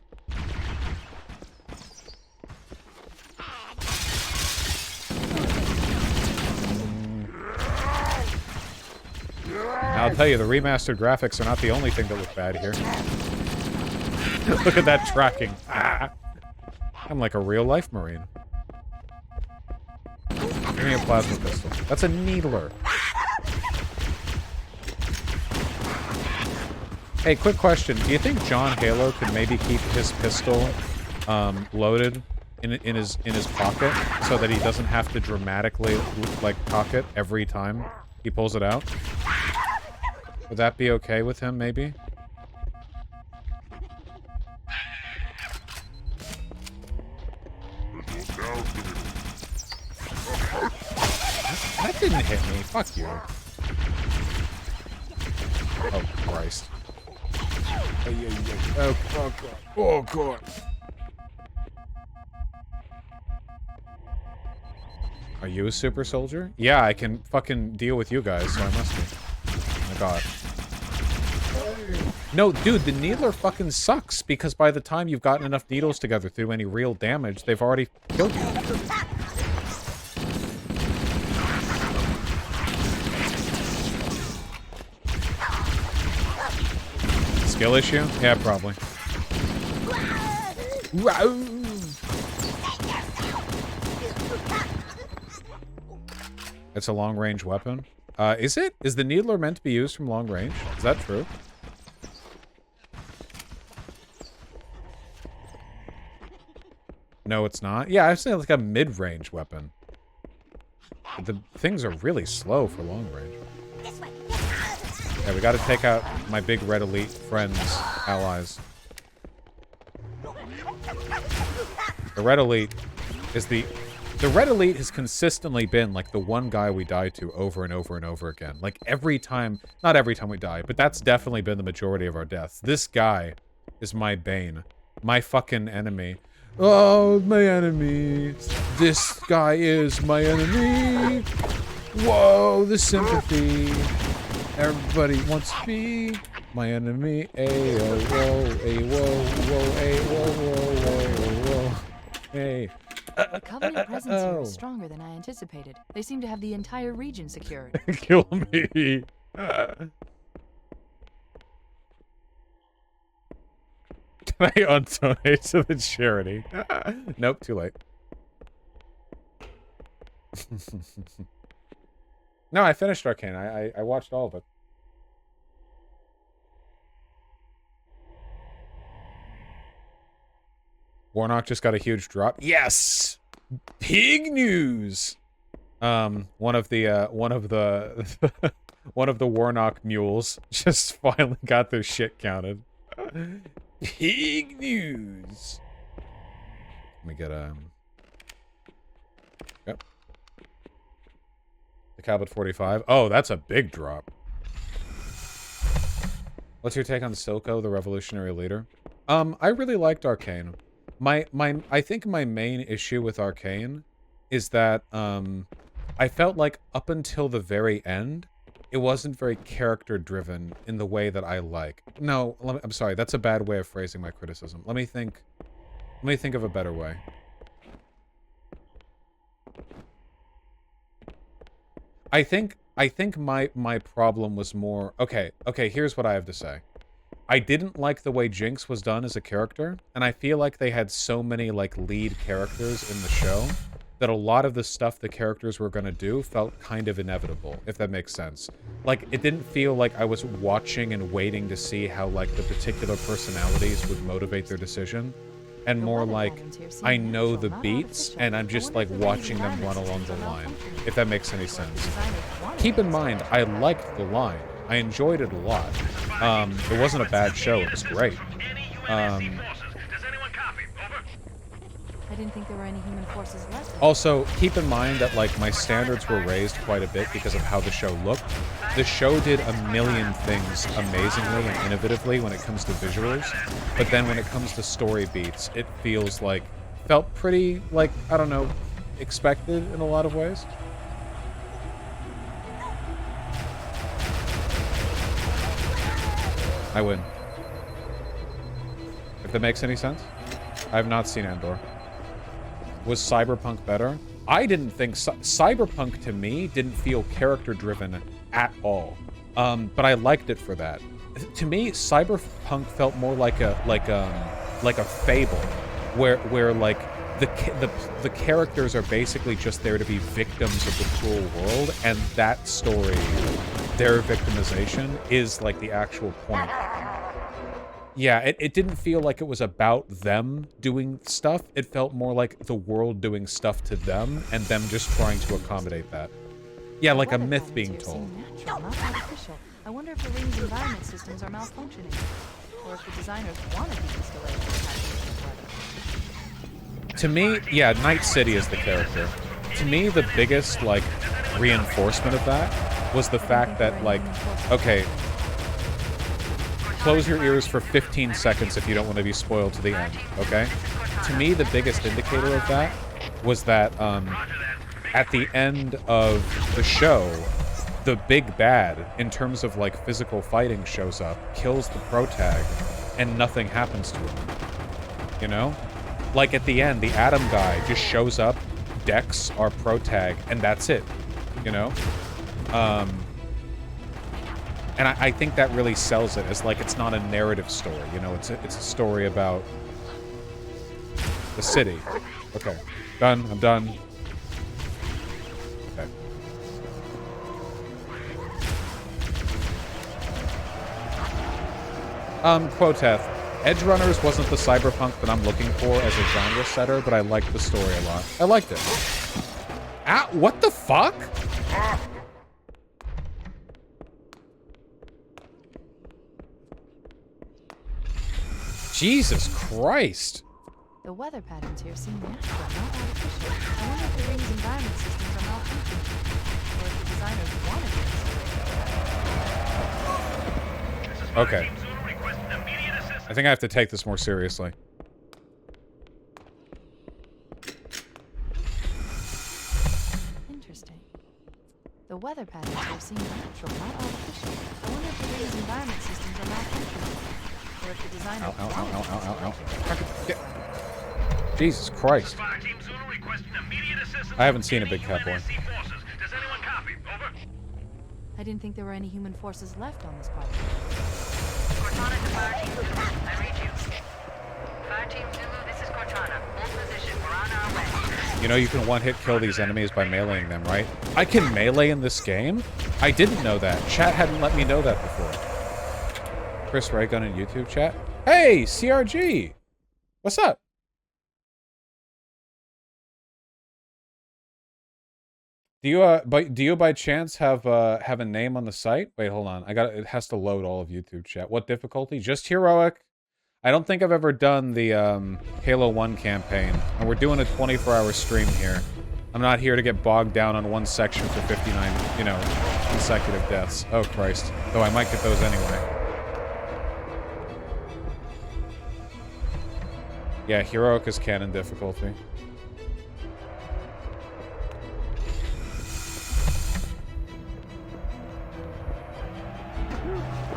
I'll tell you, the remastered graphics are not the only thing that look bad here. Look at that tracking. Ah. I'm like a real-life Marine. Give me a plasma pistol. That's a needler. Hey, quick question. Do you think John Halo could maybe keep his pistol loaded in his pocket so that he doesn't have to dramatically like cock it every time he pulls it out? Would that be okay with him, maybe? hit me. Fuck you. Oh, Christ. Oh, God. Oh, God. Are you a super soldier? Yeah, I can fucking deal with you guys, so I must be. Oh my god. No, dude, the needler fucking sucks, because by the time you've gotten enough needles together through any real damage, they've already killed you. Skill issue? Yeah, probably. It's a long-range weapon. Is it? Is the needler meant to be used from long range? Is that true? No, it's not. Yeah, I've seen like a mid-range weapon. But the things are really slow for long range. Yeah, we gotta take out my big red elite friends, allies. The red elite is the red elite has consistently been like the one guy we die to over and over and over again. Like every time, not every time we die, but that's definitely been the majority of our deaths. This guy is my bane. My fucking enemy. Oh, my enemy. This guy is my enemy. Whoa, the sympathy. Everybody wants to be my enemy. A oh whoa, a whoa, whoa, a whoa, whoa, whoa, whoa. Hey. The Covenant presence here is stronger than I anticipated. They seem to have the entire region secured. Kill me. Can I undonate to the charity? Nope, too late. No, I finished Arcane. I watched all of it. Warnock just got a huge drop. Yes! Pig news! One of the one of the Warnock mules just finally got their shit counted. Pig news! Let me get Yep. The Cabot 45. Oh, that's a big drop. What's your take on Silco, the revolutionary leader? I really liked Arcane. I think my main issue with Arcane is that, I felt like up until the very end, it wasn't very character-driven in the way that I like. No, I'm sorry, that's a bad way of phrasing my criticism. Let me think of a better way. I think my problem was more... Okay, here's what I have to say. I didn't like the way Jinx was done as a character, and I feel like they had so many, like, lead characters in the show that a lot of the stuff the characters were gonna do felt kind of inevitable, if that makes sense. Like, it didn't feel like I was watching and waiting to see how, like, the particular personalities would motivate their decision, and more like, I know the beats, and I'm just, like, watching them run along the line, if that makes any sense. Keep in mind, I liked the line. I enjoyed it a lot. It wasn't a bad show, it was great. I didn't think there were any human forces left. Also, keep in mind that, like, my standards were raised quite a bit because of how the show looked. The show did a million things amazingly and innovatively when it comes to visuals, but then when it comes to story beats, it felt pretty, like, I don't know, expected in a lot of ways. I win. If that makes any sense. I have not seen Andor. Was Cyberpunk better? I didn't think Cyberpunk to me didn't feel character driven at all. But I liked it for that. To me, Cyberpunk felt more like a fable, where like the characters are basically just there to be victims of the cruel world, and that story, their victimization, is like the actual point. Yeah, it didn't feel like it was about them doing stuff. It felt more like the world doing stuff to them, and them just trying to accommodate that. Yeah, like a myth being told. Natural, not artificial. I wonder if the ring's environment systems are malfunctioning, or if the designers wanted these delays. To me, yeah, Night City is the character. to me, the biggest, like, reinforcement of that was the fact that, like, okay, close your ears for 15 seconds if you don't want to be spoiled to the end, okay? To me, the biggest indicator of that was that, at the end of the show, the big bad, in terms of, like, physical fighting, shows up, kills the protag, and nothing happens to him. You know? Like, at the end, the Atom guy just shows up, decks our protag, and that's it. You know? And I think that really sells it as, like, it's not a narrative story, you know? It's a story about the city. Okay. Done. I'm done. Okay. Quoteth. Edge Runners wasn't the cyberpunk that I'm looking for as a genre setter, but I liked the story a lot. I liked it. Ah, what the fuck? Jesus Christ. The weather patterns here seem natural, not artificial. I wonder if the ring's environment systems are malfunctioning, or if the designers wanted it. Okay. I think I have to take this more seriously. Interesting. The weather patterns here seem natural, not artificial. I wonder if the ring's environment systems are malfunctioning, or if the designers Ow. Jesus Christ. I haven't seen a big cat boy. I didn't think there were any human forces left on this part. Cortana to Fire Team Zulu. I read you. Fire Team Zulu, this is Cortana. Hold position. We're on our way. You know you can one-hit kill these enemies by meleeing them, right? I can melee in this game? I didn't know that. Chat hadn't let me know that before. Chris Raygun in YouTube chat. Hey, CRG! What's up? Do you by chance have a name on the site? Wait, hold on. It has to load all of YouTube chat. What difficulty? Just heroic. I don't think I've ever done the Halo 1 campaign, and we're doing a 24-hour stream here. I'm not here to get bogged down on one section for 59, you know, consecutive deaths. Oh Christ. Though I might get those anyway. Yeah, heroic is canon difficulty.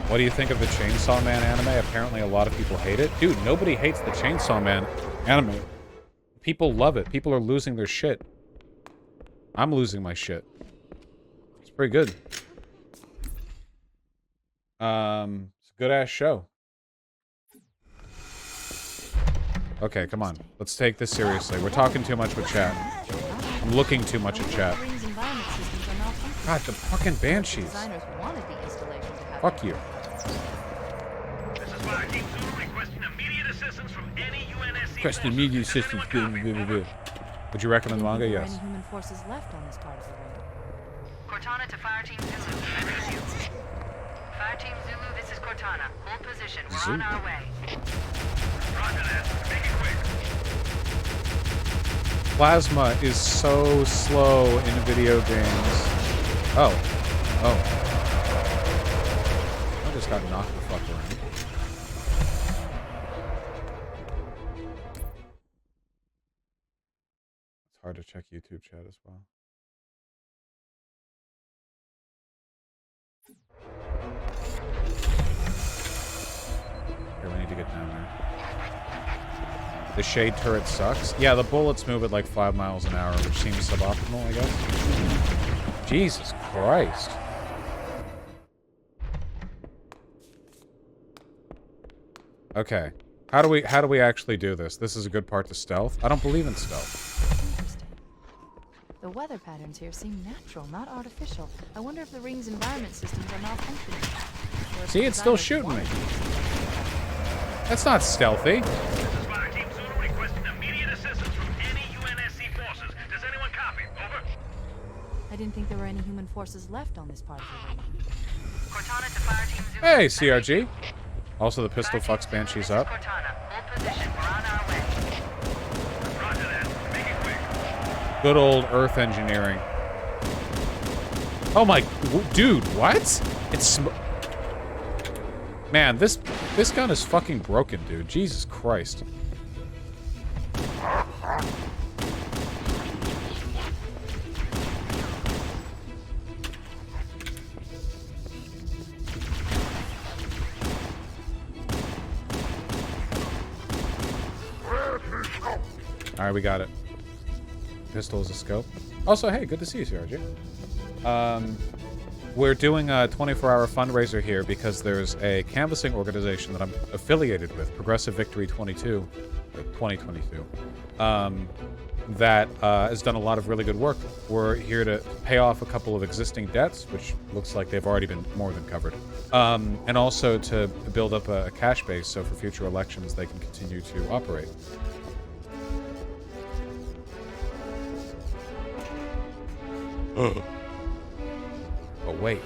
What do you think of the Chainsaw Man anime? Apparently a lot of people hate it. Dude, nobody hates the Chainsaw Man anime. People love it. People are losing their shit. I'm losing my shit. It's pretty good. It's a good-ass show. Okay, come on. Let's take this seriously. We're talking too much with chat. I'm looking too much at chat. God, the fucking Banshees. Fuck you. Requesting immediate assistance. Would you recommend the manga? Yes. Any human forces left on this part of the ring? Cortana to Fire Team Zulu. I read you. Fire Team Zulu, this is Cortana. Hold position. We're on our way. Roger that. Make it quick. Plasma is so slow in video games. Oh. I just got knocked the fuck around. It's hard to check YouTube chat as well. Here, we need to get down there. The shade turret sucks. Yeah, the bullets move at like 5 miles an hour, which seems suboptimal, I guess. Jesus Christ. Okay. How do we actually do this? This is a good part to stealth. I don't believe in stealth. Interesting. The weather patterns here seem natural, not artificial. I wonder if the ring's environment systems are malfunctioning. See, it's still shooting me. That's not stealthy. I didn't think there were any human forces left on this part of the ring. Cortana to Fire Team Zulu. Hey, CRG. Also, the pistol fucks Banshees up. Cortana. Hold position. We're on our way. Roger that. Make it quick. Good old Earth engineering. Oh my... Dude, what? It's... Man, this gun is fucking broken, dude. Jesus Christ. Alright, we got it. Pistol is a scope. Also, hey, good to see you, CRG. We're doing a 24-hour fundraiser here because there's a canvassing organization that I'm affiliated with, Progressive Victory 22, or 2022, that has done a lot of really good work. We're here to pay off a couple of existing debts, which looks like they've already been more than covered, and also to build up a cash base so for future elections they can continue to operate. Oh wait,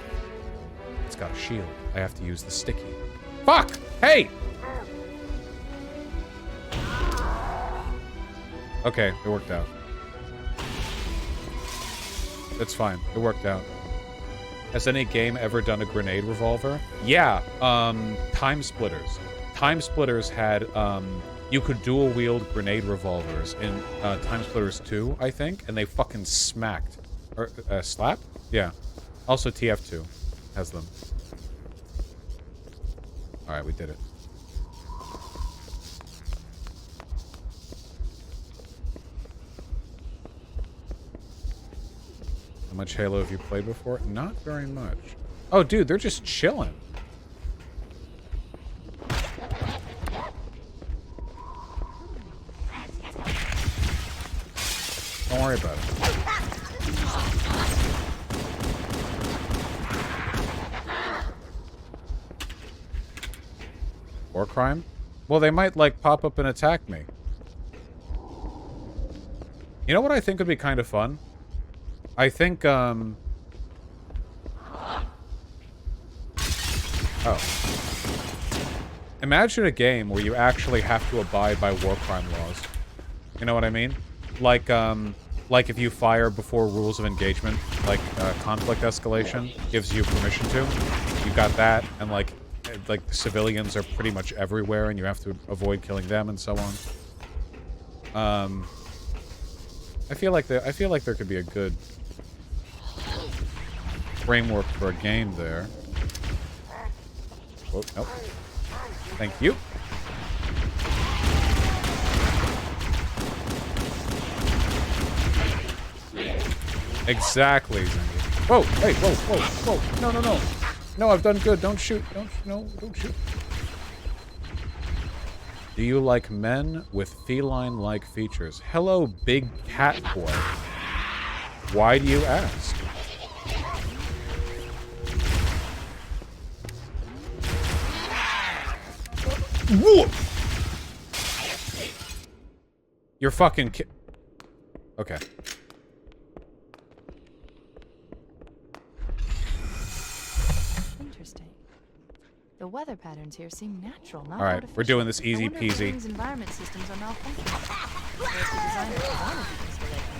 it's got a shield. I have to use the sticky. Fuck! Hey! Okay, it worked out. It's fine. It worked out. Has any game ever done a grenade revolver? Yeah, Time Splitters. Time Splitters had, you could dual wield grenade revolvers in Time Splitters 2, I think, and they fucking smacked. Or, slap? Yeah. Also TF2 has them. Alright, we did it. How much Halo have you played before? Not very much. Oh, dude, they're just chilling. Don't worry about it. War crime? Well, they might, like, pop up and attack me. You know what I think would be kind of fun? I think, Oh. Imagine a game where you actually have to abide by war crime laws. You know what I mean? Like if you fire before rules of engagement, like, conflict escalation gives you permission to. You got that, and, like, the civilians are pretty much everywhere, and you have to avoid killing them, and so on. I feel like there could be a good framework for a game there. Oh, nope. Thank you. Exactly, Zingy. Whoa, hey, whoa, whoa, whoa. No, no, no. No, I've done good. Don't shoot. Don't shoot. Do you like men with feline-like features? Hello, big cat boy. Why do you ask? Whoa! You're fucking okay. The weather patterns here seem natural, not All right, we're doing this easy peasy. Environment systems are malfunctioning. Or if the designers wanted the installation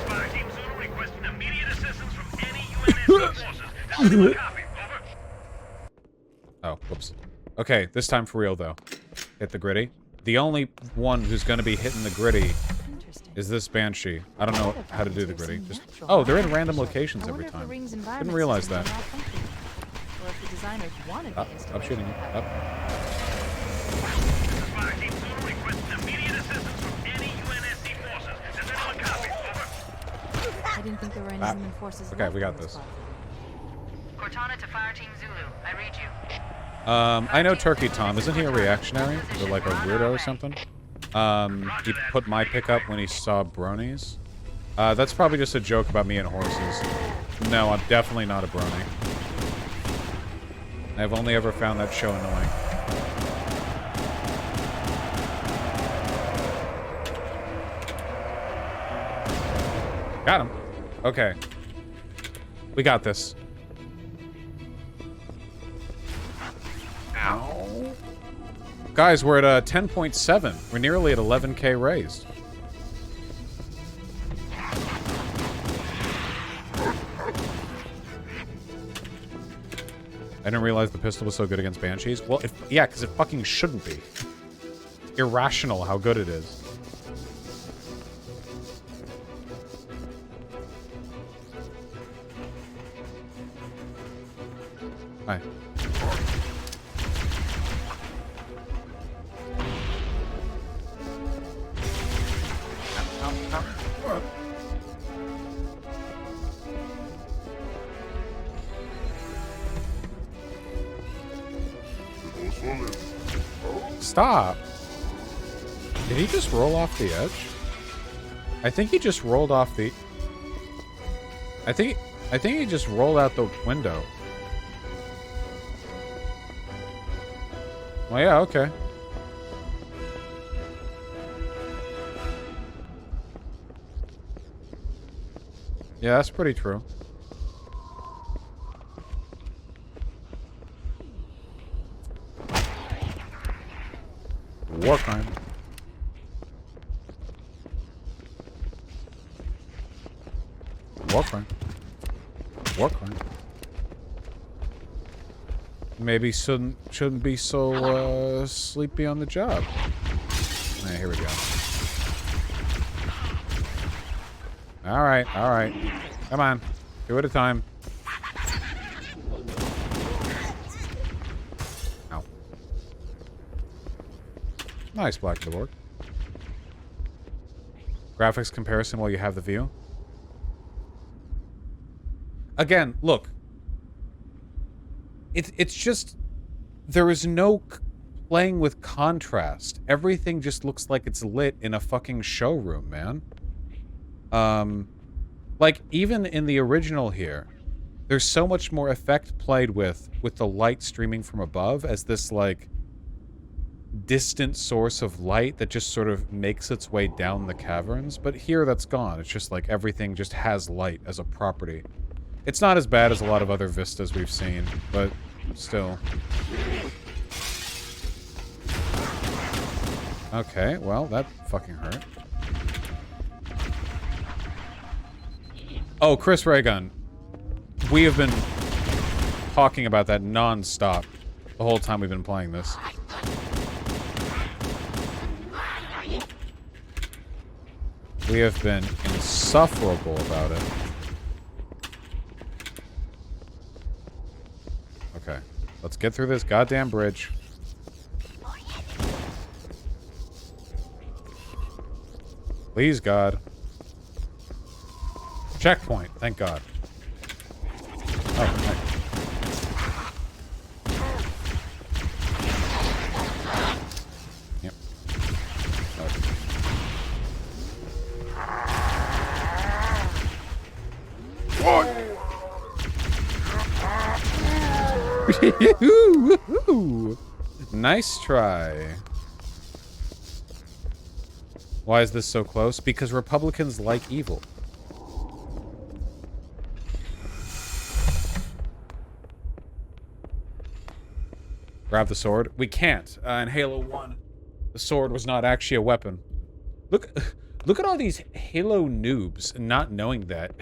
Fire Team Zulu requesting immediate assistance from any UNSC forces. Copy. Over. Oh, whoops. Okay, this time for real though. Hit the gritty. The only one who's going to be hitting the gritty is this Banshee. I don't know how to do the gritty. Just they're in random locations every time. Didn't realize that. Or if the designers wanted the installation. Stop shooting. Up. Fire Team Zulu requesting immediate assistance from any UNSC forces. Does anyone copy? Over. I didn't think there were any human forces. Okay, we got this. Cortana to Fire Team Zulu. I read you. I know Turkey Tom. Isn't he a reactionary? Or like a weirdo or something? He put my pickup when he saw bronies. That's probably just a joke about me and horses. No, I'm definitely not a brony. I've only ever found that show annoying. Got him. Okay. We got this. Ow. Guys, we're at 10.7. We're nearly at 11k raised. didn't realize the pistol was so good against banshees. Well, yeah, because it fucking shouldn't be. Irrational how good it is. Hi. Stop! Did he just roll off the edge? I think he just rolled off the... I think he just rolled out the window. Well, yeah, okay. Yeah, that's pretty true. War crime. War crime. War crime. Maybe shouldn't be so sleepy on the job. Hey, here we go. All right. Come on, 2 at a time. Ow. Nice black keyboard. Graphics comparison while you have the view. Again, look. It's just there is no playing with contrast. Everything just looks like it's lit in a fucking showroom, man. Like even in the original here, there's so much more effect played with the light streaming from above as this like distant source of light that just sort of makes its way down the caverns. But here that's gone. It's just like everything just has light as a property. It's not as bad as a lot of other vistas we've seen, but still. Okay, well, that fucking hurt. Oh, Chris Raygun. We have been talking about that non-stop the whole time we've been playing this. We have been insufferable about it. Okay, let's get through this goddamn bridge. Please, God. Checkpoint, thank God. Oh, yep. Okay. Nice try. Why is this so close? Because Republicans like evil. Grab the sword. We can't. In Halo 1, the sword was not actually a weapon. Look at all these Halo noobs not knowing that.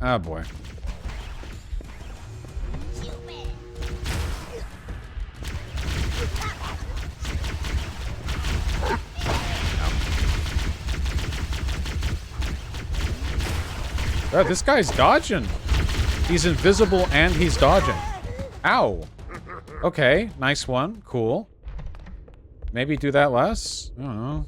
Oh boy. Oh, this guy's dodging. He's invisible and he's dodging. Ow. Okay, nice one. Cool. Maybe do that less? I don't know.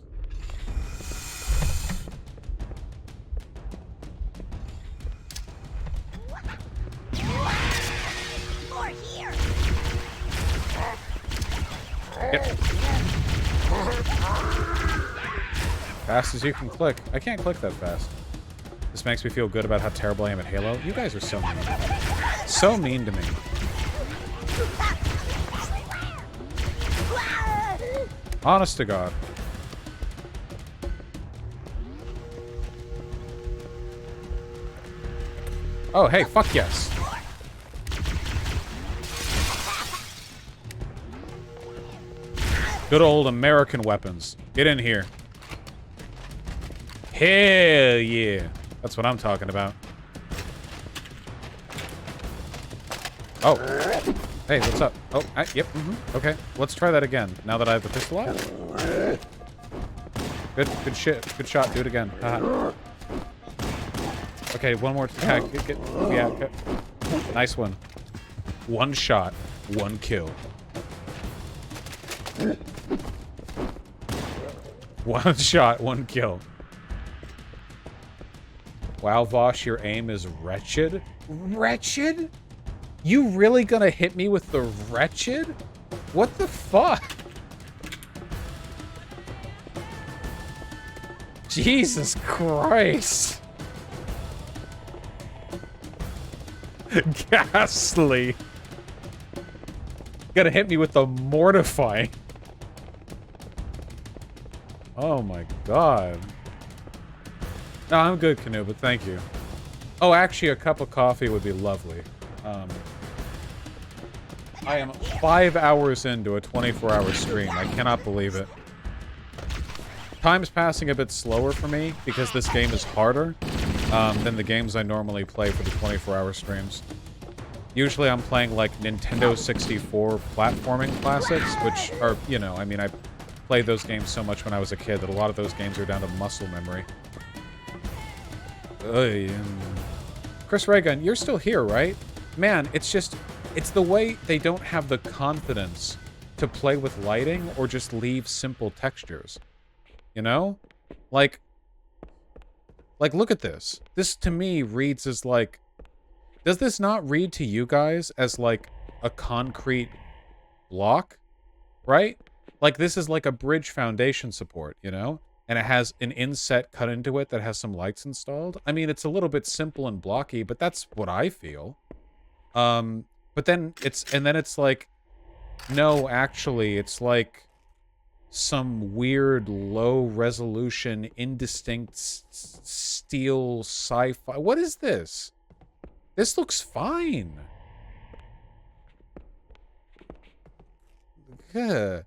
Yep. Fast as you can click. I can't click that fast. This makes me feel good about how terrible I am at Halo. You guys are so mean. So mean to me. Honest to God. Oh, hey, fuck yes. Good old American weapons. Get in here. Hell yeah. That's what I'm talking about. Oh. Hey, what's up? Oh, yep. Okay, let's try that again. Now that I have the pistol out. Good shit. Good shot. Do it again. Haha. Okay, one more. Yeah, okay. Nice one. One shot, one kill. One shot, one kill. Wow, Vosh, your aim is wretched. Wretched? You really gonna hit me with the wretched? What the fuck? Jesus Christ. Ghastly. Gonna hit me with the mortifying. Oh my god. No, I'm good, Canoe, but thank you. Oh, actually, a cup of coffee would be lovely. I am 5 hours into a 24-hour stream. I cannot believe it. Time's passing a bit slower for me because this game is harder than the games I normally play for the 24-hour streams. Usually I'm playing like Nintendo 64 platforming classics, which are, you know, I mean, I played those games so much when I was a kid that a lot of those games are down to muscle memory. Chris Reagan, you're still here, right? Man, it's just, it's the way they don't have the confidence to play with lighting or just leave simple textures. You know? Like, look at this. This, to me, reads as, like... Does this not read to you guys as, like, a concrete block? Right? Like, this is like a bridge foundation support, you know? And it has an inset cut into it that has some lights installed. I mean, it's a little bit simple and blocky, but that's what I feel. But then it's like... No, actually, it's like... some weird low-resolution, indistinct steel sci-fi. What is this? This looks fine. Yeah.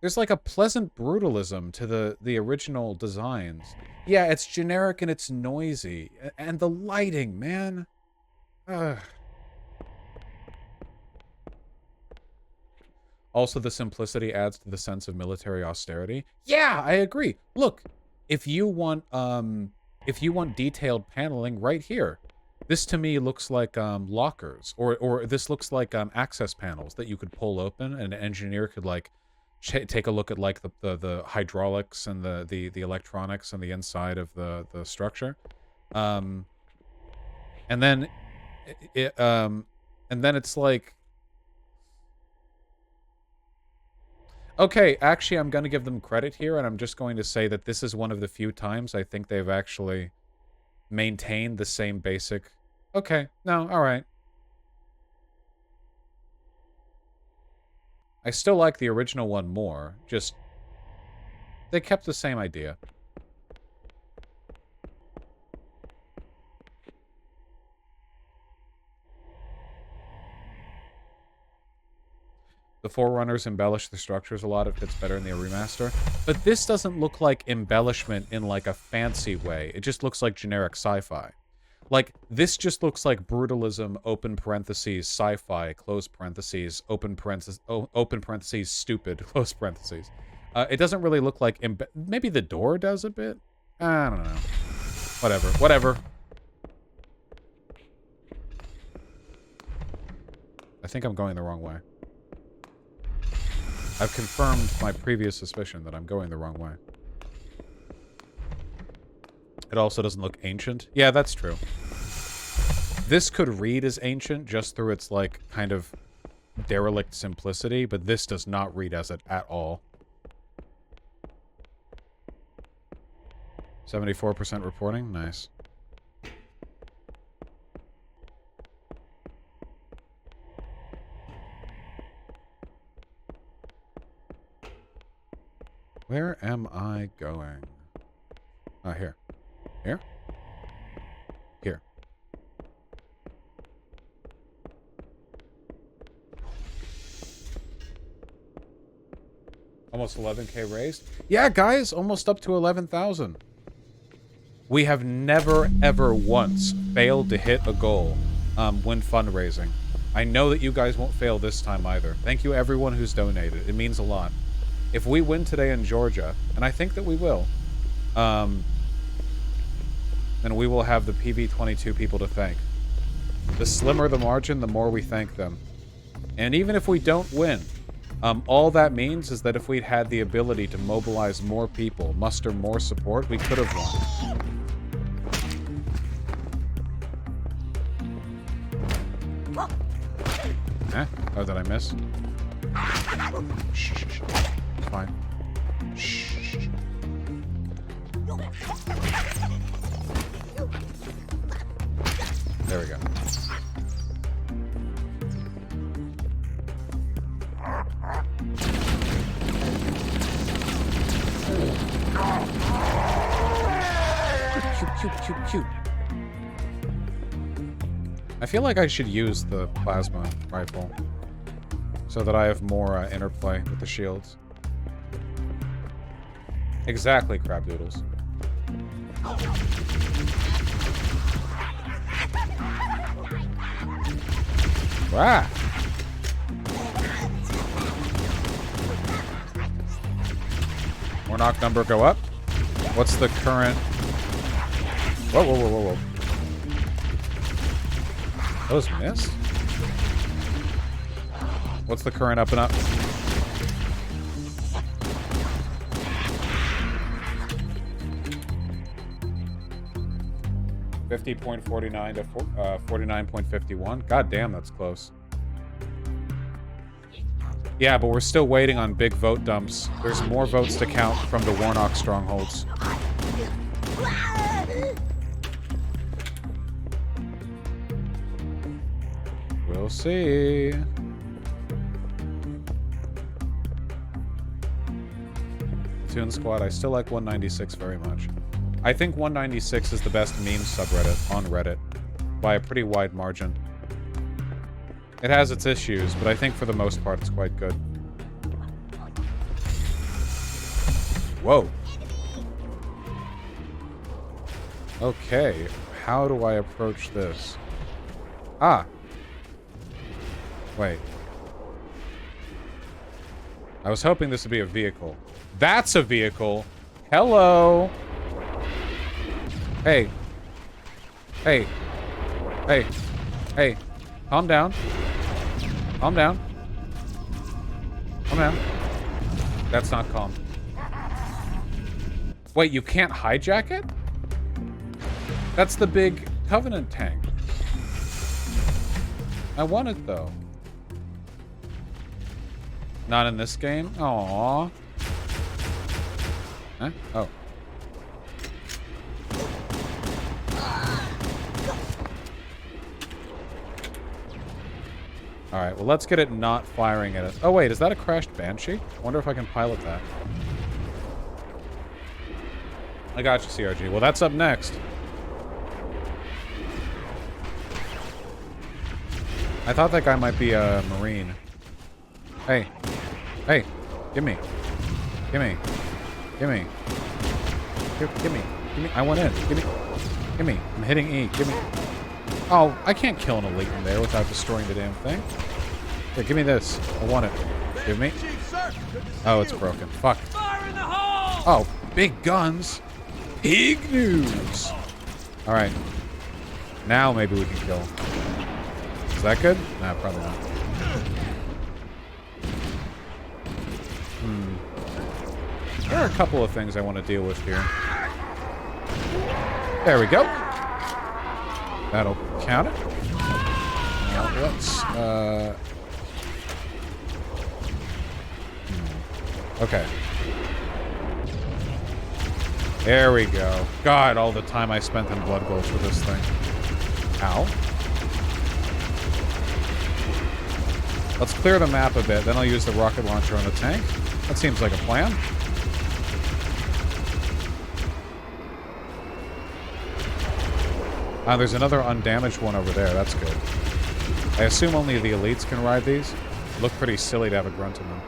There's like a pleasant brutalism to the original designs. Yeah, it's generic and it's noisy. And the lighting, man. Ugh. Also, the simplicity adds to the sense of military austerity. Yeah, I agree. Look, if you want detailed paneling, right here. This to me looks like lockers, or this looks like access panels that you could pull open, and an engineer could like take a look at like the hydraulics and the electronics and the inside of the structure, and then it's like. Okay, actually, I'm going to give them credit here, and I'm just going to say that this is one of the few times I think they've actually maintained the same basic... Okay, no, alright. I still like the original one more, just... They kept the same idea. The Forerunners embellish the structures a lot. It fits better in the remaster. But this doesn't look like embellishment in, like, a fancy way. It just looks like generic sci-fi. Like, this just looks like brutalism, open parentheses, sci-fi, close parentheses, open parentheses, stupid, close parentheses. It doesn't really look like... Maybe the door does a bit? I don't know. Whatever. I think I'm going the wrong way. I've confirmed my previous suspicion that I'm going the wrong way. It also doesn't look ancient. Yeah, that's true. This could read as ancient just through its, like, kind of derelict simplicity, but this does not read as it at all. 74% reporting? Nice. Where am I going? Oh, here. Here? Here. Almost 11K raised? Yeah, guys, almost up to 11,000. We have never, ever once failed to hit a goal when fundraising. I know that you guys won't fail this time either. Thank you everyone who's donated. It means a lot. If we win today in Georgia, and I think that we will, then we will have the PV22 people to thank. The slimmer the margin, the more we thank them. And even if we don't win, all that means is that if we'd had the ability to mobilize more people, muster more support, we could have won. Eh? Oh, did I miss? Shh, shh, shh. It's fine. Shh. There we go. Cute. I feel like I should use the plasma rifle so that I have more interplay with the shields. Exactly, crab doodles. Wow. More knock number go up. What's the current? Whoa. Those missed? What's the current up and up? $50.49 to 49.51. God damn, that's close. Yeah, but we're still waiting on big vote dumps. There's more votes to count from the Warnock strongholds. We'll see. Toon Squad, I still like 196 very much. I think 196 is the best meme subreddit on Reddit by a pretty wide margin. It has its issues, but I think for the most part it's quite good. Whoa. Okay, how do I approach this? Ah. Wait. I was hoping this would be a vehicle. That's a vehicle! Hello! Hey. Hey. Hey. Hey. Calm down. Calm down. Calm down. That's not calm. Wait, you can't hijack it? That's the big Covenant tank. I want it, though. Not in this game? Aww. Huh? Oh. Alright, well let's get it not firing at us. Oh wait, is that a crashed Banshee? I wonder if I can pilot that. I got you, CRG. Well, that's up next. I thought that guy might be a Marine. Hey. Hey. Gimme. Gimme. Gimme. Gimme. Gimme. I want in. Gimme. Gimme. I'm hitting E. Gimme. Oh, I can't kill an elite in there without destroying the damn thing. Here, give me this. I want it. Give me. Oh, it's broken. Fuck. Oh, big guns. Pig news. Alright. Now maybe we can kill him. Is that good? Nah, probably not. There are a couple of things I want to deal with here. There we go. That'll count it. Now let's, okay. There we go. God, all the time I spent in Blood Gulch with this thing. Ow. Let's clear the map a bit, then I'll use the rocket launcher on the tank. That seems like a plan. There's another undamaged one over there. That's good. I assume only the elites can ride these. Look pretty silly to have a grunt in them.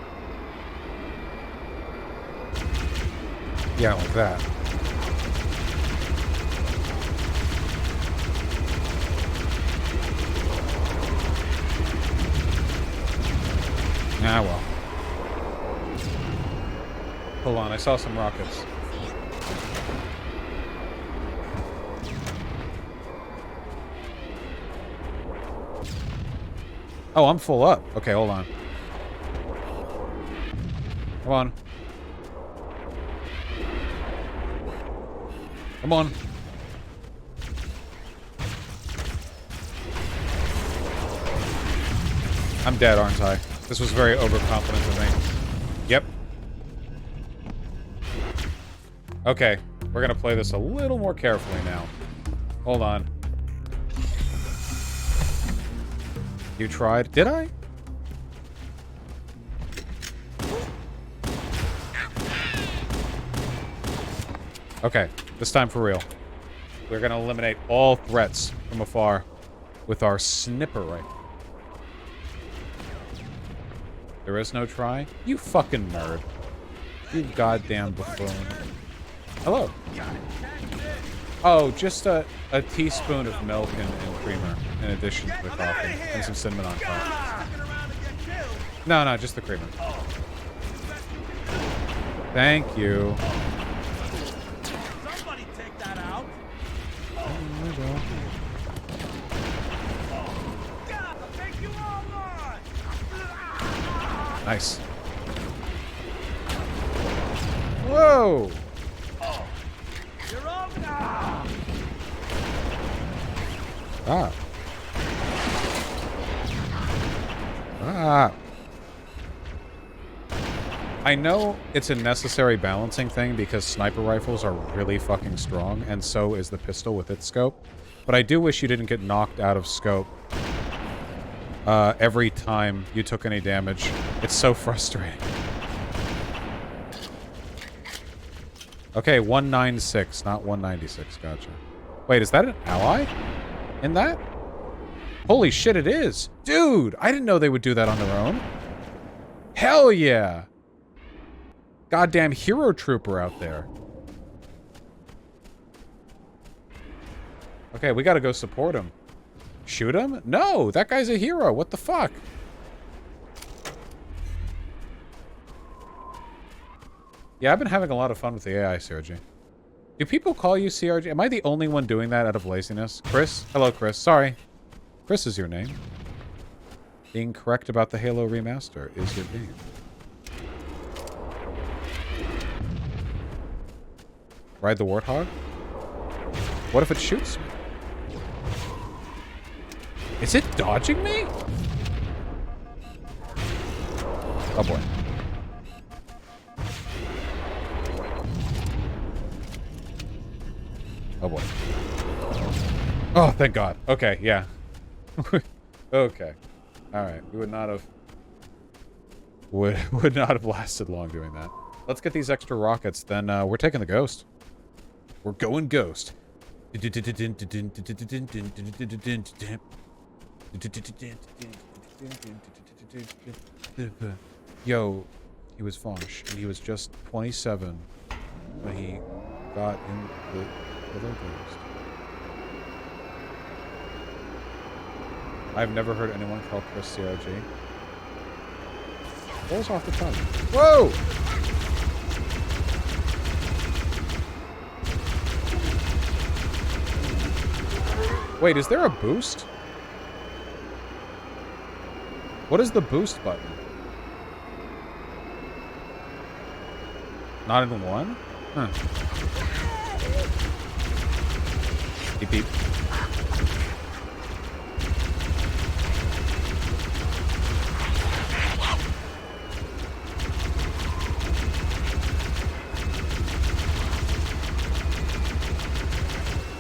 Yeah, like that. Ah, well. Hold on, I saw some rockets. Oh, I'm full up. Okay, hold on. Come on. Come on. I'm dead, aren't I? This was very overconfident of me. Yep. Okay, we're gonna play this a little more carefully now. Hold on. You tried? Did I? Okay, this time for real. We're gonna eliminate all threats from afar with our snipper rifle. There is no try? You fucking nerd. You goddamn buffoon. Hello. Oh, just a teaspoon of milk and creamer in addition to the coffee. And some cinnamon on top. No, just the creamer. Thank you. Somebody take that out. Nice. Whoa! You're up. Ah. Ah. I know it's a necessary balancing thing because sniper rifles are really fucking strong, and so is the pistol with its scope. But I do wish you didn't get knocked out of scope every time you took any damage. It's so frustrating. Okay, 196, not 196. Gotcha. Wait, is that an ally in that? Holy shit, it is. Dude, I didn't know they would do that on their own. Hell yeah. Goddamn hero trooper out there. Okay, we gotta go support him. Shoot him? No, that guy's a hero. What the fuck? Yeah, I've been having a lot of fun with the AI, CRG. Do people call you CRG? Am I the only one doing that out of laziness? Chris? Hello, Chris. Sorry. Chris is your name. Being correct about the Halo remaster is your game. Ride the Warthog? What if it shoots me? Is it dodging me? Oh boy. Oh boy. Oh, thank God. Okay, yeah. Okay. Alright. We would not have lasted long doing that. Let's get these extra rockets, then we're taking the ghost. We're going ghost. Yo, he was Fosh, and he was just 27 when he got in the ghost. I've never heard anyone call Chris CRG. Rolls off the tongue. Whoa! Wait, is there a boost? What is the boost button? Not in one? Huh. Beep beep.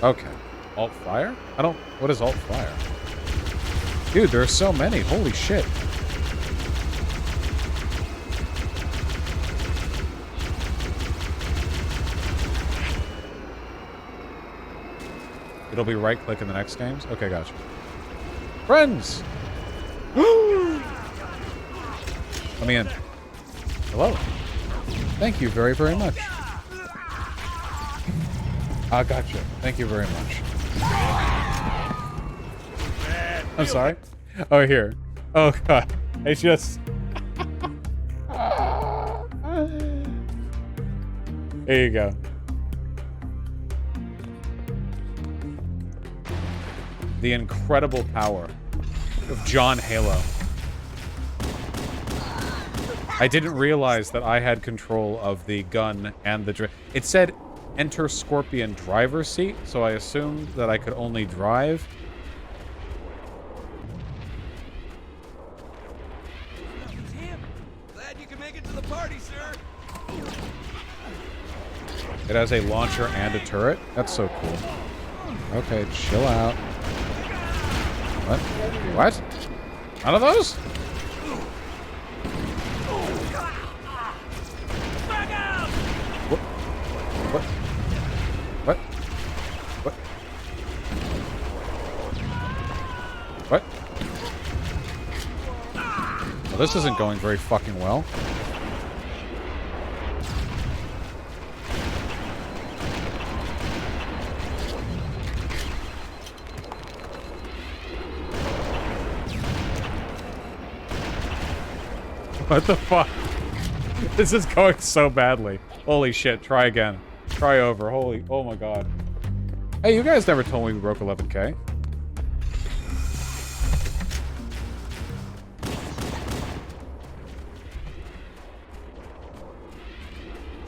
Okay. Alt fire? I don't... What is alt fire? Dude, there are so many. Holy shit. It'll be right click in the next games? Okay, gotcha. Friends! Let me in. Hello. Thank you very, very much. Gotcha. Thank you very much. I'm sorry. Oh, here. Oh, God. I just... There you go. The incredible power of John Halo. I didn't realize that I had control of the gun and the it said enter Scorpion driver's seat, so I assumed that I could only drive. Glad you can make it to the party, sir. It has a launcher and a turret. That's so cool. Okay, chill out. What? What? None of those? What? What? What? What? What? Well, this isn't going very fucking well. What the fuck? This is going so badly. Holy shit, try again. Try over. Holy, oh my god. Hey, you guys never told me we broke 11K.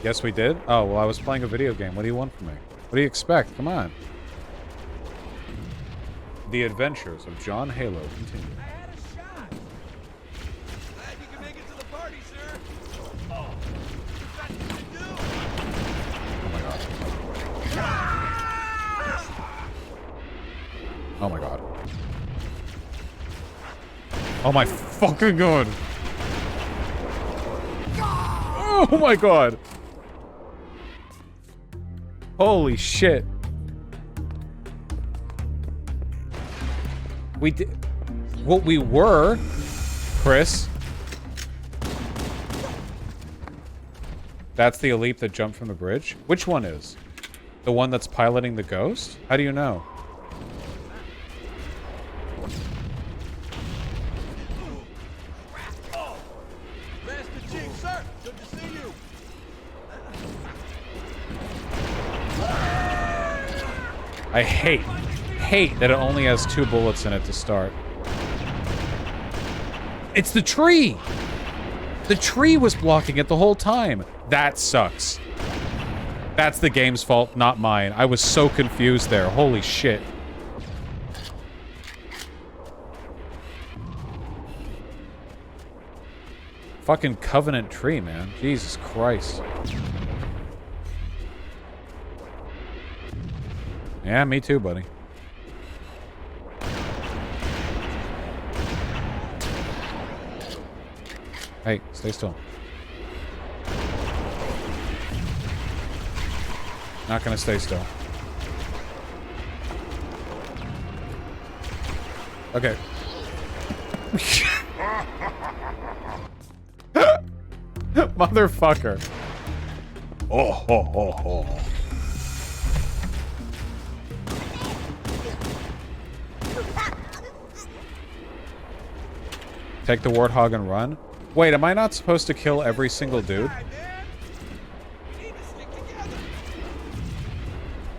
Yes, we did? Oh, well, I was playing a video game. What do you want from me? What do you expect? Come on. The adventures of John Halo continue. Oh my god. Oh my fucking god. Oh my god. Holy shit. We did what we were, Chris. That's the elite that jumped from the bridge? Which one is? The one that's piloting the ghost? How do you know? I hate that it only has 2 bullets in it to start. It's the tree! The tree was blocking it the whole time. That sucks. That's the game's fault, not mine. I was so confused there. Holy shit. Fucking Covenant tree, man. Jesus Christ. Yeah, me too, buddy. Hey, stay still. Not gonna stay still. Okay. Motherfucker. Oh, ho, ho, ho. Take the warthog and run? Wait, am I not supposed to kill every single dude?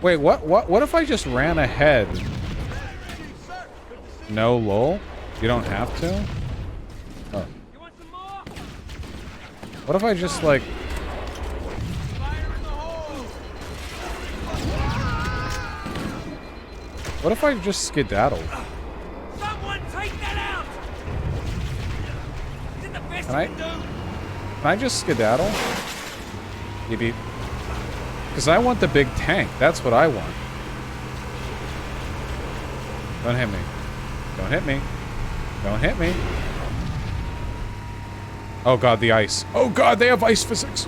Wait, what if I just ran ahead? No, lol? You don't have to? Oh. What if I just, like... What if I just skedaddled? Can I just skedaddle? Maybe. Because I want the big tank. That's what I want. Don't hit me. Don't hit me. Don't hit me. Oh god, the ice. Oh god, they have ice physics.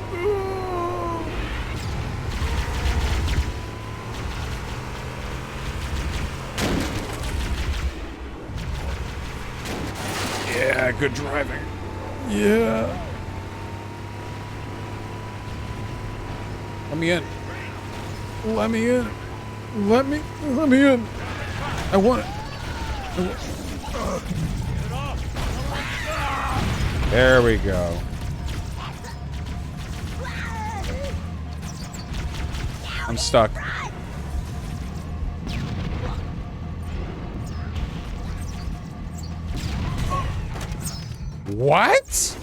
Yeah, good driving. Yeah. Let me in. Let me in. Let me in. I want it. There we go. I'm stuck. What?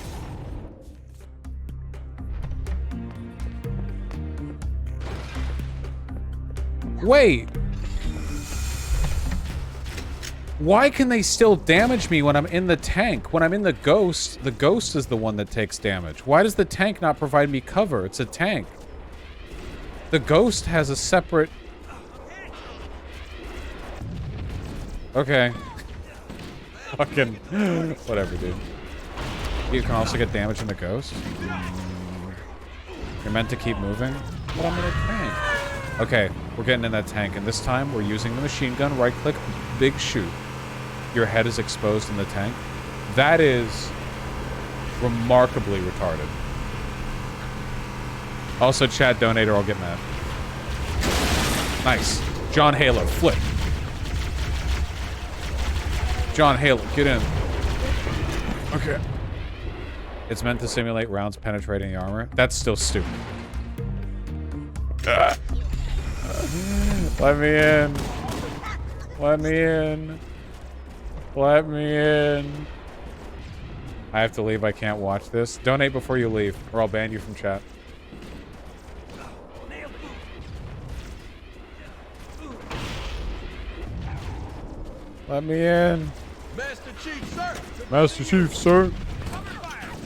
Wait. Why can they still damage me when I'm in the tank? When I'm in the ghost is the one that takes damage. Why does the tank not provide me cover? It's a tank. The ghost has a separate... Okay. Fucking... Whatever, dude. You can also get damage in the ghost. You're meant to keep moving? But I'm in a tank. Okay, we're getting in that tank, and this time we're using the machine gun, right-click, big shoot. Your head is exposed in the tank. That is remarkably retarded. Also, chat, donate or I'll get mad. Nice. John Halo, flip. John Halo, get in. Okay. It's meant to simulate rounds penetrating the armor. That's still stupid. Let me in. Let me in. Let me in. I have to leave. I can't watch this. Donate before you leave, or I'll ban you from chat. Let me in. Master Chief, sir. Master Chief, sir.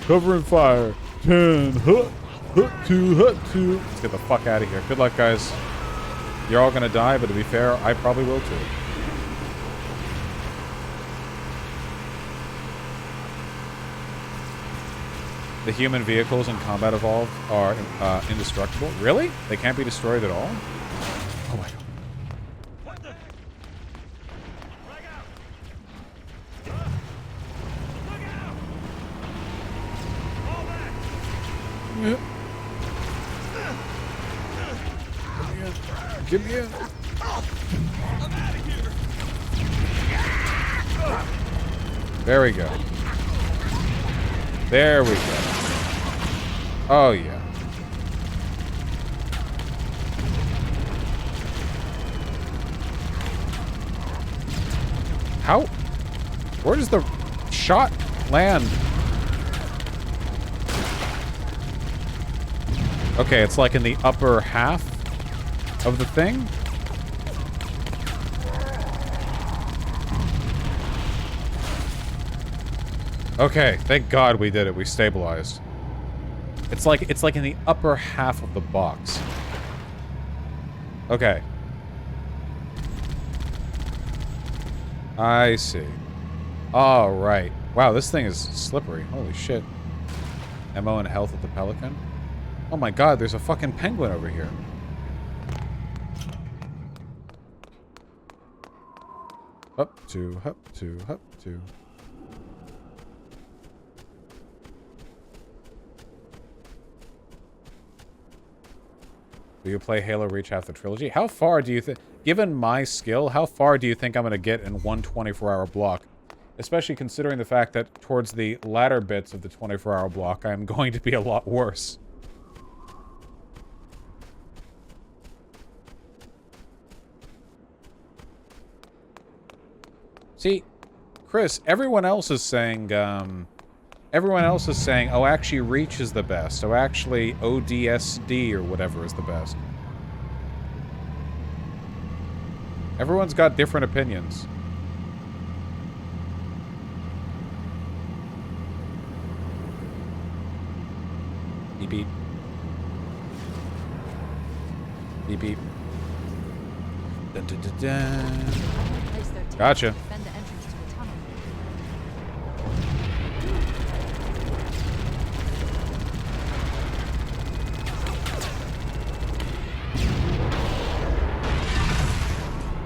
Covering fire. 10, hut, 2, hut 2. Let's get the fuck out of here. Good luck, guys. You're all gonna die, but to be fair, I probably will too. The human vehicles in Combat Evolved are indestructible. Really? They can't be destroyed at all? Oh my god. Yeah. Get me in. There we go. There we go. Oh, yeah. How? Where does the shot land? Okay, it's like in the upper half of the thing. Okay, thank God we did it. We stabilized. It's like in the upper half of the box. Okay. I see. All right. Wow, this thing is slippery. Holy shit. Ammo and health at the Pelican. Oh my god, there's a fucking penguin over here. Up two, up two, up two. Will you play Halo Reach after trilogy? How far do you think, given my skill, how far do you think I'm going to get in one 24-hour block? Especially considering the fact that towards the latter bits of the 24-hour block, I'm going to be a lot worse. See, Chris, everyone else is saying, oh, actually Reach is the best. Oh, actually ODSD or whatever is the best. Everyone's got different opinions. Beep beep. Beep beep. Dun, dun, dun, dun. Gotcha.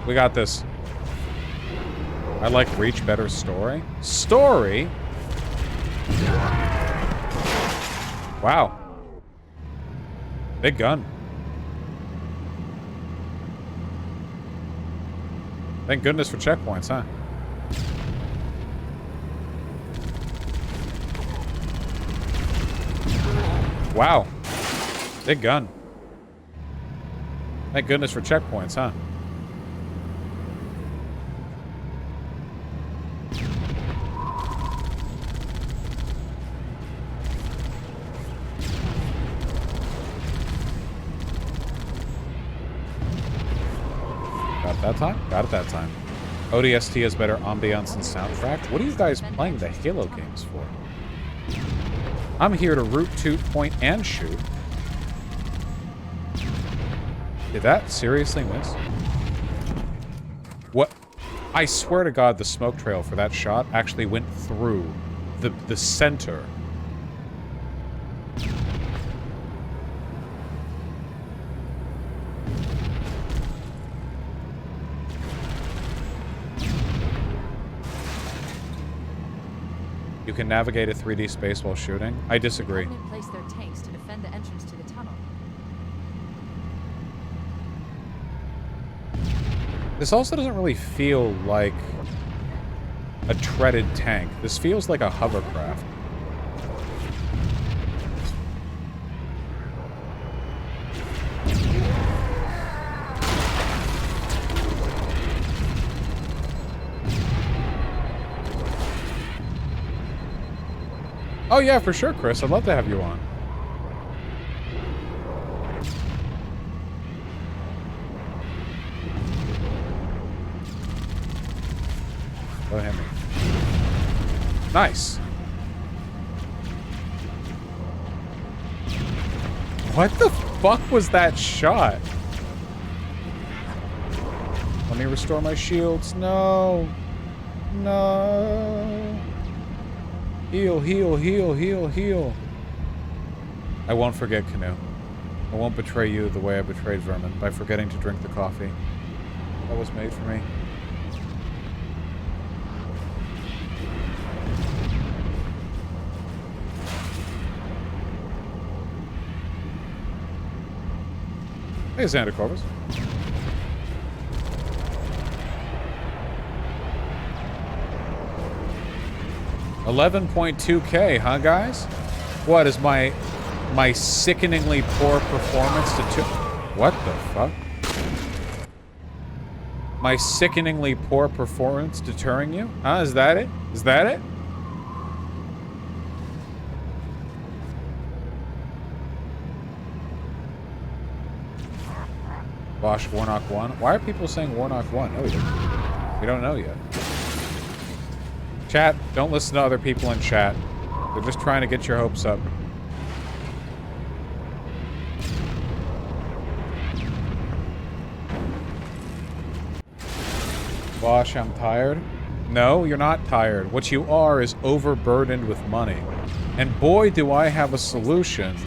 We got this. I like Reach better story. Story? Wow. Big gun. Thank goodness for checkpoints, huh? Wow. Big gun. Thank goodness for checkpoints, huh? Got it that time? Got it that time. ODST has better ambiance and soundtrack. What are you guys playing the Halo games for? I'm here to root, toot, point, and shoot. Did that seriously miss? What? I swear to God, the smoke trail for that shot actually went through the center. You can navigate a 3D space while shooting? I disagree. Covenant placed their tanks to defend the entrance to the tunnel. This also doesn't really feel like a treaded tank. This feels like a hovercraft. Oh yeah, for sure, Chris. I'd love to have you on. Go hit me. Nice. What the fuck was that shot? Let me restore my shields. No. No. Heal, heal, heal, heal, heal. I won't forget, Canoe. I won't betray you the way I betrayed Vermin by forgetting to drink the coffee. That was made for me. Hey, Xander Corvus. $11.2K, huh, guys? What is my sickeningly poor performance What the fuck? My sickeningly poor performance deterring you? Huh? Is that it? Is that it? Bosch Warnock 1. Why are people saying Warnock 1? No, we don't know yet. Chat, don't listen to other people in chat. They're just trying to get your hopes up. Bosch, I'm tired. No, you're not tired. What you are is overburdened with money. And boy, do I have a solution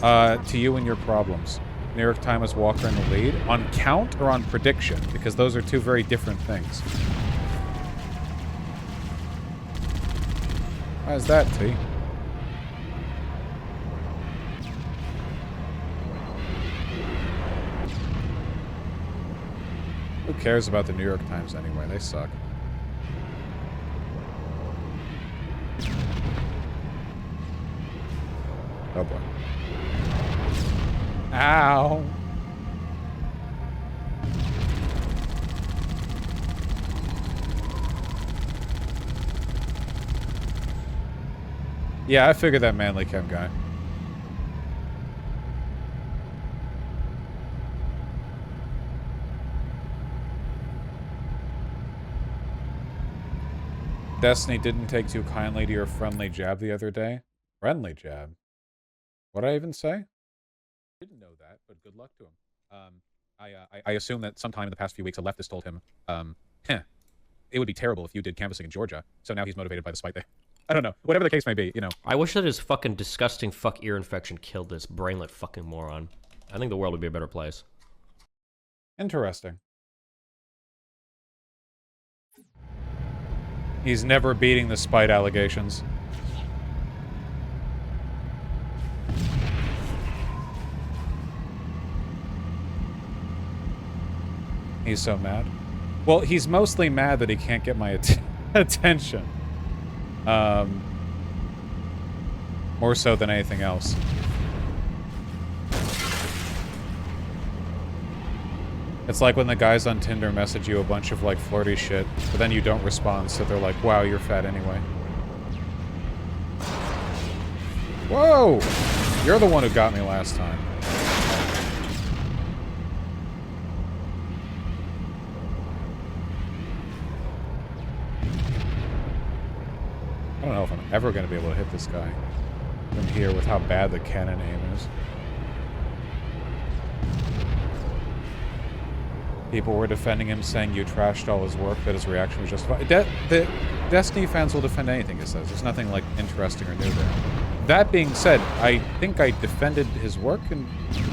to you and your problems. New York Times Walker in the lead. On count or on prediction? Because those are two very different things. Why is that, T? Who cares about the New York Times anyway? They suck. Oh boy. Ow. Yeah, I figured that manly chem guy. Destiny didn't take too kindly to your friendly jab the other day. Friendly jab? What'd I even say? Didn't know that, but good luck to him. I assume that sometime in the past few weeks a leftist told him, it would be terrible if you did canvassing in Georgia, so now he's motivated by the spite thing. I don't know. Whatever the case may be, you know. I wish that his fucking disgusting fuck ear infection killed this brainlet fucking moron. I think the world would be a better place. Interesting. He's never beating the spite allegations. He's so mad. Well, he's mostly mad that he can't get my attention. More so than anything else. It's like when the guys on Tinder message you a bunch of like flirty shit, but then you don't respond, so they're like, wow, you're fat anyway. Whoa! You're the one who got me last time. I don't know if I'm ever going to be able to hit this guy from here with how bad the cannon aim is. People were defending him, saying you trashed all his work, that his reaction was justified. The Destiny fans will defend anything he says. There's nothing, like, interesting or new there. That being said, I think I defended his work in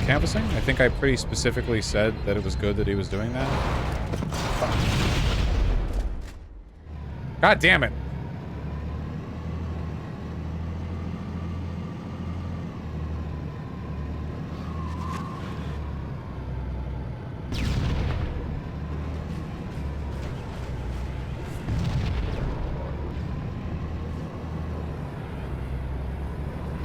canvassing. I think I pretty specifically said that it was good that he was doing that. God damn it.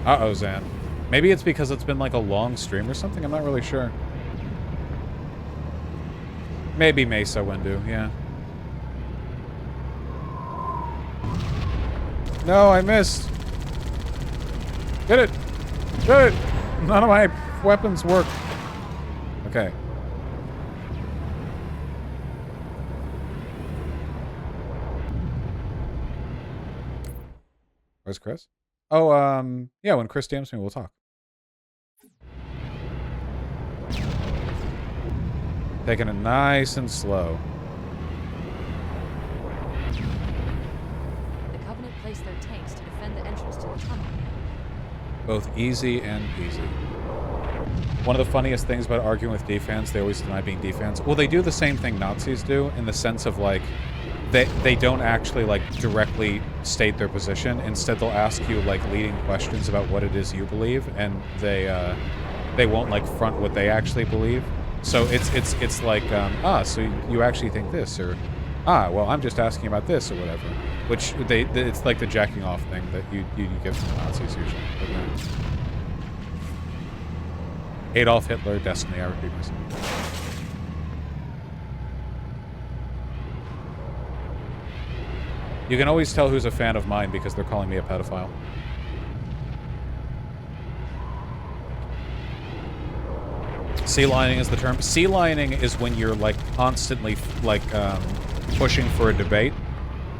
Uh-oh, Zan. Maybe it's because it's been like a long stream or something? I'm not really sure. Maybe Mesa Windu, yeah. No, I missed. Get it! Get it! None of my weapons work. Okay. Where's Chris? Oh, yeah, when Chris DMs me, we'll talk. Taking it nice and slow. The Covenant placed their tanks to defend the entrance to the tunnel. Both easy and easy. One of the funniest things about arguing with D-fans, they always deny being D-fans. Well, they do the same thing Nazis do, in the sense of, like, they don't actually, like, directly state their position. Instead, they'll ask you, like, leading questions about what it is you believe, and they won't, like, front what they actually believe. So it's like, so you actually think this, or, well, I'm just asking about this, or whatever. Which, it's like the jacking off thing that you get from the Nazis, usually. But, yeah. Adolf Hitler, Destiny, I repeat myself. You can always tell who's a fan of mine because they're calling me a pedophile. Sea lining is the term. Sea lining is when you're, like, constantly, like, pushing for a debate.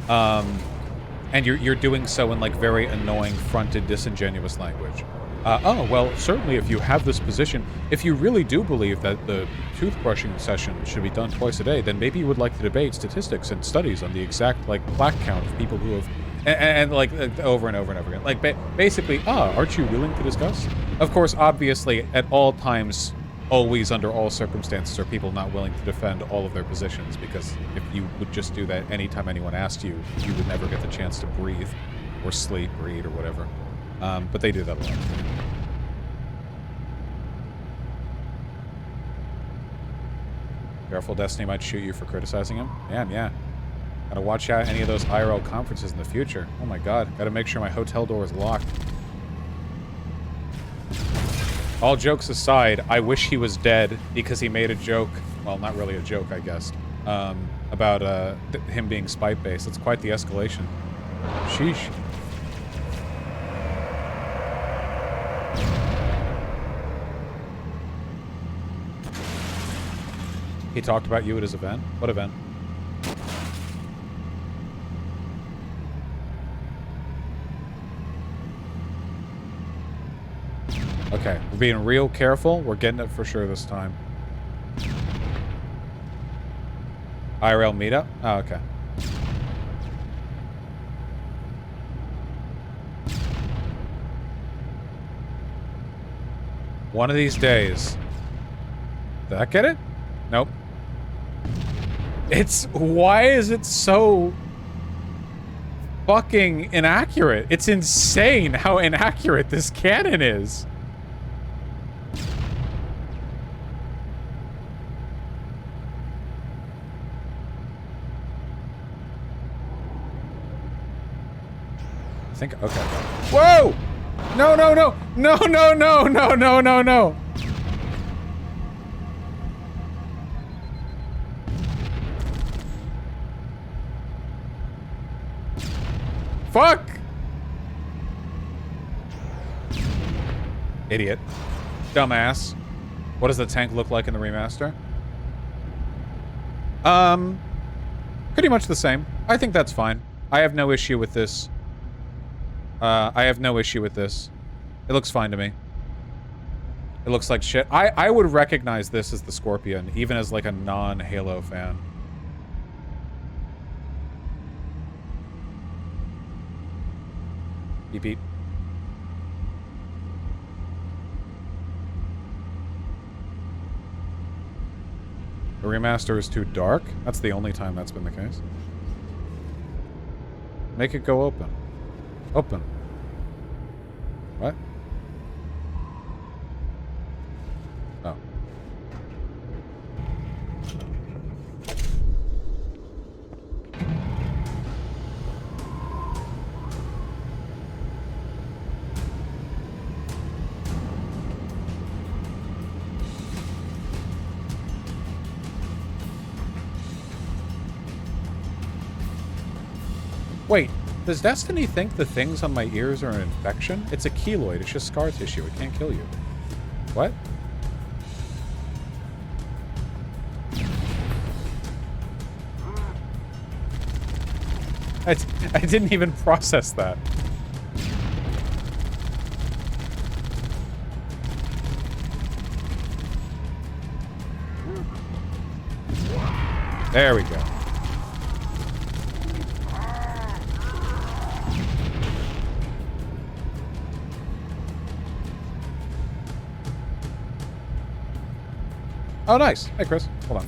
And you're doing so in, like, very annoying, fronted, disingenuous language. Oh, well, certainly if you have this position, if you really do believe that the toothbrushing session should be done twice a day, then maybe you would like to debate statistics and studies on the exact, like, plaque count of people who have... And like, over and over and over again. Like, basically, aren't you willing to discuss? Of course, obviously, at all times, always, under all circumstances, are people not willing to defend all of their positions, because if you would just do that anytime anyone asked you, you would never get the chance to breathe, or sleep, or eat, or whatever. But they do that a lot. Careful, Destiny might shoot you for criticizing him. Man, yeah. Gotta watch out any of those IRL conferences in the future. Oh my god, gotta make sure my hotel door is locked. All jokes aside, I wish he was dead because he made a joke, well, not really a joke, I guess, about him being spite-based. It's quite the escalation. Sheesh. He talked about you at his event? What event? Okay, we're being real careful. We're getting it for sure this time. IRL meetup? Oh, okay. One of these days. Did I get it? Nope. Why is it so fucking inaccurate? It's insane how inaccurate this cannon is. I think, okay. Whoa! No, no, no! No, no, no, no, no, no, no! fuck? Idiot. Dumbass. What does the tank look like in the remaster? Pretty much the same. I think that's fine. I have no issue with this. I have no issue with this. It looks fine to me. It looks like shit. I would recognize this as the Scorpion, even as like a non-Halo fan. Beep beep. The remaster is too dark? That's the only time that's been the case. Make it go open. Open. What? Oh. Wait, does Destiny think the things on my ears are an infection? It's a keloid, it's just scar tissue, it can't kill you. What? I didn't even process that. There we go. Oh, nice. Hey, Chris. Hold on.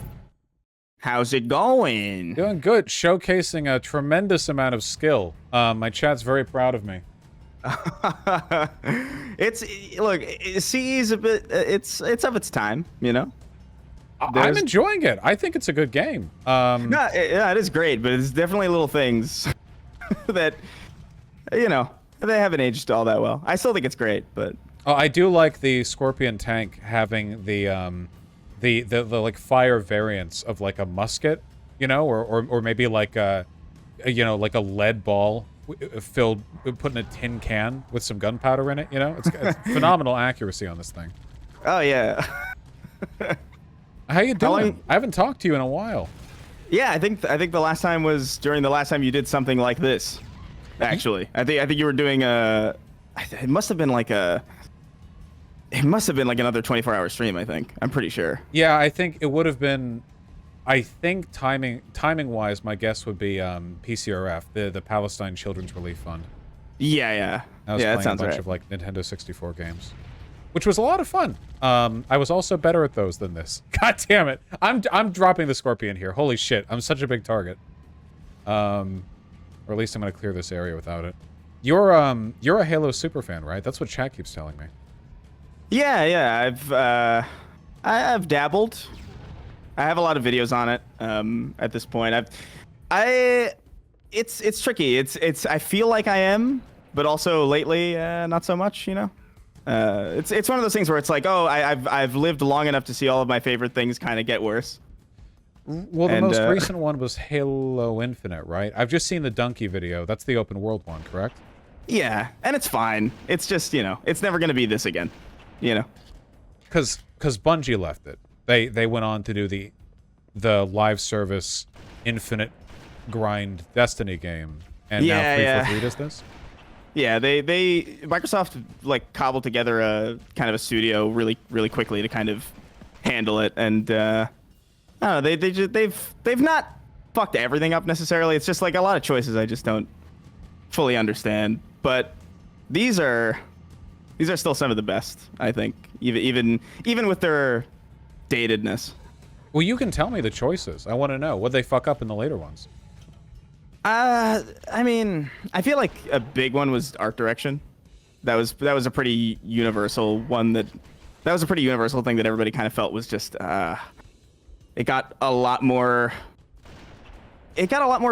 How's it going? Doing good. Showcasing a tremendous amount of skill. My chat's very proud of me. It's look, CE is a bit. It's of its time, you know. I'm enjoying it. I think it's a good game. No, yeah, it is great, but it's definitely little things that, you know, they haven't aged all that well. I still think it's great, but. Oh, I do like the Scorpion tank having the like fire variants of like a musket, you know, or maybe like a you know, like a lead ball filled, put in a tin can with some gunpowder in it, you know. It's phenomenal accuracy on this thing. Oh yeah. How you doing? I haven't talked to you in a while. Yeah, I think the last time was during the last time you did something like this. Actually, I think you were doing it must have been like another 24-hour stream, I think. I'm pretty sure. Yeah, I think it would have been. I think timing wise, my guess would be PCRF, the Palestine Children's Relief Fund. Yeah. I was playing sounds a bunch right. of like Nintendo 64 games, which was a lot of fun. I was also better at those than this. God damn it! I'm dropping the Scorpion here. Holy shit! I'm such a big target. Or at least I'm gonna clear this area without it. You're a Halo super fan, right? That's what chat keeps telling me. Yeah. I've dabbled. I have a lot of videos on it. At this point, it's tricky. It's I feel like I am, but also lately not so much. You know, it's one of those things where it's like, oh, I've lived long enough to see all of my favorite things kind of get worse. Well, the most recent one was Halo Infinite, right? I've just seen the Donkey video. That's the open world one, correct? Yeah, and it's fine. It's just, you know, it's never gonna be this again. You know, because Bungie left it. They went on to do the live service infinite grind Destiny game, and now 343 does this. Yeah, Microsoft like cobbled together a kind of a studio really quickly to kind of handle it, and I don't know, they've not fucked everything up necessarily. It's just like a lot of choices I just don't fully understand, but these are still some of the best, I think, even with their datedness. Well, you can tell me the choices. I want to know. What'd they fuck up in the later ones? I mean, I feel like a big one was art direction. That was a pretty universal one. That was a pretty universal thing that everybody kind of felt was just it got a lot more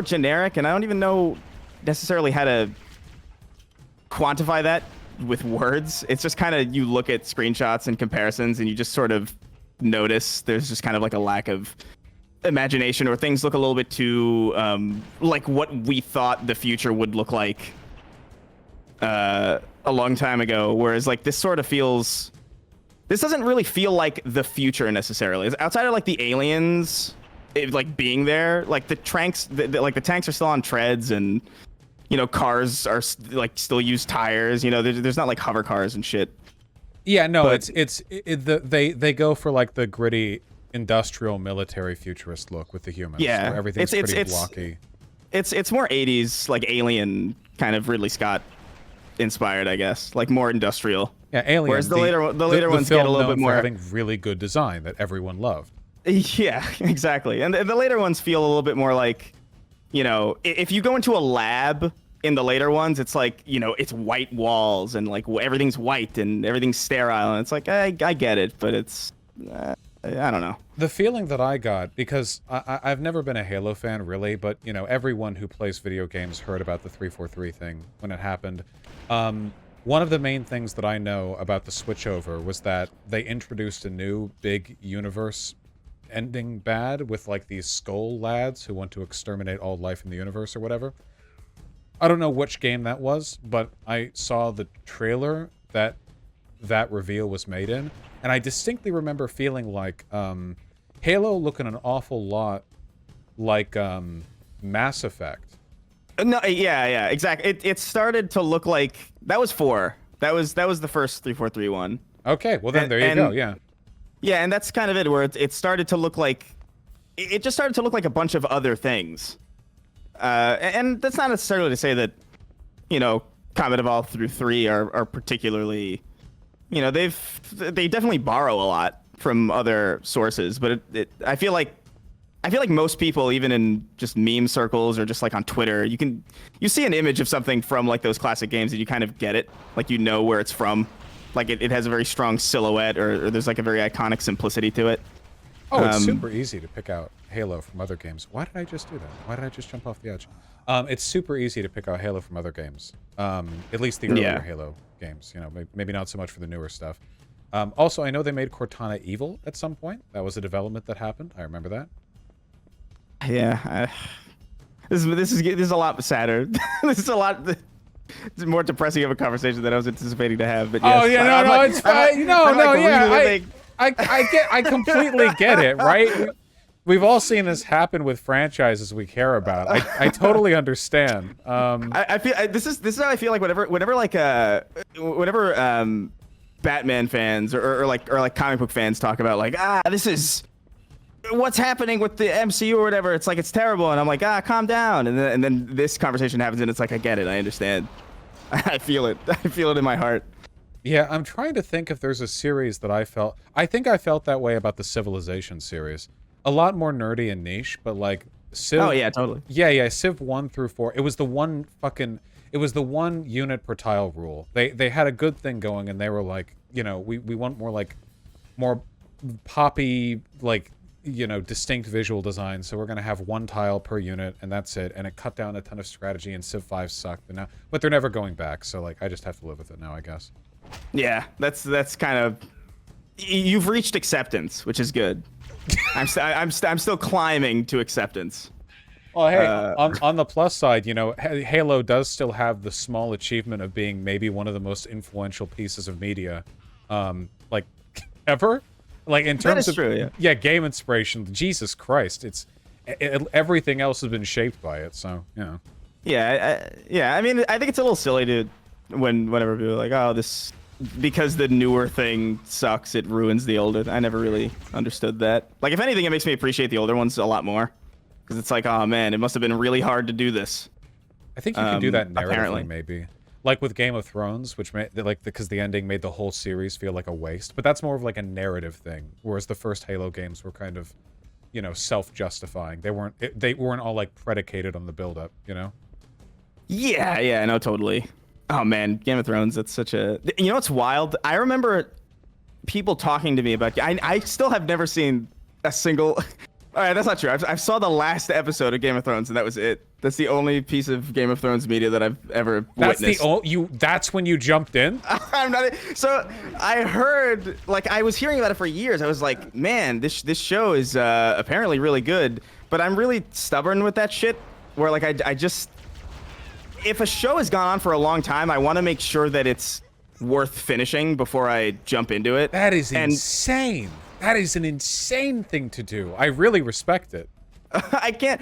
generic, and I don't even know necessarily how to quantify that with words. It's just kind of, you look at screenshots and comparisons and you just sort of notice there's just kind of like a lack of imagination, or things look a little bit too like what we thought the future would look like a long time ago, whereas like this sort of feels. This doesn't really feel like the future necessarily. Outside of like the aliens, like being there, like the tanks, like the tanks are still on treads, and you know cars are like still use tires. You know, there's not like hover cars and shit. Yeah, no, but they go for like the gritty industrial military futurist look with the humans. Yeah, where everything's pretty blocky. It's more 80s like Alien kind of Ridley Scott inspired, I guess, like more industrial. Yeah, Alien. Whereas the later ones get a little bit more having really good design that everyone loved. Yeah, exactly. And the later ones feel a little bit more like, you know, if you go into a lab in the later ones, it's like, you know, it's white walls and like everything's white and everything's sterile. And it's like, I get it, but it's, I don't know. The feeling that I got, because I've never been a Halo fan really, but, you know, everyone who plays video games heard about the 343 thing when it happened. One of the main things that I know about the switchover was that they introduced a new big universe ending bad with like these skull lads who want to exterminate all life in the universe or whatever. I don't know which game that was, but I saw the trailer that reveal was made in, and I distinctly remember feeling like Halo looking an awful lot like Mass Effect. No, yeah, exactly. It started to look like that was 4. That was the first 343 one. Okay, well then there you go. Yeah. Yeah, and that's kind of it, where it started to look like it just started to look like a bunch of other things. And that's not necessarily to say that, you know, Combat Evolved through 3 are particularly, you know, they definitely borrow a lot from other sources, but I feel like most people, even in just meme circles or just like on Twitter, you see an image of something from like those classic games and you kind of get it, like you know where it's from, like it has a very strong silhouette or there's like a very iconic simplicity to it. Oh, it's super easy to pick out Halo from other games. Why did I just do that? Why did I just jump off the edge? It's super easy to pick out Halo from other games. At least the earlier Halo games. You know, maybe not so much for the newer stuff. Also, I know they made Cortana evil at some point. That was a development that happened. I remember that. Yeah, this is a lot sadder. This is a lot more depressing of a conversation than I was anticipating to have. But yes, oh yeah, it's fine. I completely get it, right? We've all seen this happen with franchises we care about. I totally understand. I feel this is how I feel like whenever Batman fans or like comic book fans talk about like this is what's happening with the MCU or whatever. It's like it's terrible, and I'm like calm down, and then this conversation happens, and it's like I get it, I understand, I feel it in my heart. Yeah, I'm trying to think if there's a series that I think I felt that way about the Civilization series. A lot more nerdy and niche, but like Civ. Oh yeah, totally. Yeah, Civ 1 through 4. It was the one unit per tile rule. They had a good thing going, and they were like, you know, we want more poppy, like, you know, distinct visual design, so we're gonna have one tile per unit, and that's it. And it cut down a ton of strategy, and Civ 5 sucked, but they're never going back. So like, I just have to live with it now, I guess. Yeah, that's kind of, you've reached acceptance, which is good. I'm still climbing to acceptance. Well, hey, on the plus side, you know, Halo does still have the small achievement of being maybe one of the most influential pieces of media, like ever. Like in terms of true, yeah, game inspiration. Jesus Christ, everything else has been shaped by it. So you know. Yeah. I mean, I think it's a little silly to whenever people are like, oh, this because the newer thing sucks, it ruins the older. I never really understood that. Like, if anything, it makes me appreciate the older ones a lot more, because it's like, oh man, it must have been really hard to do this. I think you can do that narratively, apparently. maybe. Like with Game of Thrones, which because the ending made the whole series feel like a waste. But that's more of like a narrative thing, whereas the first Halo games were kind of, you know, self-justifying. They weren't all like predicated on the build-up, you know. Yeah, no, totally. Oh man, Game of Thrones, that's such a... You know what's wild? I remember people talking to me about... I still have never seen a single... All right, that's not true. I saw the last episode of Game of Thrones, and that was it. That's the only piece of Game of Thrones media that I've ever witnessed. That's when you jumped in? I'm not... So I heard... Like, I was hearing about it for years. I was like, man, this show is apparently really good. But I'm really stubborn with that shit, where like I just... if a show has gone on for a long time, I want to make sure that it's worth finishing before I jump into it. That is insane. That is an insane thing to do. I really respect it. I can't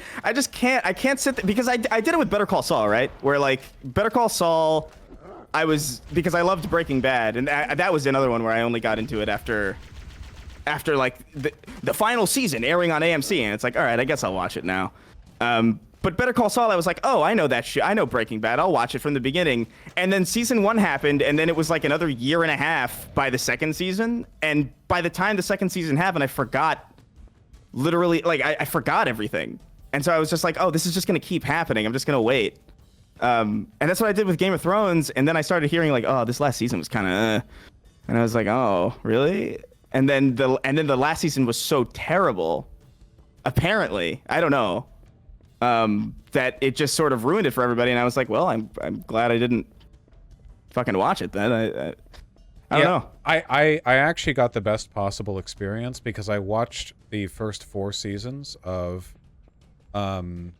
sit there, because I did it with Better Call Saul, right? Where like Better Call Saul, because I loved Breaking Bad, and that was another one where I only got into it after like the final season airing on AMC, and it's like, all right, I guess I'll watch it now. But Better Call Saul, I was like, oh, I know that shit. I know Breaking Bad. I'll watch it from the beginning. And then season 1 happened, and then it was like another year and a half by the second season. And by the time the second season happened, I forgot, literally, like, I forgot everything. And so I was just like, oh, this is just going to keep happening. I'm just going to wait. And that's what I did with Game of Thrones. And then I started hearing like, oh, this last season was kind of, and I was like, oh, really? And then the last season was so terrible, apparently, I don't know, that it just sort of ruined it for everybody. And I was like, well, I'm glad I didn't fucking watch it then. I don't know. I actually got the best possible experience because I watched the first 4 seasons of Game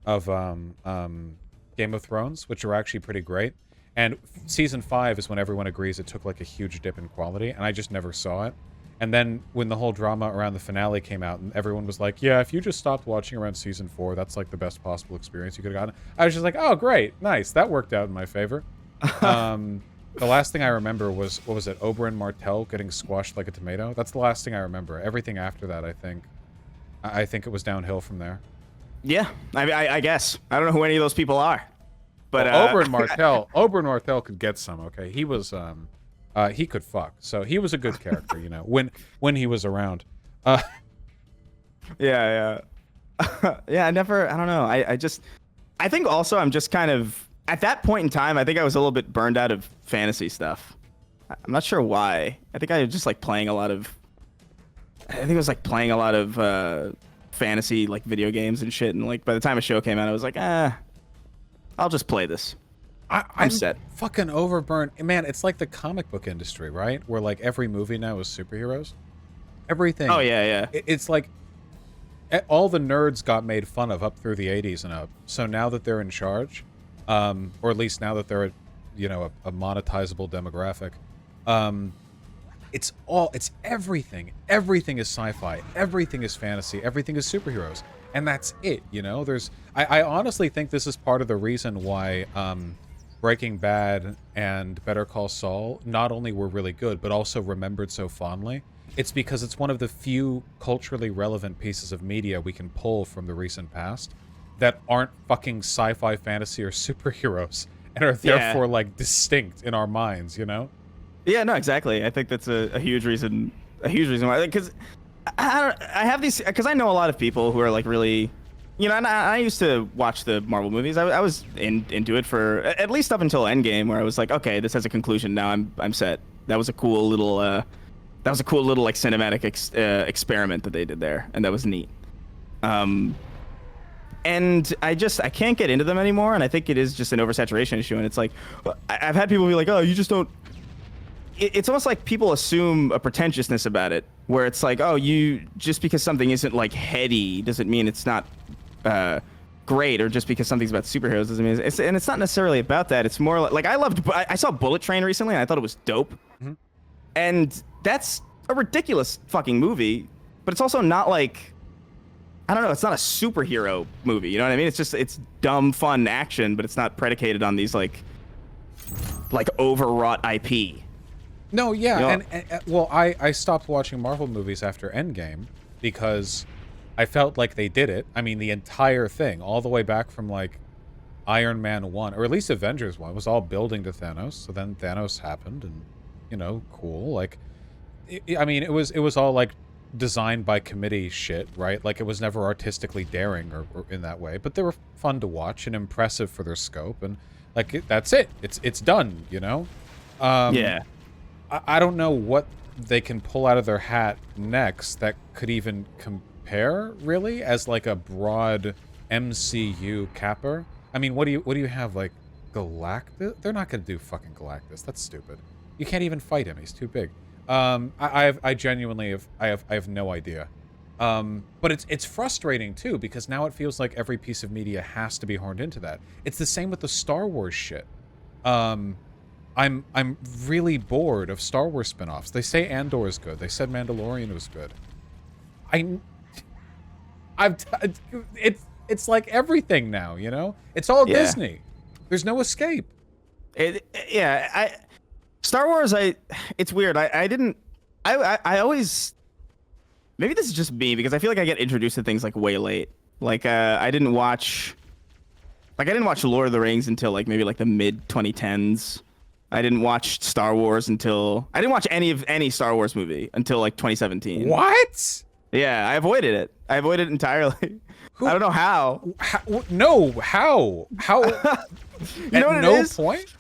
of Thrones, which are actually pretty great. And season 5 is when everyone agrees it took like a huge dip in quality, and I just never saw it. And then when the whole drama around the finale came out, and everyone was like, yeah, if you just stopped watching around season 4, that's like the best possible experience you could have gotten. I was just like, oh, great, nice, that worked out in my favor. The last thing I remember was, what was it, Oberyn Martell getting squashed like a tomato? That's the last thing I remember. Everything after that, I think it was downhill from there. Yeah, I guess. I don't know who any of those people are. But well, Oberyn Martell could get some, okay? He was, he could fuck. So he was a good character, you know, when he was around. Yeah. Yeah, I don't know. I think also I'm just kind of, at that point in time, I think I was a little bit burned out of fantasy stuff. I'm not sure why. I think I was just like playing a lot of fantasy like video games and shit. And like by the time a show came out, I was like, I'll just play this. I'm set. Fucking overburnt. Man, it's like the comic book industry, right? Where like every movie now is superheroes. Everything. Oh, yeah. It's like all the nerds got made fun of up through the 80s and up. So now that they're in charge, or at least now that they're, you know, a monetizable demographic, it's everything. Everything is sci-fi. Everything is fantasy. Everything is superheroes. And that's it, you know? I honestly think this is part of the reason why Breaking Bad and Better Call Saul not only were really good, but also remembered so fondly. It's because it's one of the few culturally relevant pieces of media we can pull from the recent past that aren't fucking sci-fi, fantasy, or superheroes, and are therefore, like, distinct in our minds, you know? Yeah, no, exactly. I think that's a huge reason why. Because I have these, because I know a lot of people who are like really, you know, and I used to watch the Marvel movies. I was into it for at least up until Endgame, where I was like, okay, this has a conclusion now. I'm set. That was a cool little like cinematic experiment that they did there, and that was neat. And I can't get into them anymore, and I think it is just an oversaturation issue. And it's like, I've had people be like, oh, you just don't. It's almost like people assume a pretentiousness about it, where it's like, oh, just because something isn't like heady doesn't mean it's not great, or just because something's about superheroes doesn't mean and it's not necessarily about that. It's more like I saw Bullet Train recently, and I thought it was dope. Mm-hmm. And that's a ridiculous fucking movie, but it's also not like, I don't know, it's not a superhero movie, you know what I mean? It's dumb, fun action, but it's not predicated on these like overwrought IP. No, yeah, You know? and well, I stopped watching Marvel movies after Endgame because I felt like they did it. I mean, the entire thing, all the way back from like Iron Man 1, or at least Avengers 1, was all building to Thanos. So then Thanos happened, and you know, cool. Like, I mean, it was all like designed by committee shit, right? Like, it was never artistically daring or in that way, but they were fun to watch and impressive for their scope, and like that's it. It's done, you know. Yeah. I don't know what they can pull out of their hat next that could even compare, really, as like a broad MCU capper. I mean, what do you have, like Galactus? They're not gonna do fucking Galactus. That's stupid. You can't even fight him. He's too big. I genuinely have no idea. But it's frustrating too, because now it feels like every piece of media has to be horned into that. It's the same with the Star Wars shit. I'm really bored of Star Wars spin-offs. They say Andor is good. They said Mandalorian was good. It's like everything now, you know? It's all Disney. There's no escape. Star Wars, it's weird. I always, maybe this is just me, because I feel like I get introduced to things like way late. Like I didn't watch Lord of the Rings until like maybe like the mid 2010s. I didn't watch Star Wars until I didn't watch any Star Wars movie until like 2017. What? Yeah, I avoided it. I avoided it entirely. I don't know how. No, how? How? You know what At no it is? point?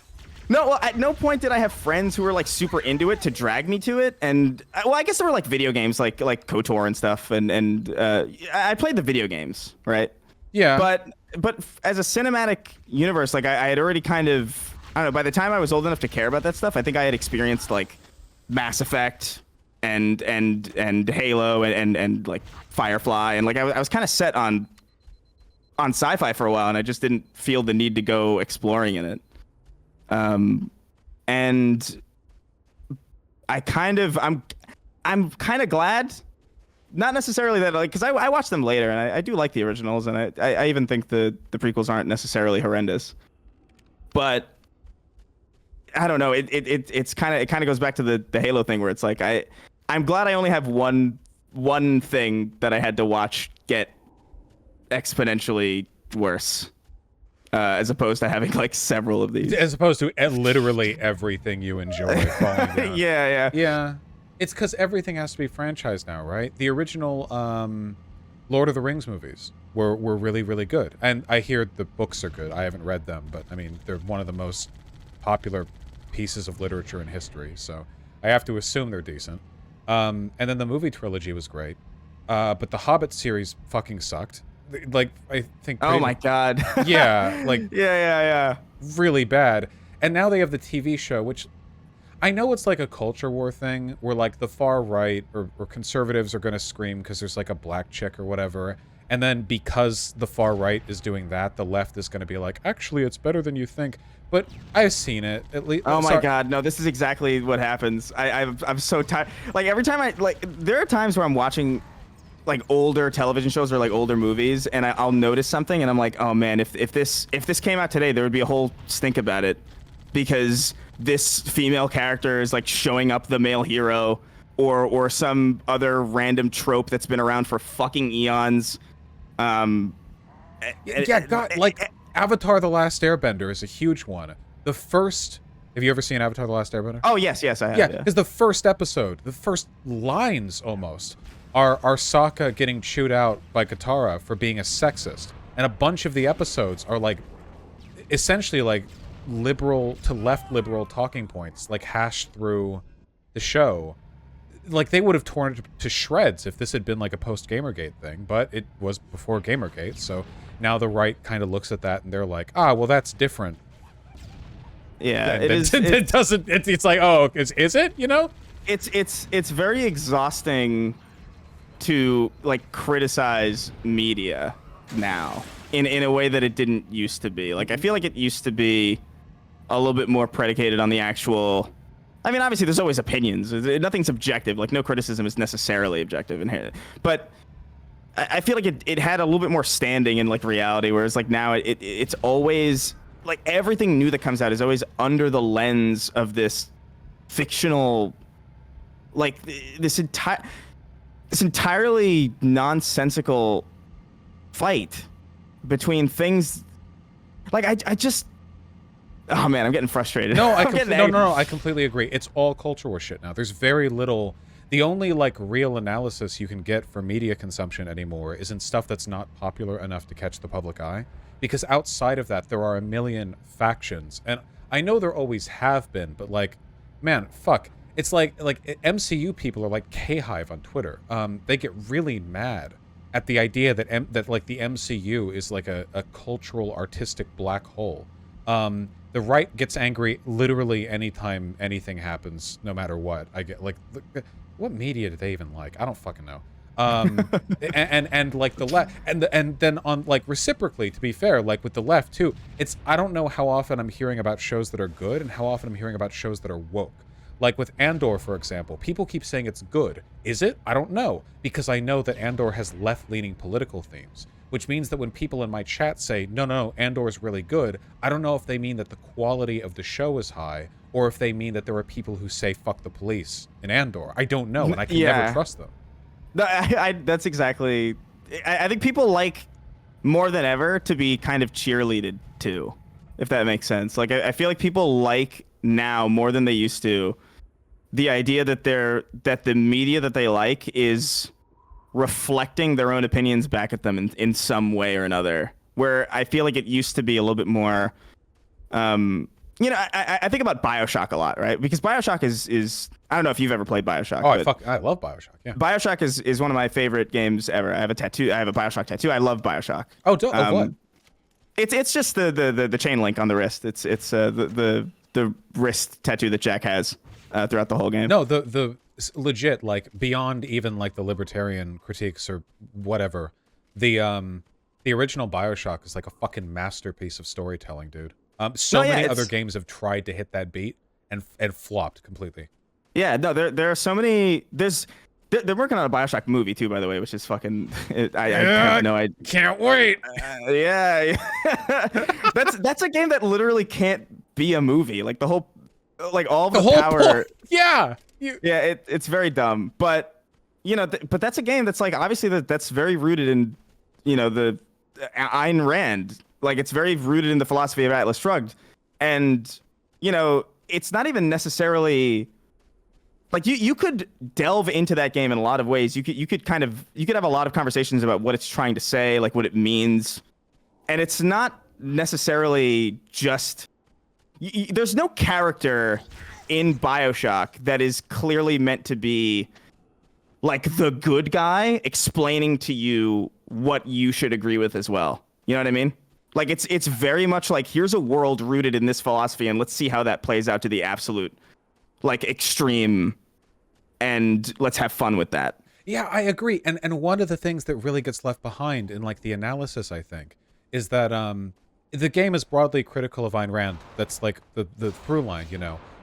No, well, at no point did I have friends who were like super into it to drag me to it. And well, I guess there were like video games like KOTOR and stuff, and I played the video games, right? Yeah. But as a cinematic universe, like I had already kind of, I don't know, by the time I was old enough to care about that stuff, I think I had experienced like Mass Effect and Halo and like Firefly, and like I was kind of set on sci-fi for a while, and I just didn't feel the need to go exploring in it. And I'm kind of glad, not necessarily that, like, because I watched them later, and I do like the originals, and I even think the prequels aren't necessarily horrendous, but I don't know, it kind of goes back to the Halo thing, where it's like I'm glad I only have one thing that I had to watch get exponentially worse. As opposed to having like several of these. As opposed to literally everything you enjoy falling down. Yeah. It's because everything has to be franchised now, right? The original Lord of the Rings movies were really, really good. And I hear the books are good. I haven't read them, but I mean, they're one of the most popular pieces of literature in history, so I have to assume they're decent. And then the movie trilogy was great. But the Hobbit series fucking sucked. Like, I think... Oh my god. Yeah, like... Yeah. Really bad. And now they have the TV show, which... I know it's like a culture war thing, where like the far right or conservatives are going to scream because there's like a black chick or whatever. And then because the far right is doing that, the left is going to be like, actually, it's better than you think. But I've seen it, at least... Oh my god, no, this is exactly what happens. I'm so tired. Like, every time there are times where I'm watching... like older television shows or like older movies, and I'll notice something, and I'm like, oh man, if this came out today, there would be a whole stink about it, because this female character is like showing up the male hero, or some other random trope that's been around for fucking eons. Like Avatar: The Last Airbender is a huge one. The first... Have you ever seen Avatar: The Last Airbender? Oh yes, I have. Yeah, because the first episode, the first lines almost, are Sokka getting chewed out by Katara for being a sexist. And a bunch of the episodes are like, essentially like liberal to left liberal talking points, like hashed through the show. Like, they would have torn it to shreds if this had been like a post-Gamergate thing, but it was before Gamergate, so now the right kind of looks at that and they're like, well, that's different. Yeah, it doesn't, it's like, oh, is it, you know? It's very exhausting to like criticize media now in a way that it didn't used to be. Like, I feel like it used to be a little bit more predicated on the actual... I mean, obviously there's always opinions. Nothing's objective. Like, no criticism is necessarily objective in here. But I feel like it had a little bit more standing in like reality, whereas like now it's always like everything new that comes out is always under the lens of this fictional, like this entirely nonsensical fight between things. Like, I just... Oh man, I'm getting frustrated. No, I completely agree. It's all culture war shit now. There's very little... The only like real analysis you can get for media consumption anymore is in stuff that's not popular enough to catch the public eye. Because outside of that, there are a million factions. And I know there always have been, but like, man, fuck. It's like MCU people are like K-Hive on Twitter. They get really mad at the idea that like the MCU is like a cultural, artistic black hole. The right gets angry literally anytime anything happens, no matter what. I get like, what media do they even like? I don't fucking know. And like the left, and then on like reciprocally, to be fair, like with the left too, it's I don't know how often I'm hearing about shows that are good and how often I'm hearing about shows that are woke. Like with Andor, for example, people keep saying it's good. Is it? I don't know, because I know that Andor has left-leaning political themes, which means that when people in my chat say, no, Andor is really good, I don't know if they mean that the quality of the show is high, or if they mean that there are people who say fuck the police in Andor. I don't know, and I can never trust them. No, that's exactly. I think people like more than ever to be kind of cheerleaded too, if that makes sense. Like I feel like people like now more than they used to the idea that the media that they like is reflecting their own opinions back at them in some way or another. Where I feel like it used to be a little bit more. I think about BioShock a lot, right? Because BioShock is I don't know if you've ever played BioShock. Oh, I love BioShock. Yeah. BioShock is one of my favorite games ever. I have a tattoo. I have a BioShock tattoo. I love BioShock. Oh, what? It's just the chain link on the wrist. It's the wrist tattoo that Jack has throughout the whole game. No, the legit, like beyond even like the libertarian critiques or whatever. The original BioShock is like a fucking masterpiece of storytelling, dude. Many other games have tried to hit that beat and flopped completely. Yeah, no, there are so many. They're working on a BioShock movie too, by the way, which is fucking. I have no idea. Can't wait. Yeah. that's a game that literally can't be a movie. Like the whole power. Point. Yeah. It's very dumb, but but that's a game that's like obviously that's very rooted in, the Ayn Rand. Like it's very rooted in the philosophy of Atlas Shrugged, and it's not even necessarily. Like you could delve into that game in a lot of ways. You could have a lot of conversations about what it's trying to say, like what it means, and it's not necessarily just. There's no character in BioShock that is clearly meant to be like the good guy explaining to you what you should agree with as well. You know what I mean? Like it's very much like here's a world rooted in this philosophy, and let's see how that plays out to the absolute, like extreme. And let's have fun with that. Yeah, I agree. And one of the things that really gets left behind in like the analysis, I think, is that the game is broadly critical of Ayn Rand. That's like the through line,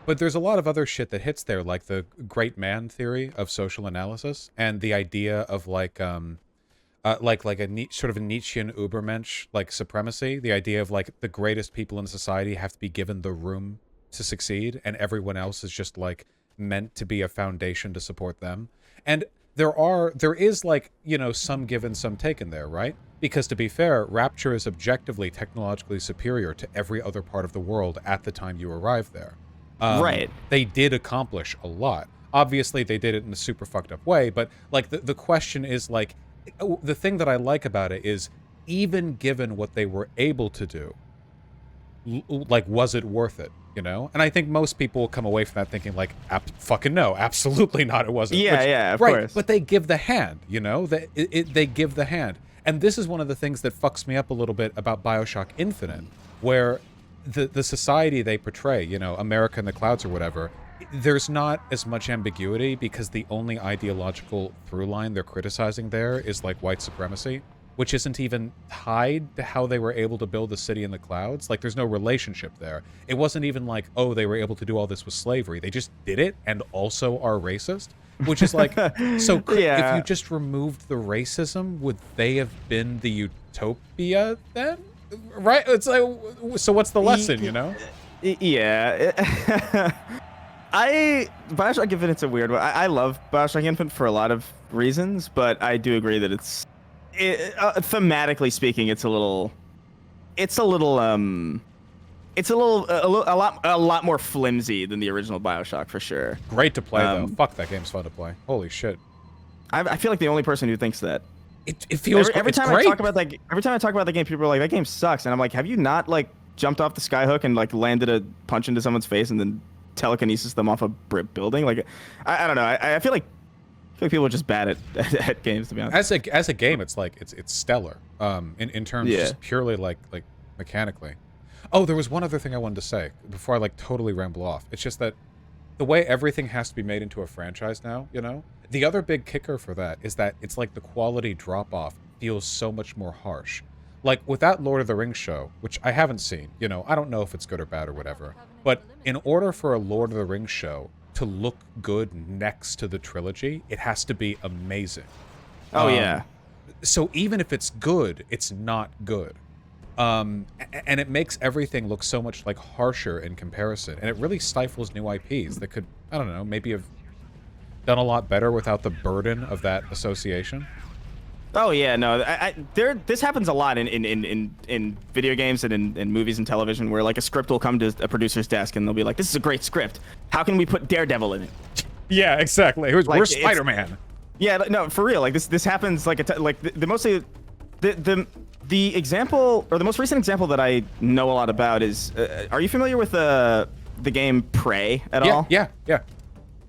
But there's a lot of other shit that hits there, like the great man theory of social analysis and the idea of like a sort of a Nietzschean Übermensch like supremacy. The idea of like the greatest people in society have to be given the room to succeed, and everyone else is just like meant to be a foundation to support them. And there is like, some give and some take in there, right? Because to be fair, Rapture is objectively technologically superior to every other part of the world at the time you arrive there. Right. They did accomplish a lot. Obviously, they did it in a super fucked up way, but like the question is like, the thing that I like about it is even given what they were able to do, like, was it worth it? And I think most people will come away from that thinking like, fucking no, absolutely not, it wasn't. Yeah, of course. But they give the hand, they give the hand. And this is one of the things that fucks me up a little bit about BioShock Infinite, where the society they portray, America in the clouds or whatever, there's not as much ambiguity because the only ideological through line they're criticizing there is like white supremacy, which isn't even tied to how they were able to build a city in the clouds. Like, there's no relationship there. It wasn't even like, oh, they were able to do all this with slavery. They just did it and also are racist, which is like, so if you just removed the racism, would they have been the utopia then? Right? It's like, so what's the lesson, Yeah. BioShock Infinite's a weird one. I love BioShock Infinite for a lot of reasons, but I do agree that thematically speaking, it's a lot more flimsy than the original BioShock for sure. Great to play though. Fuck, that game's fun to play. Holy shit. I feel like the only person who thinks that. It feels every time great. I talk about that game, people are like, that game sucks, and I'm like, have you not like jumped off the skyhook and like landed a punch into someone's face and then telekinesis them off a building? Like, I don't know. I feel like people are just bad at games, to be honest. As a game, it's like it's stellar. In terms just purely like mechanically. Oh, there was one other thing I wanted to say before I like totally ramble off. It's just that the way everything has to be made into a franchise now, you know? The other big kicker for that is that it's like the quality drop-off feels so much more harsh. Like, with that Lord of the Rings show, which I haven't seen, you know, I don't know if it's good or bad or whatever, but in order for a Lord of the Rings show to look good next to the trilogy, it has to be amazing. Oh, yeah. So even if it's good, it's not good. And it makes everything look so much, like, harsher in comparison. And it really stifles new IPs that could, I don't know, maybe have done a lot better without the burden of that association. Oh yeah, no, this happens a lot in video games and in movies and television, where like a script will come to a producer's desk and they'll be like, "This is a great script. How can we put Daredevil in it?" Yeah, exactly. Like, Where's Spider-Man? Yeah, no, for real. Like this happens like the example, or the most recent example that I know a lot about is, are you familiar with the game Prey at all? Yeah.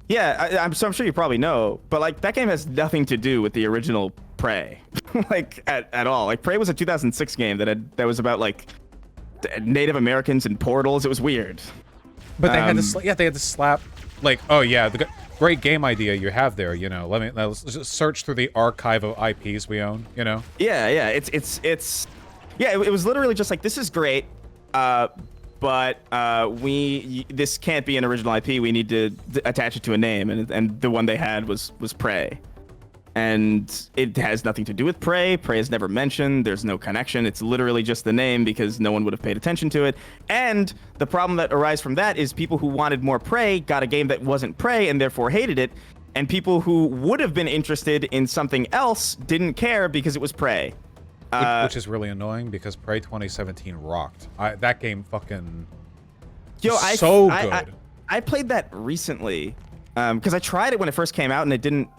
Yeah, I'm sure you probably know, but like that game has nothing to do with the original Prey, like at all. Like Prey was a 2006 game that was about like Native Americans and portals. It was weird. But they had to, they had to slap, like, oh yeah, the great game idea you have there. You know, let's just search through the archive of IPs we own. You know. Yeah, it was literally just like, this is great, but this can't be an original IP. We need to attach it to a name, and the one they had was Prey. And it has nothing to do with Prey. Prey is never mentioned. There's no connection. It's literally just the name because no one would have paid attention to it. And the problem that arises from that is people who wanted more Prey got a game that wasn't Prey and therefore hated it. And people who would have been interested in something else didn't care because it was Prey. Which is really annoying because Prey 2017 rocked. That game fucking so good. I played that recently because I tried it when it first came out and it didn't.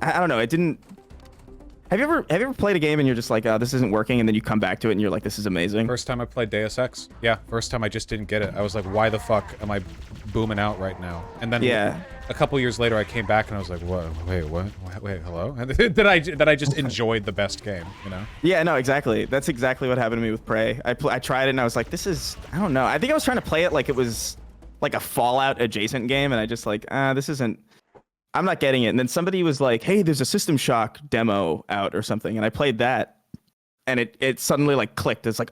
I don't know. It didn't. Have you ever played a game and you're just like, oh, this isn't working, and then you come back to it and you're like, this is amazing? First time I played Deus Ex. Yeah, first time I just didn't get it. I was like, why the fuck am I booming out right now? And then a couple years later, I came back and I was like, what? Wait, hello? Did I just enjoyed the best game? You know? Yeah, no, exactly. That's exactly what happened to me with Prey. I tried it and I was like, this is, I don't know. I think I was trying to play it like it was like a Fallout adjacent game, and I just like, this isn't. I'm not getting it. And then somebody was like, hey, there's a System Shock demo out or something. And I played that and it suddenly like clicked. It's like,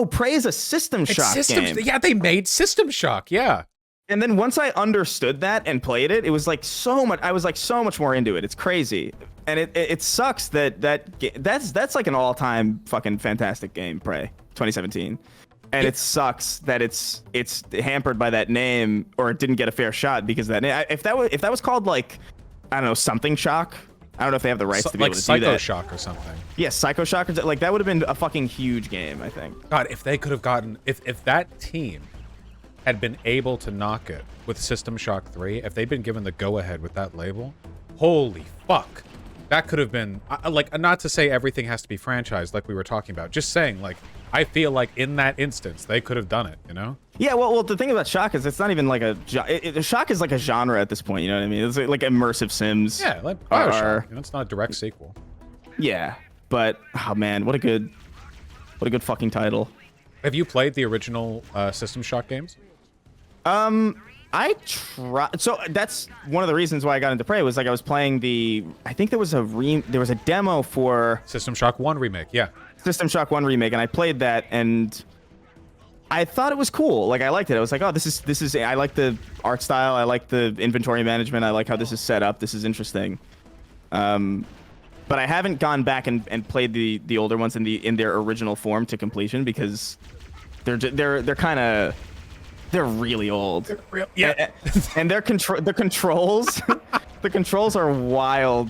Prey is a System Shock game. Yeah, they made System Shock. Yeah. And then once I understood that and played it, it was like I was like so much more into it. It's crazy. And it sucks that's like an all-time fucking fantastic game, Prey 2017. And it sucks that it's hampered by that name, or it didn't get a fair shot because of that name. If that was called like, I don't know, something Shock. I don't know if they have the rights to be able to do that. Psycho Shock or something. Yeah, Psycho Shock. Like that would have been a fucking huge game, I think. God, if they could have gotten, if that team had been able to knock it with System Shock 3, if they'd been given the go-ahead with that label, holy fuck. That could have been, like, not to say everything has to be franchised like we were talking about, just saying, like, I feel like in that instance, they could have done it, you know? Yeah, well, the thing about Shock is it's not even like Shock is like a genre at this point, you know what I mean? It's like immersive sims. Yeah, like BioShock, you know, it's not a direct sequel. Yeah, but, oh man, what a good fucking title. Have you played the original System Shock games? I tried. So that's one of the reasons why I got into Prey was like I was playing I think there was a demo for System Shock 1 remake. Yeah. System Shock 1 remake, and I played that and I thought it was cool. Like I liked it. I was like, oh, this is I like the art style. I like the inventory management. I like how this is set up. This is interesting. But I haven't gone back and played the older ones in their original form to completion because they're kind of. They're really old. Yeah. And the controls the controls are wild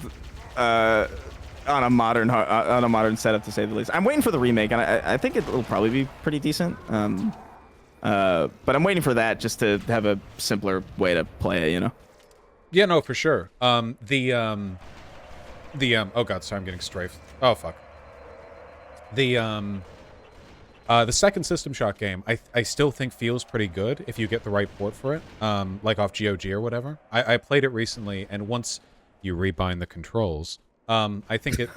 on a modern setup, to say the least. I'm waiting for the remake, and I think it'll probably be pretty decent. But I'm waiting for that just to have a simpler way to play it, you know. Yeah, no, for sure. Oh god, sorry, I'm getting strafed. Oh fuck. The second System Shock game, I still think feels pretty good if you get the right port for it, like off GOG or whatever. I played it recently, and once you rebind the controls, I think it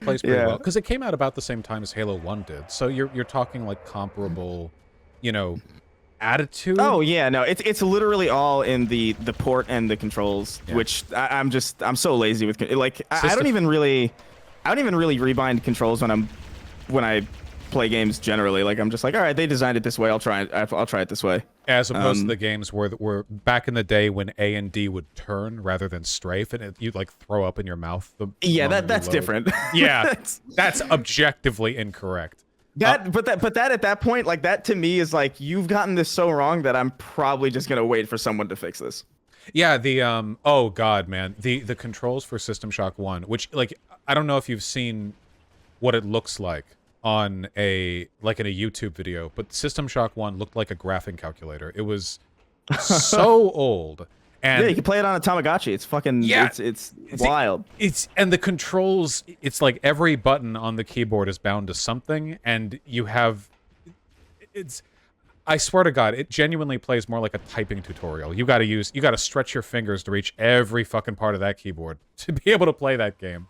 plays pretty well because it came out about the same time as Halo 1 did. So you're talking like comparable, you know, attitude. Oh yeah, no, it's literally all in the port and the controls, which I'm so lazy with. Like I don't even really rebind controls when I play games generally. Like I'm just like, all right, they designed it this way. I'll try it this way. As opposed to the games where back in the day when A and D would turn rather than strafe, and you'd like throw up in your mouth. Yeah, that's different. Yeah, that's objectively incorrect. But that at that point, like that to me is like, you've gotten this so wrong that I'm probably just gonna wait for someone to fix this. Yeah, oh god, man, the controls for System Shock 1, which like I don't know if you've seen what it looks like on in a YouTube video, but System Shock 1 looked like a graphing calculator. It was so old. And yeah, you can play it on a Tamagotchi. It's fucking it's wild. And the controls, it's like every button on the keyboard is bound to something, and you have I swear to God, it genuinely plays more like a typing tutorial. You gotta stretch your fingers to reach every fucking part of that keyboard to be able to play that game.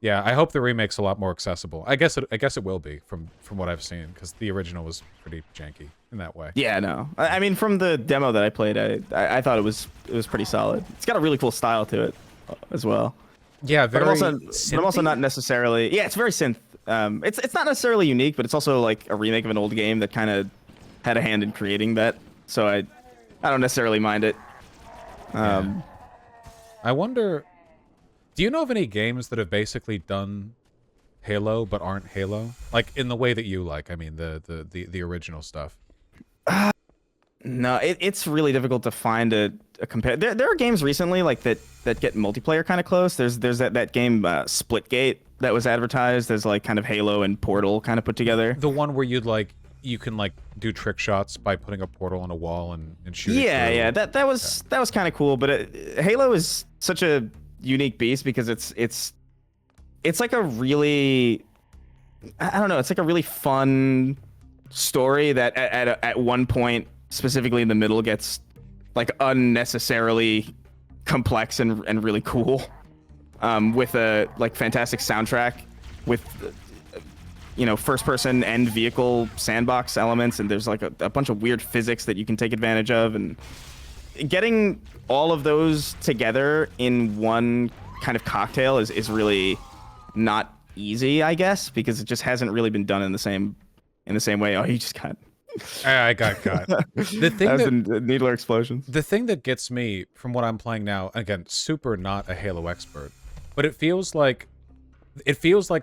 Yeah, I hope the remake's a lot more accessible. I guess it will be from what I've seen, because the original was pretty janky in that way. Yeah, no. I mean, from the demo that I played, I thought it was pretty solid. It's got a really cool style to it as well. Yeah, very. But I'm also not necessarily. Yeah, it's very synth. It's not necessarily unique, but it's also like a remake of an old game that kind of had a hand in creating that. So I don't necessarily mind it. I wonder. Do you know of any games that have basically done Halo but aren't Halo? Like in the way that you like. I mean, the original stuff. No, it's really difficult to find a compare. There are games recently like that get multiplayer kind of close. There's that game Splitgate that was advertised as like kind of Halo and Portal kind of put together. The one where you can like do trick shots by putting a portal on a wall and shoot. Yeah, that was kind of cool. But Halo is such a unique beast because it's like a really, I don't know, it's like a really fun story that at one point, specifically in the middle, gets like unnecessarily complex and really cool, with a like fantastic soundtrack with first person and vehicle sandbox elements, and there's like a bunch of weird physics that you can take advantage of, and getting all of those together in one kind of cocktail is really not easy, I guess, because it just hasn't really been done in the same way. Oh, he just got. I got got. The thing that needler explosions. The thing that gets me from what I'm playing now, again, super not a Halo expert, but it feels like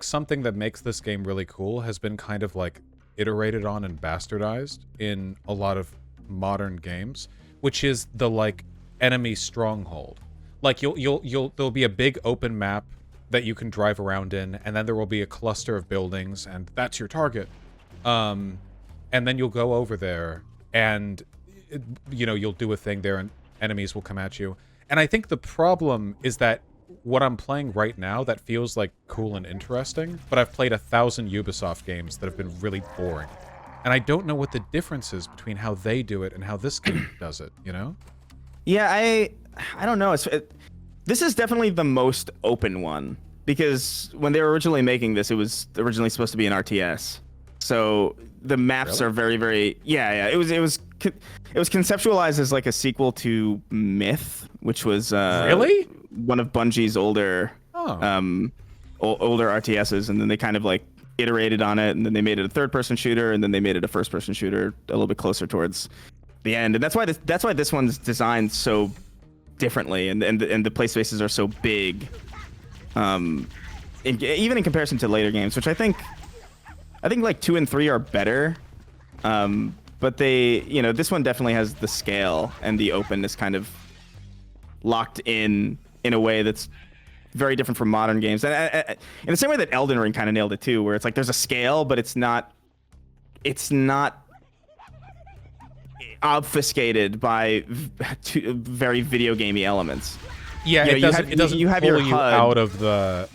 something that makes this game really cool has been kind of like iterated on and bastardized in a lot of modern games, which is the like enemy stronghold. Like there'll be a big open map that you can drive around in, and then there will be a cluster of buildings, and that's your target. And then you'll go over there, and you'll do a thing there, and enemies will come at you. And I think the problem is that what I'm playing right now that feels like cool and interesting, but I've played 1,000 Ubisoft games that have been really boring. And I don't know what the difference is between how they do it and how this game does it, Yeah, I don't know. This is definitely the most open one, because when they were originally making this, it was originally supposed to be an RTS. So the maps are very, very It was conceptualized as like a sequel to Myth, which was really one of Bungie's older older RTSs, and then they kind of like iterated on it, and then they made it a third-person shooter, and then they made it a first-person shooter a little bit closer towards the end. And that's why this one's designed so differently, and the play spaces are so big, even in comparison to later games, which I think like 2 and 3 are better, but this one definitely has the scale and the openness kind of locked in a way that's very different from modern games, and in the same way that Elden Ring kind of nailed it too, where it's like there's a scale, but it's not obfuscated by very video gamey elements. Yeah, it doesn't you have pull your you HUD. out of the.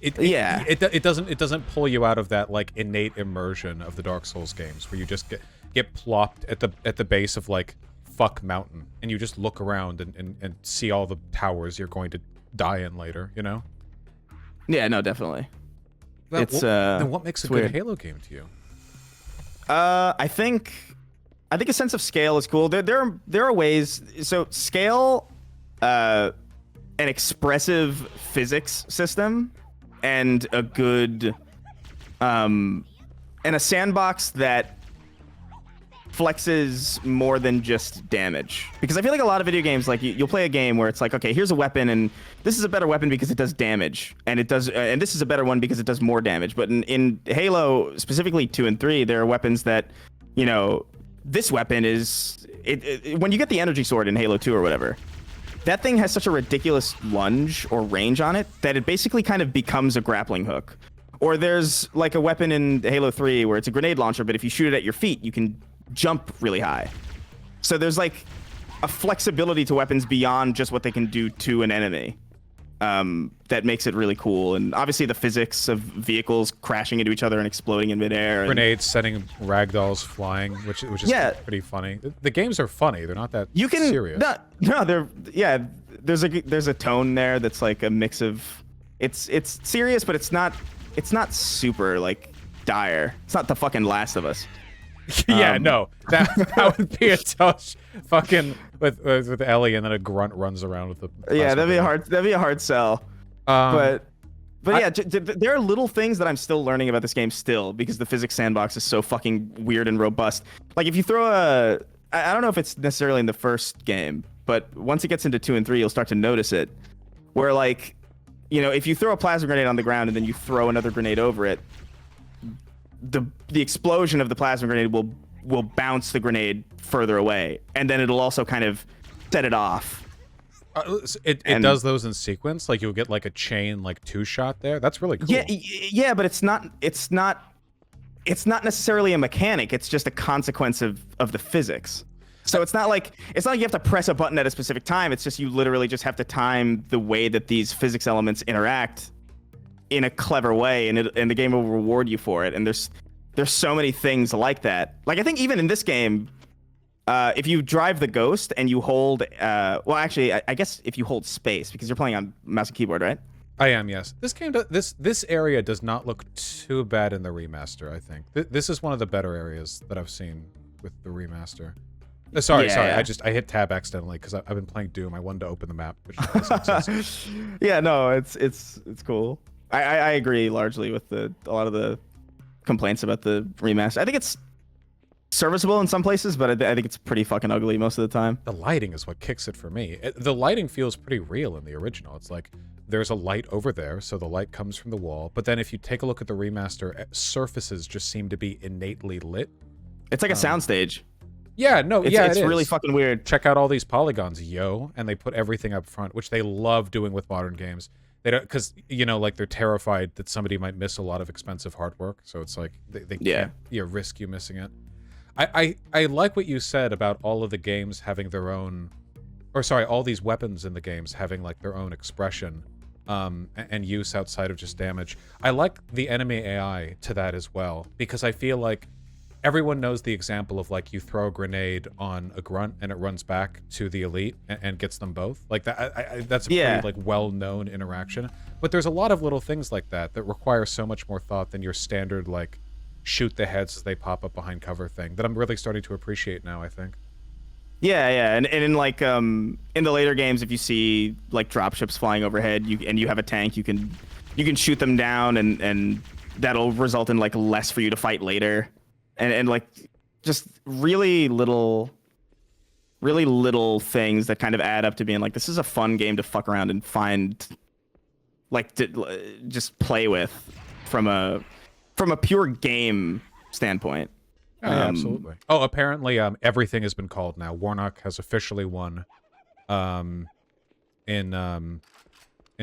It doesn't pull you out of that like innate immersion of the Dark Souls games where you just get plopped at the base of like fuck mountain, and you just look around and see all the towers you're going to die in later. Yeah, no, definitely. Then what makes a good weird. Halo game to you? I think I think a sense of scale is cool. There are ways. So scale, an expressive physics system, and a good, and a sandbox that flexes more than just damage. Because I feel like a lot of video games, like you'll play a game where it's like, okay, here's a weapon, and this is a better weapon because it does damage, and and this is a better one because it does more damage. But in Halo, specifically 2 and 3, there are weapons that, you know, this weapon is when you get the energy sword in Halo 2 or whatever, that thing has such a ridiculous lunge or range on it that it basically kind of becomes a grappling hook. Or there's like a weapon in Halo 3 where it's a grenade launcher, but if you shoot it at your feet, you can jump really high. So there's like a flexibility to weapons beyond just what they can do to an enemy, that makes it really cool. And obviously the physics of vehicles crashing into each other and exploding in midair. Grenades setting ragdolls flying, which is pretty funny. The games are funny. They're not that serious. There's a tone there that's like a mix of it's serious, but it's not super like dire. It's not the fucking Last of Us. Yeah, no, that would be a tough fucking with Ellie, and then a grunt runs around with the. Yeah, that'd be a hard sell. But yeah, there are little things that I'm still learning about this game still, because the physics sandbox is so fucking weird and robust. Like if you throw I don't know if it's necessarily in the first game, but once it gets into 2 and 3, you'll start to notice it, where like, you know, if you throw a plasma grenade on the ground and then you throw another grenade over it, the explosion of the plasma grenade will bounce the grenade further away, and then it'll also kind of set it off. It does those in sequence, like you'll get like a chain like 2-shot there. That's really cool. Yeah, but it's not necessarily a mechanic. It's just a consequence of the physics. So it's not like you have to press a button at a specific time. It's just you literally just have to time the way that these physics elements interact in a clever way, and the game will reward you for it. And there's so many things like that. Like I think even in this game, if you drive the Ghost and you hold, well, actually, I guess if you hold space, because you're playing on mouse and keyboard, right? I am, yes. This game, this area does not look too bad in the remaster. I think this is one of the better areas that I've seen with the remaster. Sorry, I hit tab accidentally because I've been playing Doom. I wanted to open the map, which doesn't Yeah, no, it's cool. I agree largely with a lot of the complaints about the remaster. I think it's serviceable in some places, but I think it's pretty fucking ugly most of the time. The lighting is what kicks it for me. The lighting feels pretty real in the original. It's like there's a light over there, so the light comes from the wall. But then if you take a look at the remaster, surfaces just seem to be innately lit. It's like a soundstage. Yeah, no, it's really fucking weird. Check out all these polygons, yo, and they put everything up front, which they love doing with modern games. They don't, because you know, like they're terrified that somebody might miss a lot of expensive artwork, so it's like they can't risk you missing it. I like what you said about all of the games having their own, or sorry, all these weapons in the games having like their own expression, and use outside of just damage. I like the enemy AI to that as well, because I feel like everyone knows the example of like you throw a grenade on a grunt and it runs back to the elite and gets them both. Like that, that's a pretty like well-known interaction. But there's a lot of little things like that that require so much more thought than your standard like shoot the heads as they pop up behind cover thing that I'm really starting to appreciate now, I think. Yeah, and in like in the later games, if you see like dropships flying overhead, you have a tank, you can shoot them down, and that'll result in like less for you to fight later. And like just really little things that kind of add up to being like, this is a fun game to fuck around and find, like, to just play with from a pure game standpoint. Absolutely. Oh, apparently everything has been called now. Warnock has officially won in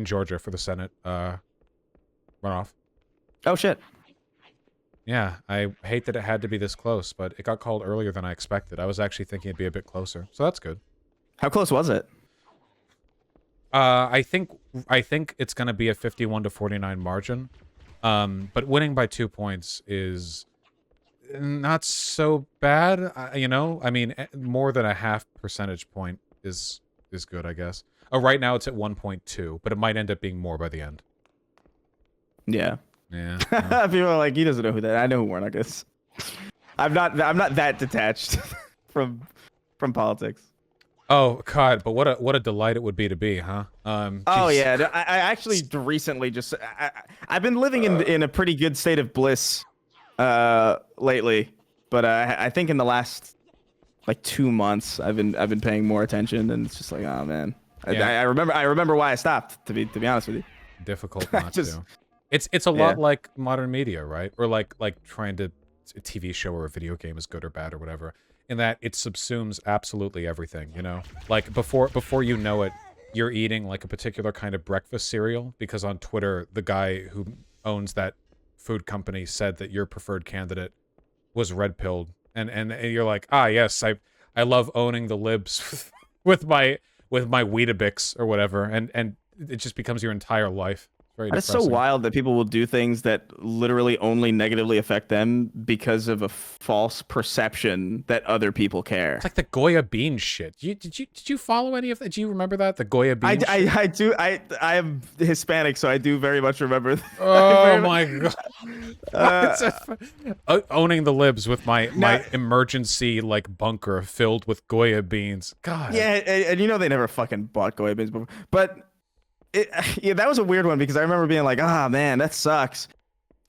Georgia for the Senate runoff. Oh shit. Yeah, I hate that it had to be this close, but it got called earlier than I expected. I was actually thinking it'd be a bit closer, so that's good. How close was it? I think it's going to be a 51-49 margin, but winning by 2 points is not so bad. You know, I mean, more than a half percentage point is good, I guess. Right now it's at 1.2, but it might end up being more by the end. Yeah. Yeah. People are like, he doesn't know who that. I know who Warnock is. I'm not that detached from politics. Oh God, but what a delight it would be to be, huh? Oh geez. yeah, I actually recently just I've been living in a pretty good state of bliss lately, but I think in the last like 2 months I've been paying more attention, and it's just like, oh man. Yeah. I remember why I stopped, to be honest with you. Difficult not to. It's a lot like modern media, right? Or like trying to a TV show or a video game is good or bad or whatever, in that it subsumes absolutely everything, you know? Like before you know it, you're eating like a particular kind of breakfast cereal because on Twitter the guy who owns that food company said that your preferred candidate was red-pilled, and you're like, ah yes, I love owning the libs with my Weetabix or whatever, and it just becomes your entire life. Very It's so depressing. wild that people will do things that literally only negatively affect them because of a false perception that other people care. It's like the Goya bean shit. Did you follow any of that? Do you remember that? The Goya bean shit? I do. I am Hispanic, so I do very much remember. Oh my god! Owning the libs with my emergency like bunker filled with Goya beans. God. Yeah, and you know they never fucking bought Goya beans before, but. Yeah, that was a weird one because I remember being like, "Ah, man, that sucks."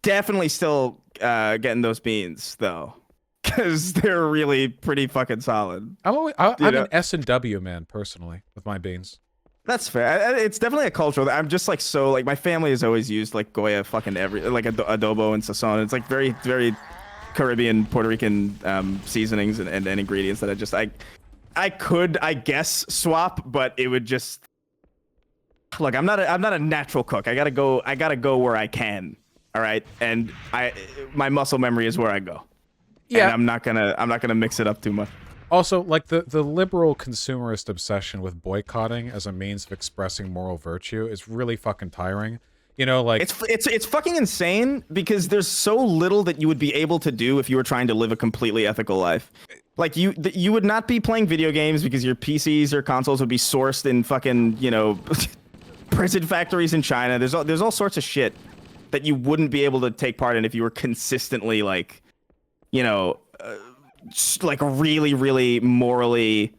Definitely still getting those beans though, because they're really pretty fucking solid. I'm an S&W man personally with my beans. That's fair. It's definitely a cultural. I'm just like so like my family has always used like Goya fucking like adobo and sazon. It's like very very Caribbean, Puerto Rican seasonings and ingredients that I could I guess swap, but it would just. Look, I'm not a natural cook. I gotta go where I can. All right, and my muscle memory is where I go. Yeah, and I'm not gonna mix it up too much. Also, like the liberal consumerist obsession with boycotting as a means of expressing moral virtue is really fucking tiring. You know, like it's fucking insane because there's so little that you would be able to do if you were trying to live a completely ethical life. Like you would not be playing video games because your PCs or consoles would be sourced in fucking prison factories in China. There's all sorts of shit that you wouldn't be able to take part in if you were consistently like really really morally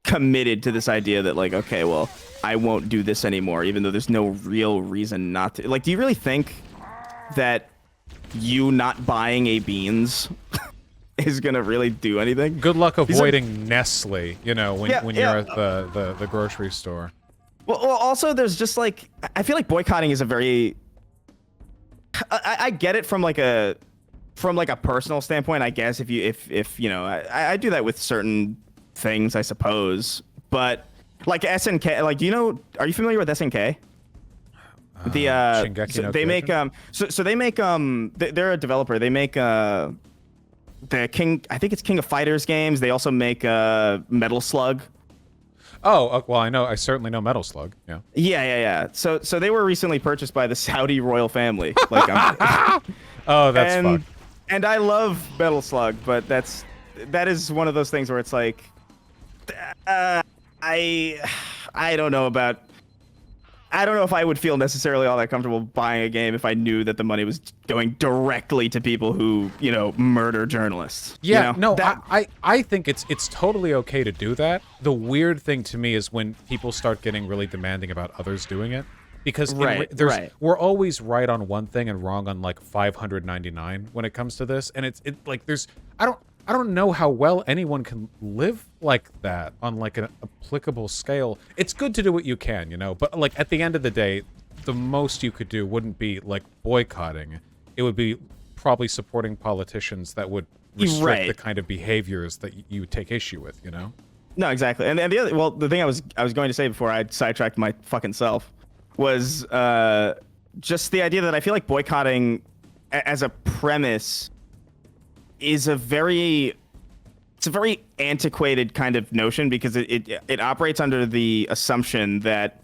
committed to this idea that like, okay, well, I won't do this anymore even though there's no real reason not to. Like, do you really think that you not buying a beans is gonna really do anything? Good luck avoiding Nestle, when you're at the grocery store. Well, also there's just like I feel like boycotting is a very I get it from like a personal standpoint, I guess, if I do that with certain things, I suppose. But like SNK, like are you familiar with SNK? Shingeki no they Kyojin? make they make they're a developer. They make the King of Fighters games. They also make Metal Slug. Oh, well, I certainly know Metal Slug. Yeah. Yeah. So they were recently purchased by the Saudi royal family. Like, oh, that's fucked. And I love Metal Slug, but that is one of those things where it's like, I don't know if I would feel necessarily all that comfortable buying a game if I knew that the money was going directly to people who, murder journalists. Yeah, I think it's totally okay to do that. The weird thing to me is when people start getting really demanding about others doing it. Because we're always right on one thing and wrong on like 599 when it comes to this. And it's like I don't know how well anyone can live like that on like an applicable scale. It's good to do what you can, but like at the end of the day, the most you could do wouldn't be like boycotting. It would be probably supporting politicians that would restrict the kind of behaviors that you take issue with, No, exactly. And the thing I was going to say before I sidetracked my fucking self was just the idea that I feel like boycotting as a premise is a very antiquated kind of notion because it operates under the assumption that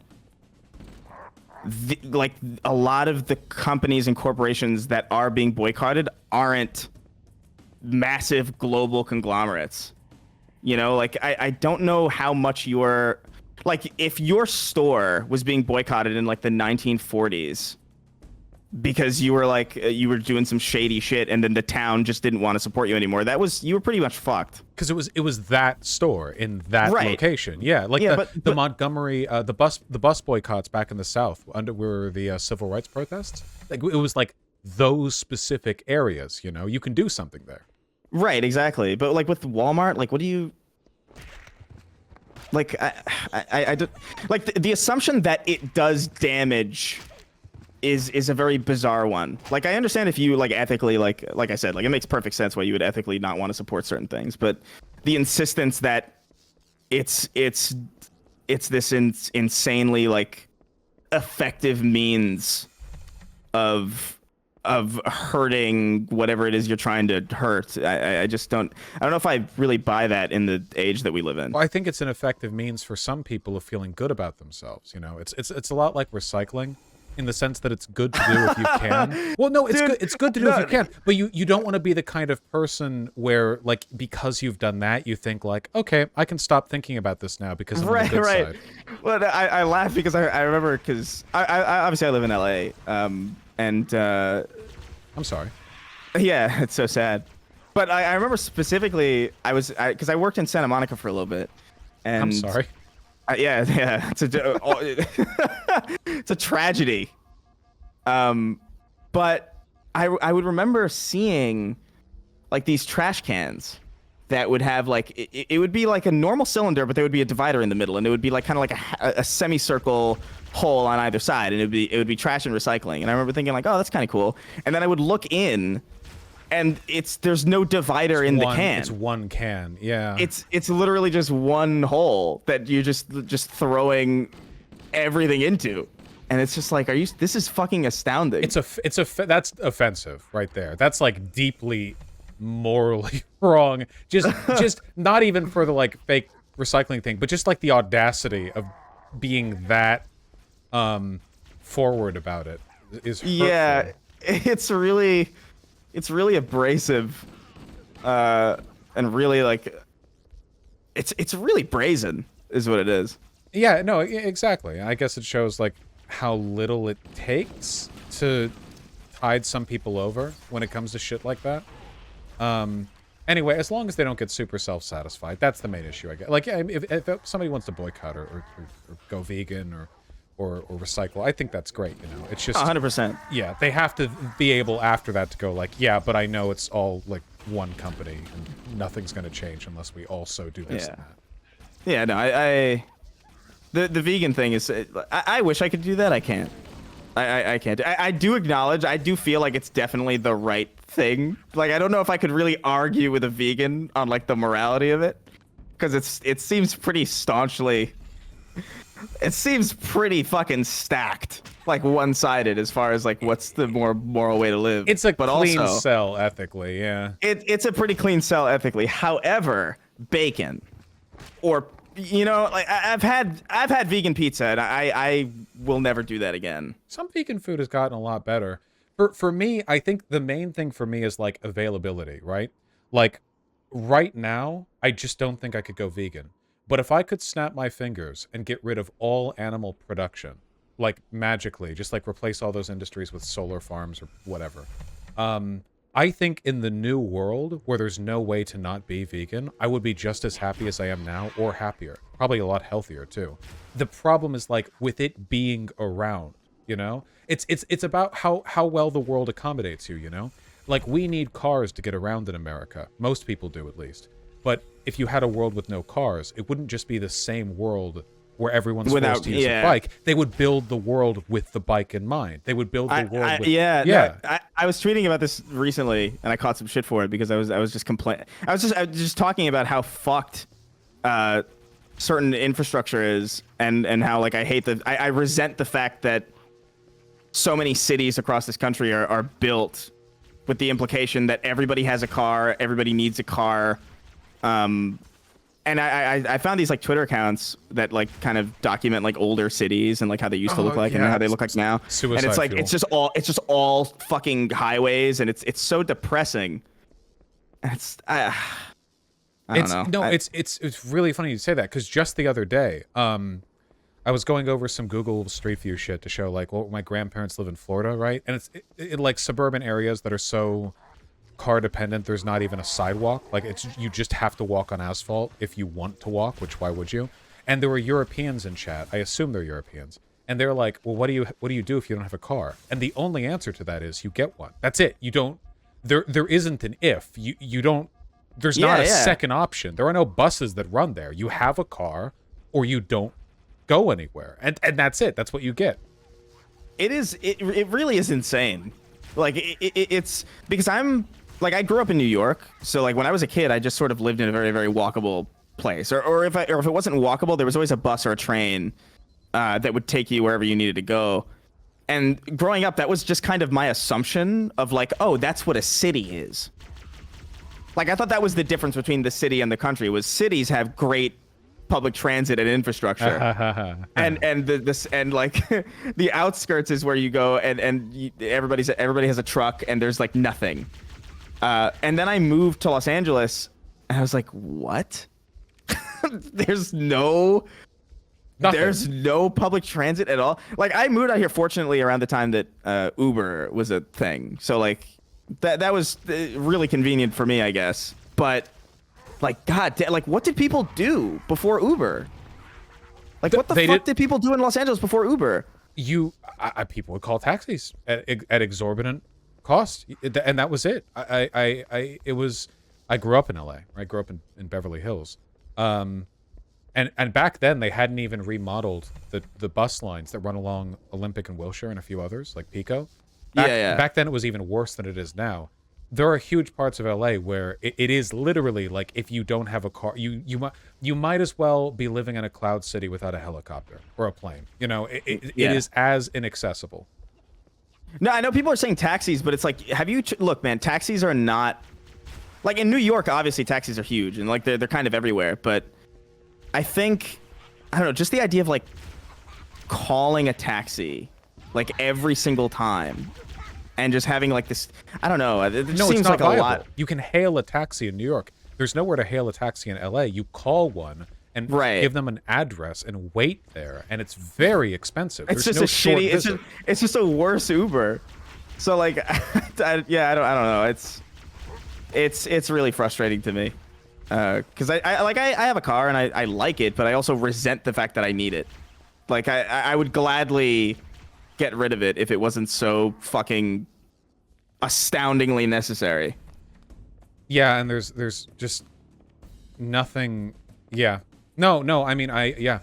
a lot of the companies and corporations that are being boycotted aren't massive global conglomerates. Like I don't know how much if your store was being boycotted in like the 1940s, because you were like you were doing some shady shit, and then the town just didn't want to support you anymore. You were pretty much fucked. Because it was that store in that location. Yeah, like the Montgomery the bus boycotts back in the South where the civil rights protests. Like it was like those specific areas. You know, you can do something there. Right, exactly. But like with Walmart, like what do you like? I do, like the assumption that it does damage is a very bizarre one. Like I understand if you like ethically like I said, like it makes perfect sense why you would ethically not want to support certain things, but the insistence that it's this insanely like effective means of hurting whatever it is you're trying to hurt. I just don't know if I really buy that in the age that we live in. Well, I think it's an effective means for some people of feeling good about themselves. You know, it's a lot like recycling, in the sense that it's good to do if you can. Well, no, it's good to do if you can, but you don't want to be the kind of person where, like, because you've done that, you think like, okay, I can stop thinking about this now because I'm on the good side. Well, I laugh because I remember because I obviously I live in LA, and I'm sorry. Yeah, it's so sad. But I remember specifically because I worked in Santa Monica for a little bit, and I'm sorry. Yeah, it's a tragedy. But I would remember seeing like these trash cans that would have like it would be like a normal cylinder, but there would be a divider in the middle, and it would be like kind of like a semicircle hole on either side, and it would be trash and recycling. And I remember thinking like, oh, that's kind of cool. And then I would look in, and there's no divider in the can. It's one can, yeah. It's literally just one hole that you're just throwing everything into, and it's just like, this is fucking astounding. That's offensive right there. That's like deeply morally wrong. Just not even for the like fake recycling thing, but just like the audacity of being that forward about it is hurtful. Yeah, it's really abrasive, and really like it's really brazen is what it is. Yeah, no, exactly. I guess it shows like how little it takes to tide some people over when it comes to shit like that. Anyway, as long as they don't get super self-satisfied, that's the main issue, I guess. Like, if somebody wants to boycott or go vegan or recycle, I think that's great, you know. It's just 100%. Yeah, they have to be able after that to go like, yeah, but I know it's all like one company and nothing's going to change unless we also do this and that. Yeah, no, the vegan thing is, I wish I could do that. I can't. I can't. I do acknowledge, I do feel like it's definitely the right thing. Like, I don't know if I could really argue with a vegan on like the morality of it, because it seems pretty staunchly, it seems pretty fucking stacked, like one-sided as far as like what's the more moral way to live. It's a clean sell ethically, yeah. It's a pretty clean sell ethically. However, bacon, or you know, like I've had vegan pizza, and I will never do that again. Some vegan food has gotten a lot better. For me, I think the main thing for me is like availability, right? Like right now, I just don't think I could go vegan. But if I could snap my fingers and get rid of all animal production, like magically, just like replace all those industries with solar farms or whatever, I think in the new world where there's no way to not be vegan, I would be just as happy as I am now, or happier. Probably a lot healthier too. The problem is like with it being around, you know? It's about how well the world accommodates you, you know? Like we need cars to get around in America. Most people do at least. But if you had a world with no cars, it wouldn't just be the same world where everyone's forced to use a bike. They would build the world with the bike in mind. They would build the world with... Yeah. No, I was tweeting about this recently, and I caught some shit for it because I was just complaining. I was just talking about how fucked certain infrastructure is, and how like I resent the fact that so many cities across this country are built with the implication that everybody has a car, everybody needs a car. And I found these like Twitter accounts that like kind of document like older cities and like how they used to look like and how they look like now. Suicide and it's like fuel. it's just all fucking highways, and it's so depressing. I don't know. No, it's really funny you say that, because just the other day, I was going over some Google Street View shit to show, like, well, my grandparents live in Florida, right? And it's in like suburban areas that are so car dependent, there's not even a sidewalk. Like, you just have to walk on asphalt if you want to walk, which why would you? And there were Europeans in chat. I assume they're Europeans. And they're like, well, what do you do if you don't have a car? And the only answer to that is you get one. That's it. You don't, there isn't an if. You don't, there's not a second option. There are no buses that run there. You have a car or you don't go anywhere, and that's it. That's what you get. It really is insane. Like it's because I'm like, I grew up in New York, so like when I was a kid, I just sort of lived in a very, very walkable place, or if it wasn't walkable, there was always a bus or a train that would take you wherever you needed to go. And growing up, that was just kind of my assumption of like, oh, that's what a city is. Like, I thought that was the difference between the city and the country, was cities have great public transit and infrastructure, and like the outskirts is where you go, and everybody has a truck, and there's like nothing. And then I moved to Los Angeles, and I was like, what? There's no public transit at all. Like, I moved out here fortunately around the time that Uber was a thing, so like that was really convenient for me, I guess. But like, God, like, what did people do before Uber? Like, what the fuck did people do in Los Angeles before Uber? People would call taxis at exorbitant cost, and that was it. I grew up in LA. I grew up in Beverly Hills, and back then they hadn't even remodeled the bus lines that run along Olympic and Wilshire and a few others like Pico. Back then it was even worse than it is now. There are huge parts of LA where it is literally like, if you don't have a car, you might as well be living in a cloud city without a helicopter or a plane. You know, it is as inaccessible. No, I know people are saying taxis, but it's like, look, man, taxis are not like, in New York, obviously taxis are huge and like they're kind of everywhere. But I think, I don't know, just the idea of like calling a taxi like every single time and just having like this, I don't know, it seems like a lot. You can hail a taxi in New York. There's nowhere to hail a taxi in LA. You call one and give them an address and wait there, and it's very expensive. It's just it's just a worse Uber. So like, I don't know. It's really frustrating to me. Because I have a car and I like it, but I also resent the fact that I need it. Like, I would gladly get rid of it if it wasn't so fucking astoundingly necessary. Yeah, and there's just nothing. Yeah. No, I mean, I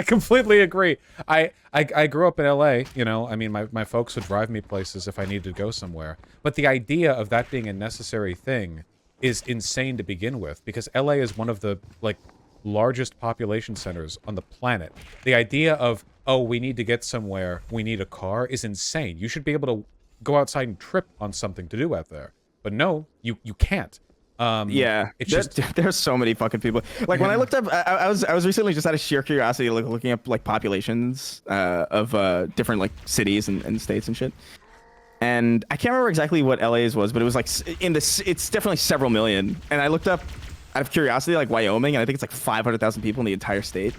completely agree. I grew up in LA, you know, I mean, my folks would drive me places if I needed to go somewhere. But the idea of that being a necessary thing is insane to begin with, because LA is one of the, like, largest population centers on the planet. The idea of, oh, we need to get somewhere, we need a car, is insane. You should be able to go outside and trip on something to do out there. But no, you can't. It's just there's so many fucking people. Like, when I looked up, I was recently, just out of sheer curiosity, like looking up like populations of different like cities and states and shit. And I can't remember exactly what LA's was, but it was like it's definitely several million. And I looked up out of curiosity, like Wyoming, and I think it's like 500,000 people in the entire state.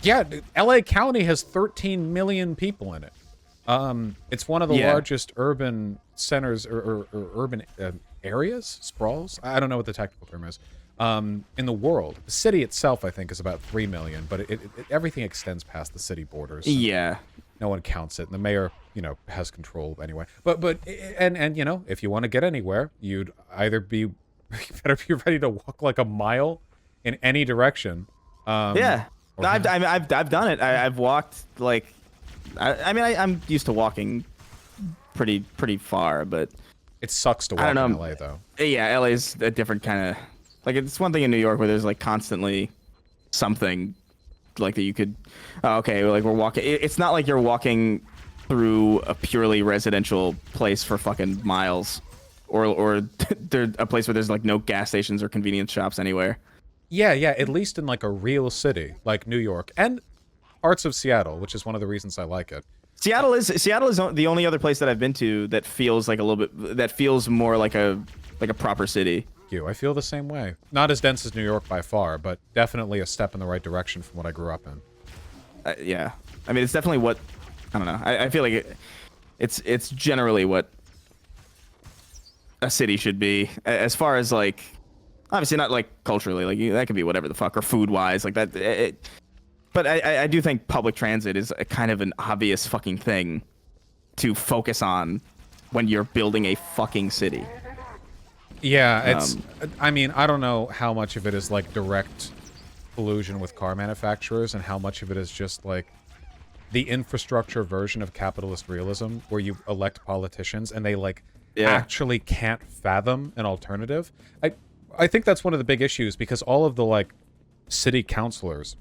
Yeah, LA County has 13 million people in it. It's one of the largest urban centers or urban areas, sprawls. I don't know what the technical term is. In the world, the city itself, I think, is about 3 million, but everything extends past the city borders. Yeah, no one counts it, and the mayor, you know, has control anyway. But you know, if you want to get anywhere, you'd either you better be ready to walk like a mile in any direction. I've done it. I've walked like, I mean, I'm used to walking pretty far, but it sucks to walk in LA though. Yeah, LA is a different kind of, like, it's one thing in New York where there's like constantly something like that you could, okay, like we're walking. It's not like you're walking through a purely residential place for fucking miles, or there's a place where there's like no gas stations or convenience shops anywhere. Yeah, at least in like a real city like New York and parts of Seattle, which is one of the reasons I like it. Seattle is the only other place that I've been to that feels like a little bit, that feels more like a proper city. I feel the same way. Not as dense as New York by far, but definitely a step in the right direction from what I grew up in. yeah. I mean, it's definitely what I don't know. I feel like it's generally what a city should be, as far as like, obviously not like culturally, like that could be whatever the fuck, or food wise, like that. But I do think public transit is a kind of an obvious fucking thing to focus on when you're building a fucking city. Yeah, it's. I mean, I don't know how much of it is like direct collusion with car manufacturers, and how much of it is just like the infrastructure version of capitalist realism, where you elect politicians and they like actually can't fathom an alternative. I think that's one of the big issues, because all of the like city councilors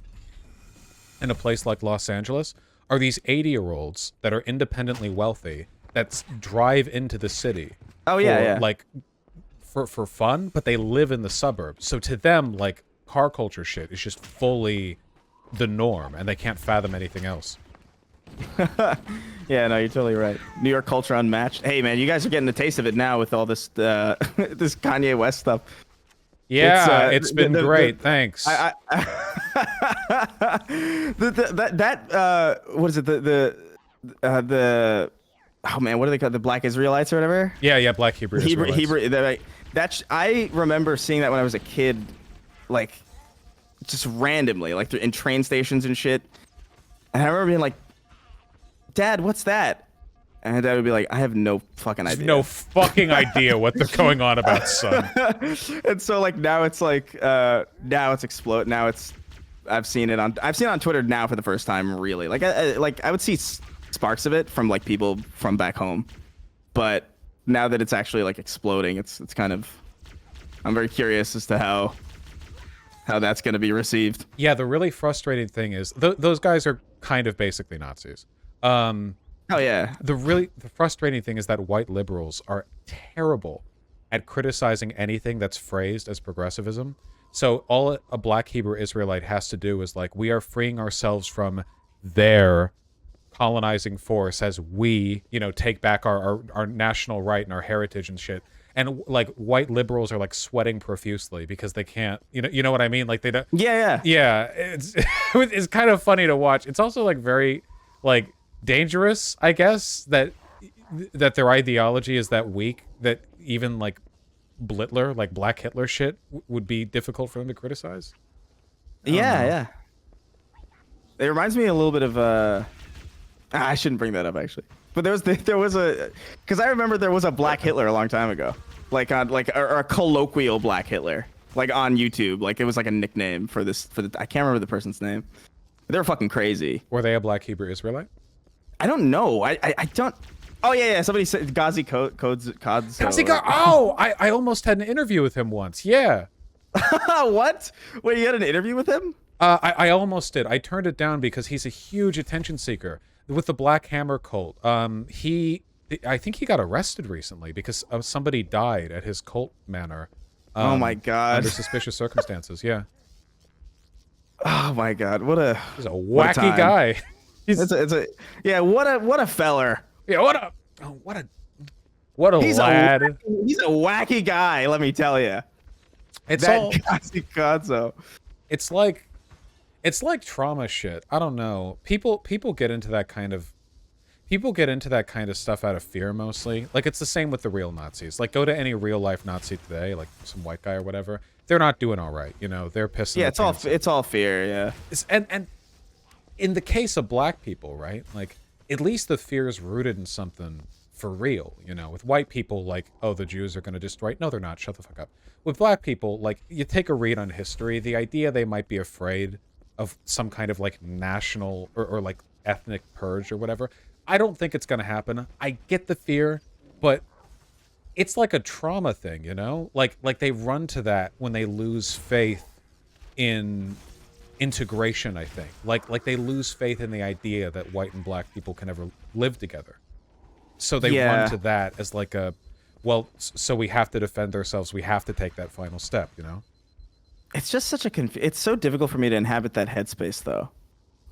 in a place like Los Angeles are these 80-year-olds that are independently wealthy that drive into the city. Like for fun, but they live in the suburbs. So to them, like, car culture shit is just fully the norm, and they can't fathom anything else. Yeah, no, you're totally right. New York culture unmatched. Hey, man, you guys are getting a taste of it now with all this this Kanye West stuff. Yeah, it's been great. Thanks. What is it? The oh man, what do they call it? The Black Israelites or whatever? Yeah, Black Hebrew Israelites. I remember seeing that when I was a kid, like just randomly, like in train stations and shit. And I remember being like, "Dad, what's that?" And Dad would be like, "I have no fucking idea." No fucking idea what they're going on about, son. And so like now it's explode. Now it's I've seen it on Twitter now for the first time, really. Like I would see sparks of it from like people from back home, but now that it's actually like exploding, it's kind of, I'm very curious as to how that's going to be received. Yeah, the really frustrating thing is those guys are kind of basically Nazis. Oh yeah. The frustrating thing is that white liberals are terrible at criticizing anything that's phrased as progressivism. So all a Black Hebrew Israelite has to do is like, we are freeing ourselves from their colonizing force as we, take back our national right and our heritage and shit. And like white liberals are like sweating profusely because they can't, you know what I mean? Like they don't. Yeah. It's kind of funny to watch. It's also like very like dangerous, I guess, that their ideology is that weak that even like Blitler, like Black Hitler shit, would be difficult for them to criticize. Yeah. It reminds me a little bit of I shouldn't bring that up actually, but there was a because I remember there was a Black Hitler a long time ago, like on like or a colloquial Black Hitler, like on YouTube, like it was like a nickname for the I can't remember the person's name. They were fucking crazy. Were they a Black Hebrew Israelite? I don't know. I don't. Oh yeah. Somebody said Ghazi Kodzo. Oh, I almost had an interview with him once. Yeah. What? Wait, you had an interview with him? I almost did. I turned it down because he's a huge attention seeker with the Black Hammer cult. I think he got arrested recently because somebody died at his cult manor. Oh my god. Under suspicious circumstances. Yeah. Oh my god. He's a wacky guy. What a feller. Yeah, what a lad. He's a wacky guy, let me tell you. It's like trauma shit. I don't know. People get into that kind of stuff out of fear mostly. Like it's the same with the real Nazis. Like go to any real life Nazi today, like some white guy or whatever. They're not doing all right. They're pissing. Yeah, it's all fear. Yeah. And in the case of Black people, right? Like at least the fear is rooted in something for real. With white people, like, oh, the Jews are going to destroy. No, they're not. Shut the fuck up. With Black people, like, you take a read on history, the idea they might be afraid of some kind of like national or like ethnic purge or whatever. I don't think it's going to happen. I get the fear, but it's like a trauma thing, like they run to that when they lose faith in integration. I think like they lose faith in the idea that white and Black people can ever live together. So they run to that as like so we have to defend ourselves. We have to take that final step, It's just such it's so difficult for me to inhabit that headspace though.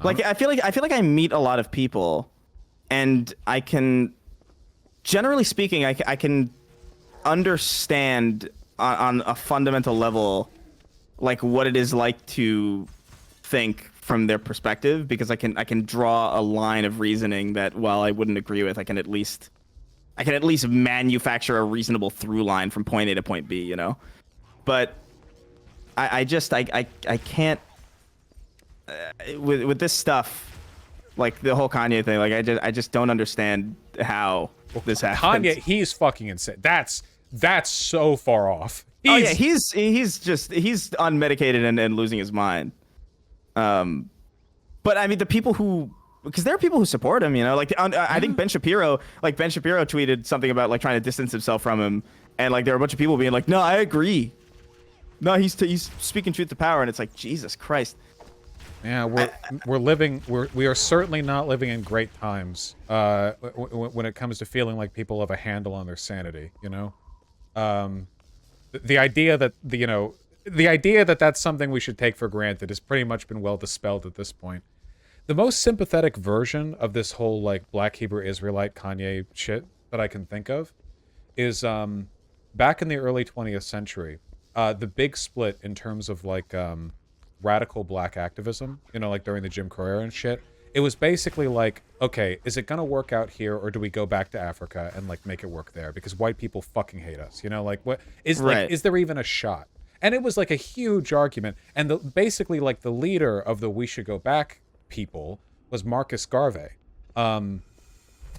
Like I feel like I meet a lot of people and I can, generally speaking, I can understand on a fundamental level like what it is like to think from their perspective, because I can draw a line of reasoning that, while I wouldn't agree with, I can at least manufacture a reasonable through line from point A to point B, you know. But I can't with this stuff, like the whole Kanye thing. Like I just don't understand how this happens. Kanye, he's fucking insane. That's so far off. He's unmedicated and losing his mind. But I mean, the people who, because there are people who support him, you know, like I think Ben Shapiro tweeted something about like trying to distance himself from him, and like there were a bunch of people being like, no, I agree. No, he's speaking truth to power, and it's like, Jesus Christ. Yeah, we are certainly not living in great times when it comes to feeling like people have a handle on their sanity, you know. The idea that that's something we should take for granted has pretty much been well dispelled at this point. The most sympathetic version of this whole like Black Hebrew Israelite Kanye shit that I can think of is back in the early 20th century, the big split in terms of like radical black activism, you know, like during the Jim Crow era and shit. It was basically like, okay, is it gonna work out here, or do we go back to Africa and like make it work there? Because white people fucking hate us, you know, like what is right. like, is there even a shot? And it was like a huge argument. And basically like the leader of the We Should Go Back people was Marcus Garvey.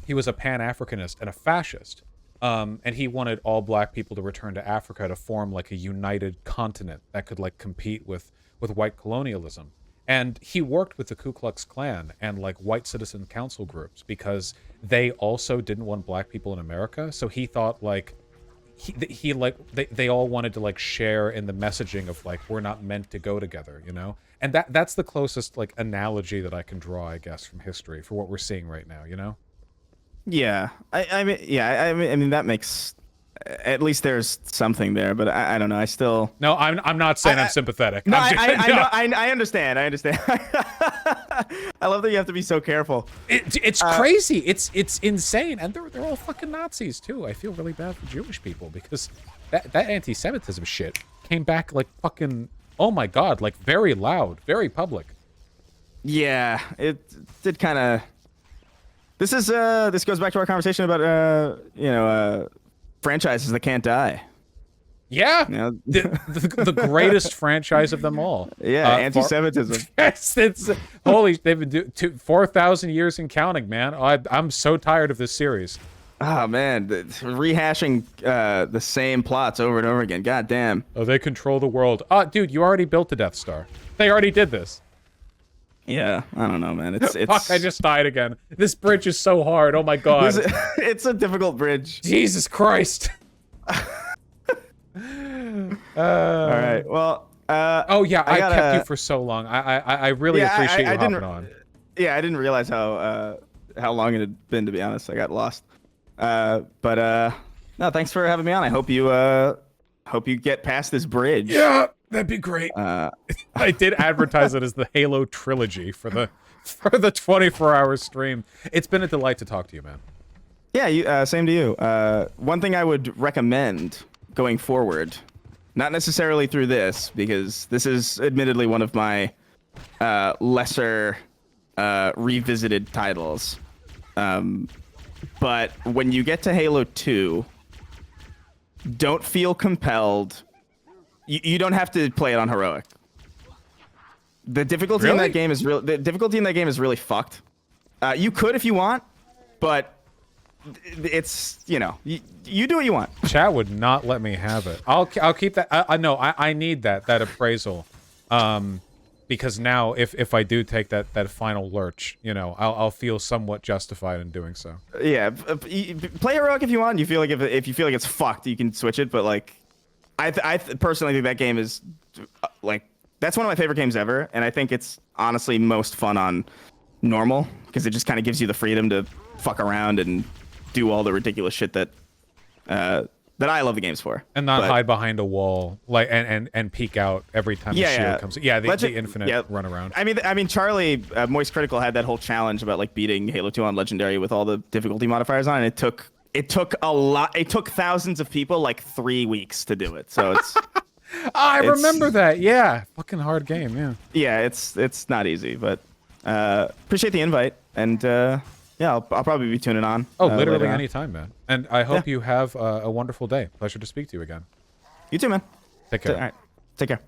He was a Pan-Africanist and a fascist. And he wanted all black people to return to Africa to form like a united continent that could like compete with white colonialism. And he worked with the Ku Klux Klan and like white citizen council groups because they also didn't want black people in America. So he thought like they all wanted to like share in the messaging of like, we're not meant to go together, you know? And that's the closest like analogy that I can draw, I guess, from history for what we're seeing right now, you know? Yeah, I mean that makes, at least there's something there, but I don't know. I still. No, I'm not saying I'm sympathetic. No, I understand. I understand. I love that you have to be so careful. It's crazy. It's insane, and they're all fucking Nazis too. I feel really bad for Jewish people because that anti-Semitism shit came back like fucking. Oh my god, like very loud, very public. Yeah, it did kind of. This goes back to our conversation about franchises that can't die. Yeah, you know? the greatest franchise of them all. Yeah, anti-Semitism. It's holy. They've been doing 4,000 years and counting, man. I'm so tired of this series. Oh man, rehashing the same plots over and over again. God damn. Oh, they control the world. Dude, you already built the Death Star. They already did this. Yeah, I don't know, man. It's Fuck, I just died again. This bridge is so hard. Oh my god. It's a difficult bridge. Jesus Christ. All right. Well. Oh yeah, I kept you for so long. I really appreciate you hopping on. Yeah, I didn't realize how long it had been, to be honest. I got lost. But no, thanks for having me on. I hope you get past this bridge. Yeah. That'd be great. I did advertise it as the Halo trilogy for the 24-hour stream. It's been a delight to talk to you, man. Yeah, same to you. One thing I would recommend going forward, not necessarily through this, because this is admittedly one of my lesser revisited titles. But when you get to Halo 2, don't feel compelled. You don't have to play it on heroic. The difficulty in that game is real. The difficulty in that game is really fucked. You could if you want, but it's, you know, you do what you want. Chat would not let me have it. I'll keep that. I need that appraisal, because now if I do take that final lurch, you know, I'll feel somewhat justified in doing so. Yeah, play heroic if you want. You feel like if you feel like it's fucked, you can switch it. But like, I personally think that game is like, that's one of my favorite games ever, and I think it's honestly most fun on normal because it just kind of gives you the freedom to fuck around and do all the ridiculous shit that I love the games for, and not hide behind a wall, like and peek out every time the shield comes. Yeah, the infinite run around. I mean, Charlie Moist Critical had that whole challenge about like beating Halo 2 on Legendary with all the difficulty modifiers on, and it took a lot. It took thousands of people like 3 weeks to do it. So it's I remember that. Yeah, fucking hard game. Yeah. Yeah, it's not easy, but appreciate the invite, and yeah, I'll probably be tuning on. Oh, literally later on. anytime, man. And I hope you have a wonderful day. Pleasure to speak to you again. You too, man. Take care. All right, take care.